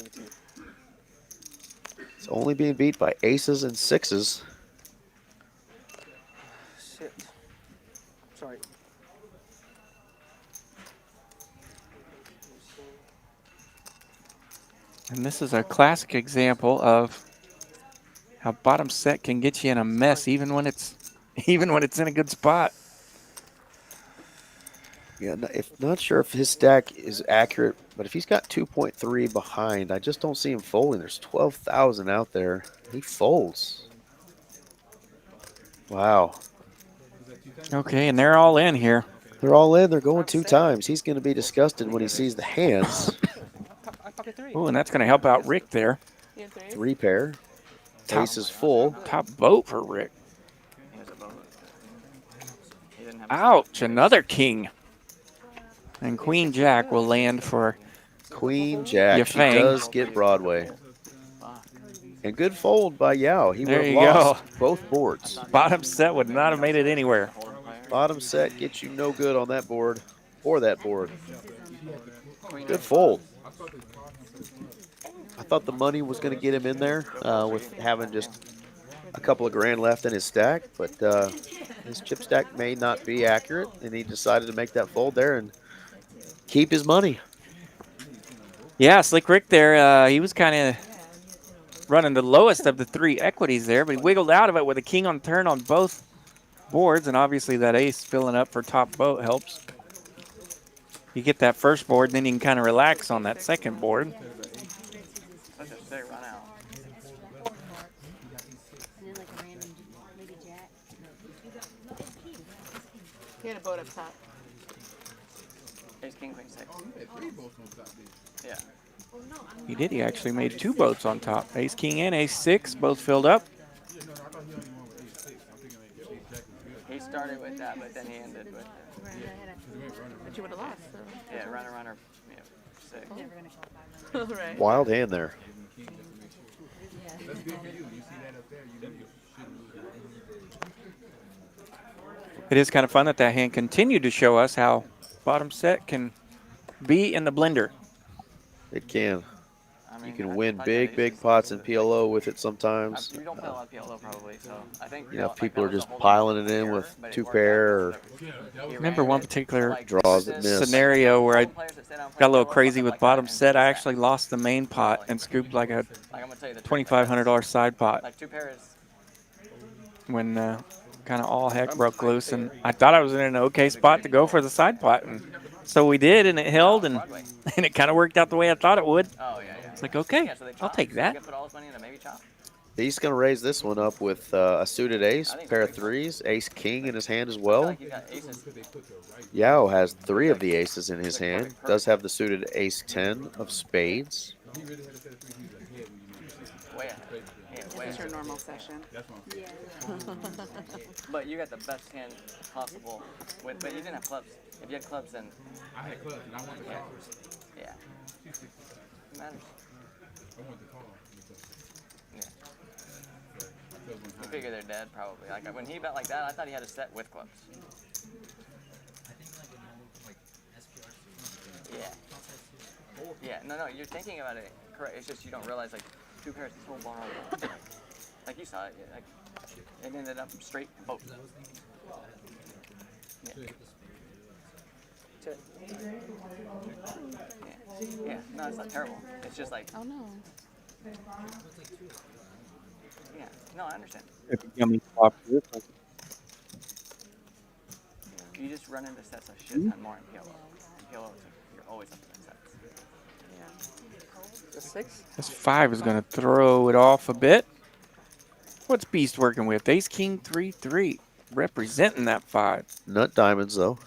It's only being beat by aces and 6s. Shit. Sorry. And this is a classic example of how bottom set can get you in a mess even when it's in a good spot. Yeah, not sure if his stack is accurate, but if he's got 2.3 behind, I just don't see him folding. There's 12,000 out there. He folds. Wow. Okay, and they're all in here. They're all in. They're going 2 times. He's going to be disgusted when he sees the hands. Oh, and that's going to help out Rick there. 3 pair. Ace is full. Top boat for Rick. Ouch, another king. And Queen Jack will land for Queen Jack. She does get Broadway. And good fold by Yao. He would have lost both boards. Bottom set would not have made it anywhere. Bottom set gets you no good on that board or that board. Good fold. I thought the money was going to get him in there with having just a couple of grand left in his stack, but his chip stack may not be accurate, and he decided to make that fold there and keep his money. Yeah, Slick Rick there, he was kind of running the lowest of the 3 equities there, but he wiggled out of it with a king on turn on both boards, and obviously that ace filling up for top boat helps. You get that first board, then you can kind of relax on that second board. Such a sick run He had a boat up top. Ace, king, queen, 6. Yeah. He did. He actually made 2 boats on top. Ace, king, and ace 6, both filled up. He started with that, but then he ended with. But you would have lost. So. Yeah, runner, 6. Right. Wild hand there. It is kind of fun that that hand continued to show us how bottom set can be in the blender. It can. I mean, You can win big pots in PLO with it sometimes. You don't play a lot of PLO probably, so I think You know, people are just piling it in with 2 pair or I remember one particular draws that miss. scenario where I got a little crazy with bottom set. I actually lost the main pot and scooped like a $2,500 side pot like 2 pairs. when kind of all heck broke loose. And I thought I was in an okay spot to go for the side pot. And so we did, and it held, and it kind of worked out the way I thought it would. Oh, yeah. It's like, okay, I'll take that. He's going to raise this one up with a suited ace, pair of 3s, ace king in his hand as well. Yao has 3 of the aces in his hand. Does have the suited ace 10 of spades. This is your normal session. Yeah. But you got the best hand possible. But you didn't have clubs. If you had clubs, then I had clubs, and I wanted to call first. Yeah. It matters. I wanted to call. Yeah. You figure they're dead, probably. Like when he bet like that, I thought he had a set with clubs. Yeah. Yeah. No. You're thinking about it correct. It's just you don't realize like 2 pairs is full bar. Like you saw it. Like it ended up straight boat. Yeah. Yeah, no, it's not terrible. It's just like, oh no. Yeah, no, I understand. Yummy flop. You just run into sets of shit ton more in PLO. In PLO, you're always up against sets. Yeah. The 6? This 5 is going to throw it off a bit. What's Beast working with? Ace, king, 3-3. Representing that 5. Nut diamonds, though.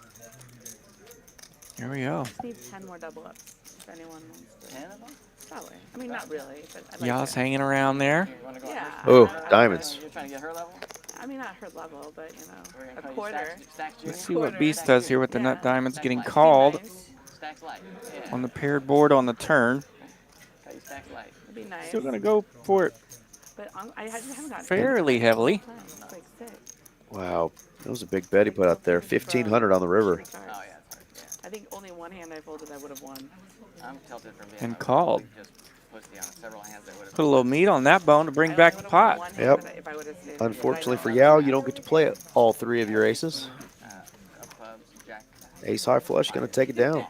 Here we go. Just need 10 more double ups if anyone wants to. 10 of them? Probably. I mean, not really, but I'd like Y'all's to. hanging around there. Yeah. Oh, diamonds. You're trying to get her level? I mean, not her level, but you know, a quarter. Let's see what Beast does here with the nut diamonds getting called Stacks light. Yeah. on the paired board on the turn. Stacks light. It'd be nice. Still going to go for it But I haven't gotten fairly heavily. It's like 6. Wow, that was a big bet he put out there. 1,500 on the river. Oh, yeah. I think only one hand I folded I would have won. I'm tilted from being And called. just pussy on several hands that would have. Put a little meat on that bone to bring back the pot. Yep. Unfortunately for Yao, you don't get to play all 3 of your aces. Clubs, jack. Ace high flush going to take it down. No,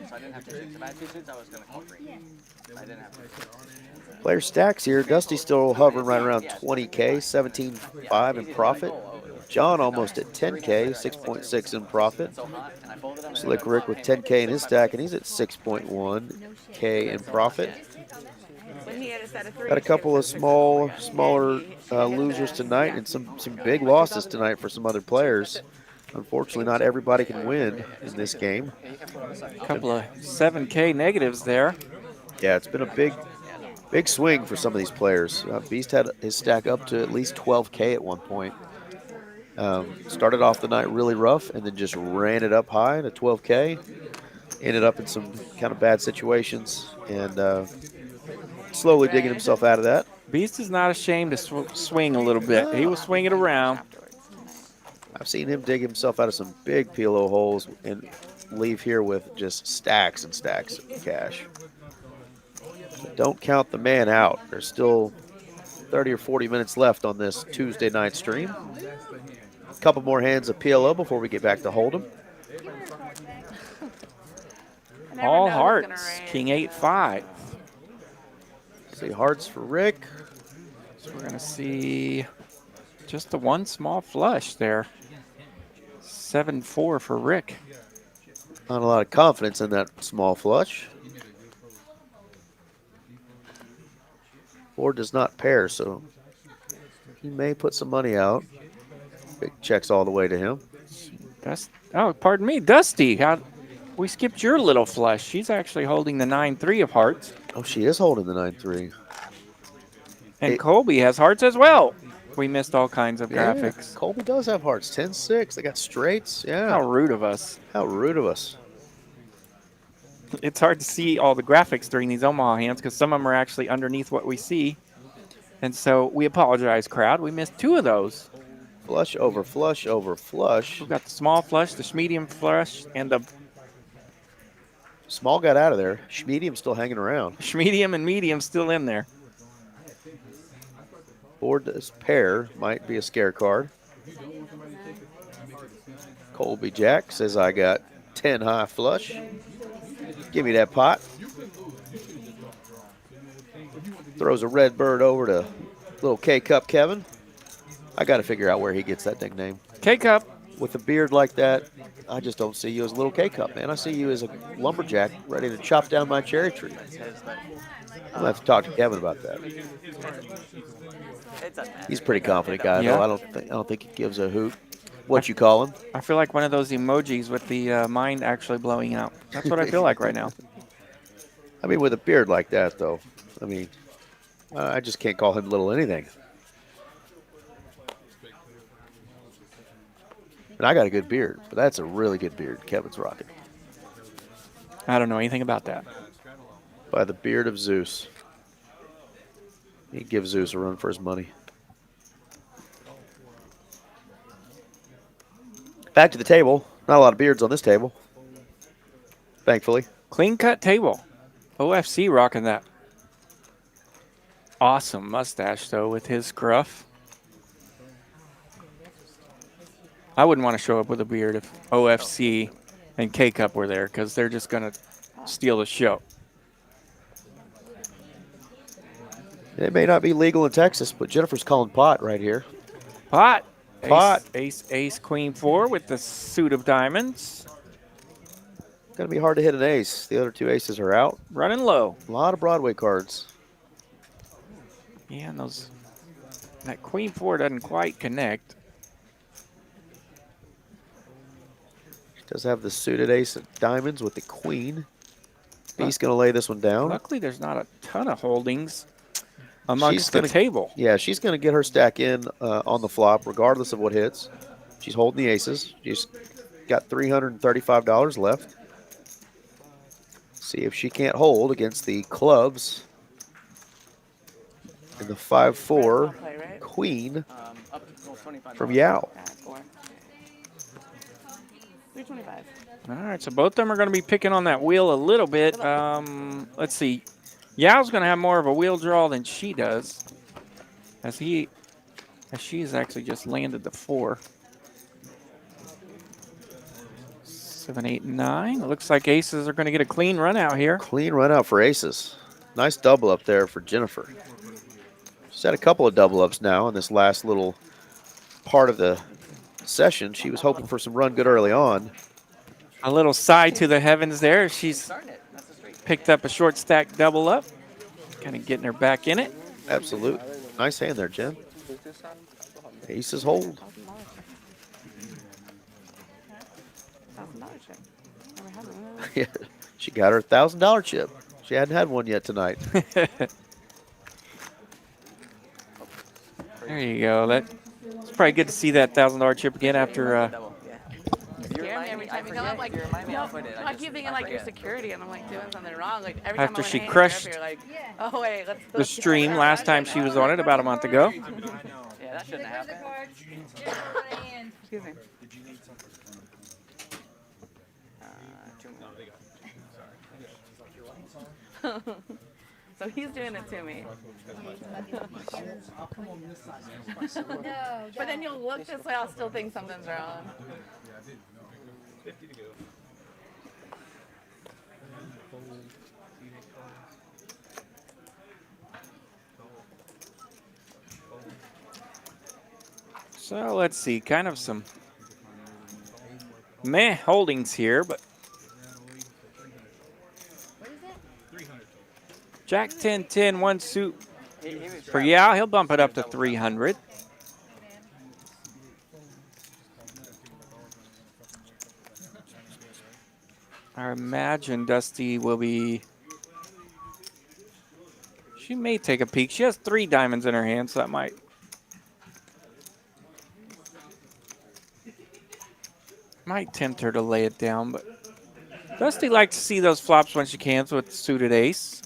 so I didn't have 2 suits. If I had 2 suits, I was going to call 3. I didn't have 2 suits. Player stacks here. Dusty's still hovering right around 20K, 17.5 in profit. John almost at 10K, 6.6 in profit. Slick Rick with 10K in his stack, and he's at 6.1K in profit. Got a couple of smaller losers tonight, and some big losses tonight for some other players. Unfortunately, not everybody can win in this game. A couple of 7K negatives there. Yeah, it's been a big swing for some of these players. Beast had his stack up to at least 12K at one point. Started off the night really rough and then just ran it up high to 12K. Ended up in some kind of bad situations and slowly digging himself out of that. Beast is not ashamed to swing a little bit. He will swing it around. I've seen him dig himself out of some big PLO holes and leave here with just stacks and stacks of cash. But don't count the man out. There's still 30 or 40 minutes left on this Tuesday night stream. A couple more hands of PLO before we get back to Hold'em. All hearts. King 8-5. See hearts for Rick. So we're going to see just the one small flush there. 7-4 for Rick. Not a lot of confidence in that small flush. Board does not pair, so he may put some money out. Big checks all the way to him. Oh, pardon me, Dusty. We skipped your little flush. She's actually holding the 9-3 of hearts. Oh, she is holding the 9-3. And Colby has hearts as well. We missed all kinds of graphics. Colby does have hearts. 10-6. They got straights. Yeah. How rude of us. How rude of us. It's hard to see all the graphics during these Omaha hands because some of them are actually underneath what we see. And so we apologize, crowd. We missed 2 of those. Flush over flush over flush. We've got the small flush, the medium flush, and the... Small got out of there. Medium's still hanging around. Medium and medium still in there. Board this pair might be a scare card. Colby Jack says I got 10 high flush. Give me that pot. Throws a red bird over to little K-Cup Kevin. I got to figure out where he gets that nickname. K-Cup. With a beard like that, I just don't see you as a little K-Cup, man. I see you as a lumberjack ready to chop down my cherry tree. I'm going to have to talk to Kevin about that. He's a pretty confident guy, though. I don't think he gives a hoot what you call him. I feel like one of those emojis with the mind actually blowing out. That's what I feel like right now. I mean, with a beard like that, though, I mean, I just can't call him little anything. And I got a good beard, but that's a really good beard Kevin's rocking. I don't know anything about that. By the beard of Zeus. He gives Zeus a run for his money. Back to the table. Not a lot of beards on this table. Thankfully. Clean cut table. OFC rocking that. Awesome mustache, though, with his scruff. I wouldn't want to show up with a beard if OFC and K-Cup were there because they're just going to steal the show. It may not be legal in Texas, but Jennifer's calling pot right here. Pot. Pot. Ace, queen 4 with the suit of diamonds. Going to be hard to hit an ace. The other 2 aces are out. Running low. A lot of Broadway cards. Yeah, and that queen 4 doesn't quite connect. Does have the suited ace of diamonds with the queen. He's going to lay this one down. Luckily, there's not a ton of holdings amongst the table. Yeah, she's going to get her stack in on the flop, regardless of what hits. She's holding the aces. She's got $335 left. See if she can't hold against the clubs. And the 5-4 queen from Yao. 325. All right, so both of them are going to be picking on that wheel a little bit. Let's see. Yao's going to have more of a wheel draw than she does, as she's actually just landed the 4. 7, 8, 9. It looks like aces are going to get a clean run out here. Clean run out for aces. Nice double up there for Jennifer. She's had a couple of double ups now in this last little part of the session. She was hoping for some run good early on. A little side to the heavens there. She's picked up a short stack double up. Kind of getting her back in it. Absolute. Nice hand there, Jen. Aces hold. Yeah, she got her $1,000 chip. She hadn't had one yet tonight. There you go. It's probably good to see that $1,000 chip again after. Every time you come up, like, I keep thinking like you're security, and I'm like doing something wrong. Like every After time I she went crushed you're like, oh wait, let's the stream last time she was on it about a month ago. Yeah, that shouldn't have happened. Excuse me. So he's doing it to me. But then you'll look this way, I'll still think something's wrong. 50 to go. So let's see, kind of some meh holdings here, but Jack 10-10, 1 suit for Yao. He'll bump it up to 300. I imagine Dusty will be. She may take a peek. She has 3 diamonds in her hand, so that might tempt her to lay it down. But Dusty likes to see those flops when she can with suited ace,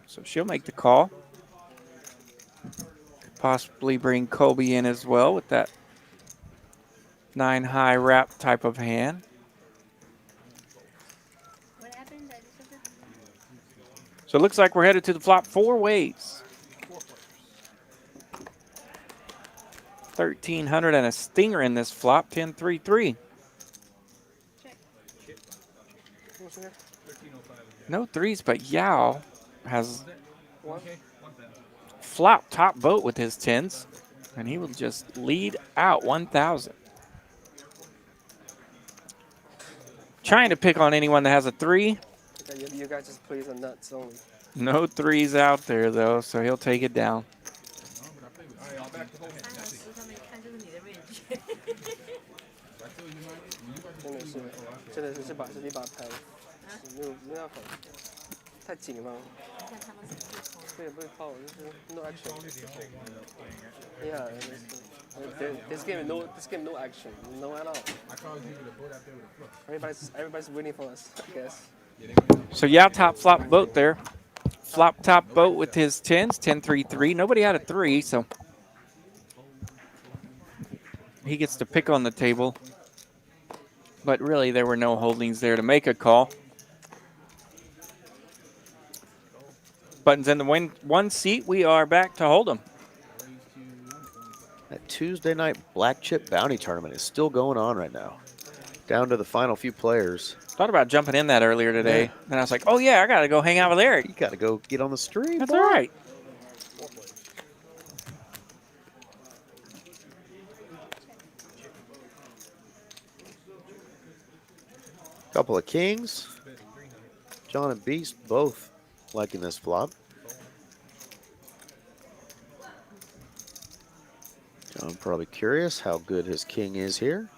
so she'll make the call. Could possibly bring Kobe in as well with that 9 high wrap type of hand. So it looks like we're headed to the flop 4 ways. 1,300 and a stinger in this flop, 10-3-3. No threes, but Yao has flop top boat with his 10s, and he will just lead out 1,000. Trying to pick on anyone that has a 3. You guys just play the nuts only. No 3s out there, though, so he'll take it down. 真的是这把牌，没办法，太紧了。这也不会靠，就是 no action。Yeah, this game no action, no at all. Everybody's waiting for us, I guess. So Yao top flop boat there. Flop top boat with his 10s, 10-3-3. Nobody had a 3, so he gets to pick on the table. But really, there were no holdings there to make a call. Buttons in the one seat. We are back to hold 'em. That Tuesday night black chip bounty tournament is still going on right now. Down to the final few players. Thought about jumping in that earlier today. Yeah. And I was like, oh, yeah, I got to go hang out with Eric. You got to go get on the stream. That's boy. all right. Couple of kings. John and Beast both liking this flop. John probably curious how good his king is here.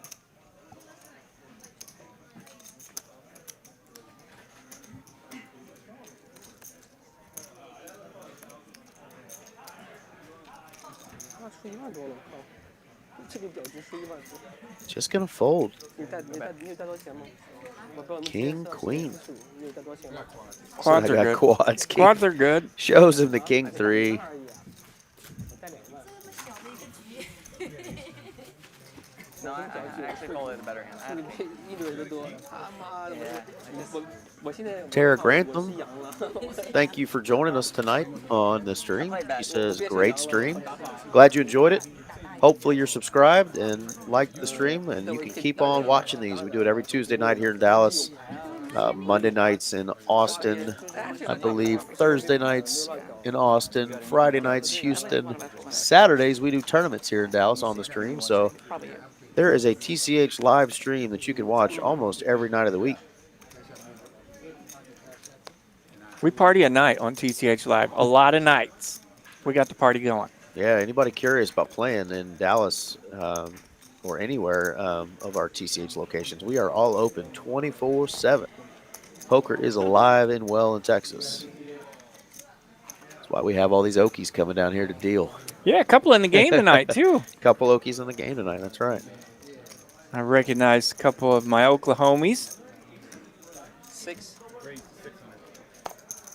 Just gonna fold. King, queen. Quads So I are got good. Quads. Quads are good. Shows him the king 3. No, I actually folded a better hand. Tara Grantham, thank you for joining us tonight on the stream. He says, great stream. Glad you enjoyed it. Hopefully you're subscribed and like the stream, and you can keep on watching these. We do it every Tuesday night here in Dallas, Monday nights in Austin, I believe Thursday nights in Austin, Friday nights Houston, Saturdays we do tournaments here in Dallas on the stream. So there is a TCH live stream that you can watch almost every night of the week. We party a night on TCH Live. A lot of nights. We got the party going. Yeah, anybody curious about playing in Dallas or anywhere of our TCH locations, we are all open 24/7. Poker is alive and well in Texas. That's why we have all these Okies coming down here to deal. Yeah, a couple in the game tonight, too. Couple Okies in the game tonight, that's right. I recognize a couple of my Oklahomies. 6.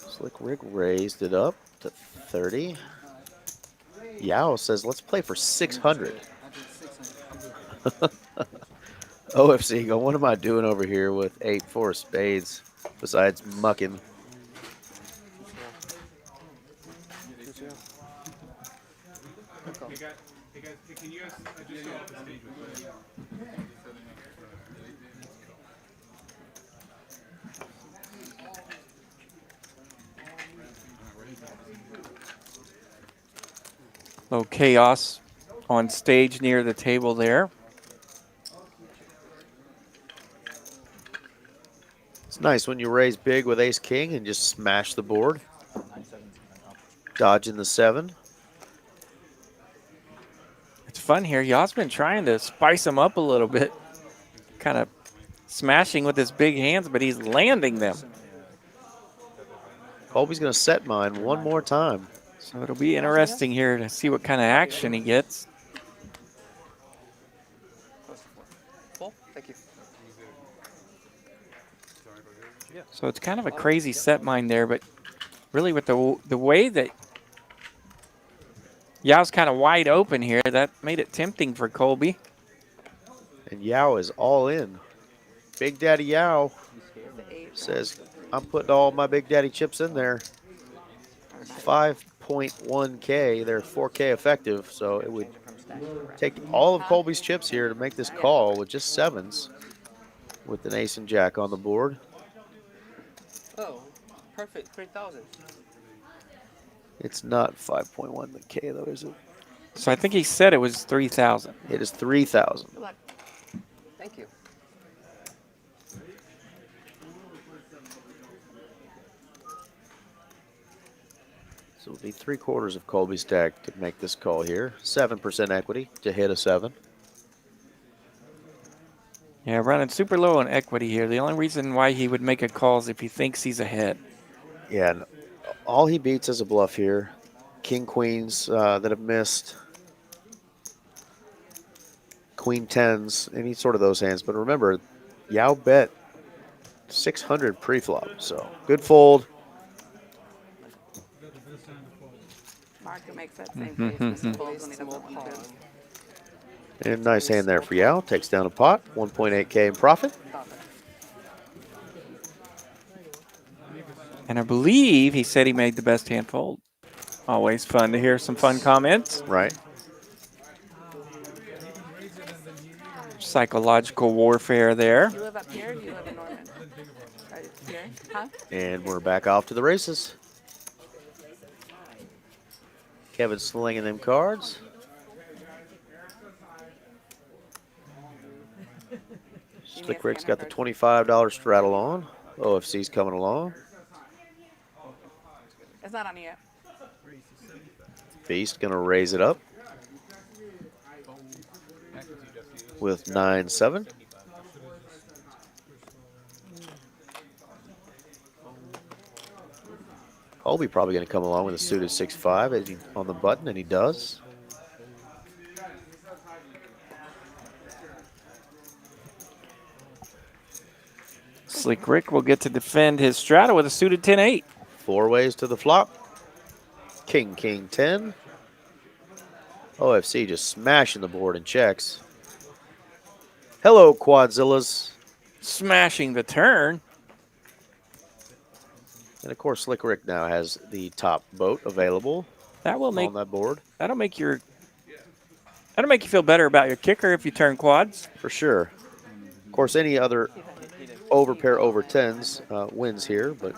Slick Rick raised it up to 30. Yao says, let's play for 600. OFC, go, what am I doing over here with 8-4 spades besides mucking? Little chaos on stage near the table there. It's nice when you raise big with ace-king and just smash the board. Dodging the 7. It's fun here. Y'all's been trying to spice them up a little bit. Kind of smashing with his big hands, but he's landing them. Colby's going to set mine one more time. So it'll be interesting here to see what kind of action he gets. Full? Thank you. So it's kind of a crazy set mine there, but really with the way that Yao's kind of wide open here, that made it tempting for Colby. And Yao is all in. Big Daddy Yao says, I'm putting all my Big Daddy chips in there. 5.1K, they're 4K effective, so it would take all of Colby's chips here to make this call with just sevens with an ace and jack on the board. Oh, perfect. 3,000. It's not 5.1K though, is it? So I think he said it was 3,000. It is 3,000. Good luck. Thank you. So it'll be 3/4 of Colby's stack to make this call here. 7% equity to hit a 7. Yeah, running super low on equity here. The only reason why he would make a call is if he thinks he's ahead. Yeah, and all he beats is a bluff here. King queens that have missed. Queen tens, any sort of those hands. But remember, Yao bet 600 pre-flop, so good fold. Mark makes that same face. Mr. Folds when he does that one too. And nice hand there for Yao. Takes down a pot, 1.8K in profit. And I believe he said he made the best hand fold. Always fun to hear some fun comments. Right. Psychological warfare there. Do you live up here or do you live in Norman? Right here? Huh? And we're back off to the races. Kevin slinging them cards. Slick Rick's got the $25 straddle on. OFC's coming along. It's not on yet. Beast gonna raise it up with 9-7. Colby probably gonna come along with a suited 6-5 on the button, and he does. Slick Rick will get to defend his straddle with a suited 10-8. 4 ways to the flop. King, king, 10. OFC just smashing the board and checks. Hello, Quadzillas. Smashing the turn. And of course, Slick Rick now has the top boat available. That will make on that board. That'll make you feel better about your kicker if you turn quads. For sure. Of course, any other overpair over 10s wins here, but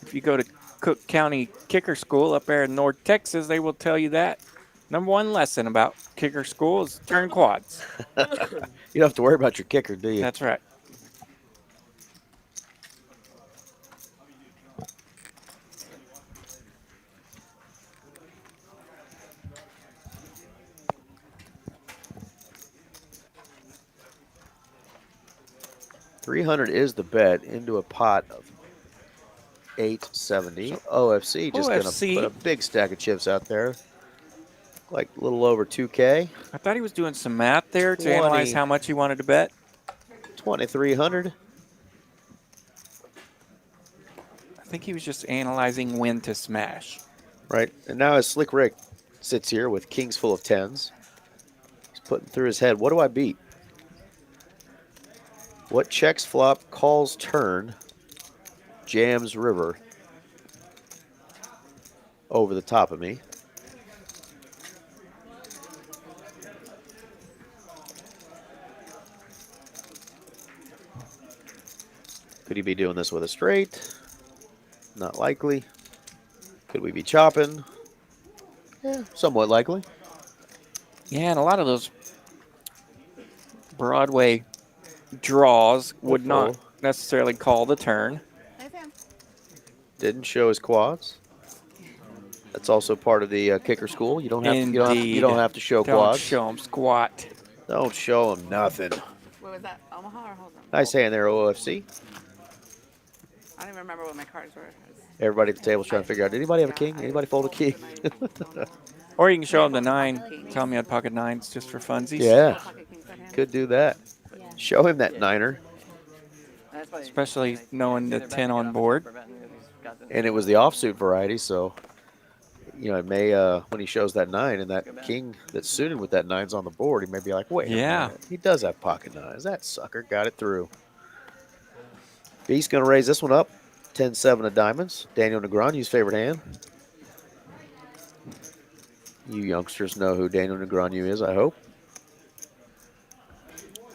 if you go to Cook County Kicker School up there in North Texas, they will tell you that. #1 lesson about kicker school is turn quads. You don't have to worry about your kicker, do you? That's right. $300 is the bet into a pot of 870. OFC just going to put a big stack of chips out there, like a little over 2K. I thought he was doing some math there to analyze how much he wanted to bet. 2,300. I think he was just analyzing when to smash. Right, and now as Slick Rick sits here with kings full of 10s, he's putting through his head, what do I beat? What checks flop, calls turn, jams river over the top of me? Could he be doing this with a straight? Not likely. Could we be chopping? Yeah, somewhat likely. Yeah, and a lot of those Broadway draws would not necessarily call the turn. Didn't show his quads. That's also part of the kicker school. You don't have to, you don't have to show quads. Don't show them squat. Don't show them nothing. was that? Omaha or Hold'em? Nice hand there, OFC. I don't even remember what my cards were. Everybody at the table's trying to figure out, did anybody have a king? Anybody fold a king? Or you can show him the 9. Tell him you had pocket 9s just for funsies. Yeah, could do that. Show him that 9er. Especially knowing the 10 on board. And it was the offsuit variety, so you know, it may when he shows that 9 and that king that's suited with that 9's on the board, he may be like, wait a minute, he does have pocket 9s. That sucker got it through. Beast going to raise this one up. 10-7 of diamonds. Daniel Negreanu's favorite hand. You youngsters know who Daniel Negreanu is, I hope.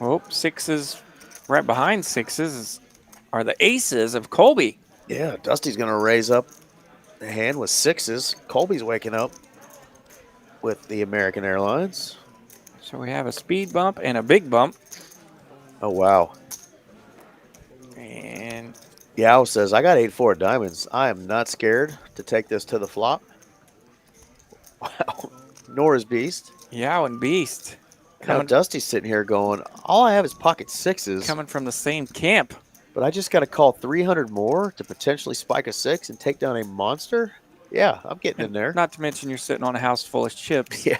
Oh, 6s. Right behind 6s are the aces of Colby. Yeah, Dusty's going to raise up the hand with 6s. Colby's waking up with the American Airlines. So we have a speed bump and a big bump. Oh, wow. And Yao says, I got 8-4 diamonds. I am not scared to take this to the flop. Wow. Nor is Beast. Yao and Beast. Now Dusty's sitting here going, all I have is pocket 6s. Coming from the same camp. But I just got to call 300 more to potentially spike a 6 and take down a monster? Yeah, I'm getting in there. Not to mention you're sitting on a house full of chips. Yeah.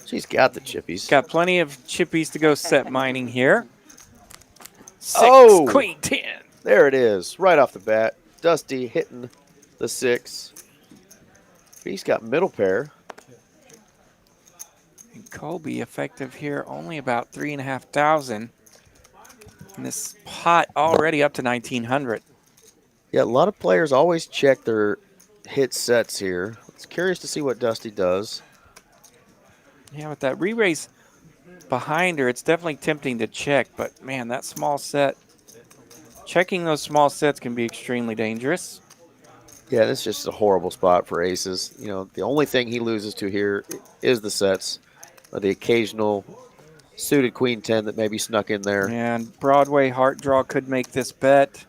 She's got the chippies. Got plenty of chippies to go set mining here. 6, oh, queen 10. There it is, right off the bat. Dusty hitting the 6. He's got middle pair. And Colby effective here only about 3,500. And this pot already up to 1,900. Yeah, a lot of players always check their hit sets here. It's curious to see what Dusty does. Yeah, with that re-raise behind her, it's definitely tempting to check. But, man, that small set, checking those small sets can be extremely dangerous. Yeah, this is just a horrible spot for aces. You know, the only thing he loses to here is the sets, or the occasional suited queen 10 that maybe snuck in there. And Broadway heart draw could make this bet.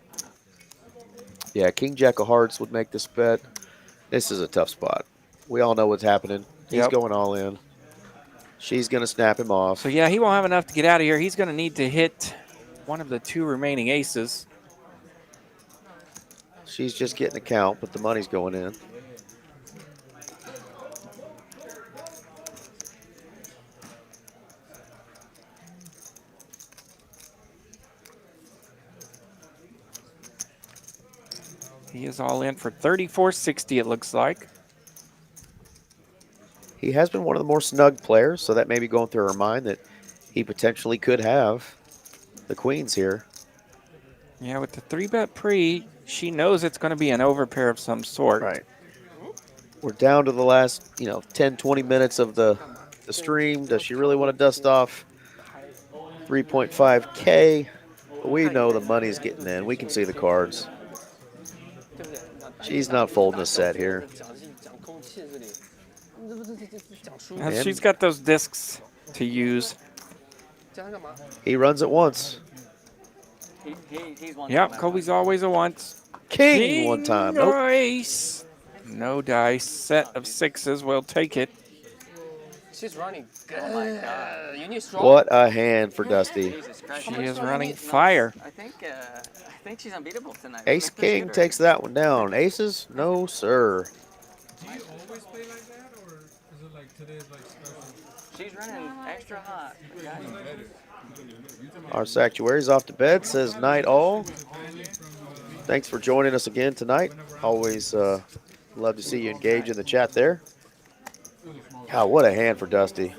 Yeah, king jack of hearts would make this bet. This is a tough spot. We all know what's happening. He's going all in. She's going to snap him off. So, yeah, he won't have enough to get out of here. He's going to need to hit one of the 2 remaining aces. She's just getting a count, but the money's going in. He is all in for 34.60, it looks like. He has been one of the more snug players, so that may be going through her mind that he potentially could have the queens here. Yeah, with the 3-bet pre, she knows it's going to be an overpair of some sort. Right. We're down to the last, 10, 20 minutes of the stream. Does she really want to dust off 3.5K? We know the money's getting in. We can see the cards. She's not folding a set here. And she's got those discs to use. He runs it once. Yep, Colby's always a once. King one time. Nope. Dice. No dice. Set of 6s. We'll take it. She's running good. Oh my God. You need strong. What a hand for Dusty. She is running fire. I think she's unbeatable tonight. Ace King takes that one down. Aces? No, sir. Do you always play like that, or is it like today's like special? She's running extra hot. Our Sactuary's off to bed, says night all. Thanks for joining us again tonight. Always love to see you engage in the chat there. God, what a hand for Dusty.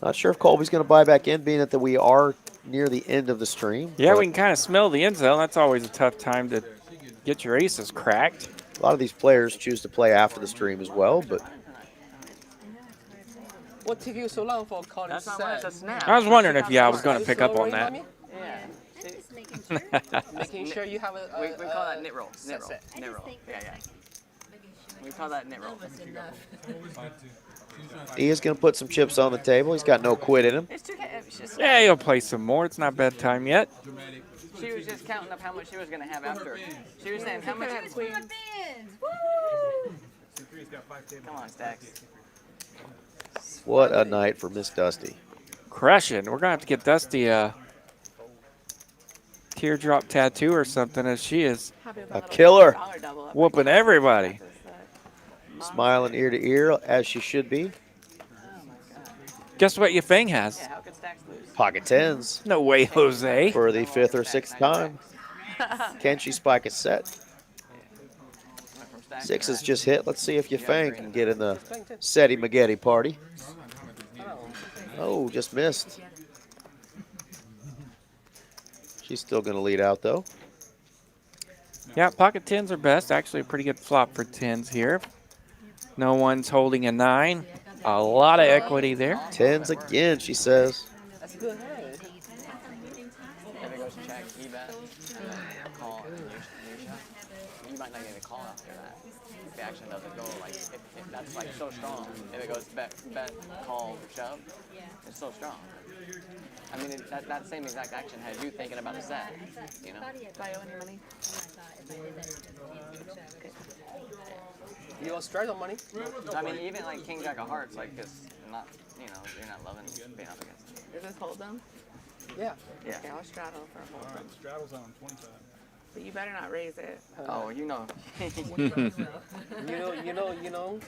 Not sure if Colby's going to buy back in, being that we are near the end of the stream. Yeah, we can kind of smell the end zone. That's always a tough time to get your aces cracked. A lot of these players choose to play after the stream as well, but what took you so long for calling set? I was wondering if I was going to pick up on that. Yeah. Making sure you have a. We call that knit roll. Knit roll. Knit roll. Yeah. We call that knit roll. he is going to put some chips on the table. He's got no quit in him. Yeah, he'll play some more. It's not bedtime yet. She was just counting up how much she was going to have after. She was saying how much. Woo! Come on, Stacks. What a night for Miss Dusty. Crushing. We're going to have to get Dusty a teardrop tattoo or something, as she is A killer. whooping everybody. Smiling ear to ear, as she should be. Guess what Yafeng has? Pocket tens. No way, Jose. For the 5th or 6th time. Can she spike a set? 6s just hit. Let's see if Yafeng can get in the Seti Magetti party. Oh, just missed. She's still going to lead out, though. Yeah, pocket tens are best. Actually, a pretty good flop for tens here. No one's holding a 9. A lot of equity there. Tens again, she says. That's a good hand. If it goes check, he bet, call, and new shot, you might not get a call after that. If the action doesn't go, like, if that's like so strong, if it goes bet, call, shove, it's so strong. I mean, that same exact action had you thinking about a set, you know? Do I owe any money? You want straddle money? I mean, even like King Jack of Hearts, like, it's not, you know, you're not loving being up against it. Is this hold them? Yeah. Yeah. Okay, I'll straddle for a hold. Straddle's on 25. But you better not raise it. Oh, you know. You know.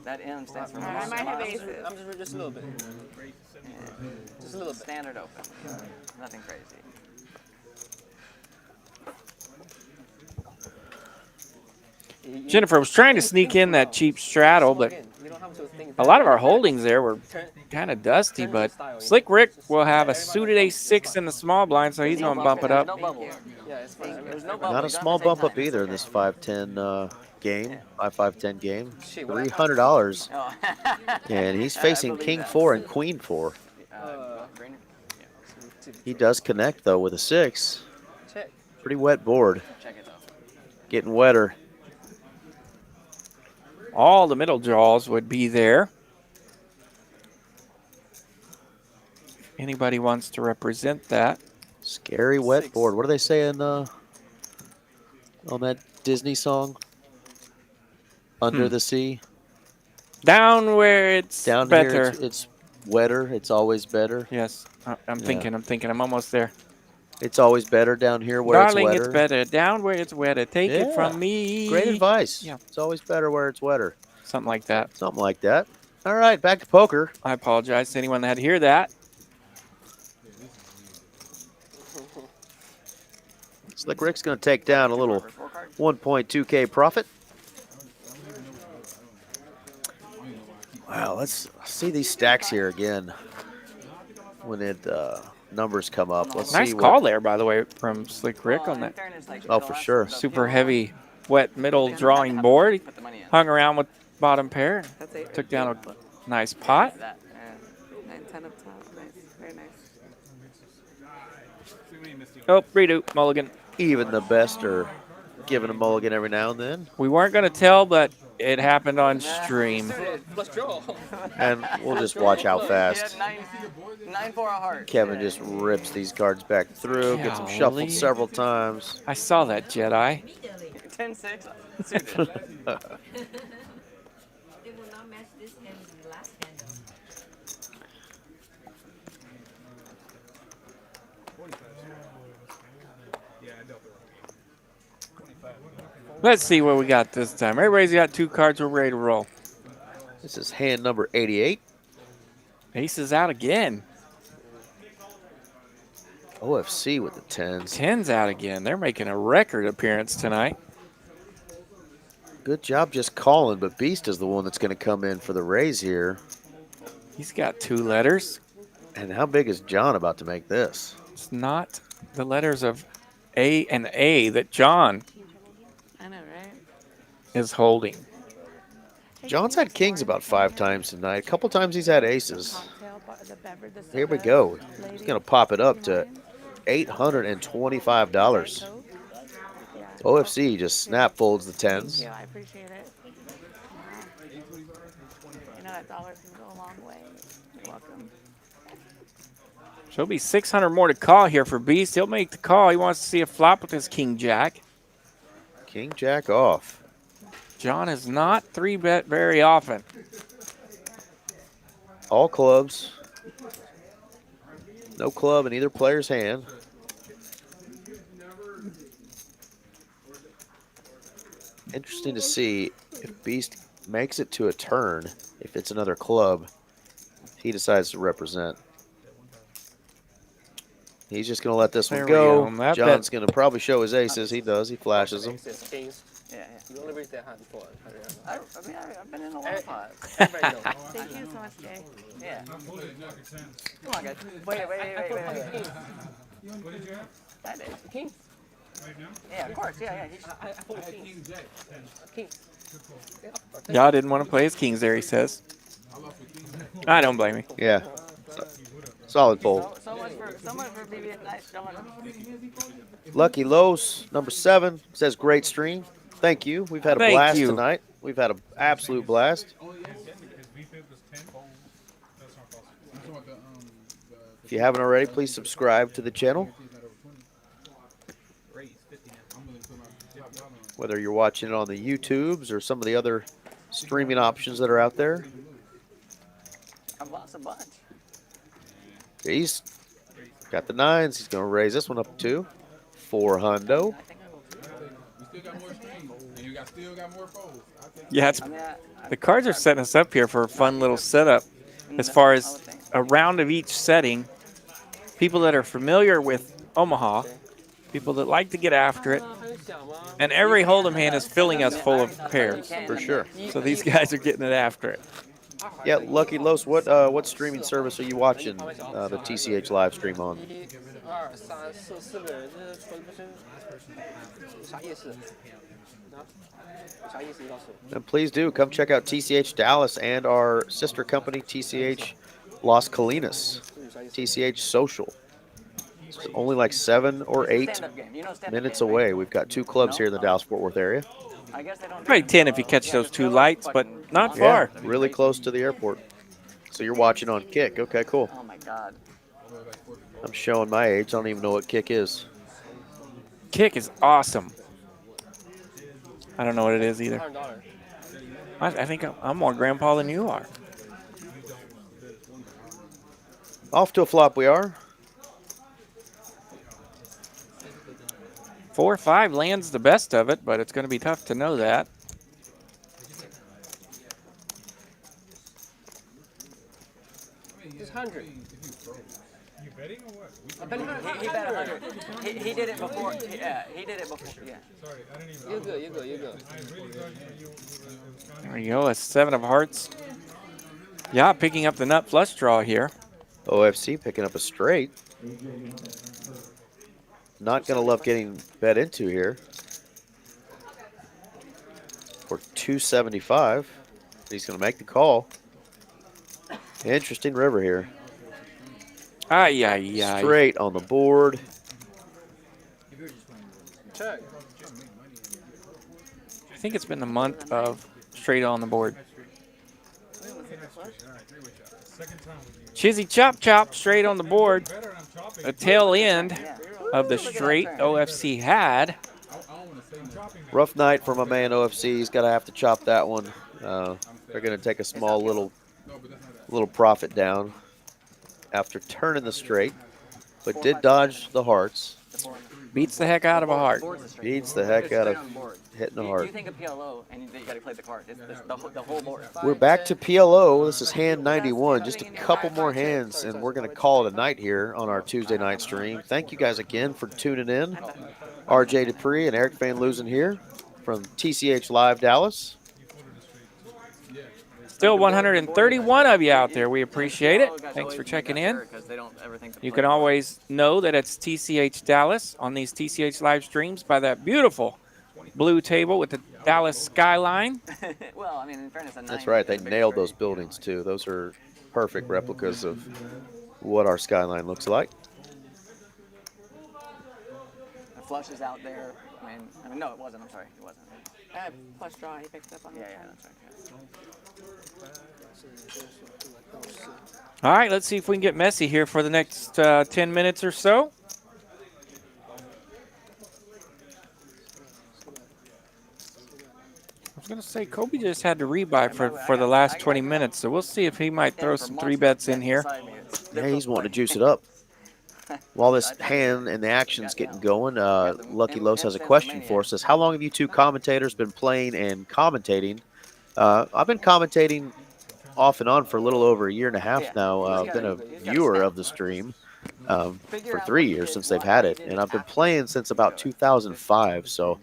That M stands for I might have aces. I'm just a little bit. Just a little bit. Standard open. Nothing crazy. Jennifer was trying to sneak in that cheap straddle, but a lot of our holdings there were kind of dusty. But Slick Rick will have a suited ace-6 in the small blind, so he's going to bump it up. Not a small bump up either in this 5-10 game, 5-5-10 game. $300. And he's facing King 4 and Queen 4. He does connect, though, with a 6. Pretty wet board. Getting wetter. All the middle draws would be there. Anybody wants to represent that. Scary wet board. What do they say in on that Disney song? Under the sea. Down where it's down better. Here it's wetter. It's always better. Yes, I'm thinking. I'm almost there. It's always better down here where Darling, it's wetter. it's better down where it's wetter. Take it from me. Great advice. Yeah. It's always better where it's wetter. Something like that. Something like that. All right, back to poker. I apologize to anyone that had to hear that. Slick Rick's going to take down a little 1.2K profit. Wow, let's see these stacks here again when it numbers come up. Let's nice see call there, by the way, from Slick Rick on that. Oh, for sure. Super heavy, wet middle drawing board. He hung around with bottom pair. Took down a nice pot. 9-10 up top. Nice. Very nice. Oh, redo, mulligan. Even the best are giving a mulligan every now and then. We weren't going to tell, but it happened on stream. And we'll just watch how fast 9-4 a heart. Kevin just rips these cards back through, gets them shuffled several times. I saw that, Jedi. 10-6 suited. Let's see what we got this time. Everybody's got 2 cards. We're ready to roll. This is hand number 88. Ace is out again. OFC with the 10s. 10's out again. They're making a record appearance tonight. Good job just calling, but Beast is the one that's going to come in for the raise here. He's got 2 letters. And how big is John about to make this? It's not the letters of A and A that John is holding. John's had kings about 5 times tonight. A couple times he's had aces. Here we go. He's going to pop it up to $825. OFC just snap folds the 10s. Yeah, I appreciate it. You know that dollar can go a long way. You're welcome. So it'll be 600 more to call here for Beast. He'll make the call. He wants to see a flop with his King Jack. King Jack off. John has not 3-bet very often. All clubs. No club in either player's hand. Interesting to see if Beast makes it to a turn. If it's another club, he decides to represent. He's just going to let this one go. John's going to probably show his aces. He does. He flashes them. Yeah. You only raised their hand before. I've been in a lot of pots. Thank you so much, Jay. Yeah. Come on, guys. Wait. What did you have? That is. King. Right now? Yeah, of course. Yeah. I pulled king. King. Y'all didn't want to play his kings there, he says. I don't blame him. Yeah. Solid fold. So much for BB. Nice. Lucky Los, number 7, says great stream. Thank you. We've had a blast tonight. We've had an absolute blast. If you haven't already, please subscribe to the channel. Whether you're watching it on the YouTubes or some of the other streaming options that are out there. I've lost a bunch. He's got the 9s. He's going to raise this one up to 4 hundo. Yeah, the cards are setting us up here for a fun little setup as far as a round of each setting. People that are familiar with Omaha, people that like to get after it, and every hold'em hand is filling us full of pairs. For sure. So these guys are getting it after it. Yeah, Lucky Los, what streaming service are you watching the TCH live stream on? And please do come check out TCH Dallas and our sister company TCH Las Colinas, TCH Social. It's only like 7 or 8 minutes away. We've got 2 clubs here in the Dallas-Fort Worth area. Probably 10 if you catch those 2 lights, but not far. Yeah, really close to the airport. So you're watching on Kick. Okay, cool. Oh my God. I'm showing my age. I don't even know what Kick is. Kick is awesome. I don't know what it is either. I think I'm more grandpa than you are. Off to a flop we are. 4 or 5 lands the best of it, but it's going to be tough to know that. It's 100. You betting or what? He bet 100. He did it before. Yeah, he did it before. Yeah. Sorry, I didn't even. You're good. I really thought you There we go, a 7 of hearts. Yeah, picking up the nut flush draw here. OFC picking up a straight. Not going to love getting bet into here. For 275. He's going to make the call. Interesting river here. Straight on the board. Check. I think it's been the month of straight on the board. Chizzy Chop Chop straight on the board. A tail end of the straight OFC had. Rough night for my man OFC. He's got to have to chop that one. They're going to take a small little profit down after turning the straight, but did dodge the hearts. Beats the heck out of a heart. Beats the heck out of hitting a heart. You think of PLO and you got to play the card. It's the whole board. We're back to PLO. This is hand 91. Just a couple more hands, and we're going to call it a night here on our Tuesday night stream. Thank you guys again for tuning in. RJ Dupree and Eric Van Loosen here from TCH Live Dallas. Still 131 of you out there. We appreciate it. Thanks for checking in. You can always know that it's TCH Dallas on these TCH live streams by that beautiful blue table with the Dallas skyline. Well, I mean, in fairness, that's right. They nailed those buildings, too. Those are perfect replicas of what our skyline looks like. The flush is out there. I mean, no, it wasn't. I'm sorry. It wasn't. Flush draw, he picked up on. Yeah, that's right. All right, let's see if we can get messy here for the next 10 minutes or so. going to say Kobe just had to rebuy for the last 20 minutes, so we'll see if he might throw some 3-bets in here. Yeah, he's wanting to juice it up. While this hand and the action's getting going, Lucky Los has a question for us. Says, how long have you two commentators been playing and commentating? I've been commentating off and on for a little over a year and a half now. I've been a viewer of the stream for 3 years since they've had it, and I've been playing since about 2005. So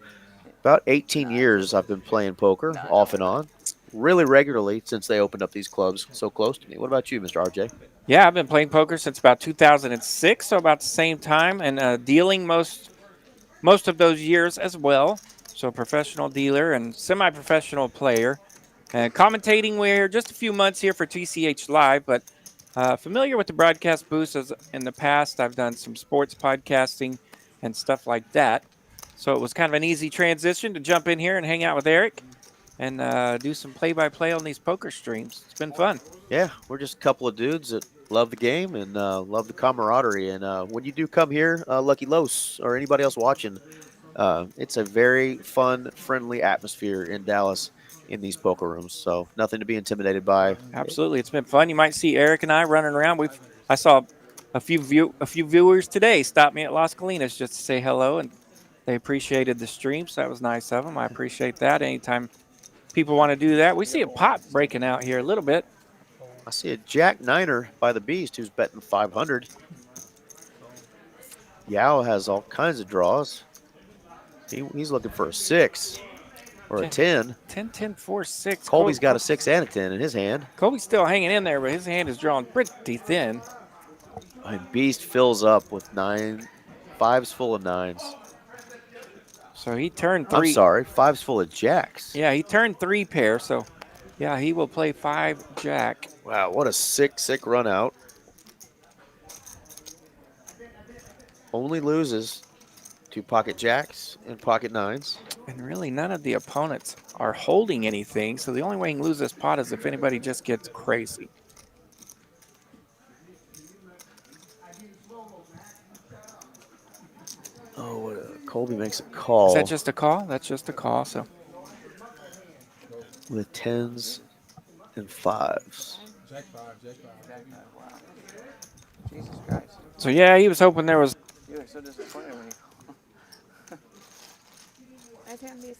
about 18 years I've been playing poker off and on, really regularly since they opened up these clubs so close to me. What about you, Mr. RJ? Yeah, I've been playing poker since about 2006, so about the same time, and dealing most of those years as well. So professional dealer and semi-professional player. And commentating, we're just a few months here for TCH Live, but familiar with the broadcast booths as in the past. I've done some sports podcasting and stuff like that. So it was kind of an easy transition to jump in here and hang out with Eric and do some play-by-play on these poker streams. It's been fun. Yeah, we're just a couple of dudes that love the game and love the camaraderie. And when you do come here, Lucky Los or anybody else watching, it's a very fun, friendly atmosphere in Dallas in these poker rooms. So nothing to be intimidated by. Absolutely, it's been fun. You might see Eric and I running around. I saw a few viewers today stop me at Las Colinas just to say hello, and they appreciated the stream, so that was nice of them. I appreciate that. Anytime people want to do that. We see a pot breaking out here a little bit. I see a Jack Niner by the Beast who's betting 500. Yao has all kinds of draws. He's looking for a 6 or a 10. 10, 10, 4, 6. Colby's got a 6 and a 10 in his hand. Colby's still hanging in there, but his hand is drawn pretty thin. And Beast fills up with 9, 5s full of 9s. So he turned 3. I'm sorry, 5s full of jacks. Yeah, he turned 3 pair, so yeah, he will play 5 jack. Wow, what a sick run out. Only loses to pocket jacks and pocket 9s. And really none of the opponents are holding anything, so the only way he can lose this pot is if anybody just gets crazy. Oh, Colby makes a call. Is that just a call? That's just a call, so. With 10s and 5s. Jack 5, Jack 5. Wow. Jesus Christ. So yeah, he was hoping there was. You were so disappointed when you called. I turn these.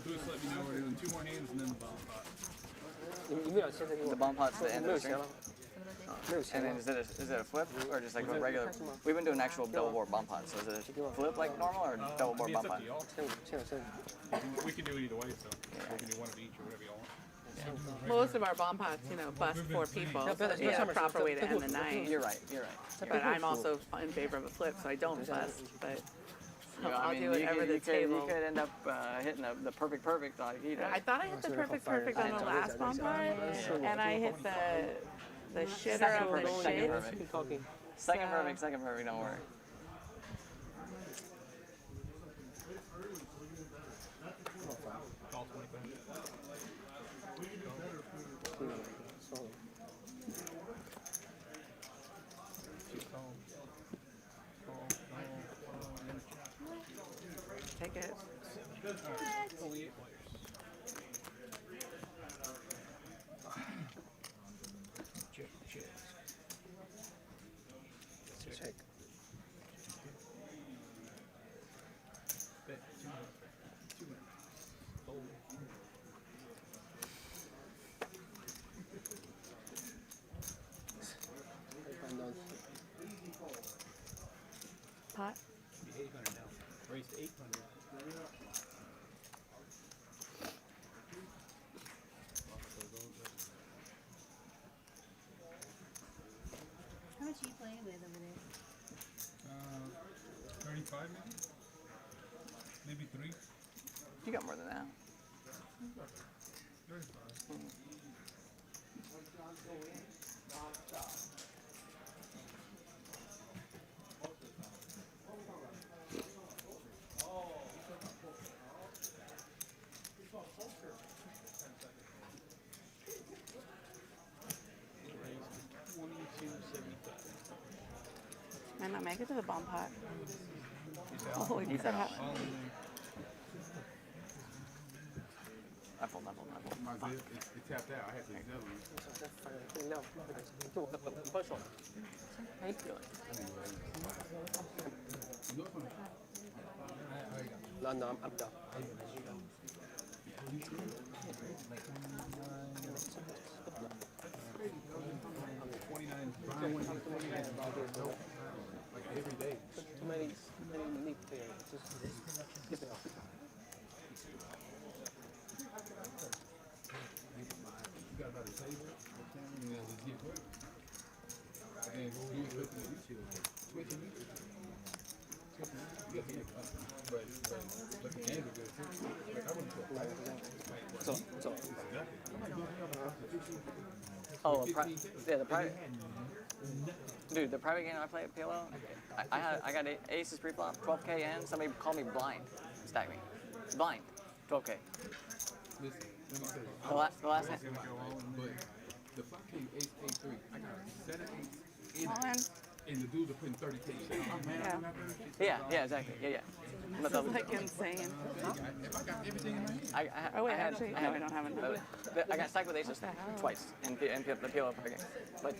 Just let me know we're doing 2 more hands and then the bomb pot. The bomb pot's the end of the stream. And then is it a flip or just like a regular? We've been doing actual double board bomb pot. So is it a flip like normal or double board bomb pot? We can do it either way, so we can do one of each or whatever y'all want. Most of our bomb pots, bust 4 people. So it's a proper way to end the night. You're right. But I'm also in favor of a flip, so I don't bust. But I'll do you whatever could, the table. You could end up hitting the perfect like he does. I thought I hit the perfect on the last bomb pot, and I hit the shitter of the shit. Second perfect, don't worry. Take it. Only 8 players. Check. Pot. Raised to 800. How much are you playing with over there? 35 maybe 3. You got more than that. 35. Might not make it to the bomb pot. Holy crap. I fold. It tapped out. I had to zero. 哦，yeah, the private. Dude, the private game I play at PLO, I got aces pre-flop, 12K in. Somebody called me blind, stack me, blind, 12K. The last hand. The flop came ace, 8-3. I got 7 8s and the dudes are putting 30K. Yeah, exactly. Yeah. This is like insane. If I got everything in my hand. Oh wait, actually, no, I don't have enough. I got stacked with aces twice in the PLO part game, but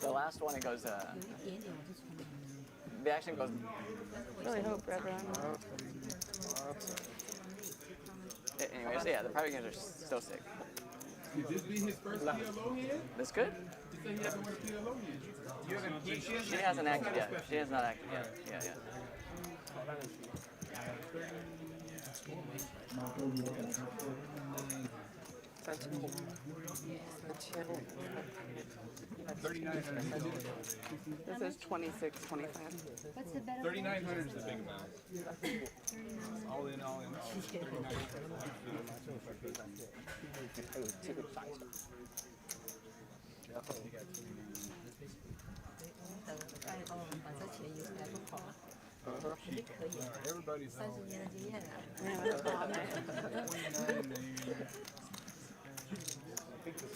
the last one it goes. The action goes. Really hope everyone. Anyways, yeah, the private games are so sick. Could this be his first PLO hand? That's good. He said he hasn't won a PLO hand. She hasn't acted yet. She has not acted yet. Yeah. This is 26, 25. What's the better? 3,900 is the big amount. All in. Everybody's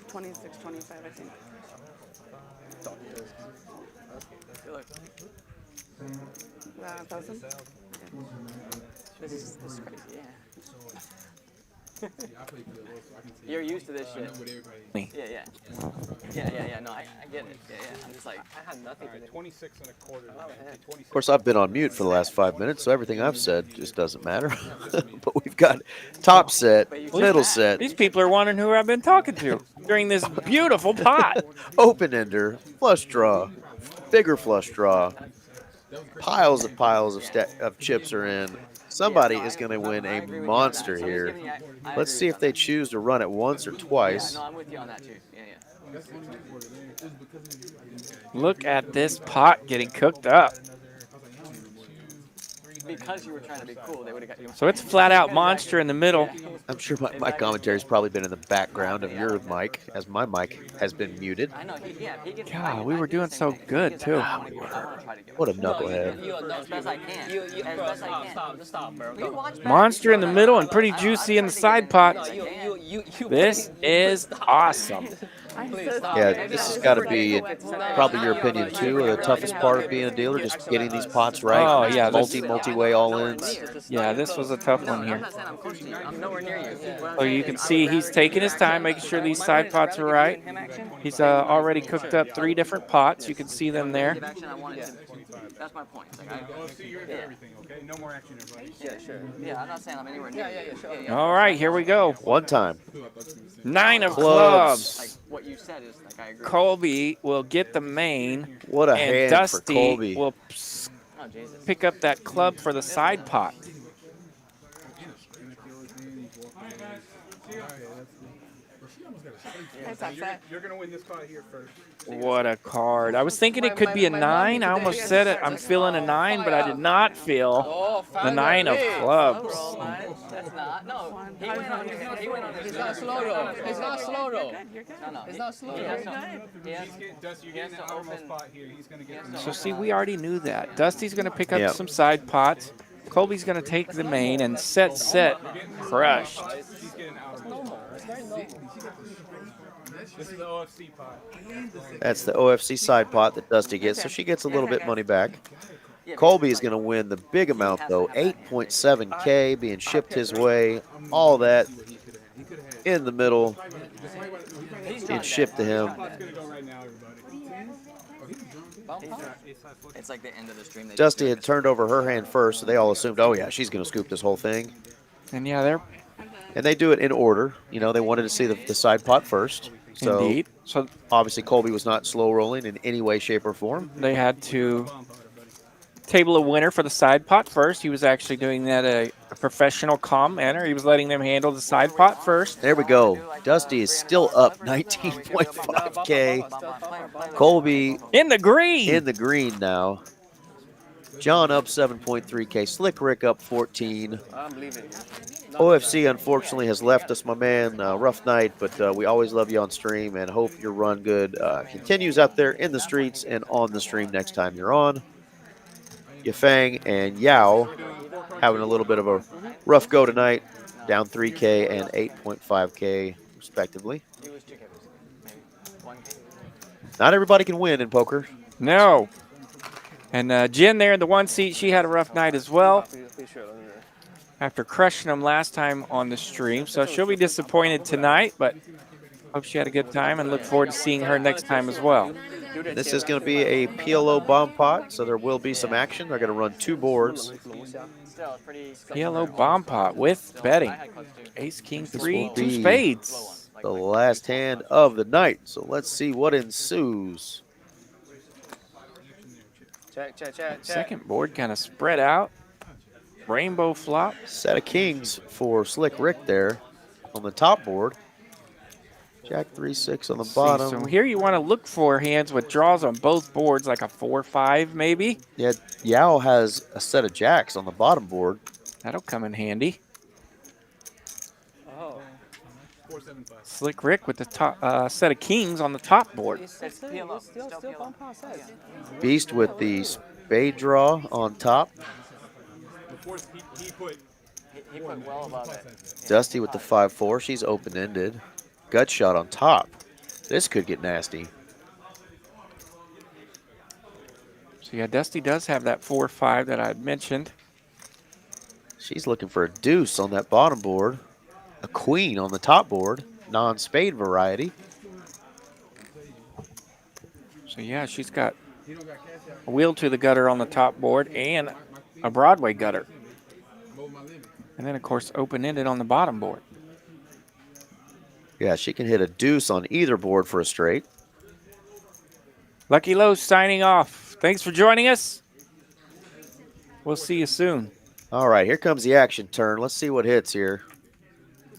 26, 25, I think. Wow, 1,000? This is crazy, yeah. I play PLO, so I can tell You're used to this shit. I know what everybody. Yeah. No, I get it. Yeah. I'm just like, I had nothing. 26 and a quarter. Of course, I've been on mute for the last 5 minutes, so everything I've said just doesn't matter. But we've got top set, middle set, These people are wondering who I've been talking to during this beautiful pot. open ender, flush draw, bigger flush draw. Piles of chips are in. Somebody is going to win a monster here. Let's see if they choose to run it once or twice. no, I'm with you on that too. Yeah. Look at this pot getting cooked up. Because you were trying to be cool, they would have got you. So it's flat out monster in the middle. I'm sure my commentary's probably been in the background of your mic, as my mic has been muted. I know. He gets. God, we were doing so good too. What a knucklehead. As best I can. As best I can. Stop, bro. Monster in the middle and pretty juicy in the side pot. This is awesome. Yeah, this has got to be probably your opinion too, or the toughest part of being a dealer, just getting these pots right. Oh yeah, multi-way all-ins. Yeah, this was a tough one here. I'm close to you. I'm nowhere near you. So you can see he's taking his time, making sure these side pots are right. He's already cooked up 3 different pots. You can see them there. That's my point. Everything, okay? No more action, everybody. Yeah, sure. Yeah, I'm not saying I'm anywhere near you. All right, here we go. One time. 9 of clubs. Like what you said is like I agree. Colby will get the main. What a and hand Dusty for Colby. will pick up that club for the side pot. You're going to win this card here first. What a card. I was thinking it could be a 9. I almost said it. I'm feeling a 9, but I did not feel the 9 of clubs. That's not. No. He went on his. It's not slow though. It's not slow though. No. It's not slow. Dusty, you're getting an outermost spot here. He's going to get So see, we already knew that. Dusty's going to pick up some side pots. Colby's going to take the main and set, crushed. He's getting outermost. This is the OFC pot. That's the OFC side pot that Dusty gets, so she gets a little bit money back. Colby is going to win the big amount, though. 8.7K being shipped his way. All that in the middle being shipped to him. It's like the end of the stream. Dusty had turned over her hand first, so they all assumed, oh, yeah, she's going to scoop this whole thing. And yeah, they do it in order. You know, they wanted to see the side pot first. So indeed. So obviously Colby was not slow rolling in any way, shape, or form. They had to table a winner for the side pot first. He was actually doing that a professional calm manner. He was letting them handle the side pot first. There we go. Dusty is still up 19.5K. Colby in the green. In the green now. John up 7.3K. Slick Rick up 14. OFC unfortunately has left us, my man. Rough night, but we always love you on stream and hope your run good continues out there in the streets and on the stream next time you're on. Yafang and Yao having a little bit of a rough go tonight, down 3K and 8.5K respectively. Not everybody can win in poker. No. And Jen there in the 1 seat, she had a rough night as well after crushing them last time on the stream. So she'll be disappointed tonight, but hope she had a good time and look forward to seeing her next time as well. This is going to be a PLO bomb pot, so there will be some action. They're going to run 2 boards. PLO bomb pot with betting. Ace, king, 3, 2 spades. The last hand of the night. So let's see what ensues. Second board kind of spread out. Rainbow flop. Set of kings for Slick Rick there on the top board. Jack 3-6 on the bottom. So here you want to look for hands with draws on both boards, like a 4-5 maybe. Yeah, Yao has a set of jacks on the bottom board. That'll come in handy. Slick Rick with the top set of kings on the top board. Beast with the spade draw on top. He put well above it. Dusty with the 5-4. She's open-ended. Gut shot on top. This could get nasty. So yeah, Dusty does have that 4-5 that I had mentioned. She's looking for a deuce on that bottom board. A queen on the top board. Non-spade variety. So yeah, she's got a wheel to the gutter on the top board and a Broadway gutter. And then, of course, open-ended on the bottom board. Yeah, she can hit a deuce on either board for a straight. Lucky Lowe signing off. Thanks for joining us. We'll see you soon. All right, here comes the action turn. Let's see what hits here.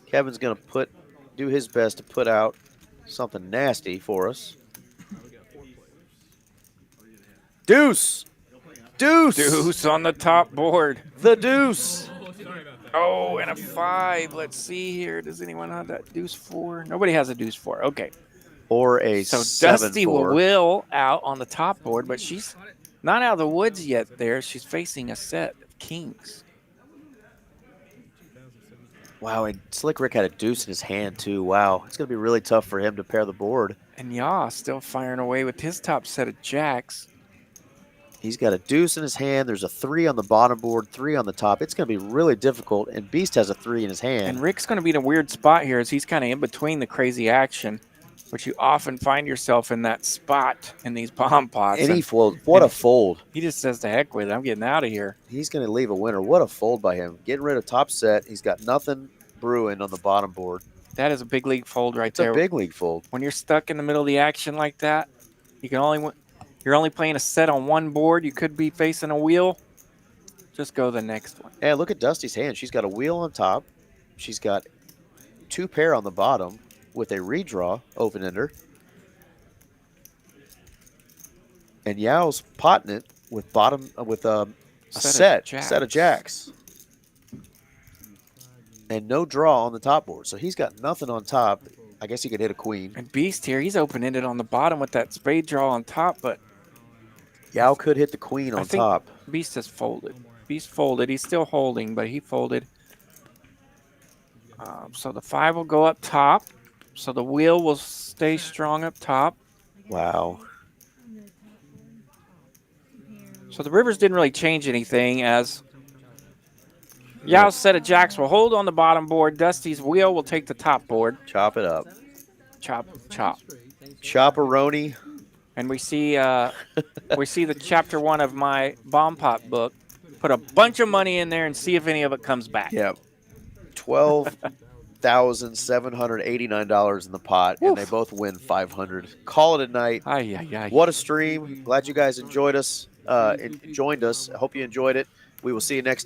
Kevin's going to do his best to put out something nasty for us. Deuce! Deuce! Deuce on the top board. The deuce! Oh, and a 5. Let's see here. Does anyone have that deuce 4? Nobody has a deuce 4. Okay. Or a so 7-4. Dusty will out on the top board, but she's not out of the woods yet there. She's facing a set of kings. Wow, and Slick Rick had a deuce in his hand, too. Wow, it's going to be really tough for him to pair the board. And Yaw still firing away with his top set of jacks. He's got a deuce in his hand. There's a 3 on the bottom board, 3 on the top. It's going to be really difficult, and Beast has a 3 in his hand. And Rick's going to be in a weird spot here as he's kind of in between the crazy action, but you often find yourself in that spot in these bomb pots. And he fold. What a fold. He just says to heck with it. I'm getting out of here. He's going to leave a winner. What a fold by him. Getting rid of top set. He's got nothing brewing on the bottom board. That is a big league fold right there. It's a big league fold. When you're stuck in the middle of the action like that, you're only playing a set on one board. You could be facing a wheel. Just go the next one. And look at Dusty's hand. She's got a wheel on top. She's got 2 pair on the bottom with a redraw open-ender. And Yao's potting it with a set of jacks. And no draw on the top board. So he's got nothing on top. I guess he could hit a queen. And Beast here, he's open-ended on the bottom with that spade draw on top, but Yao could hit the queen on top. Beast has folded. Beast folded. He's still holding, but he folded. So the 5 will go up top. So the wheel will stay strong up top. Wow. So the rivers didn't really change anything as Yao's set of jacks will hold on the bottom board. Dusty's wheel will take the top board. Chop it up. Chop, chop. Chop-a-roni. And we see the chapter 1 of my bomb pot book. Put a bunch of money in there and see if any of it comes back. Yeah. $12,789 in the pot, and they both win $500. Call it a night. What a stream. Glad you guys enjoyed us. Joined us. I hope you enjoyed it. We will see you next